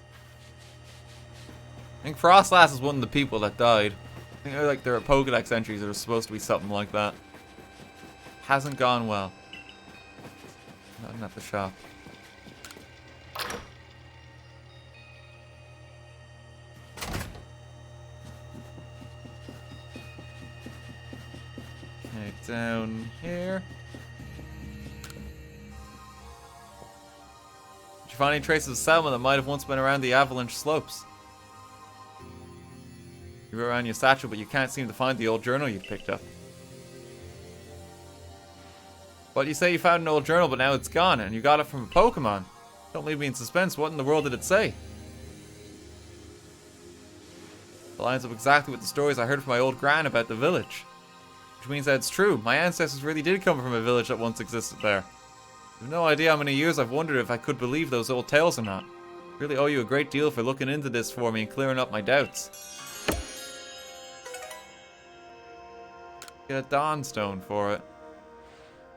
I think Frostlass is one of the people that died. I think like there are Pokédex entries that are supposed to be something like that. Hasn't gone well. Nothing at the shop. Okay, down here. Did you find any traces of settlement that might have once been around the avalanche slopes? You were around your satchel, but you can't seem to find the old journal you picked up. But you say you found an old journal, but now it's gone, and you got it from a Pokemon. Don't leave me in suspense. What in the world did it say? It lines up exactly with the stories I heard from my old gran about the village. Which means that it's true. My ancestors really did come from a village that once existed there. I have no idea how many years I've wondered if I could believe those old tales or not. I really owe you a great deal for looking into this for me and clearing up my doubts. Get a Dawnstone for it.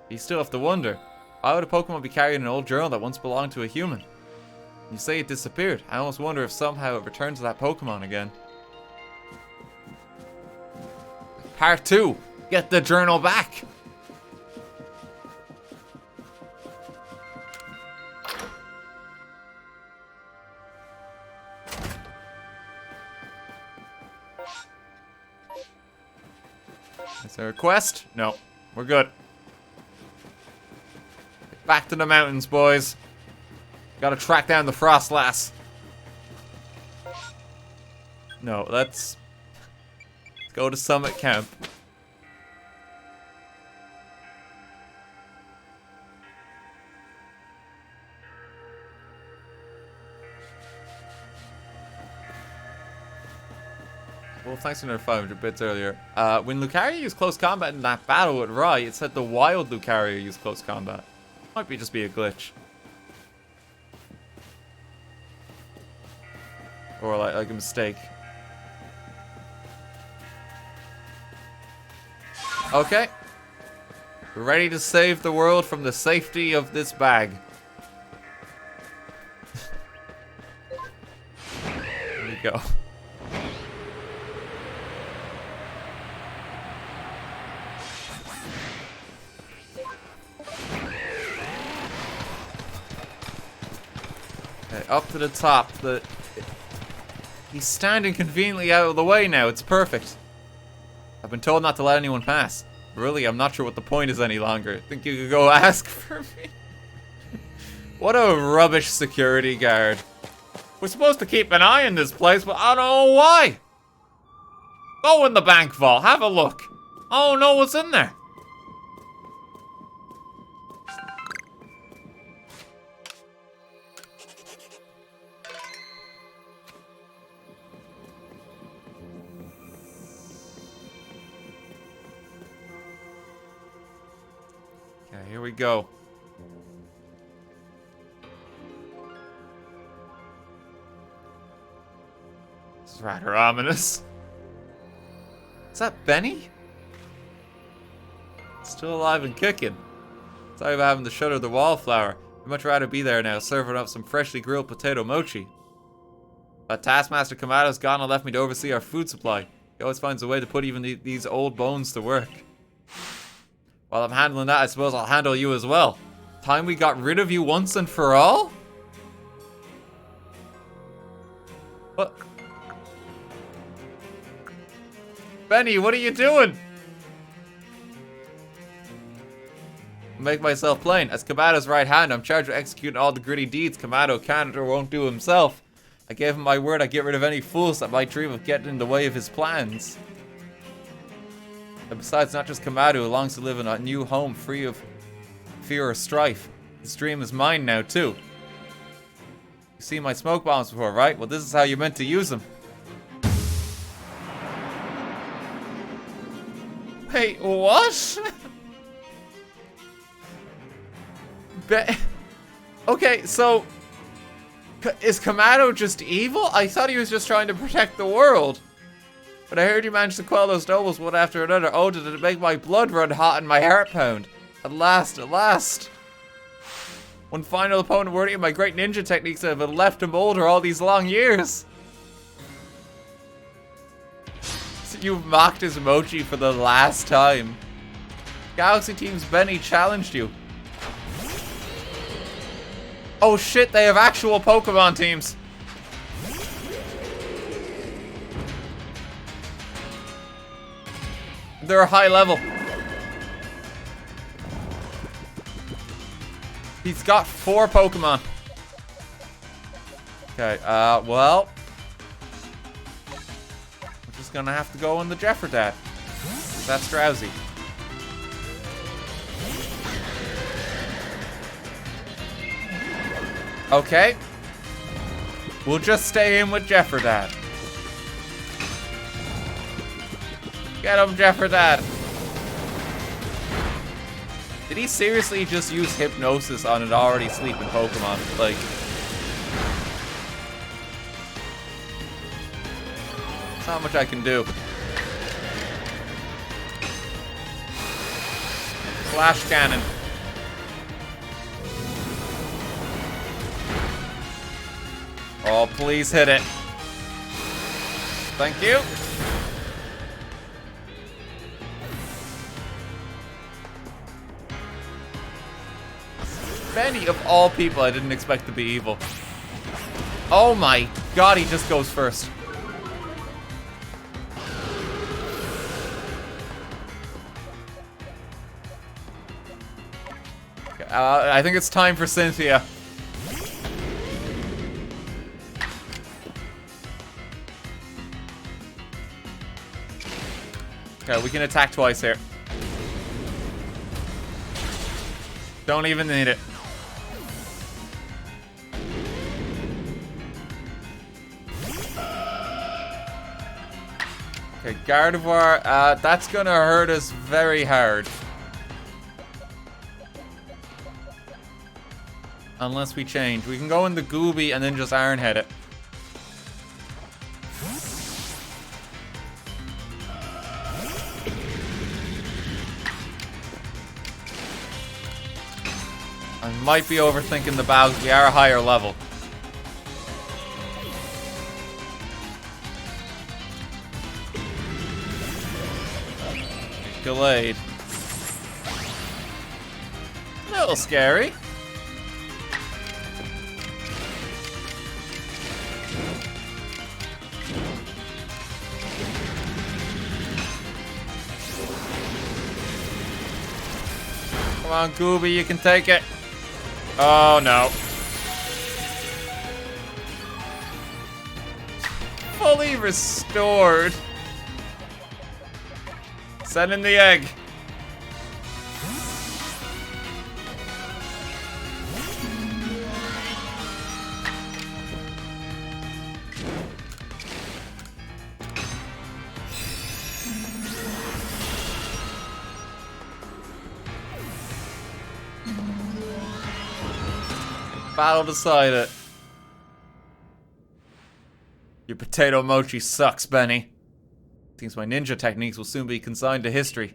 You still have to wonder, why would a Pokemon be carrying an old journal that once belonged to a human? You say it disappeared. I almost wonder if somehow it returned to that Pokemon again. Part 2. Get the journal back. Is there a quest? No. We're good. Back to the mountains, boys. Gotta track down the Frost Lass. No, let's go to Summit Camp. Well, thanks for another 500 bits earlier. When Lucario used close combat in that battle with Rai, it said the wild Lucario used close combat. Might be just be a glitch. Or like a mistake. Okay. We're ready to save the world from the safety of this bag. There we go. Okay, up to the top. He's standing conveniently out of the way now. It's perfect. I've been told not to let anyone pass. Really, I'm not sure what the point is any longer. Think you could go ask for me? What a rubbish security guard. We're supposed to keep an eye on this place, but I don't know why. Go in the bank vault. Have a look. I don't know what's in there. Okay, here we go. This is rather ominous. Is that Benny? Still alive and kicking. Sorry about having to shutter the wallflower. I'd much rather be there now, serving up some freshly grilled potato mochi. But Taskmaster Kamado's gone and left me to oversee our food supply. He always finds a way to put even these old bones to work. While I'm handling that, I suppose I'll handle you as well. Time we got rid of you once and for all? What? Benny, what are you doing? Make myself plain. As Kamado's right hand, I'm charged with executing all the gritty deeds Kamado can't or won't do himself. I gave him my word I'd get rid of any fools that might dream of getting in the way of his plans. And besides, not just Kamado who longs to live in a new home free of fear or strife. His dream is mine now, too. You've seen my smoke bombs before, right? Well, this is how you're meant to use them. Wait, what? Okay, so... is Kamado just evil? I thought he was just trying to protect the world. But I heard you managed to quell those nobles one after another. Oh, did it make my blood run hot and my heart pound? At last, at last. One final opponent worthy of my great ninja techniques that have been left to molder all these long years. So you've mocked his emoji for the last time. Galaxy Team's Benny challenged you. Oh shit, they have actual Pokemon teams. They're high level. He's got 4 Pokemon. Okay, well. We're just gonna have to go on the Jefferdad. That's Drowsy. Okay. We'll just stay in with Jefferdad. Get him, Jefferdad. Did he seriously just use hypnosis on an already sleeping Pokemon? Like... there's not much I can do. Flash cannon. Oh, please hit it. Thank you. Benny, of all people, I didn't expect to be evil. Oh my god, he just goes first. Okay, I think it's time for Cynthia. Okay, we can attack twice here. Don't even need it. Okay, Gardevoir, that's gonna hurt us very hard. Unless we change. We can go in the Gooby and then just Ironhead it. I might be overthinking the battles. We are a higher level. Delayed. A little scary. Come on, Gooby, you can take it. Oh, no. Fully restored. Send in the egg. Battle decide it. Your potato mochi sucks, Benny. Seems my ninja techniques will soon be consigned to history.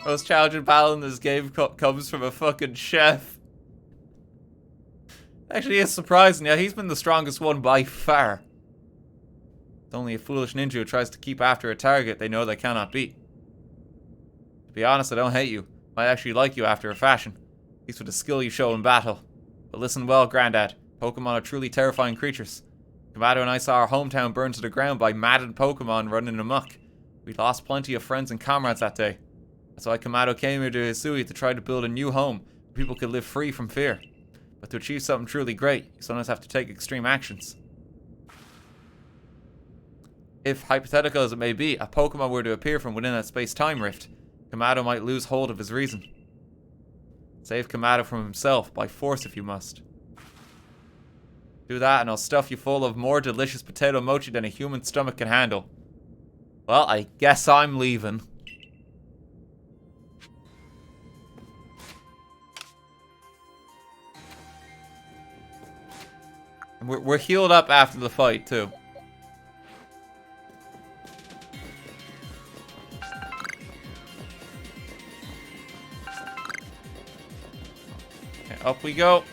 Most challenging battle in this game comes from a fucking chef. Actually, it's surprising. Yeah, he's been the strongest one by far. It's only a foolish ninja who tries to keep after a target they know they cannot beat. To be honest, I don't hate you. Might actually like you after a fashion. At least with the skill you show in battle. But listen well, Grandad. Pokemon are truly terrifying creatures. Kamado and I saw our hometown burned to the ground by maddened Pokemon running amok. We lost plenty of friends and comrades that day. That's why Kamado came here to Hisui to try to build a new home where people could live free from fear. But to achieve something truly great, you sometimes have to take extreme actions. If, hypothetical as it may be, a Pokemon were to appear from within that space-time rift, Kamado might lose hold of his reason. Save Kamado from himself, by force if you must. Do that and I'll stuff you full of more delicious potato mochi than a human stomach can handle. Well, I guess I'm leaving. And we're healed up after the fight, too. Okay, up we go.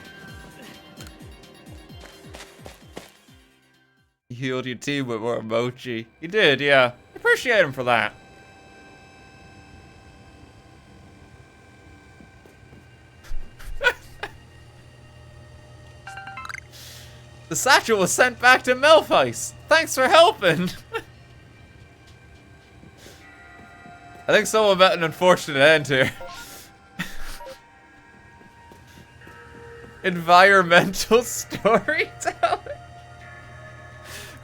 You healed your team with more mochi. You did, yeah. Appreciate him for that. The satchel was sent back to Melfice. Thanks for helping. I think someone met an unfortunate end here. Environmental storytelling.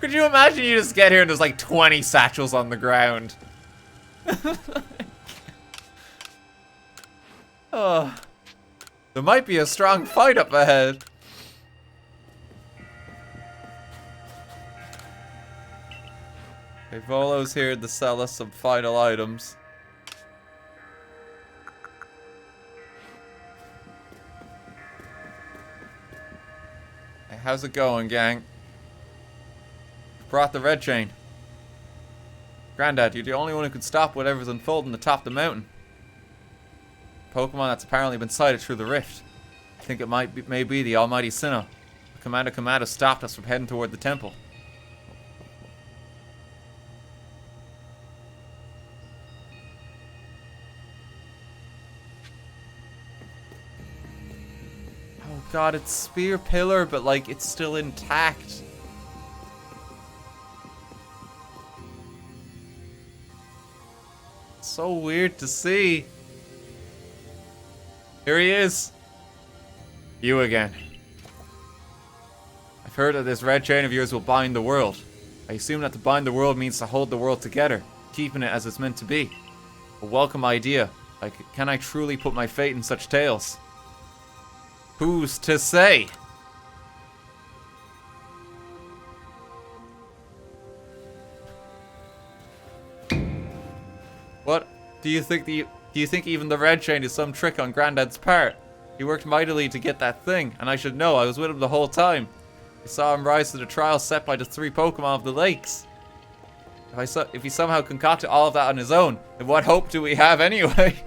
Could you imagine you just get here and there's like 20 satchels on the ground? Oh. There might be a strong fight up ahead. Okay, Volo's here to sell us some final items. Hey, how's it going, gang? Brought the red chain. Grandad, you're the only one who can stop whatever's unfolding atop the mountain. Pokemon that's apparently been sighted through the rift. I think it may be the almighty Sinnoh. Commander Kamado stopped us from heading toward the temple. God, it's spear pillar, but like it's still intact. So weird to see. Here he is. You again. I've heard that this red chain of yours will bind the world. I assume that to bind the world means to hold the world together, keeping it as it's meant to be. A welcome idea. Like, can I truly put my fate in such tales? Who's to say? What? Do you think even the red chain is some trick on Granddad's part? He worked mightily to get that thing, and I should know. I was with him the whole time. I saw him rise to the trial set by the 3 Pokemon of the lakes. If he somehow concocted all of that on his own, then what hope do we have anyway?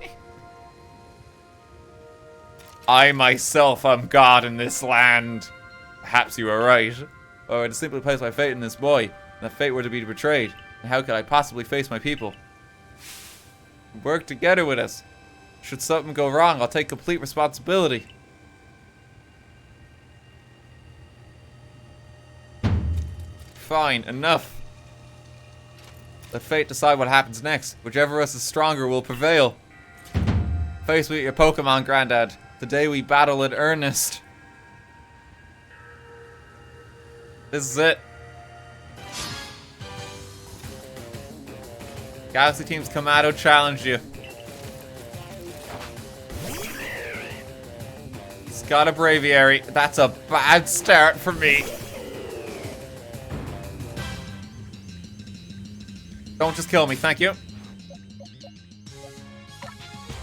I myself am God in this land. Perhaps you are right. Or I would simply place my fate in this boy, and that fate were to be betrayed. And how could I possibly face my people? Work together with us. Should something go wrong, I'll take complete responsibility. Fine, enough. Let fate decide what happens next. Whichever of us is stronger will prevail. Face with your Pokemon, Granddad. Today we battle in earnest. This is it. Galaxy Team's Kamado challenged you. He's got a Braviary. That's a bad start for me. Don't just kill me, thank you.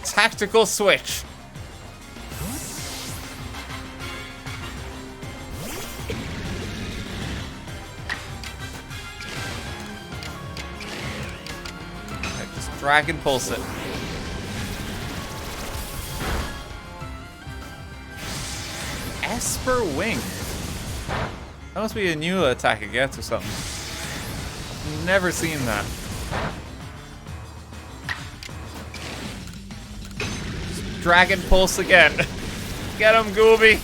Tactical switch. Right, just Dragon Pulse it. Esper Wing. That must be a new attack it gets or something. Never seen that. Dragon Pulse again. Get him, Gooby.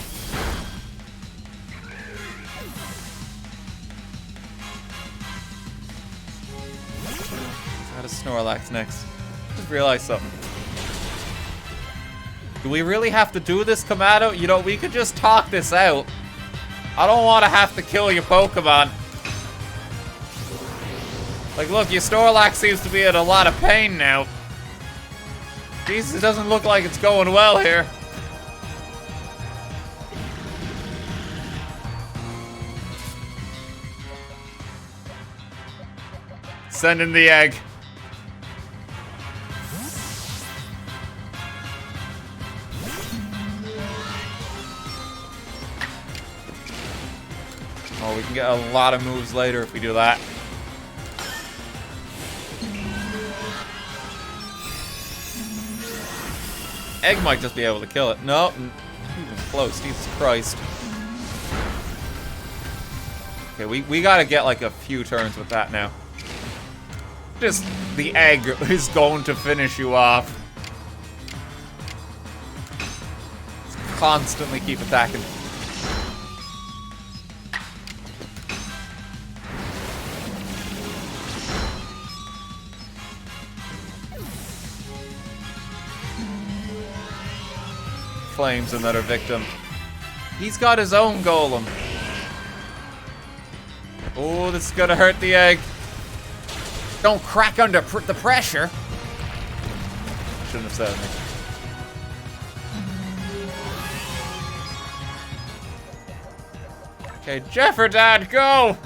Got a Snorlax next. Just realized something. Do we really have to do this, Kamado? You know, we could just talk this out. I don't want to have to kill your Pokemon. Like, look, your Snorlax seems to be in a lot of pain now. Jesus, it doesn't look like it's going well here. Send in the egg. Oh, we can get a lot of moves later if we do that. Egg might just be able to kill it. No, not even close. Jesus Christ. Okay, we gotta get like a few turns with that now. Just the egg is going to finish you off. Just constantly keep attacking. Flames another victim. He's got his own golem. Oh, this is gonna hurt the egg. Don't crack under the pressure. Shouldn't have said anything. Okay, Jefferdad, go!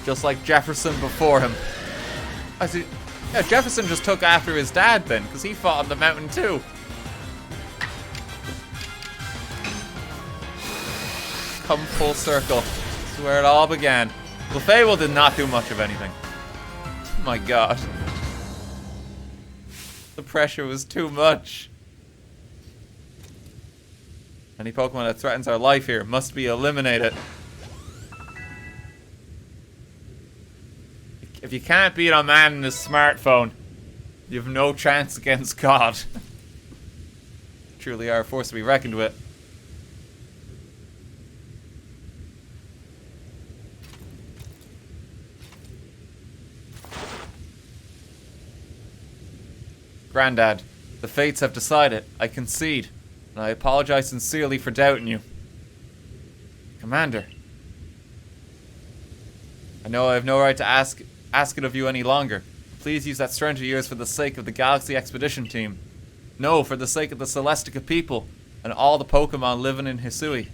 Just like Jefferson before him. I see. Yeah, Jefferson just took after his dad then, because he fought on the mountain too. Come full circle. This is where it all began. Lefable did not do much of anything. Oh my god. The pressure was too much. Any Pokemon that threatens our life here must be eliminated. If you can't beat a man in his smartphone, you have no chance against God. Truly are a force to be reckoned with. Grandad, the fates have decided. I concede, and I apologize sincerely for doubting you. Commander, I know I have no right to ask it of you any longer. Please use that strength of yours for the sake of the Galaxy Expedition Team. No, for the sake of the Celestica people and all the Pokemon living in Hisui.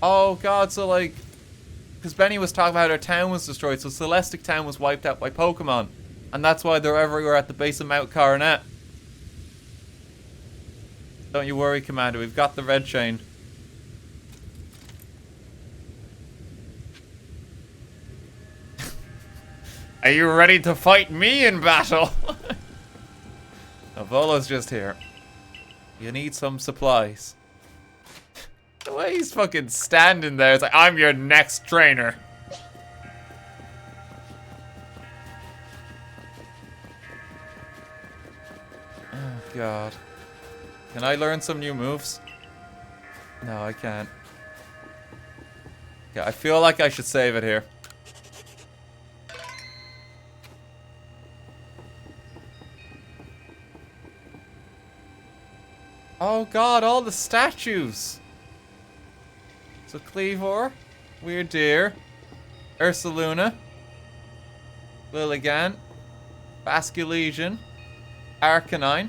Oh god, so like... Because Benny was talking about how their town was destroyed, so Celestic Town was wiped out by Pokemon. And that's why they're everywhere at the base of Mount Coronet. Don't you worry, Commander, we've got the red chain. Are you ready to fight me in battle? Volo's just here. You need some supplies. The way he's fucking standing there, it's like, I'm your next trainer. Oh, God. Can I learn some new moves? No, I can't. Yeah, I feel like I should save it here. Oh god, all the statues! So Cleavor, Weird Deer, Ursaluna, Lilligant, Basculegion, Arcanine.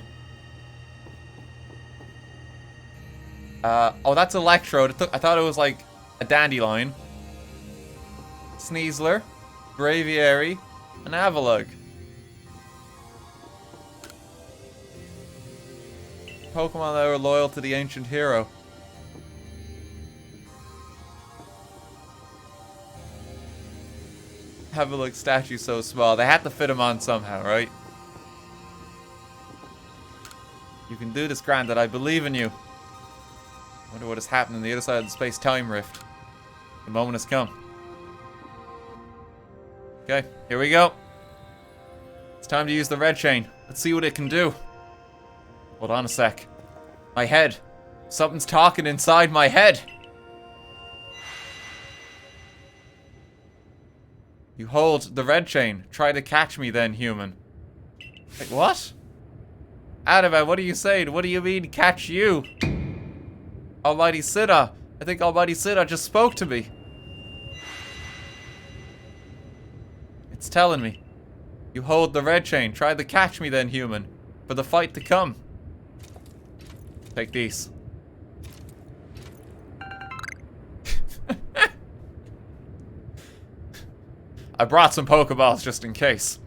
Oh, that's Electrode. I thought it was like a Dandelion. Sneasler, Braviary, and Avalok. Pokemon that were loyal to the ancient hero. Avalok statue so small. They had to fit him on somehow, right? You can do this, Grandad. I believe in you. Wonder what has happened on the other side of the space-time rift. The moment has come. Okay, here we go. It's time to use the red chain. Let's see what it can do. Hold on a sec. My head. Something's talking inside my head. You hold the red chain. Try to catch me then, human. Wait, what? Adabad, what are you saying? What do you mean, catch you? Almighty Siddha. I think Almighty Siddha just spoke to me. It's telling me. You hold the red chain. Try to catch me then, human. For the fight to come. Take these. I brought some Pokeballs just in case.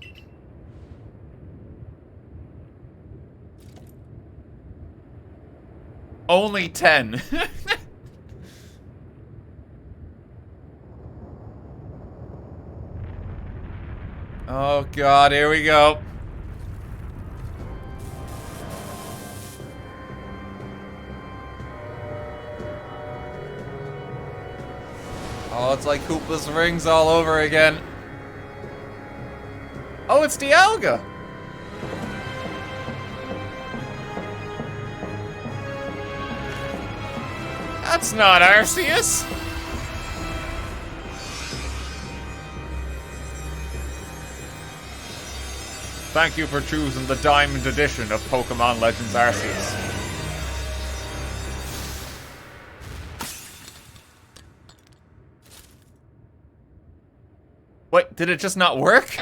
Only 10. Oh god, here we go. Oh, it's like Koopa's rings all over again. Oh, it's Dialga! That's not Arceus! Thank you for choosing the Diamond Edition of Pokemon Legends Arceus. Wait, did it just not work?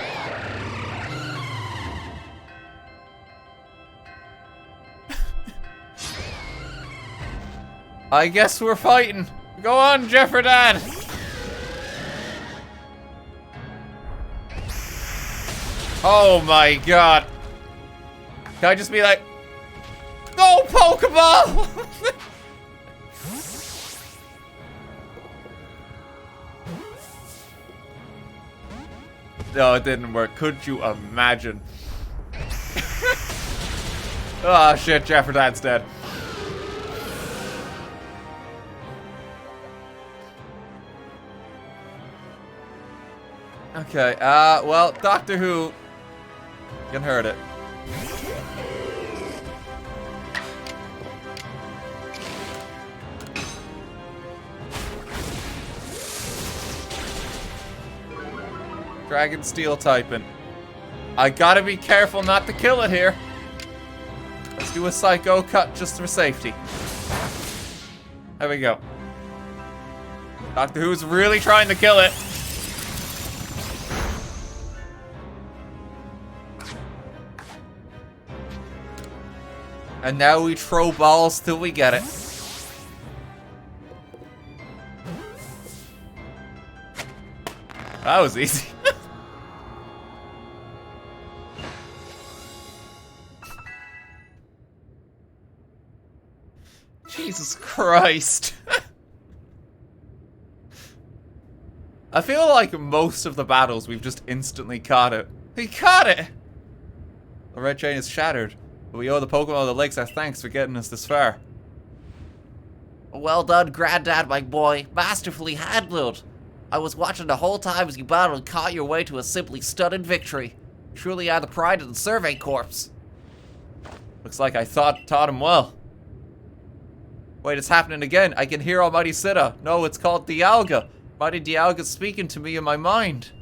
I guess we're fighting. Go on, Jefferdad! Oh my god. Can I just be like, go Pokeball! No, it didn't work. Could you imagine? Oh shit, Jefferdad's dead. Okay, well, Doctor Who can hurt it. Dragon Steel typing. I gotta be careful not to kill it here. Let's do a Psycho cut just for safety. There we go. Doctor Who's really trying to kill it. And now we throw balls till we get it. That was easy. Jesus Christ. I feel like most of the battles we've just instantly caught it. He caught it! The red chain is shattered, but we owe the Pokemon of the Lakes our thanks for getting us this far. Well done, Granddad, my boy. Masterfully handled. I was watching the whole time as you battled and caught your way to a simply stunning victory. Truly are the pride of the Survey Corps. Looks like I taught him well. Wait, it's happening again. I can hear Almighty Siddha. No, it's called Dialga. Mighty Dialga's speaking to me in my mind.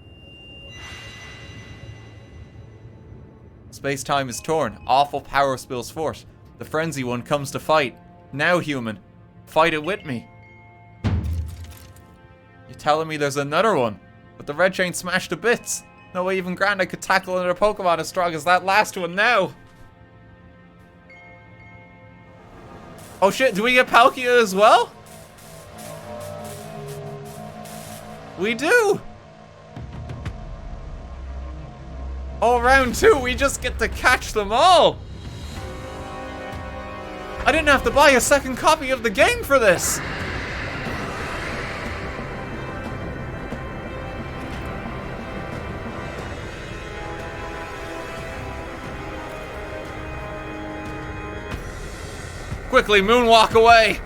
Space-time is torn. Awful power spills forth. The frenzy one comes to fight. Now, human. Fight it with me. You're telling me there's another one? But the red chain smashed to bits. No way even Granddad could tackle another Pokemon as strong as that last one now. Oh shit, do we get Palkia as well? We do! Oh, round 2, we just get to catch them all! I didn't have to buy a second copy of the game for this! Quickly, moonwalk away!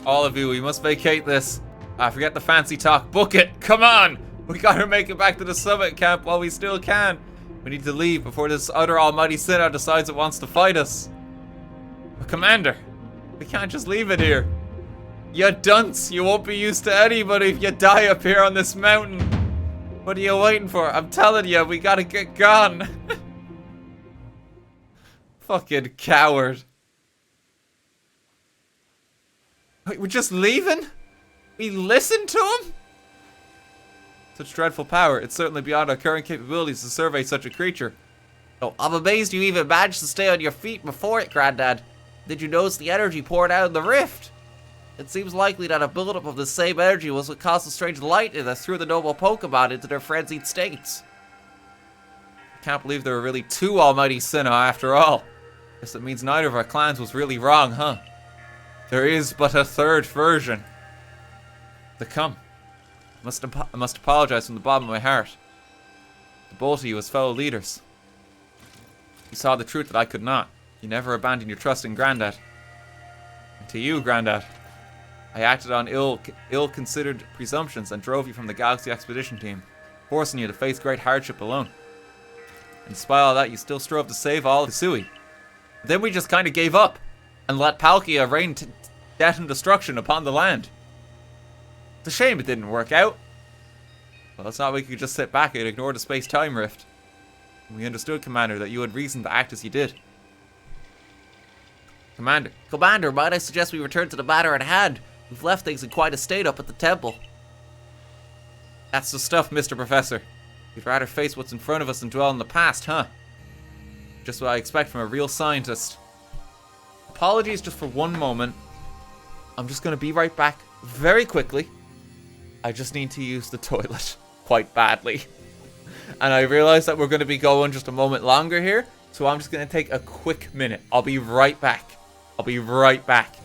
All of you, we must vacate this. Forget the fancy talk. Book it! Come on! We gotta make it back to the summit camp while we still can. We need to leave before this other almighty Sinnoh decides it wants to fight us. But Commander, we can't just leave it here. You dunce! You won't be used to anybody if you die up here on this mountain. What are you waiting for? I'm telling you, we gotta get gone. Fucking coward. Wait, we're just leaving? We listened to him? Such dreadful power. It's certainly beyond our current capabilities to survey such a creature. Oh, I'm amazed you even managed to stay on your feet before it, Granddad. Did you notice the energy poured out in the rift? It seems likely that a buildup of the same energy was what caused the strange lightning that threw the noble Pokemon into their frenzied states. I can't believe there were really two Almighty Sinnoh after all. Guess it means neither of our clans was really wrong, huh? There is but a third version to come. I must apologize from the bottom of my heart to both of you as fellow leaders. You saw the truth that I could not. You never abandoned your trust in Granddad. And to you, Granddad, I acted on ill-considered presumptions and drove you from the Galaxy Expedition team, forcing you to face great hardship alone. And despite all that, you still strove to save all of Hisui. Then we just kind of gave up and let Palkia rain death and destruction upon the land. It's a shame it didn't work out. Well, it's not like you could just sit back and ignore the space-time rift. We understood, Commander, that you had reason to act as you did. Commander, might I suggest we return to the matter at hand? We've left things in quite a state up at the temple. That's the stuff, Mr. Professor. You'd rather face what's in front of us than dwell in the past, huh? Just what I expect from a real scientist. Apologies just for one moment. I'm just going to be right back very quickly. I just need to use the toilet quite badly. And I realize that we're going to be going just a moment longer here, so I'm just going to take a quick minute. I'll be right back. I'll be right back.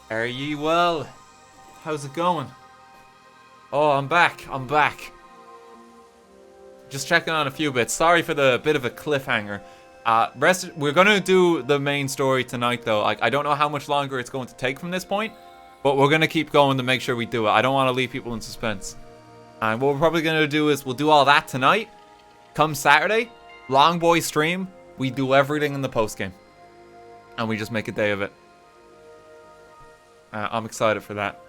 Are ye well? How's it going? Oh, I'm back. I'm back. Just checking on a few bits. Sorry for the bit of a cliffhanger. We're gonna do the main story tonight, though. I don't know how much longer it's going to take from this point, but we're gonna keep going to make sure we do it. I don't want to leave people in suspense. And what we're probably gonna do is we'll do all that tonight. Come Saturday, long boy stream, we do everything in the post game, and we just make a day of it. I'm excited for that.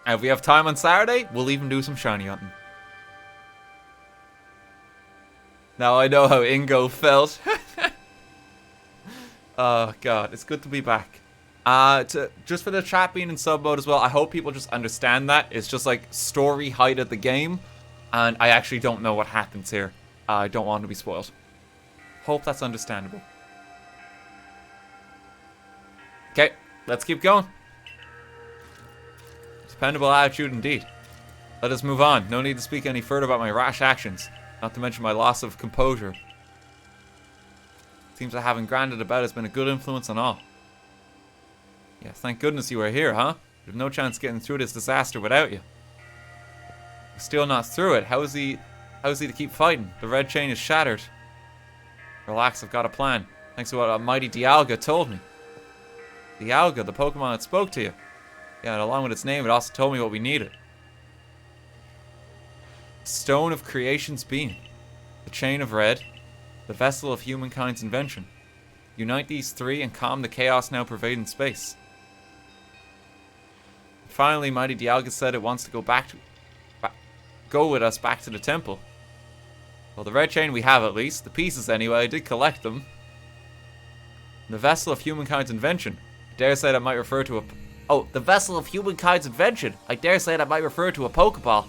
And if we have time on Saturday, we'll even do some shiny hunting. Now I know how Ingo felt. Oh god, it's good to be back. Just for the chat being in sub mode as well, I hope people just understand that. It's just like story height of the game, and I actually don't know what happens here. I don't want to be spoiled. Hope that's understandable. Okay, let's keep going. Dependable attitude indeed. Let us move on. No need to speak any further about my rash actions. Not to mention my loss of composure. Seems that having Grandad about has been a good influence on all. Yeah, thank goodness you are here, huh? We've no chance getting through this disaster without you. We're still not through it. How is he to keep fighting? The red chain is shattered. Relax, I've got a plan. Thanks to what a mighty Dialga told me. Dialga, the Pokemon that spoke to you. Yeah, and along with its name, it also told me what we needed. Stone of Creation's Being. The Chain of Red. The Vessel of Humankind's Invention. Unite these three and calm the chaos now pervading space. Finally, Mighty Dialga said it wants to go with us back to the temple. Well, the red chain we have at least. The pieces anyway, I did collect them. The Vessel of Humankind's Invention. I dare say that might refer to a... Oh, the Vessel of Humankind's Invention. I dare say that might refer to a Pokeball.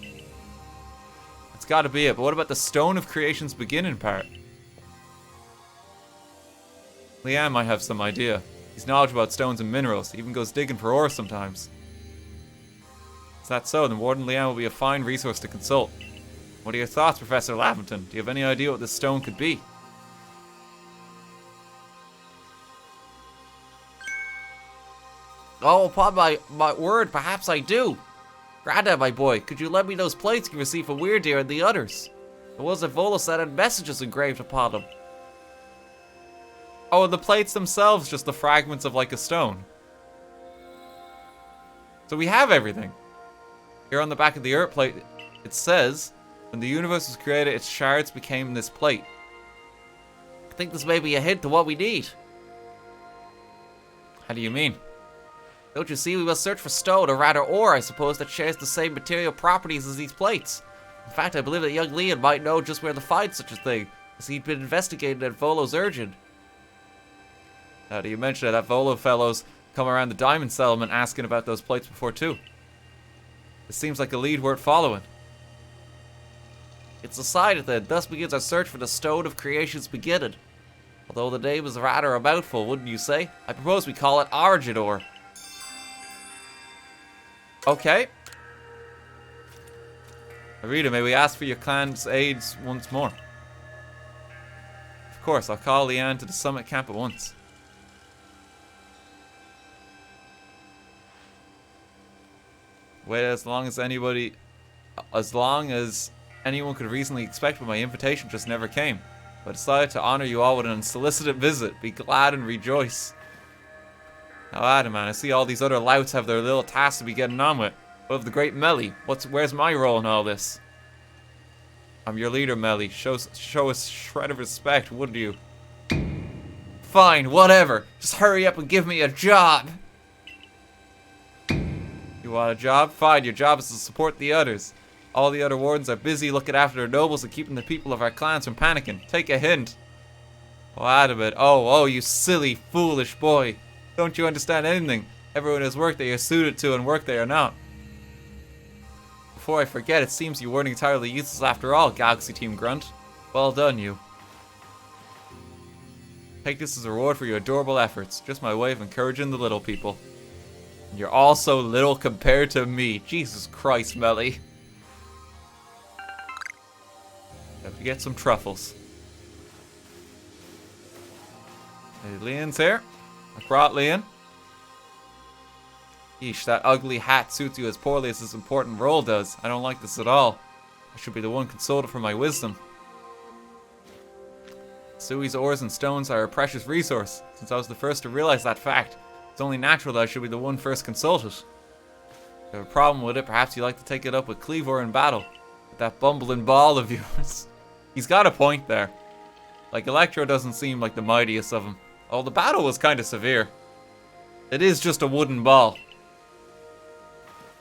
That's gotta be it, but what about the Stone of Creation's beginning part? Leanne might have some idea. He's knowledgeable about stones and minerals. He even goes digging for ore sometimes. Is that so? Then Warden Leanne will be a fine resource to consult. What are your thoughts, Professor Lavington? Do you have any idea what this stone could be? Oh, upon my word, perhaps I do. Grandad, my boy, could you lend me those plates you received from Weirdeer and the others? The ones that Vola said had messages engraved upon them. Oh, the plates themselves, just the fragments of like a stone. So we have everything. Here on the back of the Earth plate, it says, when the universe was created, its shards became this plate. I think this may be a hint to what we need. How do you mean? Don't you see, we must search for stone, or rather ore, I suppose, that shares the same material properties as these plates. In fact, I believe that young Leon might know just where to find such a thing, as he'd been investigating at Volo's urging. Now, do you mention that Volo fellows come around the diamond settlement asking about those plates before too? It seems like a lead worth following. It's decided then, thus begins our search for the Stone of Creation's beginning. Although the name is rather a mouthful, wouldn't you say? I propose we call it Origin Ore. Okay. Arita, may we ask for your clan's aids once more? Of course, I'll call Leanne to the summit camp at once. Wait as long as anyone could reasonably expect, but my invitation just never came. I decided to honor you all with an unsolicited visit. Be glad and rejoice. Now, Adam, man, I see all these other louts have their little tasks to be getting on with. What of the great Melly? Where's my role in all this? I'm your leader, Melly. Show a shred of respect, wouldn't you? Fine, whatever. Just hurry up and give me a job. You want a job? Fine, your job is to support the others. All the other wardens are busy looking after their nobles and keeping the people of our clans from panicking. Take a hint. Oh, Adam, oh, you silly, foolish boy. Don't you understand anything? Everyone has work that you're suited to and work they are not. Before I forget, it seems you weren't entirely useless after all, Galaxy Team Grunt. Well done, you. Take this as a reward for your adorable efforts. Just my way of encouraging the little people. And you're all so little compared to me. Jesus Christ, Melly. Have to get some truffles. Hey, Leon's here. Brought Leon. Yeesh, that ugly hat suits you as poorly as this important role does. I don't like this at all. I should be the one consulted for my wisdom. Sui's ores and stones are a precious resource. Since I was the first to realize that fact, it's only natural that I should be the one first consulted. If you have a problem with it, perhaps you'd like to take it up with Cleavor in battle. With that bumbling ball of yours. He's got a point there. Like, Electro doesn't seem like the mightiest of them. Oh, the battle was kind of severe. It is just a wooden ball.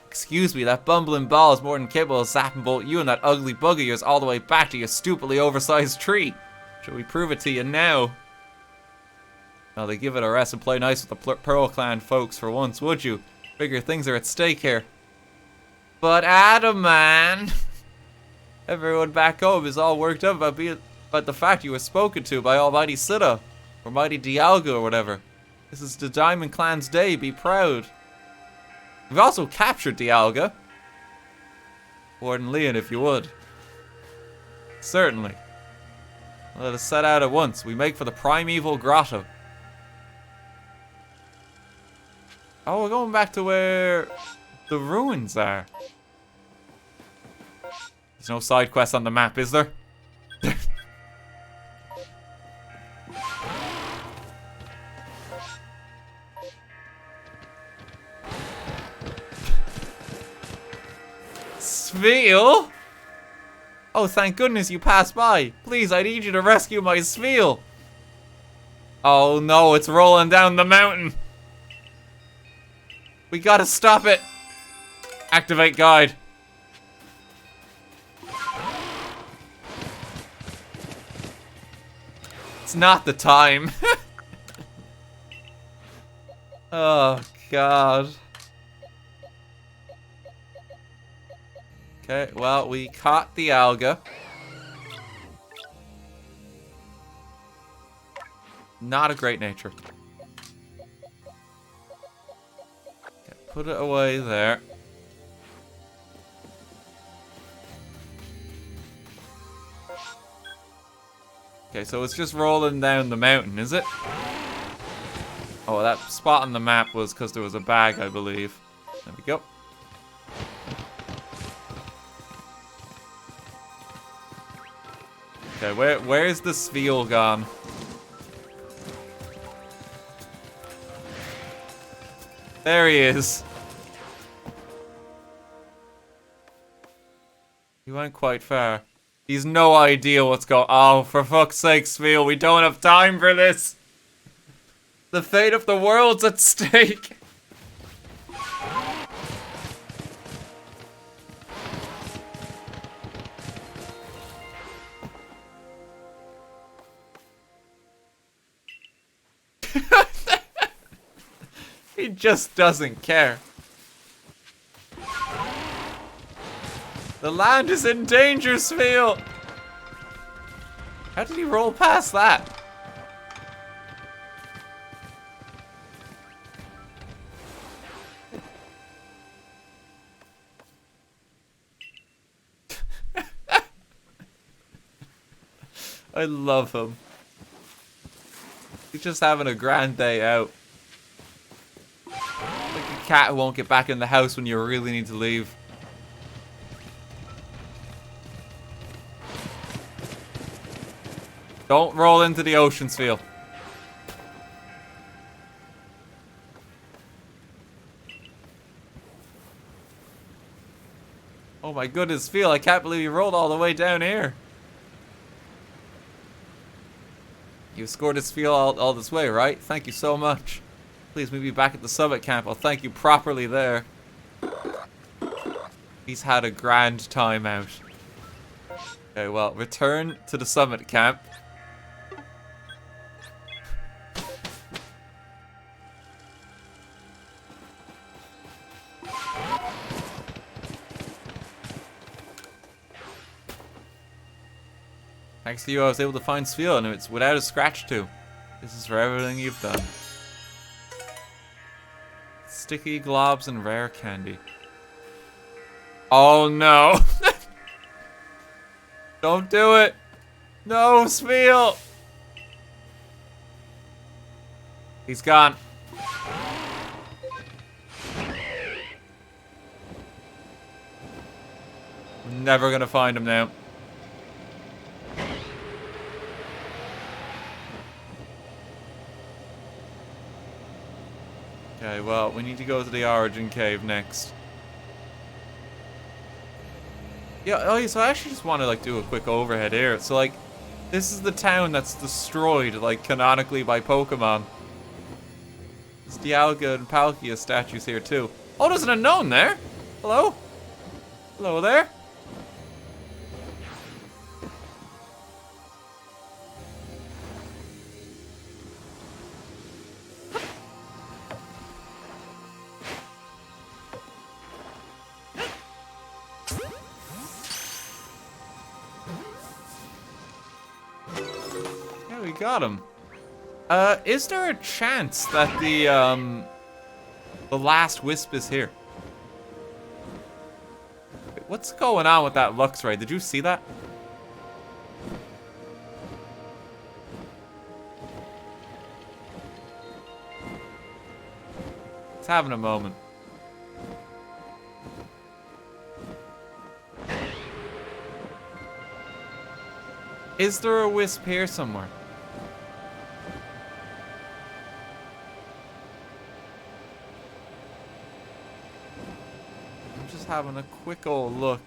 Excuse me, that bumbling ball is more than capable of zapping both you and that ugly bug of yours all the way back to your stupidly oversized tree. Shall we prove it to you now? Now they give it a rest and play nice with the Pearl Clan folks for once, would you? Bigger things are at stake here. But Adam, man. Everyone back home is all worked up about the fact you were spoken to by Almighty Siddha. Or Mighty Dialga or whatever. This is the Diamond Clan's day, be proud. We've also captured Dialga. Warden Leon, if you would. Certainly. Let us set out at once. We make for the primeval grotto. Oh, we're going back to where the ruins are. There's no side quest on the map, is there? Sveal? Oh, thank goodness you passed by. Please, I need you to rescue my Sveal. Oh no, it's rolling down the mountain. We gotta stop it. Activate guide. It's not the time. Oh, God. Okay, well, we caught the alga. Not a great nature. Okay, put it away there. Okay, so it's just rolling down the mountain, is it? Oh, that spot on the map was because there was a bag, I believe. There we go. Okay, where's the Sveal gone? There he is. He went quite far. He's no idea what's going on. Oh, for fuck's sake, Sveal, we don't have time for this. The fate of the world's at stake. He just doesn't care. The land is in danger, Sveal! How did he roll past that? I love him. He's just having a grand day out. Like a cat who won't get back in the house when you really need to leave. Don't roll into the ocean, Sveal. Oh my goodness, Sveal, I can't believe you rolled all the way down here. You escorted Sveal all this way, right? Thank you so much. Please meet me back at the summit camp. I'll thank you properly there. He's had a grand time out. Okay, well, return to the summit camp. Thanks to you, I was able to find Sveal, and it's without a scratch too. This is for everything you've done. Sticky globs and rare candy. Oh no! Don't do it! No, Sveal! He's gone. Never gonna find him now. Okay, well, we need to go to the Origin Cave next. Yeah, oh, so I actually just want to, like, do a quick overhead here. So, like, this is the town that's destroyed, like, canonically by Pokemon. There's Dialga and Palkia statues here, too. Oh, there's an unknown there. Hello? Hello there. Yeah, we got him. Is there a chance that the last Wisp is here? Wait, what's going on with that Luxray? Did you see that? It's having a moment. Is there a Wisp here somewhere? I'm just having a quick old look.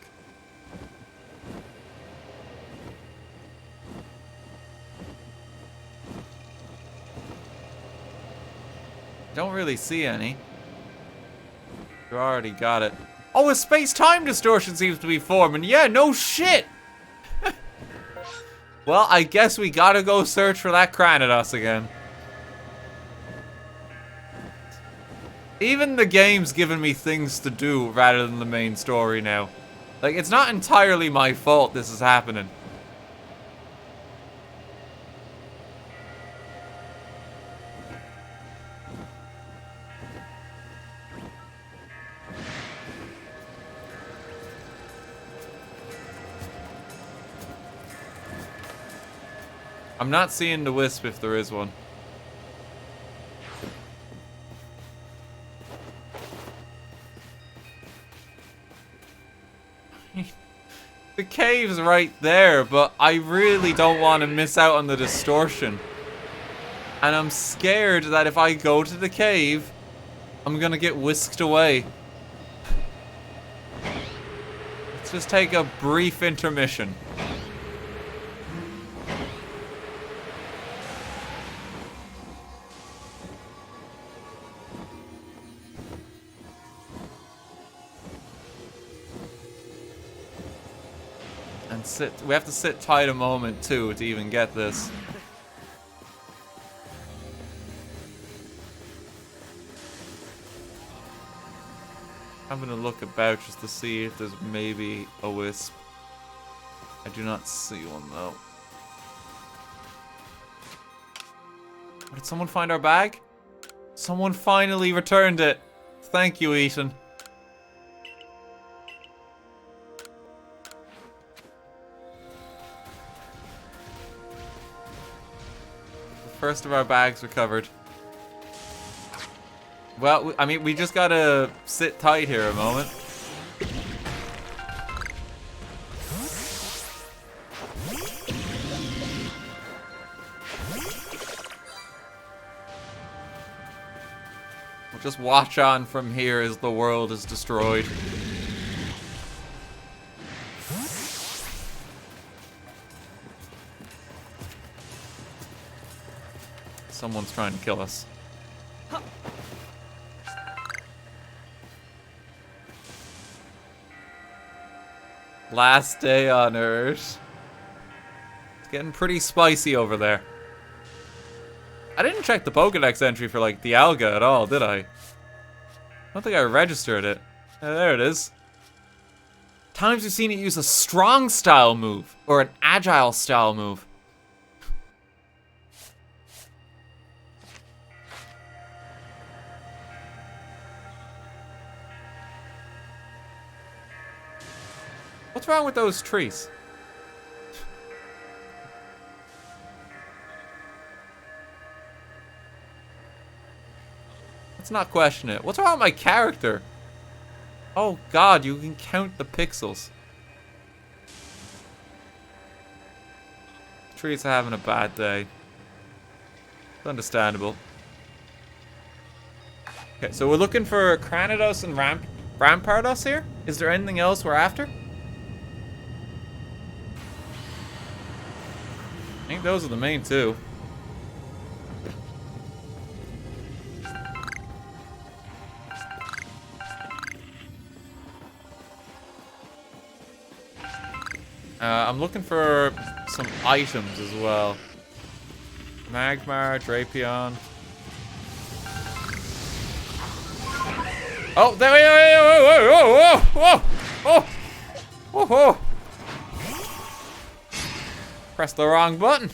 Don't really see any. You already got it. Oh, a space-time distortion seems to be forming. Yeah, no shit! Well, I guess we gotta go search for that Cranidos again. Even the game's giving me things to do rather than the main story now. Like, it's not entirely my fault this is happening. I'm not seeing the Wisp if there is one. The cave's right there, but I really don't want to miss out on the distortion. And I'm scared that if I go to the cave, I'm gonna get whisked away. Let's just take a brief intermission. And sit. We have to sit tight a moment too to even get this. I'm gonna look about just to see if there's maybe a Wisp. I do not see one though. Did someone find our bag? Someone finally returned it. Thank you, Ethan. First of our bags recovered. Well, I mean, we just gotta sit tight here a moment. We'll just watch on from here as the world is destroyed. Someone's trying to kill us. Last day on Earth. It's getting pretty spicy over there. I didn't check the Pokédex entry for, like, Dialga at all, did I? I don't think I registered it. There it is. Times we've seen it use a strong style move, or an agile style move. What's wrong with those trees? Let's not question it. What's wrong with my character? Oh god, you can count the pixels. trees are having a bad day. It's understandable. Okay, so we're looking for Cranidos and Rampardos here? Is there anything else we're after? I think those are the main two. I'm looking for some items as well. Magmar, Drapion. Oh, there we go! Whoa! Pressed the wrong button.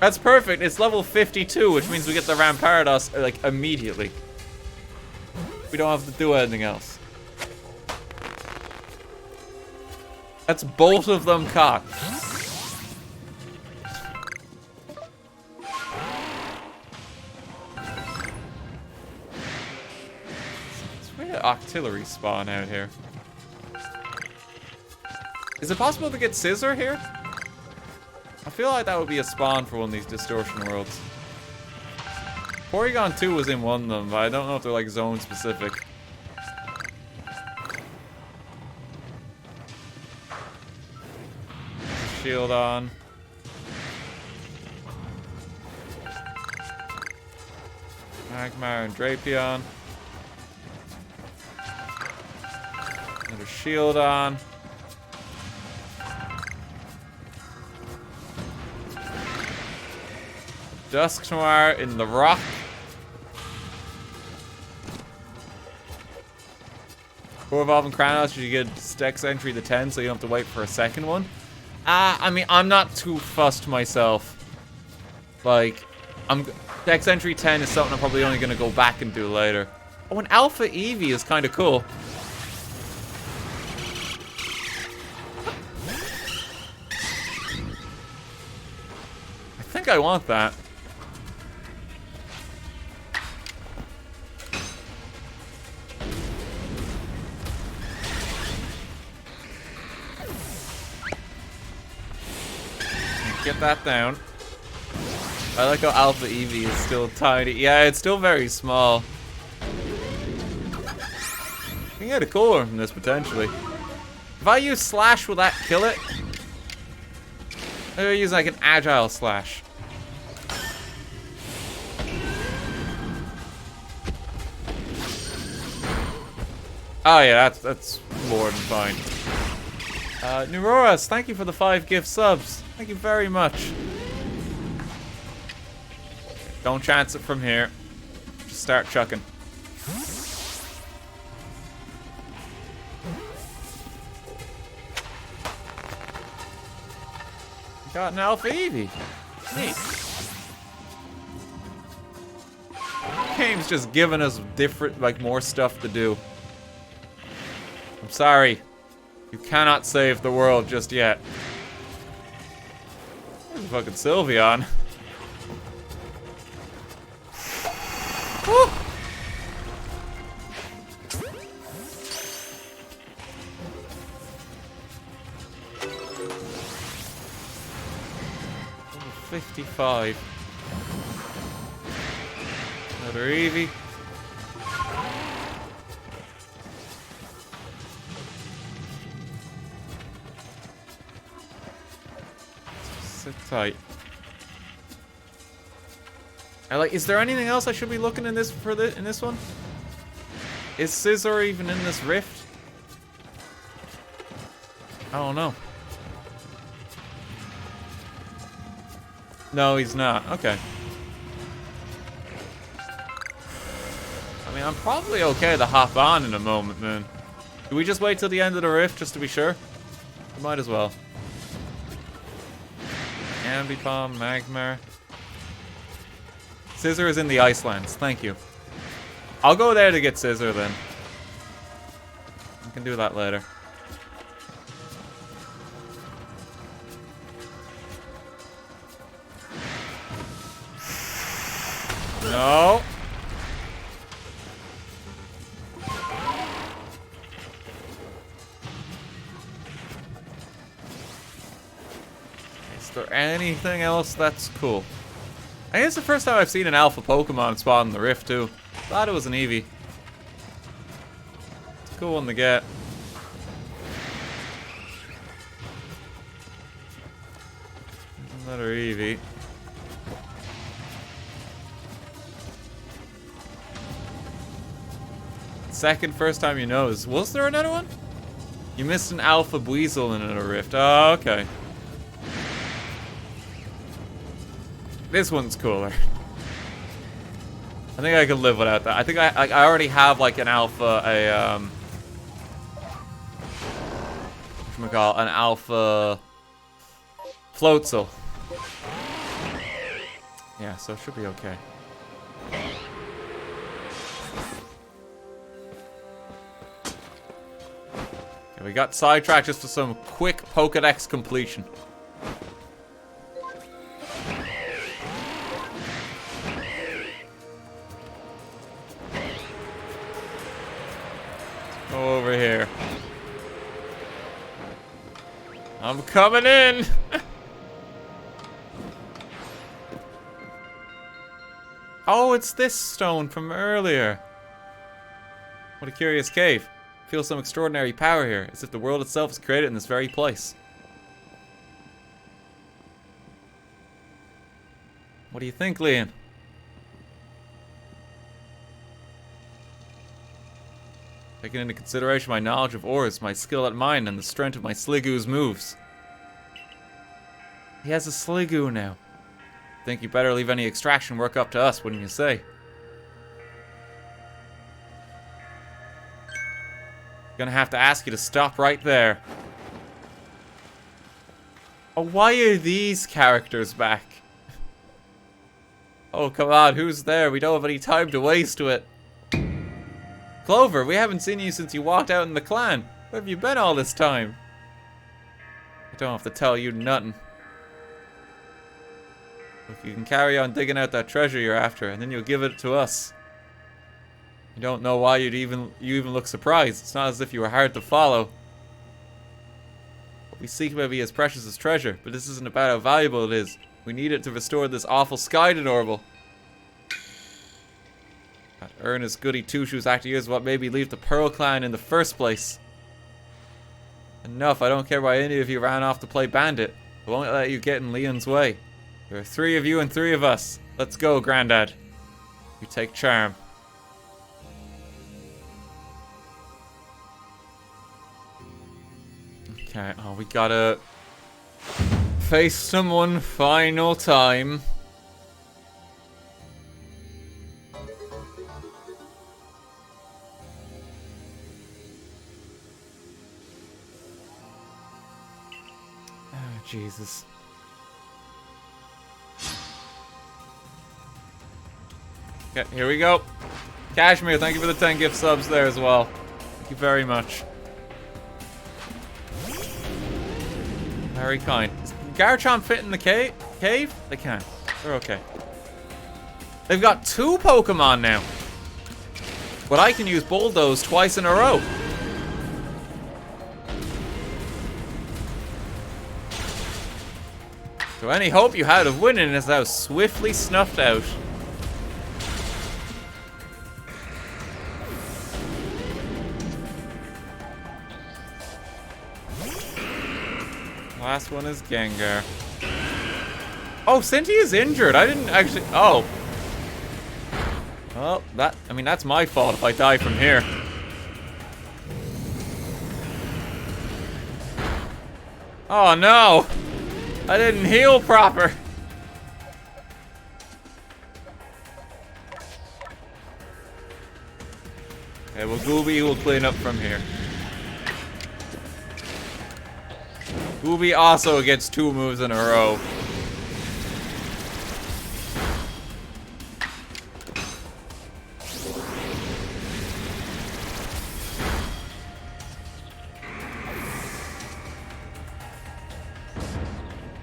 That's perfect. It's level 52, which means we get the Rampardos like immediately. We don't have to do anything else. That's both of them caught. Where did artillery spawn out here? Is it possible to get Scizor here? I feel like that would be a spawn for one of these distortion worlds. Porygon 2 was in one of them, but I don't know if they're like zone specific. Shield on. Magmar and Drapion. Another shield on. Dusk Noir in the rock. For evolving Cranidos, you get Dex entry to 10, so you don't have to wait for a second one. I mean, I'm not too fussed myself. Like, Dex entry 10 is something I'm probably only gonna go back and do later. Oh, an Alpha Eevee is kind of cool. I think I want that. Get that down. I like how Alpha Eevee is still tiny. Yeah, it's still very small. You can get a cooler from this potentially. If I use Slash, will that kill it? Maybe I use like an Agile Slash. Oh yeah, that's more than fine. Neuroras, thank you for the 5 gift subs. Thank you very much. Don't chance it from here. Just start chucking. Got an Alpha Eevee. Neat. Game's just giving us different, like, more stuff to do. I'm sorry. You cannot save the world just yet. There's a fucking Sylveon. Woo! Level 55. Another Eevee. Sit tight. Is there anything else I should be looking in this in this one? Is Scizor even in this rift? I don't know. No, he's not. Okay. I mean, I'm probably okay to hop on in a moment, man. Do we just wait till the end of the rift just to be sure? We might as well. Ambipom, Magmar. Scizor is in the Icelands. Thank you. I'll go there to get Scizor then. I can do that later. No. there anything else that's cool? I think it's the first time I've seen an alpha Pokemon spawn in the Rift, too. Thought it was an Eevee. It's a cool one to get. Another Eevee. First time you noticed. Was there another one? You missed an alpha Buizel in a Rift. Oh, okay. This one's cooler. I think I could live without that. I think I already have like an alpha, whatchamacallit, an alpha Floatzel. Yeah, so it should be okay. Okay, we got sidetracked just for some quick Pokédex completion. Go over here. I'm coming in! Oh, it's this stone from earlier. What a curious cave. I feel some extraordinary power here, as if the world itself is created in this very place. What do you think, Leon? Taking into consideration my knowledge of ores, my skill at mine, and the strength of my Sligoo's moves. He has a Sligoo now. Think you better leave any extraction work up to us, wouldn't you say? Gonna have to ask you to stop right there. Oh, why are these characters back? Oh, come on, who's there? We don't have any time to waste with it. Clover, we haven't seen you since you walked out in the clan. Where have you been all this time? I don't have to tell you nothing. Look, you can carry on digging out that treasure you're after, and then you'll give it to us. You don't know why you even look surprised. It's not as if you were hard to follow. What we seek may be as precious as treasure, but this isn't about how valuable it is. We need it to restore this awful sky to normal. That earnest goody two-shoes actor is what made me leave the Pearl Clan in the first place. Enough, I don't care why any of you ran off to play bandit. I won't let you get in Leon's way. There are 3 of you and 3 of us. Let's go, Grandad. You take charm. Okay, oh, we gotta face them one final time. Oh, Jesus. Okay, here we go. Kashmir, thank you for the 10 gift subs there as well. Thank you very much. Very kind. Can Garchomp fit in the cave? They can. They're okay. They've got 2 Pokemon now. But I can use Bulldoze twice in a row. So any hope you had of winning is now swiftly snuffed out. Last one is Gengar. Oh, Cynthia's injured. I didn't actually... Oh. Well, that's my fault if I die from here. Oh, no. I didn't heal proper. Okay, well, Gooby will clean up from here. Gooby also gets 2 moves in a row.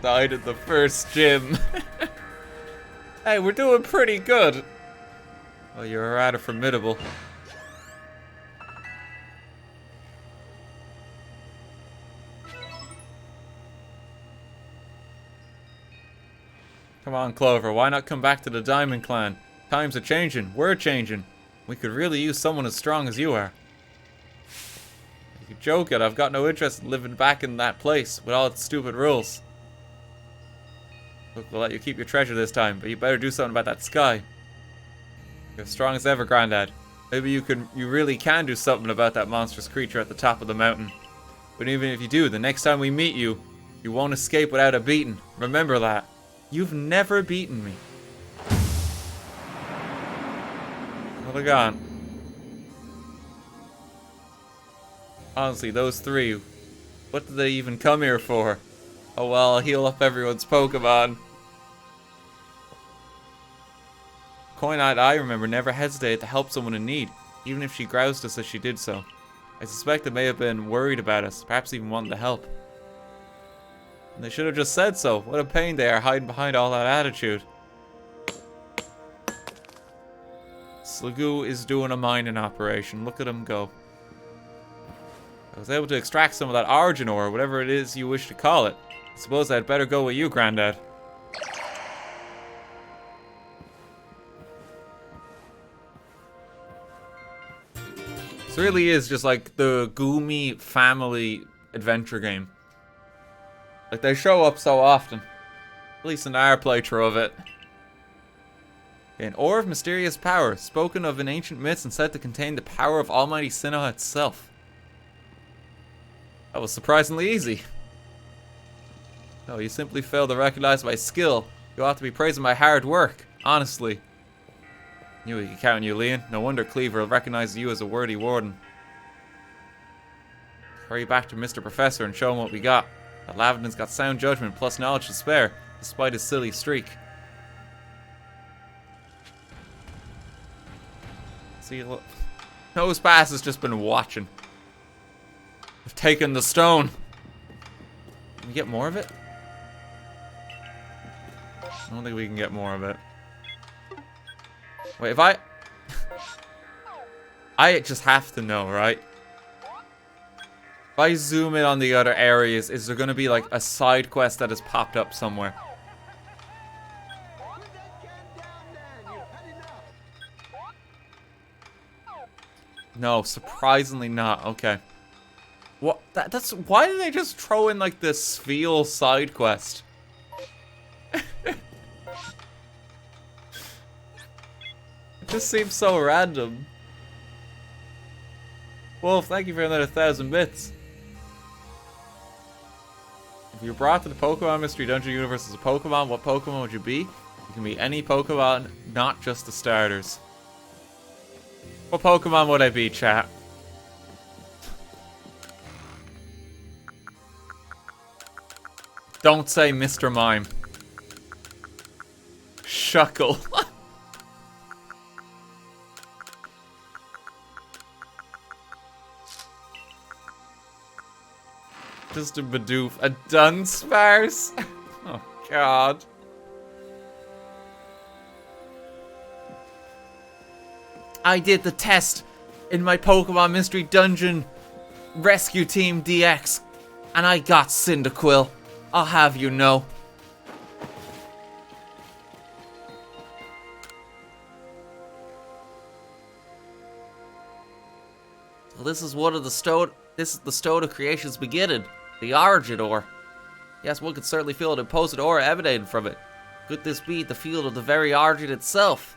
Died at the first gym. Hey, we're doing pretty good. Oh, you're rather formidable. Come on, Clover, why not come back to the Diamond Clan? Times are changing, we're changing. We could really use someone as strong as you are. You joke it, I've got no interest in living back in that place with all its stupid rules. Look, we'll let you keep your treasure this time, but you better do something about that sky. You're as strong as ever, Granddad. Maybe you really can do something about that monstrous creature at the top of the mountain. But even if you do, the next time we meet you, you won't escape without a beating. Remember that. You've never beaten me. Well, they're gone. Honestly, those three, what did they even come here for? Oh well, I'll heal up everyone's Pokemon. Coin-Eyed Eye, remember, never hesitated to help someone in need, even if she groused us as she did so. I suspect they may have been worried about us, perhaps even wanting to help. And they should have just said so. What a pain they are hiding behind all that attitude. Sliggoo is doing a mining operation. Look at him go. I was able to extract some of that origin ore, whatever it is you wish to call it. I suppose I'd better go with you, Granddad. This really is just like the Goomy family adventure game. Like, they show up so often. At least in our playthrough of it. An ore of mysterious power, spoken of in ancient myths and said to contain the power of Almighty Sinnoh itself. That was surprisingly easy. No, you simply failed to recognize my skill. You ought to be praising my hard work, honestly. Knew we could count on you, Leon. No wonder Cleaver recognizes you as a worthy warden. Hurry back to Mr. Professor and show him what we got. That Lavendon's got sound judgment plus knowledge to spare, despite his silly streak. See, look. Nosepass has just been watching. I've taken the stone. Can we get more of it? I don't think we can get more of it. Wait, if I just have to know, right? If I zoom in on the other areas, is there going to be like a side quest that has popped up somewhere? No, surprisingly not. Okay. What? That's why did they just throw in like this Spheal side quest? It just seems so random. Wolf, thank you for another 1,000 bits. If you were brought to the Pokemon Mystery Dungeon universe as a Pokemon, what Pokemon would you be? You can be any Pokemon, not just the starters. What Pokemon would I be, chat? Don't say Mr. Mime. Shuckle. Just a Bidoof. A Dunsparce? Oh, God. I did the test in my Pokemon Mystery Dungeon Rescue Team DX, and I got Cyndaquil. I'll have you know. So this is one of the stone. This is the stone of creation's beginning, the origin ore. Yes, one could certainly feel an imposing aura emanating from it. Could this be the field of the very origin itself?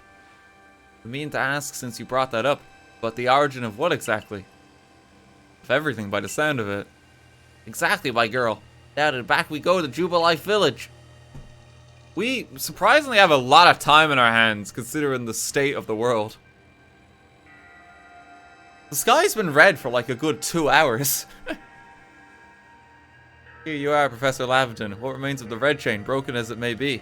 I mean to ask, since you brought that up, but the origin of what exactly? Of everything, by the sound of it. Exactly, my girl. Down and back we go to Jubilife Village. We surprisingly have a lot of time in our hands, considering the state of the world. The sky's been red for like a good 2 hours. Here you are, Professor Lavendon. What remains of the red chain, broken as it may be?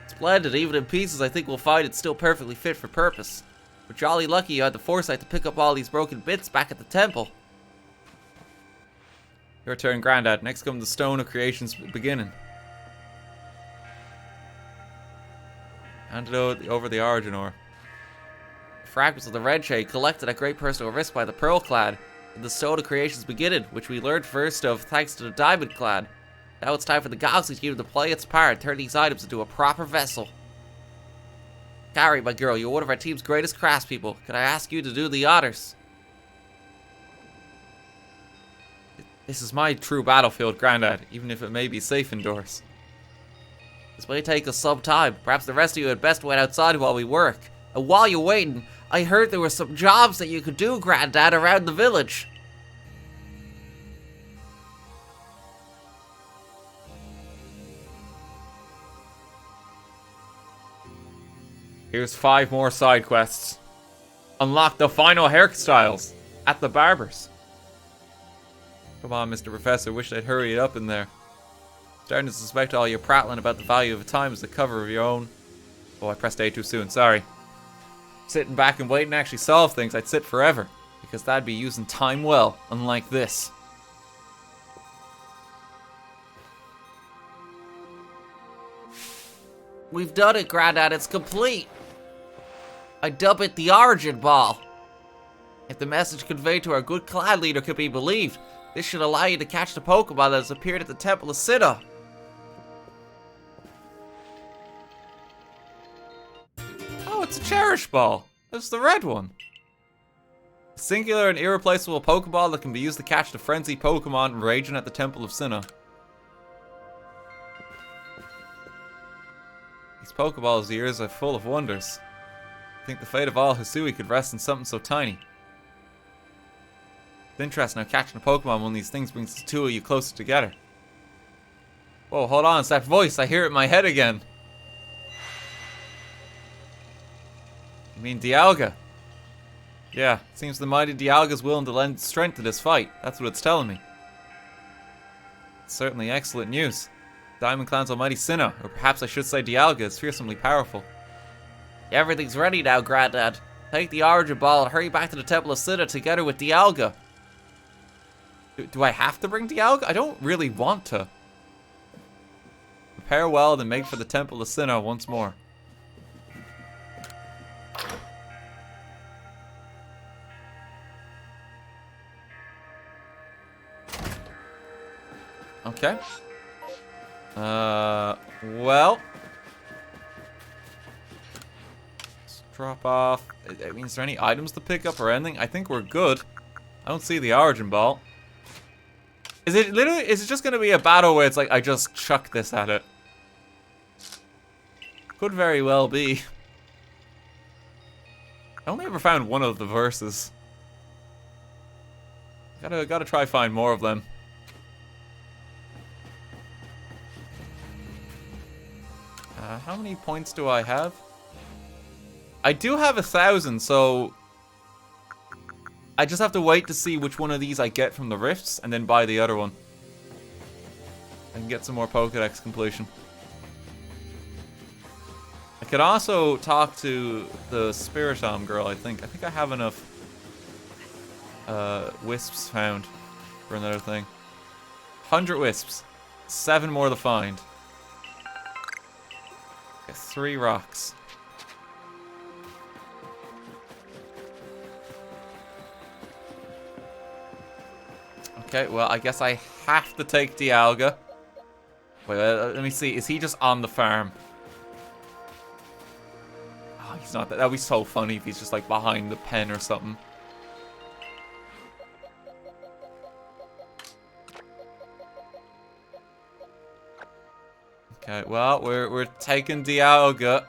Splendid. Even in pieces, I think we'll find it's still perfectly fit for purpose. We're jolly lucky you had the foresight to pick up all these broken bits back at the temple. Your turn, Grandad. Next comes the Stone of Creation's beginning. Hand it over the origin ore. Fragments of the red chain collected at great personal risk by the Pearl Clan in the Stone of Creation's beginning, which we learned first of thanks to the Diamond Clan. Now it's time for the Galaxy team to play its part and turn these items into a proper vessel. Carrie, my girl, you're one of our team's greatest craftspeople. Can I ask you to do the honors? This is my true battlefield, Grandad, even if it may be safe indoors. This may take us some time. Perhaps the rest of you had best wait outside while we work. And while you're waiting, I heard there were some jobs that you could do, Granddad, around the village. Here's 5 more side quests. Unlock the final hairstyles at the barber's. Come on, Mr. Professor, wish they'd hurry it up in there. Starting to suspect all your prattling about the value of time is the cover of your own... Oh, I pressed A too soon, sorry. Sitting back and waiting to actually solve things, I'd sit forever. Because that'd be using time well, unlike this. We've done it, Grandad, it's complete. I dub it the Origin Ball. If the message conveyed to our good clan leader could be believed, this should allow you to catch the Pokemon that has appeared at the Temple of Sinnoh. Oh, it's a Cherish Ball. It's the red one. A singular and irreplaceable Pokeball that can be used to catch the frenzied Pokemon raging at the Temple of Sinnoh. These Pokeballs' ears are full of wonders. I think the fate of all Hisui could rest in something so tiny. It's interesting how catching a Pokemon one of these things brings the two of you closer together. Whoa, hold on, it's that voice. I hear it in my head again. You mean Dialga? Yeah, it seems the mighty Dialga's willing to lend strength to this fight. That's what it's telling me. It's certainly excellent news. Diamond Clan's almighty Sinnoh, or perhaps I should say Dialga, is fearsomely powerful. Everything's ready now, Granddad. Take the Origin Ball and hurry back to the Temple of Sinnoh together with Dialga. Do I have to bring Dialga? I don't really want to. Prepare well, then make for the Temple of Sinnoh once more. Okay. Well. Let's drop off. I mean, is there any items to pick up or anything? I think we're good. I don't see the Origin Ball. Is it just gonna be a battle where it's like, I just chuck this at it? Could very well be. I only ever found one of the verses. Gotta try find more of them. How many points do I have? I do have 1,000, so I just have to wait to see which one of these I get from the rifts, and then buy the other one. I can get some more Pokédex completion. I could also talk to the Spiritomb girl, I think. I think I have enough wisps found for another thing. 100 wisps. 7 more to find. 3 rocks. Okay, well, I guess I have to take Dialga. Wait, let me see. Is he just on the farm? Oh, he's not. That would be so funny if he's just like behind the pen or something. Okay, well, we're taking Dialga.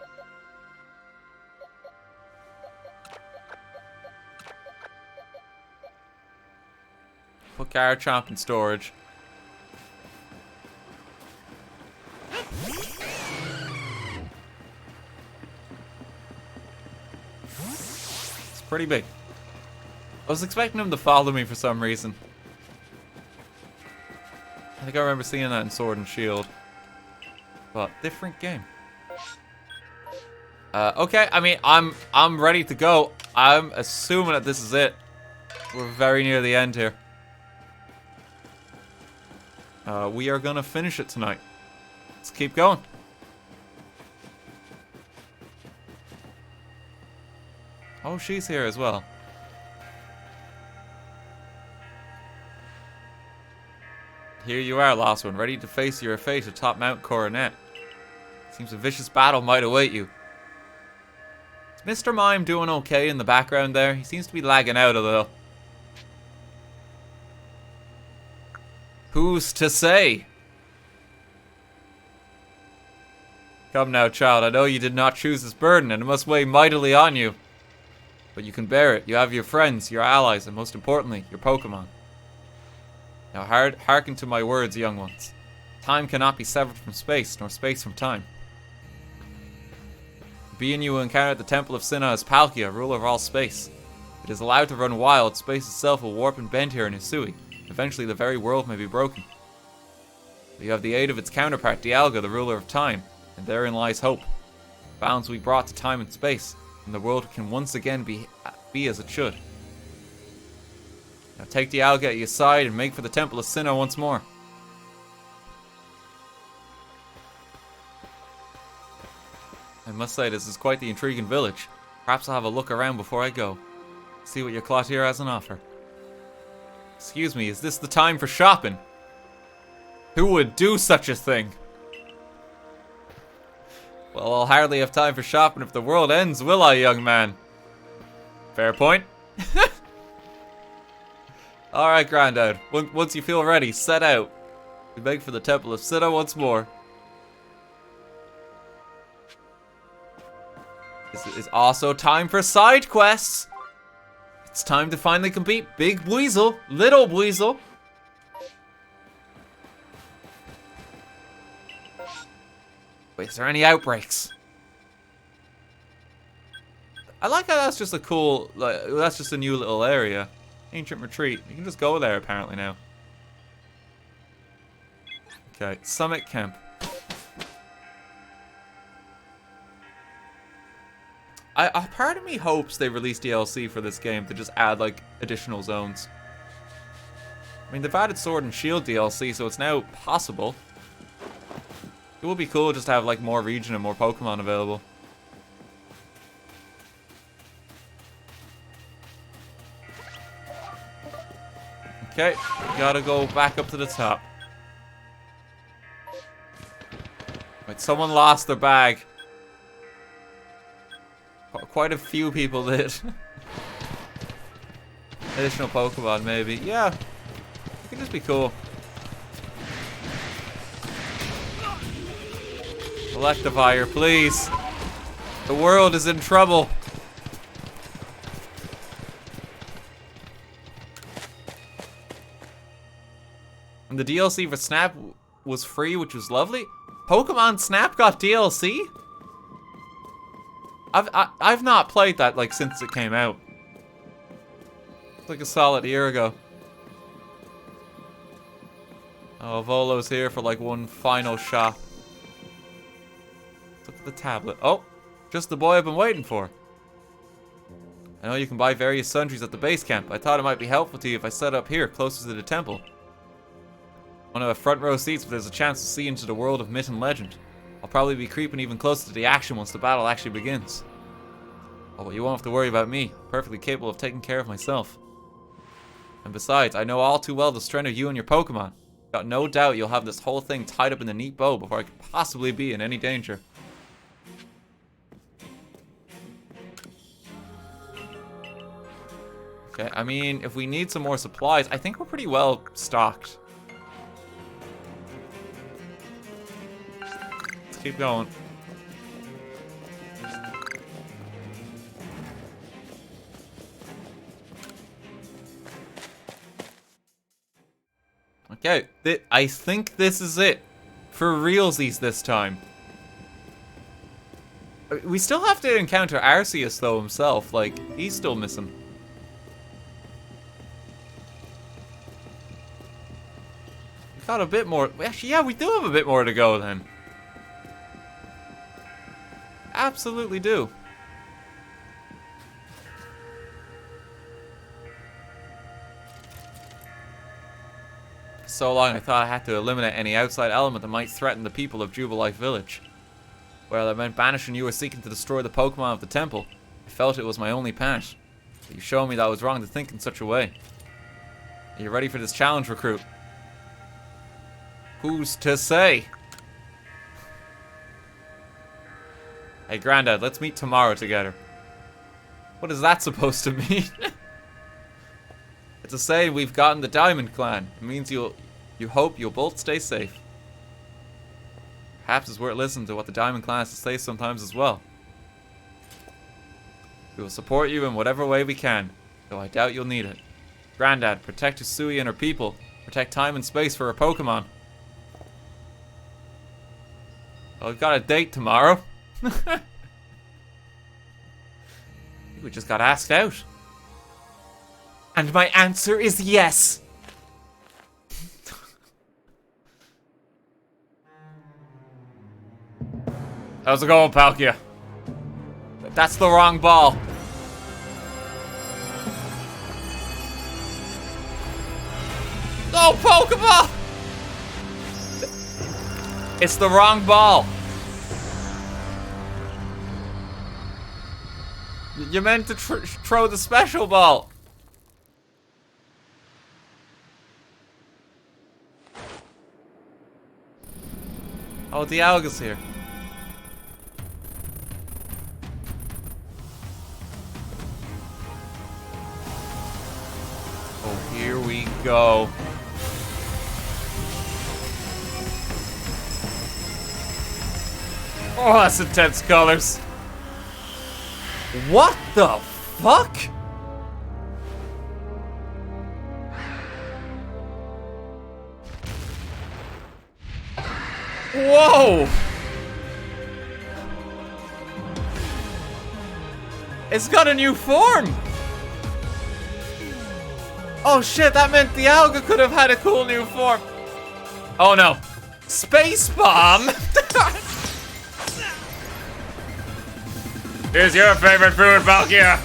Put Garchomp in storage. It's pretty big. I was expecting him to follow me for some reason. I think I remember seeing that in Sword and Shield. But different game. Okay, I mean, I'm ready to go. I'm assuming that this is it. We're very near the end here. We are gonna finish it tonight. Let's keep going. Oh, she's here as well. Here you are, lost one, ready to face your fate atop Mount Coronet. Seems a vicious battle might await you. Is Mr. Mime doing okay in the background there? He seems to be lagging out a little. Who's to say? Come now, child, I know you did not choose this burden, and it must weigh mightily on you. But you can bear it. You have your friends, your allies, and most importantly, your Pokémon. Now hearken to my words, young ones. Time cannot be severed from space, nor space from time. The being you will encounter at the Temple of Sinnoh is Palkia, ruler of all space. It is allowed to run wild, space itself will warp and bend here in Hisui. Eventually the very world may be broken. But you have the aid of its counterpart, Dialga, the ruler of time, and therein lies hope. Balance will be brought to time and space, and the world can once again be as it should. Now take Dialga at your side and make for the Temple of Sinnoh once more. I must say, this is quite the intriguing village. Perhaps I'll have a look around before I go. See what your Cloutier has on offer. Excuse me, is this the time for shopping? Who would do such a thing? Well, I'll hardly have time for shopping if the world ends, will I, young man? Fair point. Alright, Grandad. Once you feel ready, set out. We beg for the Temple of Sinnoh once more. This is also time for side quests. It's time to finally compete Big Weasel, Little Weasel. Wait, is there any outbreaks? I like how that's just a cool, like, that's just a new little area. Ancient Retreat. You can just go there apparently now. Okay, Summit Camp. A part of me hopes they release DLC for this game to just add like additional zones. I mean, they've added Sword and Shield DLC, so it's now possible. It would be cool just to have like more region and more Pokemon available. Okay, gotta go back up to the top. Wait, someone lost their bag. Quite a few people did. Additional Pokemon, maybe. Yeah, it could just be cool. Electivire, please. The world is in trouble. And the DLC for Snap was free, which was lovely. Pokemon Snap got DLC? I've not played that like since it came out. It's like a solid year ago. Oh, Volo's here for like one final shot. Look at the tablet. Oh, just the boy I've been waiting for. I know you can buy various sundries at the base camp. I thought it might be helpful to you if I set up here, closer to the temple. One of the front row seats, but there's a chance to see into the world of myth and legend. I'll probably be creeping even closer to the action once the battle actually begins. Oh, but you won't have to worry about me. I'm perfectly capable of taking care of myself. And besides, I know all too well the strength of you and your Pokemon. Got no doubt you'll have this whole thing tied up in a neat bow before I could possibly be in any danger. Okay, I mean, if we need some more supplies, I think we're pretty well stocked. Let's keep going. Okay, I think this is it. For realsies this time. We still have to encounter Arceus though himself, like, he's still missing. We got a bit more, actually yeah, we do have a bit more to go then. Absolutely do. So long I thought I had to eliminate any outside element that might threaten the people of Jubilife Village. Well, that meant banishing you or seeking to destroy the Pokemon of the temple. I felt it was my only path. But you showed me that I was wrong to think in such a way. Are you ready for this challenge, recruit? Who's to say? Hey, Grandad, let's meet tomorrow together. What is that supposed to mean? It's a saying we've gotten the Diamond Clan. It means you hope you'll both stay safe. Perhaps it's worth listening to what the Diamond Clan has to say sometimes as well. We will support you in whatever way we can, though I doubt you'll need it. Grandad, protect Usui and her people. Protect time and space for her Pokemon. Well, we've got a date tomorrow. We just got asked out. And my answer is yes. How's it going, Palkia? That's the wrong ball. No, Pokeball! It's the wrong ball. You meant to throw the special ball. Oh, Dialga's here. Oh, here we go. Oh, that's intense colors. What the fuck? Whoa! It's got a new form! Oh shit, that meant Dialga could have had a cool new form. Oh no. Space Bomb! Here's your favorite food, Palkia!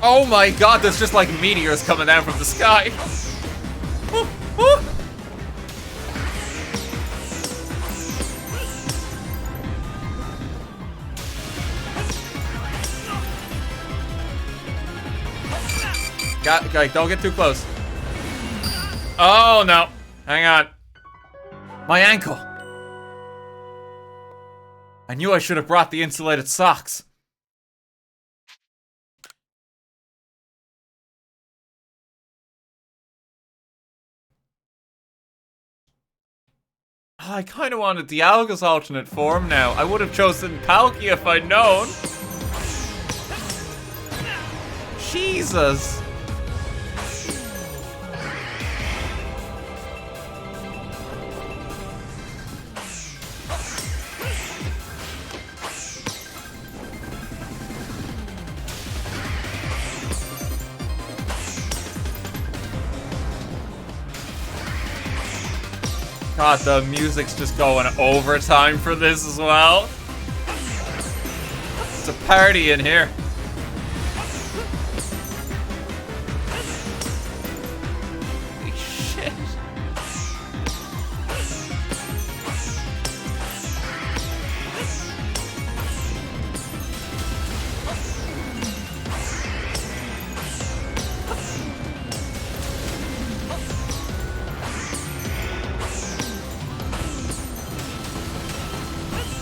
Oh my god, there's just like meteors coming down from the sky. Ooh, ooh. Okay, don't get too close. Oh no, hang on. My ankle. I knew I should have brought the insulated socks. Oh, I kind of wanted Dialga's alternate form now. I would have chosen Palkia if I'd known. Jesus. God, the music's just going overtime for this as well. It's a party in here. Holy shit.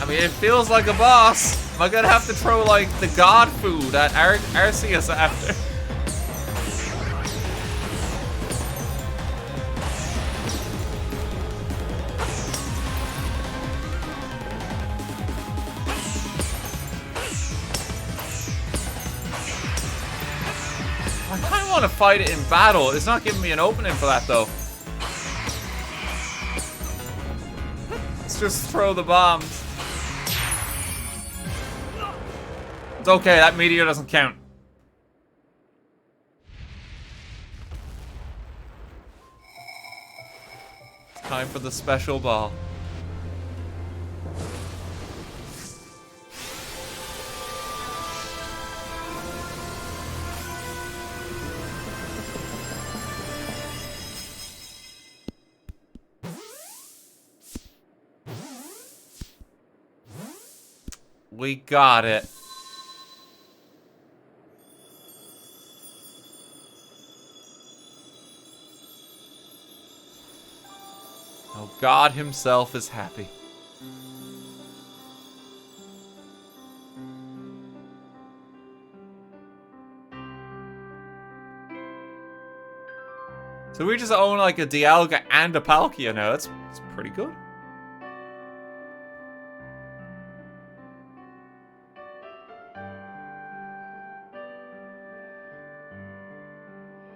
I mean, it feels like a boss. Am I gonna have to throw, like, the god food at Arceus after? I kind of want to fight it in battle. It's not giving me an opening for that, though. Let's just throw the bombs. It's okay, that meteor doesn't count. It's time for the special ball. We got it. Oh, God himself is happy. So we just own like a Dialga and a Palkia now. That's pretty good.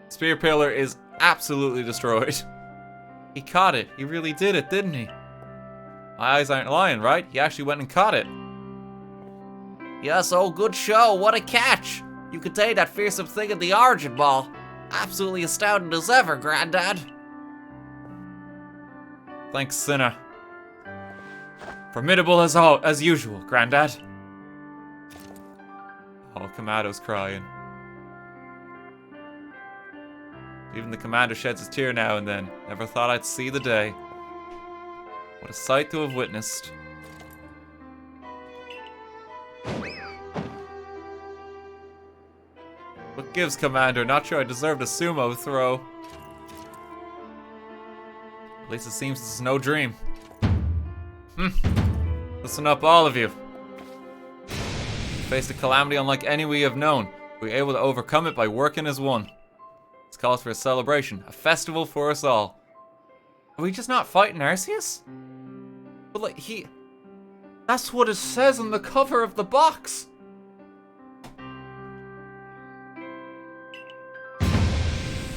Spear Pillar is absolutely destroyed. He caught it. He really did it, didn't he? My eyes aren't lying, right? He actually went and caught it. Yes, oh, good show. What a catch. You contained that fearsome thing in the Origin Ball. Absolutely astounding as ever, Granddad. Thanks, Sinner. Formidable as usual, Granddad. Oh, Kamado's crying. Even the commander sheds his tear now and then. Never thought I'd see the day. What a sight to have witnessed. What gives, Commander? Not sure I deserved a sumo throw. At least it seems this is no dream. Listen up, all of you. We faced a calamity unlike any we have known. We were able to overcome it by working as one. This calls for a celebration, a festival for us all. Are we just not fighting Arceus? But like, that's what it says on the cover of the box.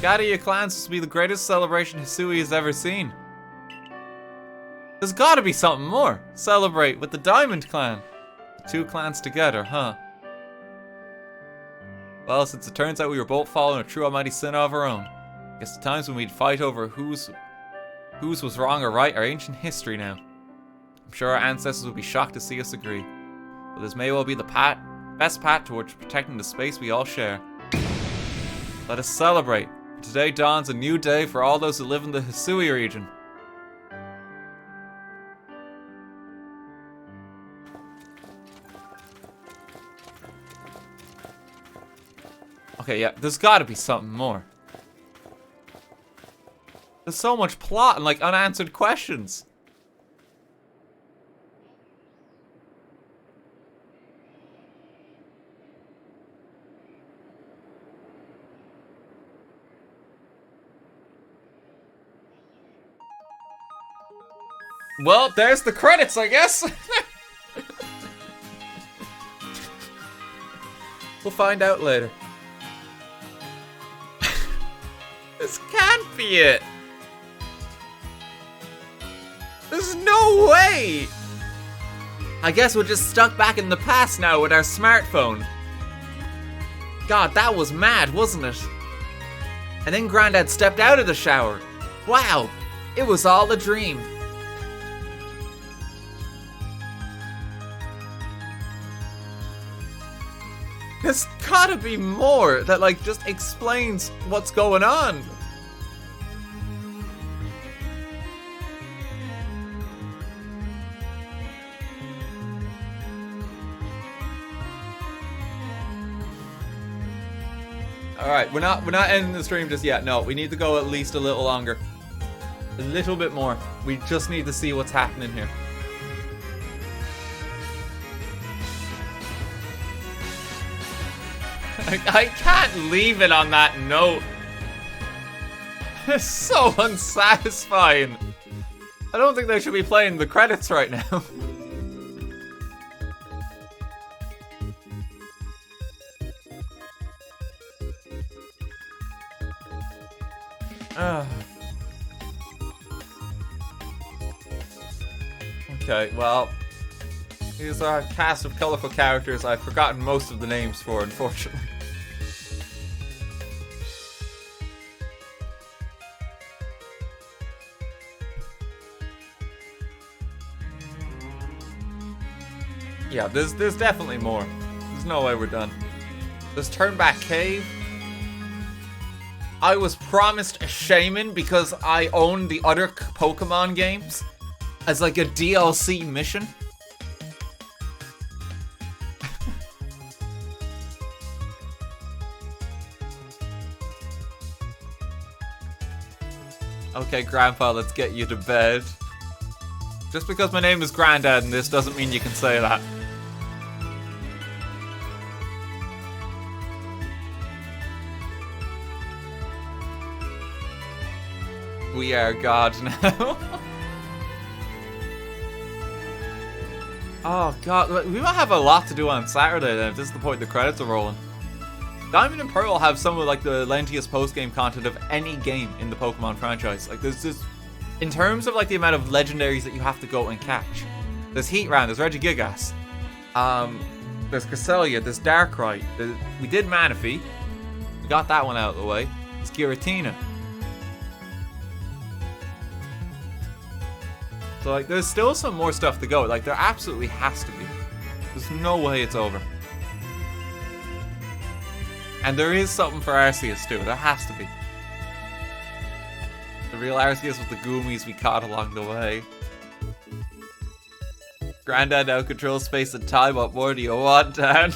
Gadia Clans will be the greatest celebration Hisui has ever seen. There's gotta be something more. Celebrate with the Diamond Clan. The two clans together, huh? Well, since it turns out we were both following a true almighty sin of our own, I guess the times when we'd fight over whose was wrong or right are ancient history now. I'm sure our ancestors would be shocked to see us agree. But this may well be the best path towards protecting the space we all share. Let us celebrate. Today dawns a new day for all those who live in the Hisui region. Okay, yeah, there's gotta be something more. There's so much plot and, like, unanswered questions. Well, there's the credits, I guess. We'll find out later. This can't be it. There's no way. I guess we're just stuck back in the past now with our smartphone. God, that was mad, wasn't it? And then Granddad stepped out of the shower. Wow, it was all a dream. There's gotta be more that, like, just explains what's going on. Alright, we're not ending the stream just yet. No, we need to go at least a little longer. A little bit more. We just need to see what's happening here. I can't leave it on that note. It's so unsatisfying. I don't think they should be playing the credits right now. Okay, well, these are a cast of colorful characters I've forgotten most of the names for, unfortunately. Yeah, there's definitely more. There's no way we're done. There's Turnback Cave. I was promised a shaman because I own the other Pokemon games as like a DLC mission. Okay, Grandpa, let's get you to bed. Just because my name is Granddad in this doesn't mean you can say that. We are God now. Oh God, we might have a lot to do on Saturday then, if this is the point the credits are rolling. Diamond and Pearl have some of like the lengthiest post-game content of any game in the Pokemon franchise. Like there's just, in terms of like the amount of legendaries that you have to go and catch. There's Heatran, there's Regigigas, there's Cresselia, there's Darkrai, we did Manaphy, we got that one out of the way. There's Giratina. So like there's still some more stuff to go. Like there absolutely has to be. There's no way it's over. And there is something for Arceus too. There has to be. The real Arceus with the Goomies we caught along the way. Granddad now controls space and time. What more do you want, Dad?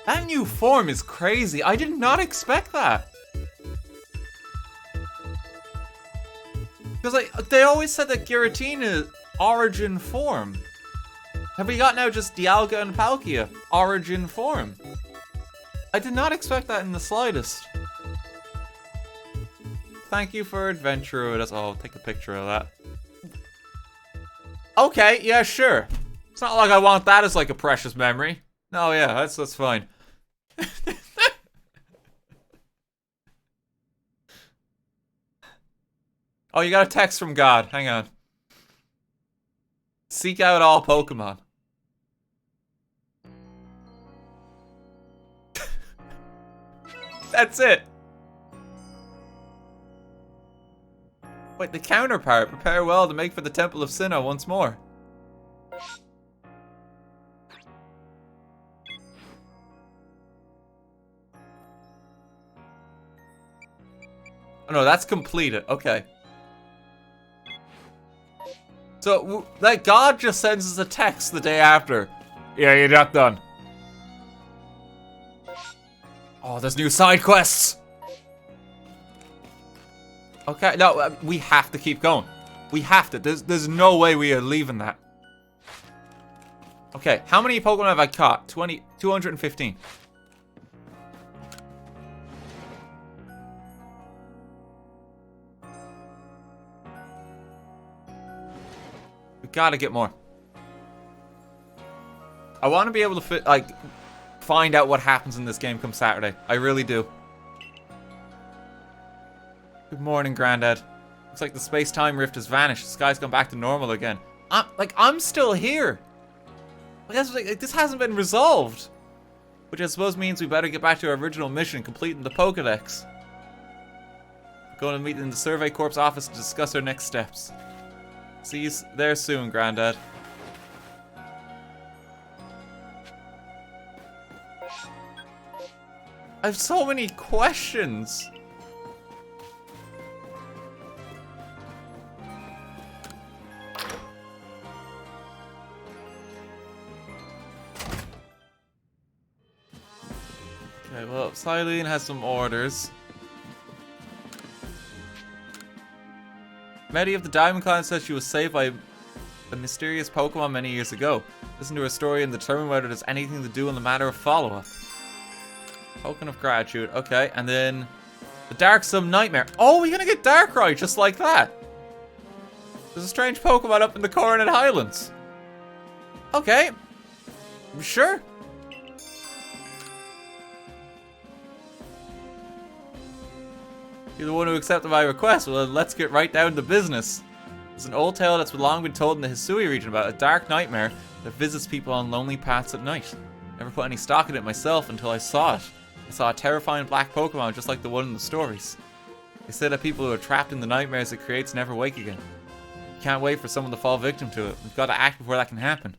That new form is crazy. I did not expect that. Because like they always said that Giratina origin form. Have we got now just Dialga and Palkia origin form? I did not expect that in the slightest. Thank you for adventure with us. Oh, I'll take a picture of that. Okay, yeah, sure. It's not like I want that as like a precious memory. No, yeah, that's fine. Oh, you got a text from God. Hang on. Seek out all Pokemon. That's it. Wait, the counterpart. Prepare well to make for the Temple of Sinnoh once more. Oh no, that's completed. Okay. So, like, God just sends us a text the day after. Yeah, you're not done. Oh, there's new side quests. Okay, no, we have to keep going. We have to. There's no way we are leaving that. Okay, how many Pokemon have I caught? 215. We gotta get more. I want to be able to find out what happens in this game come Saturday. I really do. Good morning, Granddad. Looks like the space-time rift has vanished. The sky's gone back to normal again. I'm still here. Like, this hasn't been resolved. Which I suppose means we better get back to our original mission, completing the Pokédex. Going to meet in the Survey Corps office to discuss our next steps. See you there soon, Granddad. I have so many questions. Okay, well, Silene has some orders. Medi of the Diamond Clan says she was saved by a mysterious Pokemon many years ago. Listen to her story and determine whether there's anything to do in the matter of follow-up. Token of gratitude. Okay, and then the Darksome Nightmare. Oh, we're gonna get Darkrai just like that. There's a strange Pokemon up in the Coronet Highlands. Okay. Sure. You're the one who accepted my request. Well, let's get right down to business. There's an old tale that's long been told in the Hisui region about a dark nightmare that visits people on lonely paths at night. Never put any stock in it myself until I saw it. I saw a terrifying black Pokemon just like the one in the stories. They say that people who are trapped in the nightmares it creates never wake again. We can't wait for someone to fall victim to it. We've got to act before that can happen.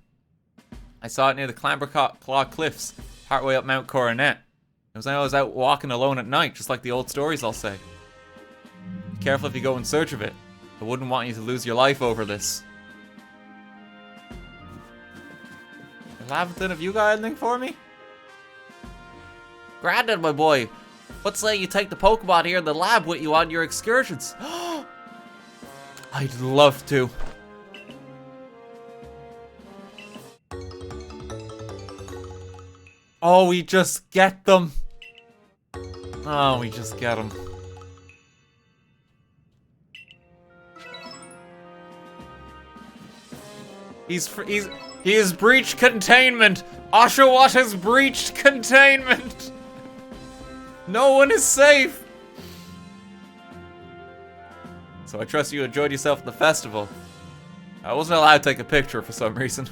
I saw it near the Clamberclaw Cliffs, partway up Mount Coronet. It was when I was out walking alone at night, just like the old stories I'll say. Be careful if you go in search of it. I wouldn't want you to lose your life over this. Laventon, have you got anything for me? Granddad, my boy, what say you take the Pokemon here in the lab with you on your excursions? I'd love to. Oh, we just get them. Oh, we just get them. He has breached containment. Oshawott has breached containment. No one is safe. So I trust you enjoyed yourself at the festival. I wasn't allowed to take a picture for some reason.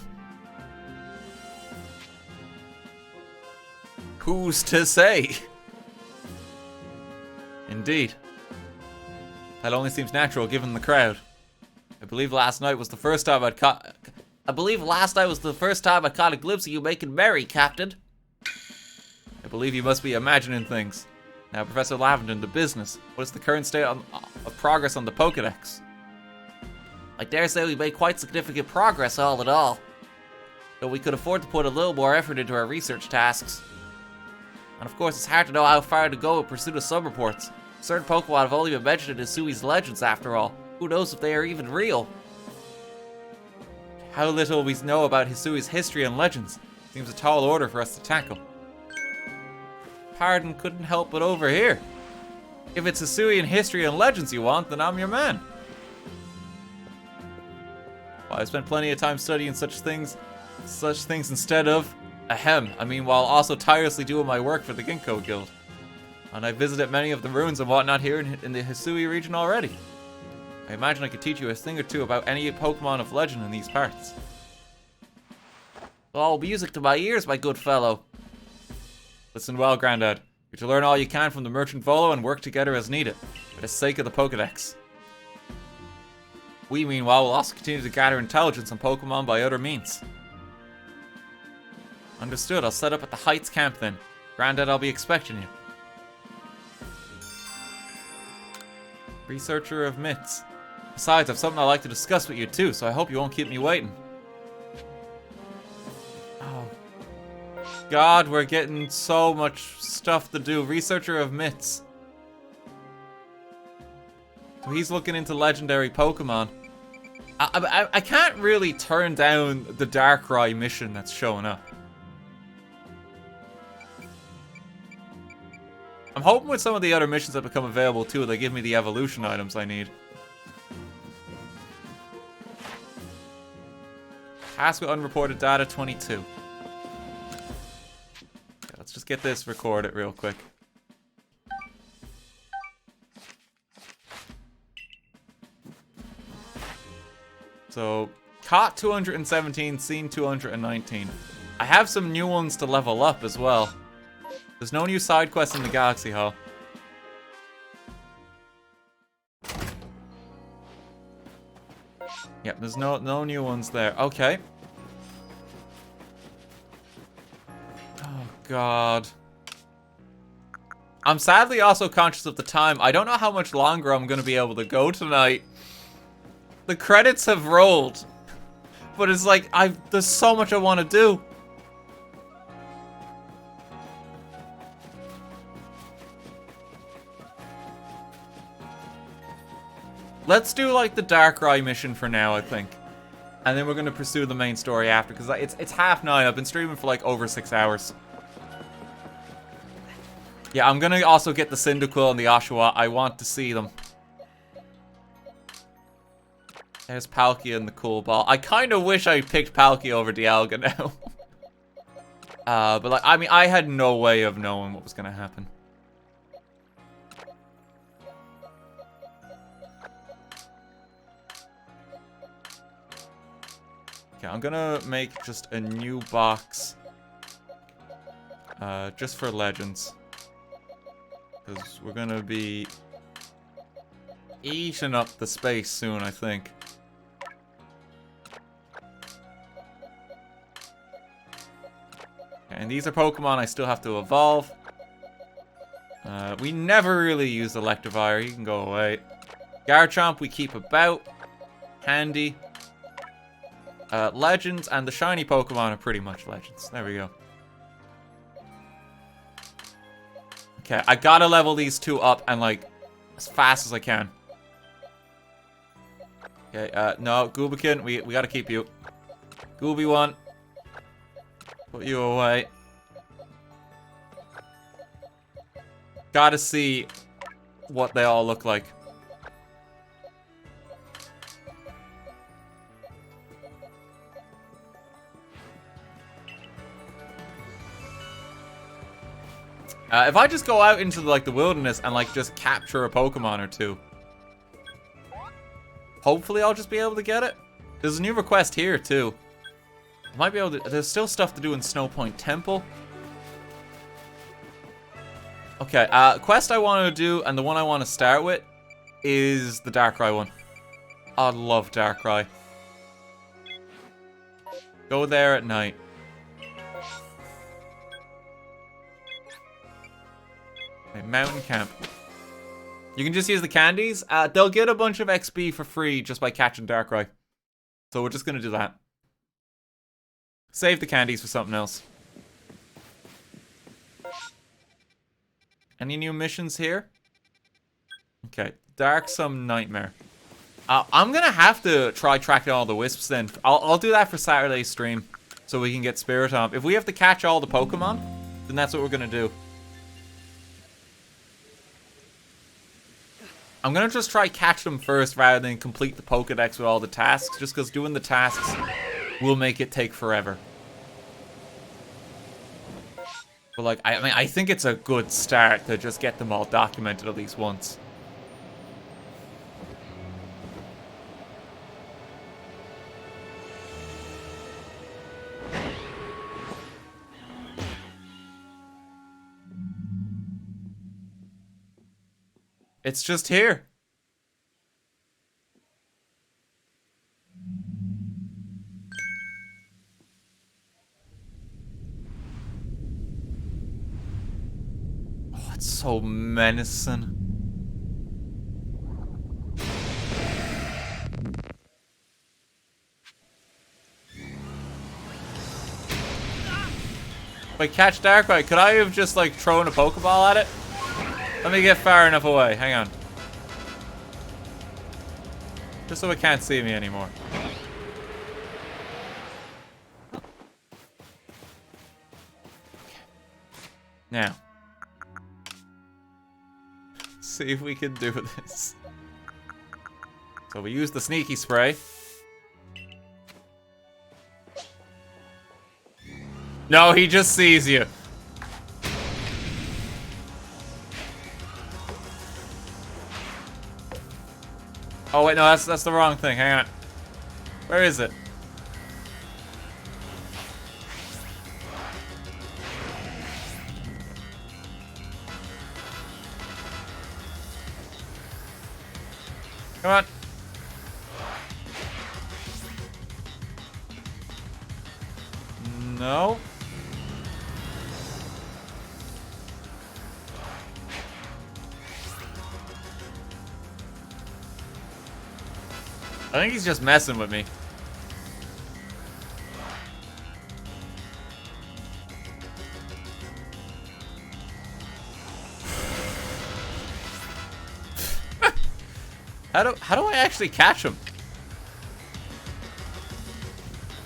Who's to say? Indeed. That only seems natural given the crowd. I believe last night was the first time I caught a glimpse of you making merry, Captain. I believe you must be imagining things. Now, Professor Lavenden, to business. What is the current state of progress on the Pokédex? I dare say we made quite significant progress all in all. Though we could afford to put a little more effort into our research tasks. And of course, it's hard to know how far to go in pursuit of some reports. Certain Pokemon have only been mentioned in Hisui's legends after all. Who knows if they are even real? How little we know about Hisui's history and legends. Seems a tall order for us to tackle. Pardon couldn't help but overhear. If it's Hisui and history and legends you want, then I'm your man. Well, I've spent plenty of time studying such things instead of, while also tirelessly doing my work for the Ginkgo Guild. And I visited many of the ruins and whatnot here in the Hisui region already. I imagine I could teach you a thing or two about any Pokemon of legend in these parts. Oh, music to my ears, my good fellow. Listen well, Grandad. You're to learn all you can from the Merchant Volo and work together as needed, for the sake of the Pokedex. We, meanwhile, will also continue to gather intelligence on Pokemon by other means. Understood. I'll set up at the Heights camp then. Grandad, I'll be expecting you. Researcher of myths. Besides, I've something I'd like to discuss with you too, so I hope you won't keep me waiting. Oh. God, we're getting so much stuff to do. Researcher of myths. So he's looking into legendary Pokemon. I can't really turn down the Darkrai mission that's showing up. I'm hoping with some of the other missions that become available too, they give me the evolution items I need. Task with unreported data 22. Okay, let's just get this recorded real quick. So, caught 217, seen 219. I have some new ones to level up as well. There's no new side quests in the Galaxy Hall. Yep, there's no new ones there. Okay. Oh, God. I'm sadly also conscious of the time. I don't know how much longer I'm going to be able to go tonight. The credits have rolled. But it's like, there's so much I want to do. Let's do, like, the Darkrai mission for now, I think. And then we're going to pursue the main story after, because it's 9:30. I've been streaming for, like, over 6 hours. Yeah, I'm going to also get the Cyndaquil and the Oshawott. I want to see them. There's Palkia and the Cool Ball. I kind of wish I picked Palkia over Dialga now. But, like, I mean, I had no way of knowing what was going to happen. Okay, I'm gonna make just a new box. Just for legends. Because we're gonna be eating up the space soon, I think. And these are Pokemon I still have to evolve. We never really use Electivire, he can go away. Garchomp we keep about. Handy. Legends and the shiny Pokemon are pretty much legends. There we go. Okay, I gotta level these two up and like as fast as I can. Okay, no, Goobikin, we gotta keep you. Gooby one. Put you away. Gotta see what they all look like. If I just go out into like the wilderness and like just capture a Pokemon or two, hopefully I'll just be able to get it. There's a new request here too. I might be able to. There's still stuff to do in Snowpoint Temple. Okay, quest I want to do and the one I want to start with is the Darkrai one. I love Darkrai. Go there at night. Okay, Mountain Camp. You can just use the candies. They'll get a bunch of XP for free just by catching Darkrai. So we're just going to do that. Save the candies for something else. Any new missions here? Okay, Darksome Nightmare. I'm gonna have to try tracking all the wisps then. I'll do that for Saturday's stream, so we can get Spiritomb. If we have to catch all the Pokemon, then that's what we're gonna do. I'm gonna just try catch them first rather than complete the Pokedex with all the tasks, just because doing the tasks will make it take forever. But like, I mean, I think it's a good start to just get them all documented at least once. It's just here. It's so menacing. Wait, catch Darkrai. Could I have just like thrown a Pokeball at it? Let me get far enough away. Hang on. Just so it can't see me anymore. Now. See if we can do this. So we use the sneaky spray. No, he just sees you. Oh wait, no, that's the wrong thing. Hang on. Where is it? Come on. No. I think he's just messing with me. How do I actually catch him?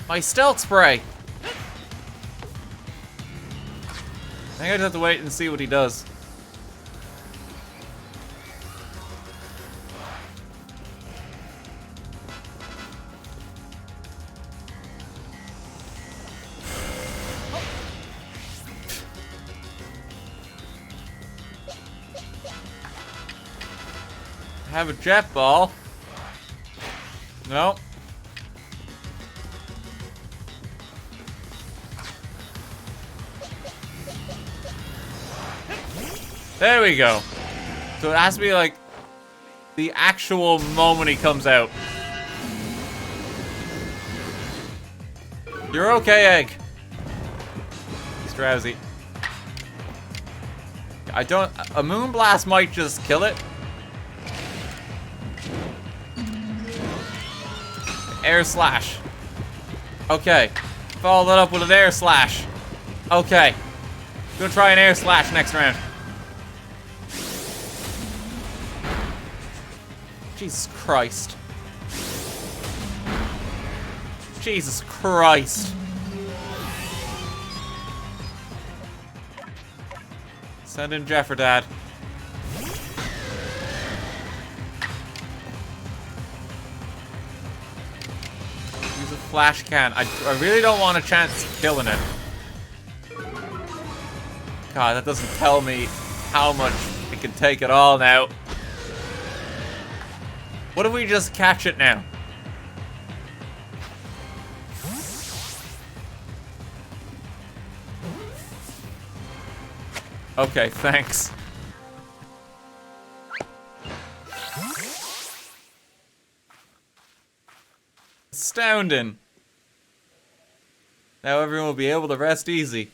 My stealth spray. I think I just have to wait and see what he does. I have a jet ball. No. There we go. So it has to be like the actual moment he comes out. You're okay, Egg. He's drowsy. I don't. A Moonblast might just kill it. Air slash. Okay. Follow that up with an air slash. Okay. Gonna try an air slash next round. Jesus Christ. Jesus Christ. Send in Jefferdad. Use a flash can. I really don't want a chance of killing it. God, that doesn't tell me how much it can take it all now. What if we just catch it now? Okay, thanks. Astounding. Now everyone will be able to rest easy.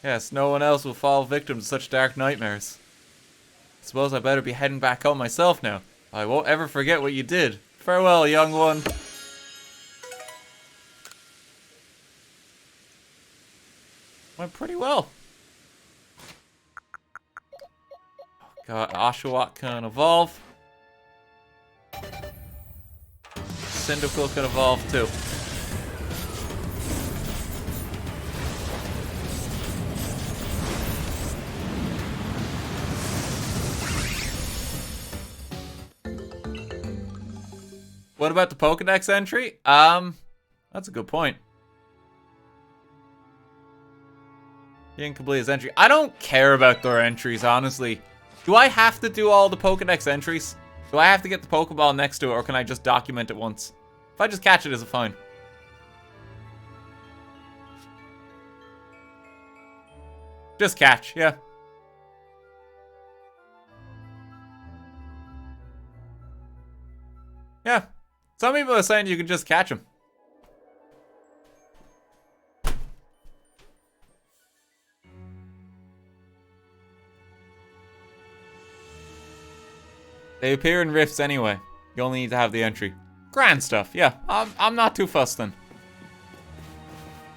Yes, no one else will fall victim to such dark nightmares. Suppose I better be heading back home myself now. I won't ever forget what you did. Farewell, young one. Went pretty well. Got Oshawott can evolve. Cyndaquil can evolve too. What about the Pokedex entry? That's a good point. He didn't complete his entry. I don't care about their entries, honestly. Do I have to do all the Pokedex entries? Do I have to get the Pokeball next to it, or can I just document it once? If I just catch it, is it fine? Just catch, yeah. Yeah. Some people are saying you can just catch them. They appear in rifts anyway. You only need to have the entry. Grand stuff, yeah. I'm not too fussed then.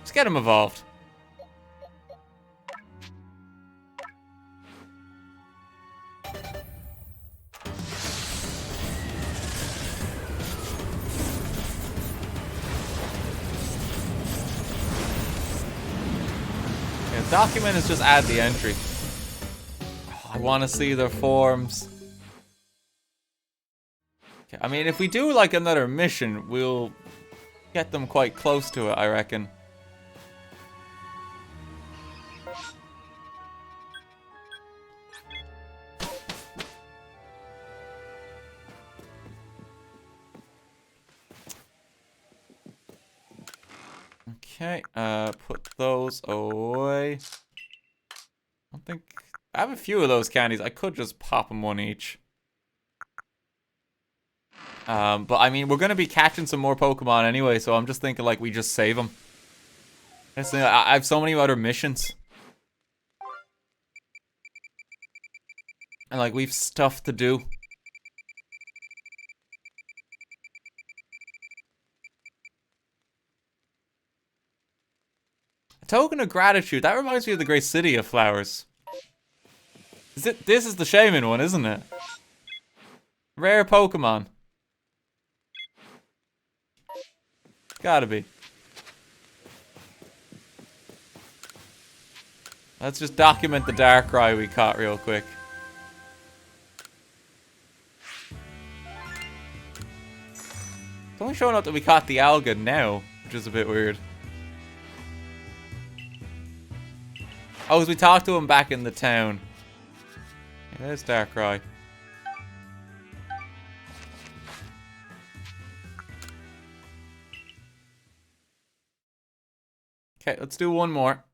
Just get them evolved. Yeah, document is just add the entry. Oh, I want to see their forms. I mean, if we do like another mission, we'll get them quite close to it, I reckon. Okay, put those away. I don't think... I have a few of those candies. I could just pop them one each. But I mean, we're gonna be catching some more Pokemon anyway, so I'm just thinking like we just save them. I have so many other missions. And like, we've stuff to do. A token of gratitude. That reminds me of the Great City of Flowers. This is the Shaman one, isn't it? Rare Pokemon. Gotta be. Let's just document the Darkrai we caught real quick. It's only showing up that we caught the Alga now, which is a bit weird. Oh, as we talked to him back in the town. Yeah, there's Darkrai. Okay, let's do one more.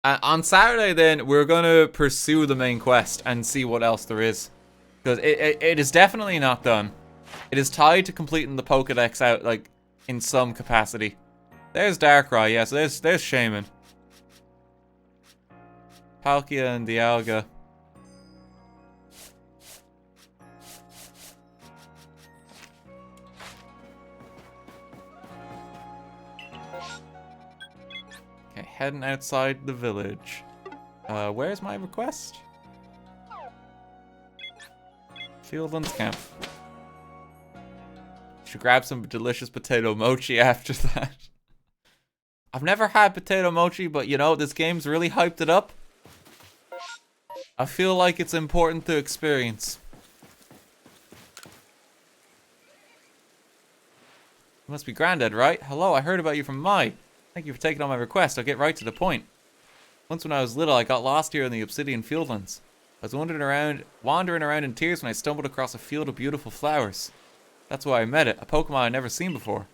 On Saturday, then, we're going to pursue the main quest and see what else there is. Because it is definitely not done. It is tied to completing the Pokedex out, like, in some capacity. There's Darkrai, yeah, so there's Shaman. Palkia and Dialga. Okay, heading outside the village. Where's my request? Fieldlands Camp. Should grab some delicious potato mochi after that. I've never had potato mochi, but you know, this game's really hyped it up. I feel like it's important to experience. You must be Granddad, right? Hello, I heard about you from Mai. Thank you for taking on my request. I'll get right to the point. Once when I was little, I got lost here in the Obsidian Fieldlands. I was wandering around in tears when I stumbled across a field of beautiful flowers. That's why I met it, a Pokemon I'd never seen before.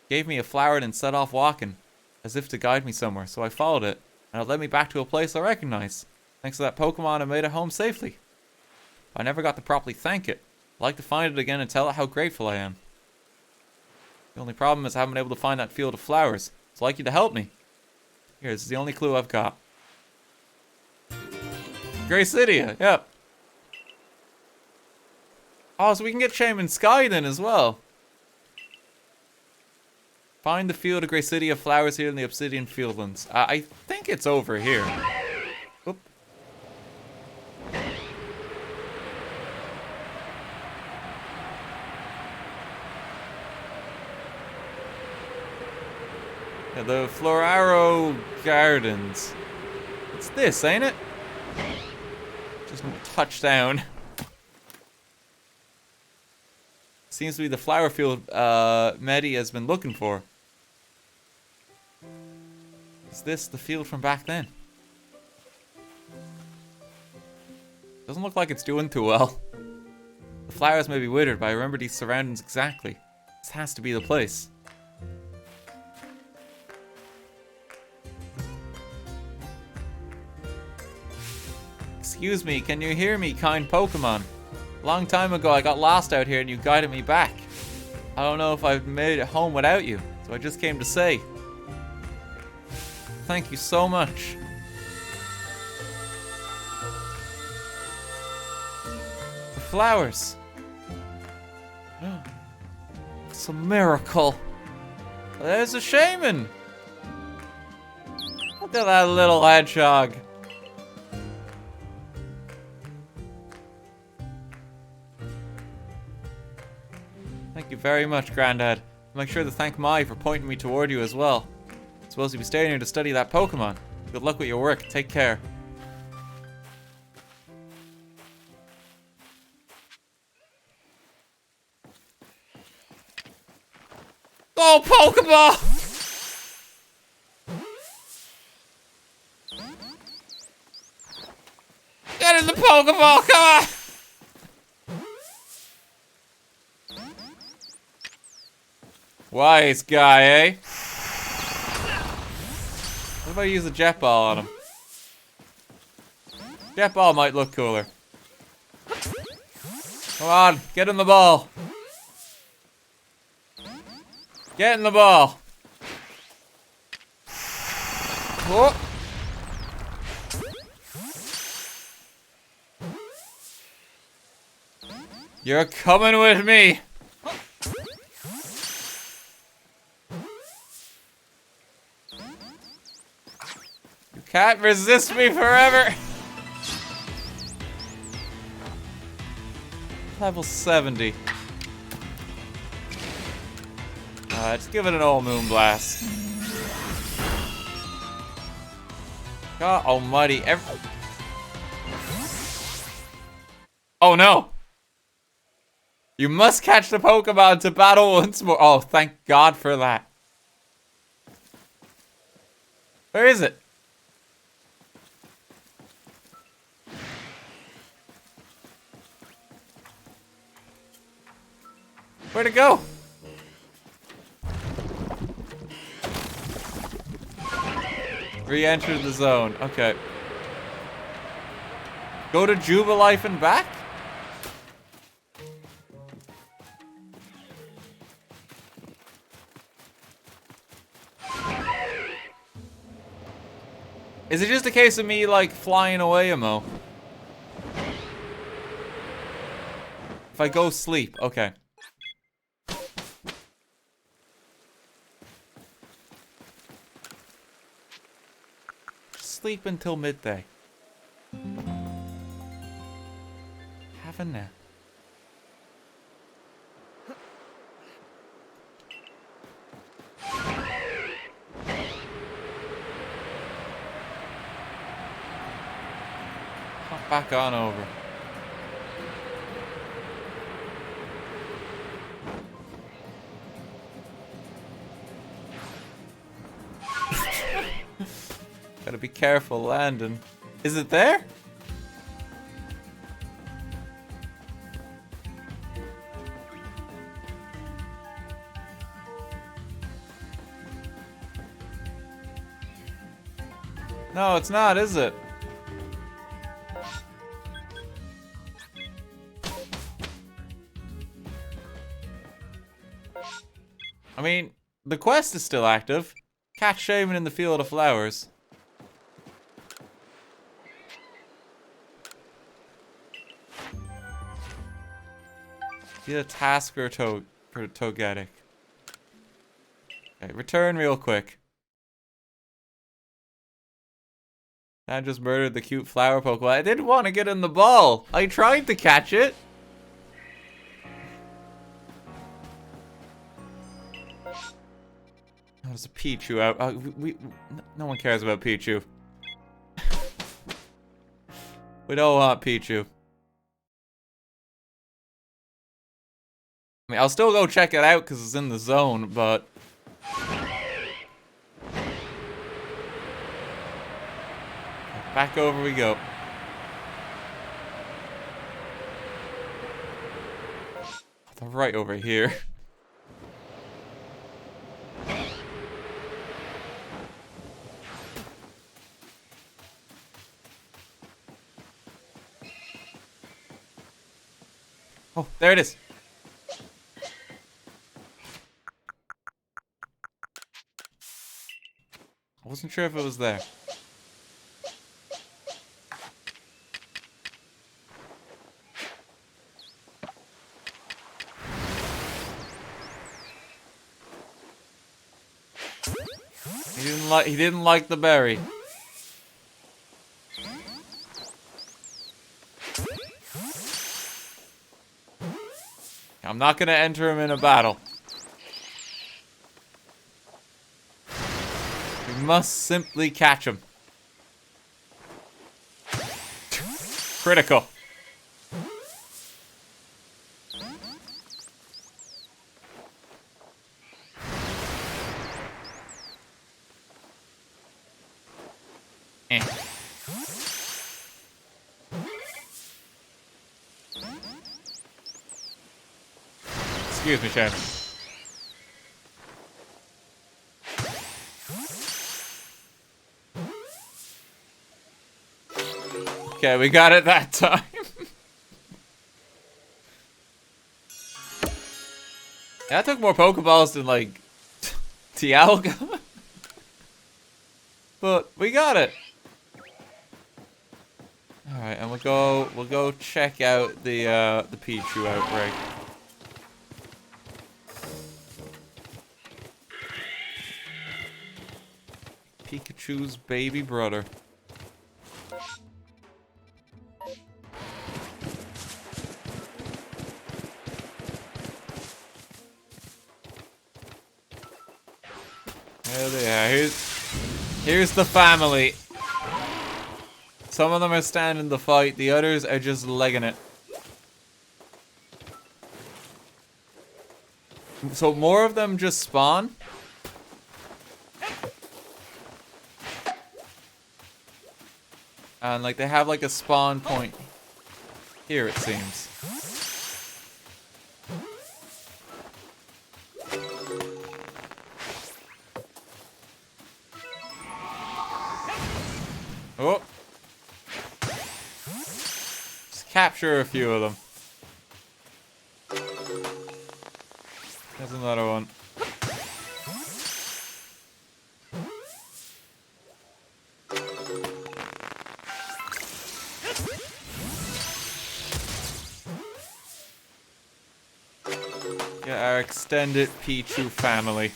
It gave me a flower and set off walking, as if to guide me somewhere, so I followed it, and it led me back to a place I recognize. Thanks to that Pokemon, I made it home safely. I never got to properly thank it. I'd like to find it again and tell it how grateful I am. The only problem is I haven't been able to find that field of flowers, so I'd like you to help me. Here, this is the only clue I've got. Graycidia, yep. Oh, so we can get Shaman Sky then as well. Find the field of Graycidia flowers here in the Obsidian Fieldlands. I think it's over here. Oop. Yeah, the Floraro Gardens. It's this, ain't it? Just touchdown. Seems to be the flower field Medi has been looking for. Is this the field from back then? Doesn't look like it's doing too well. The flowers may be withered, but I remember these surroundings exactly. This has to be the place. Excuse me, can you hear me, kind Pokemon? A long time ago I got lost out here and you guided me back. I don't know if I've made it home without you, so I just came to say thank you so much. The flowers. It's a miracle. There's a shaman. Look at that little hedgehog. Thank you very much, Granddad. I'll make sure to thank Mai for pointing me toward you as well. I'm supposed to be staying here to study that Pokemon. Good luck with your work. Take care. Go, Pokeball! Get in the Pokeball, come on! Wise guy, eh? What if I use a jet ball on him? Jet ball might look cooler. Come on, get in the ball. Get in the ball. Whoa. You're coming with me. You can't resist me forever. Level 70. Let's give it an old Moonblast. God almighty. Oh no! You must catch the Pokemon to battle once more. Oh, thank God for that. Where is it? Where'd it go? Re-enter the zone. Okay. Go to Jubilife and back? Is it just a case of me, like, flying away, Mo? If I go sleep, okay. Sleep until midday. Have a nap. Back on over. Gotta be careful landing. Is it there? No, it's not, is it? I mean, the quest is still active. Catch Shaman in the Field of Flowers. Get a task for Togetic. Okay, return real quick. I just murdered the cute flower Pokemon. I didn't want to get in the ball. I tried to catch it. There's a Pichu out. No one cares about Pichu. We don't want Pichu. I mean, I'll still go check it out because it's in the zone, but... Back over we go. They're right over here. Oh, there it is. I wasn't sure if it was there. He didn't like the berry. I'm not gonna enter him in a battle. We must simply catch him. Critical. Eh. Excuse me, Shannon. Okay, we got it that time. That took more Pokeballs than, like, Dialga. But we got it. Alright, and we'll go check out the Pichu outbreak. Pikachu's baby brother. There they are. Here's the family. Some of them are standing the fight, the others are just legging it. So more of them just spawn. And like they have like a spawn point here, it seems. Oh. Just capture a few of them. There's another one. Get our extended Pichu family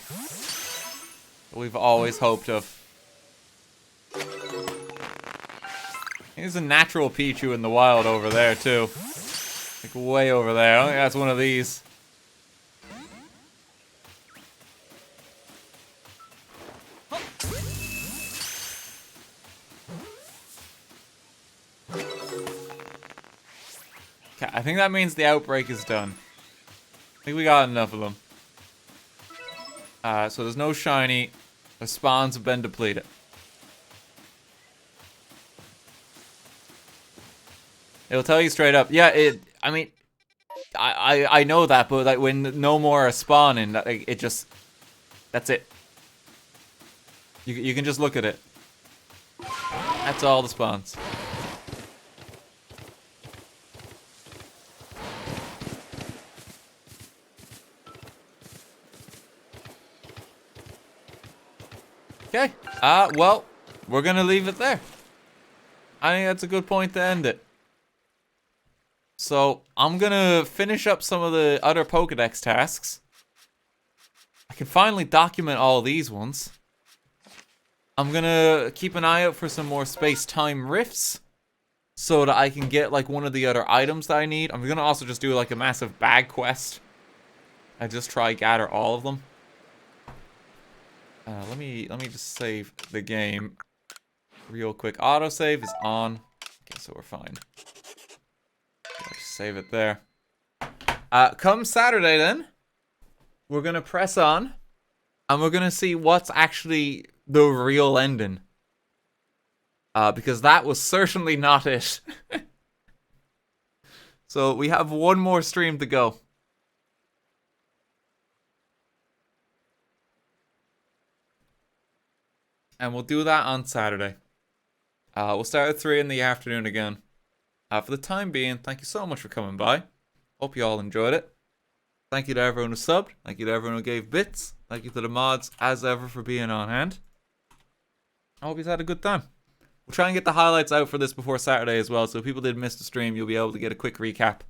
that we've always hoped of. There's a natural Pichu in the wild over there, too. Like, way over there. I think that's one of these. Okay, I think that means the outbreak is done. I think we got enough of them. So there's no shiny. The spawns have been depleted. It'll tell you straight up. Yeah, I mean, I know that, but like when no more are spawning, like, it just, that's it. You can just look at it. That's all the spawns. Okay. Well, we're gonna leave it there. I think that's a good point to end it. So, I'm gonna finish up some of the other Pokédex tasks. I can finally document all these ones. I'm gonna keep an eye out for some more space-time rifts, so that I can get, like, one of the other items that I need. I'm gonna also just do, like, a massive bag quest. I just try gather all of them. Let me just save the game real quick. Autosave is on. Okay, so we're fine. Just save it there. Come Saturday then, we're gonna press on, and we're gonna see what's actually the real ending. Because that was certainly not it. So we have one more stream to go. And we'll do that on Saturday. We'll start at 3 in the afternoon again. For the time being, thank you so much for coming by. Hope you all enjoyed it. Thank you to everyone who subbed. Thank you to everyone who gave bits. Thank you to the mods, as ever, for being on hand. I hope you've had a good time. We'll try and get the highlights out for this before Saturday as well, so if people did miss the stream, you'll be able to get a quick recap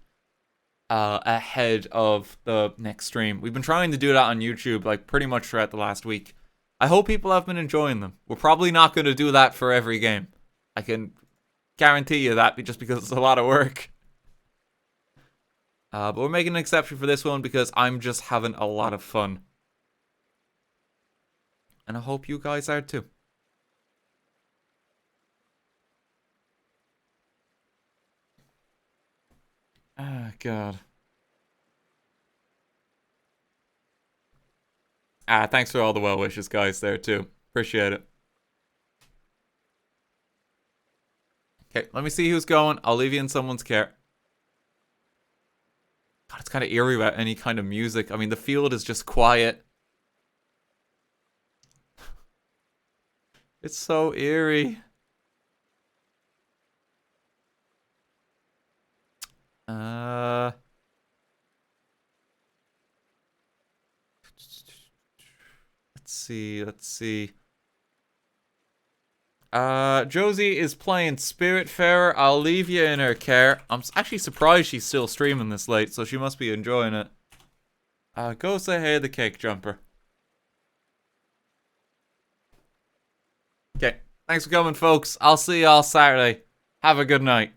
ahead of the next stream. We've been trying to do that on YouTube, like, pretty much throughout the last week. I hope people have been enjoying them. We're probably not going to do that for every game. I can guarantee you that, just because it's a lot of work. But we're making an exception for this one because I'm just having a lot of fun. And I hope you guys are too. Ah, God. Thanks for all the well wishes, guys, there too. Appreciate it. Okay, let me see who's going. I'll leave you in someone's care. God, it's kind of eerie without any kind of music. I mean, the field is just quiet. It's so eerie. Let's see. Josie is playing Spiritfarer. I'll leave you in her care. I'm actually surprised she's still streaming this late, so she must be enjoying it. Go say hey to the Cake Jumper. Okay, thanks for coming, folks. I'll see y'all Saturday. Have a good night.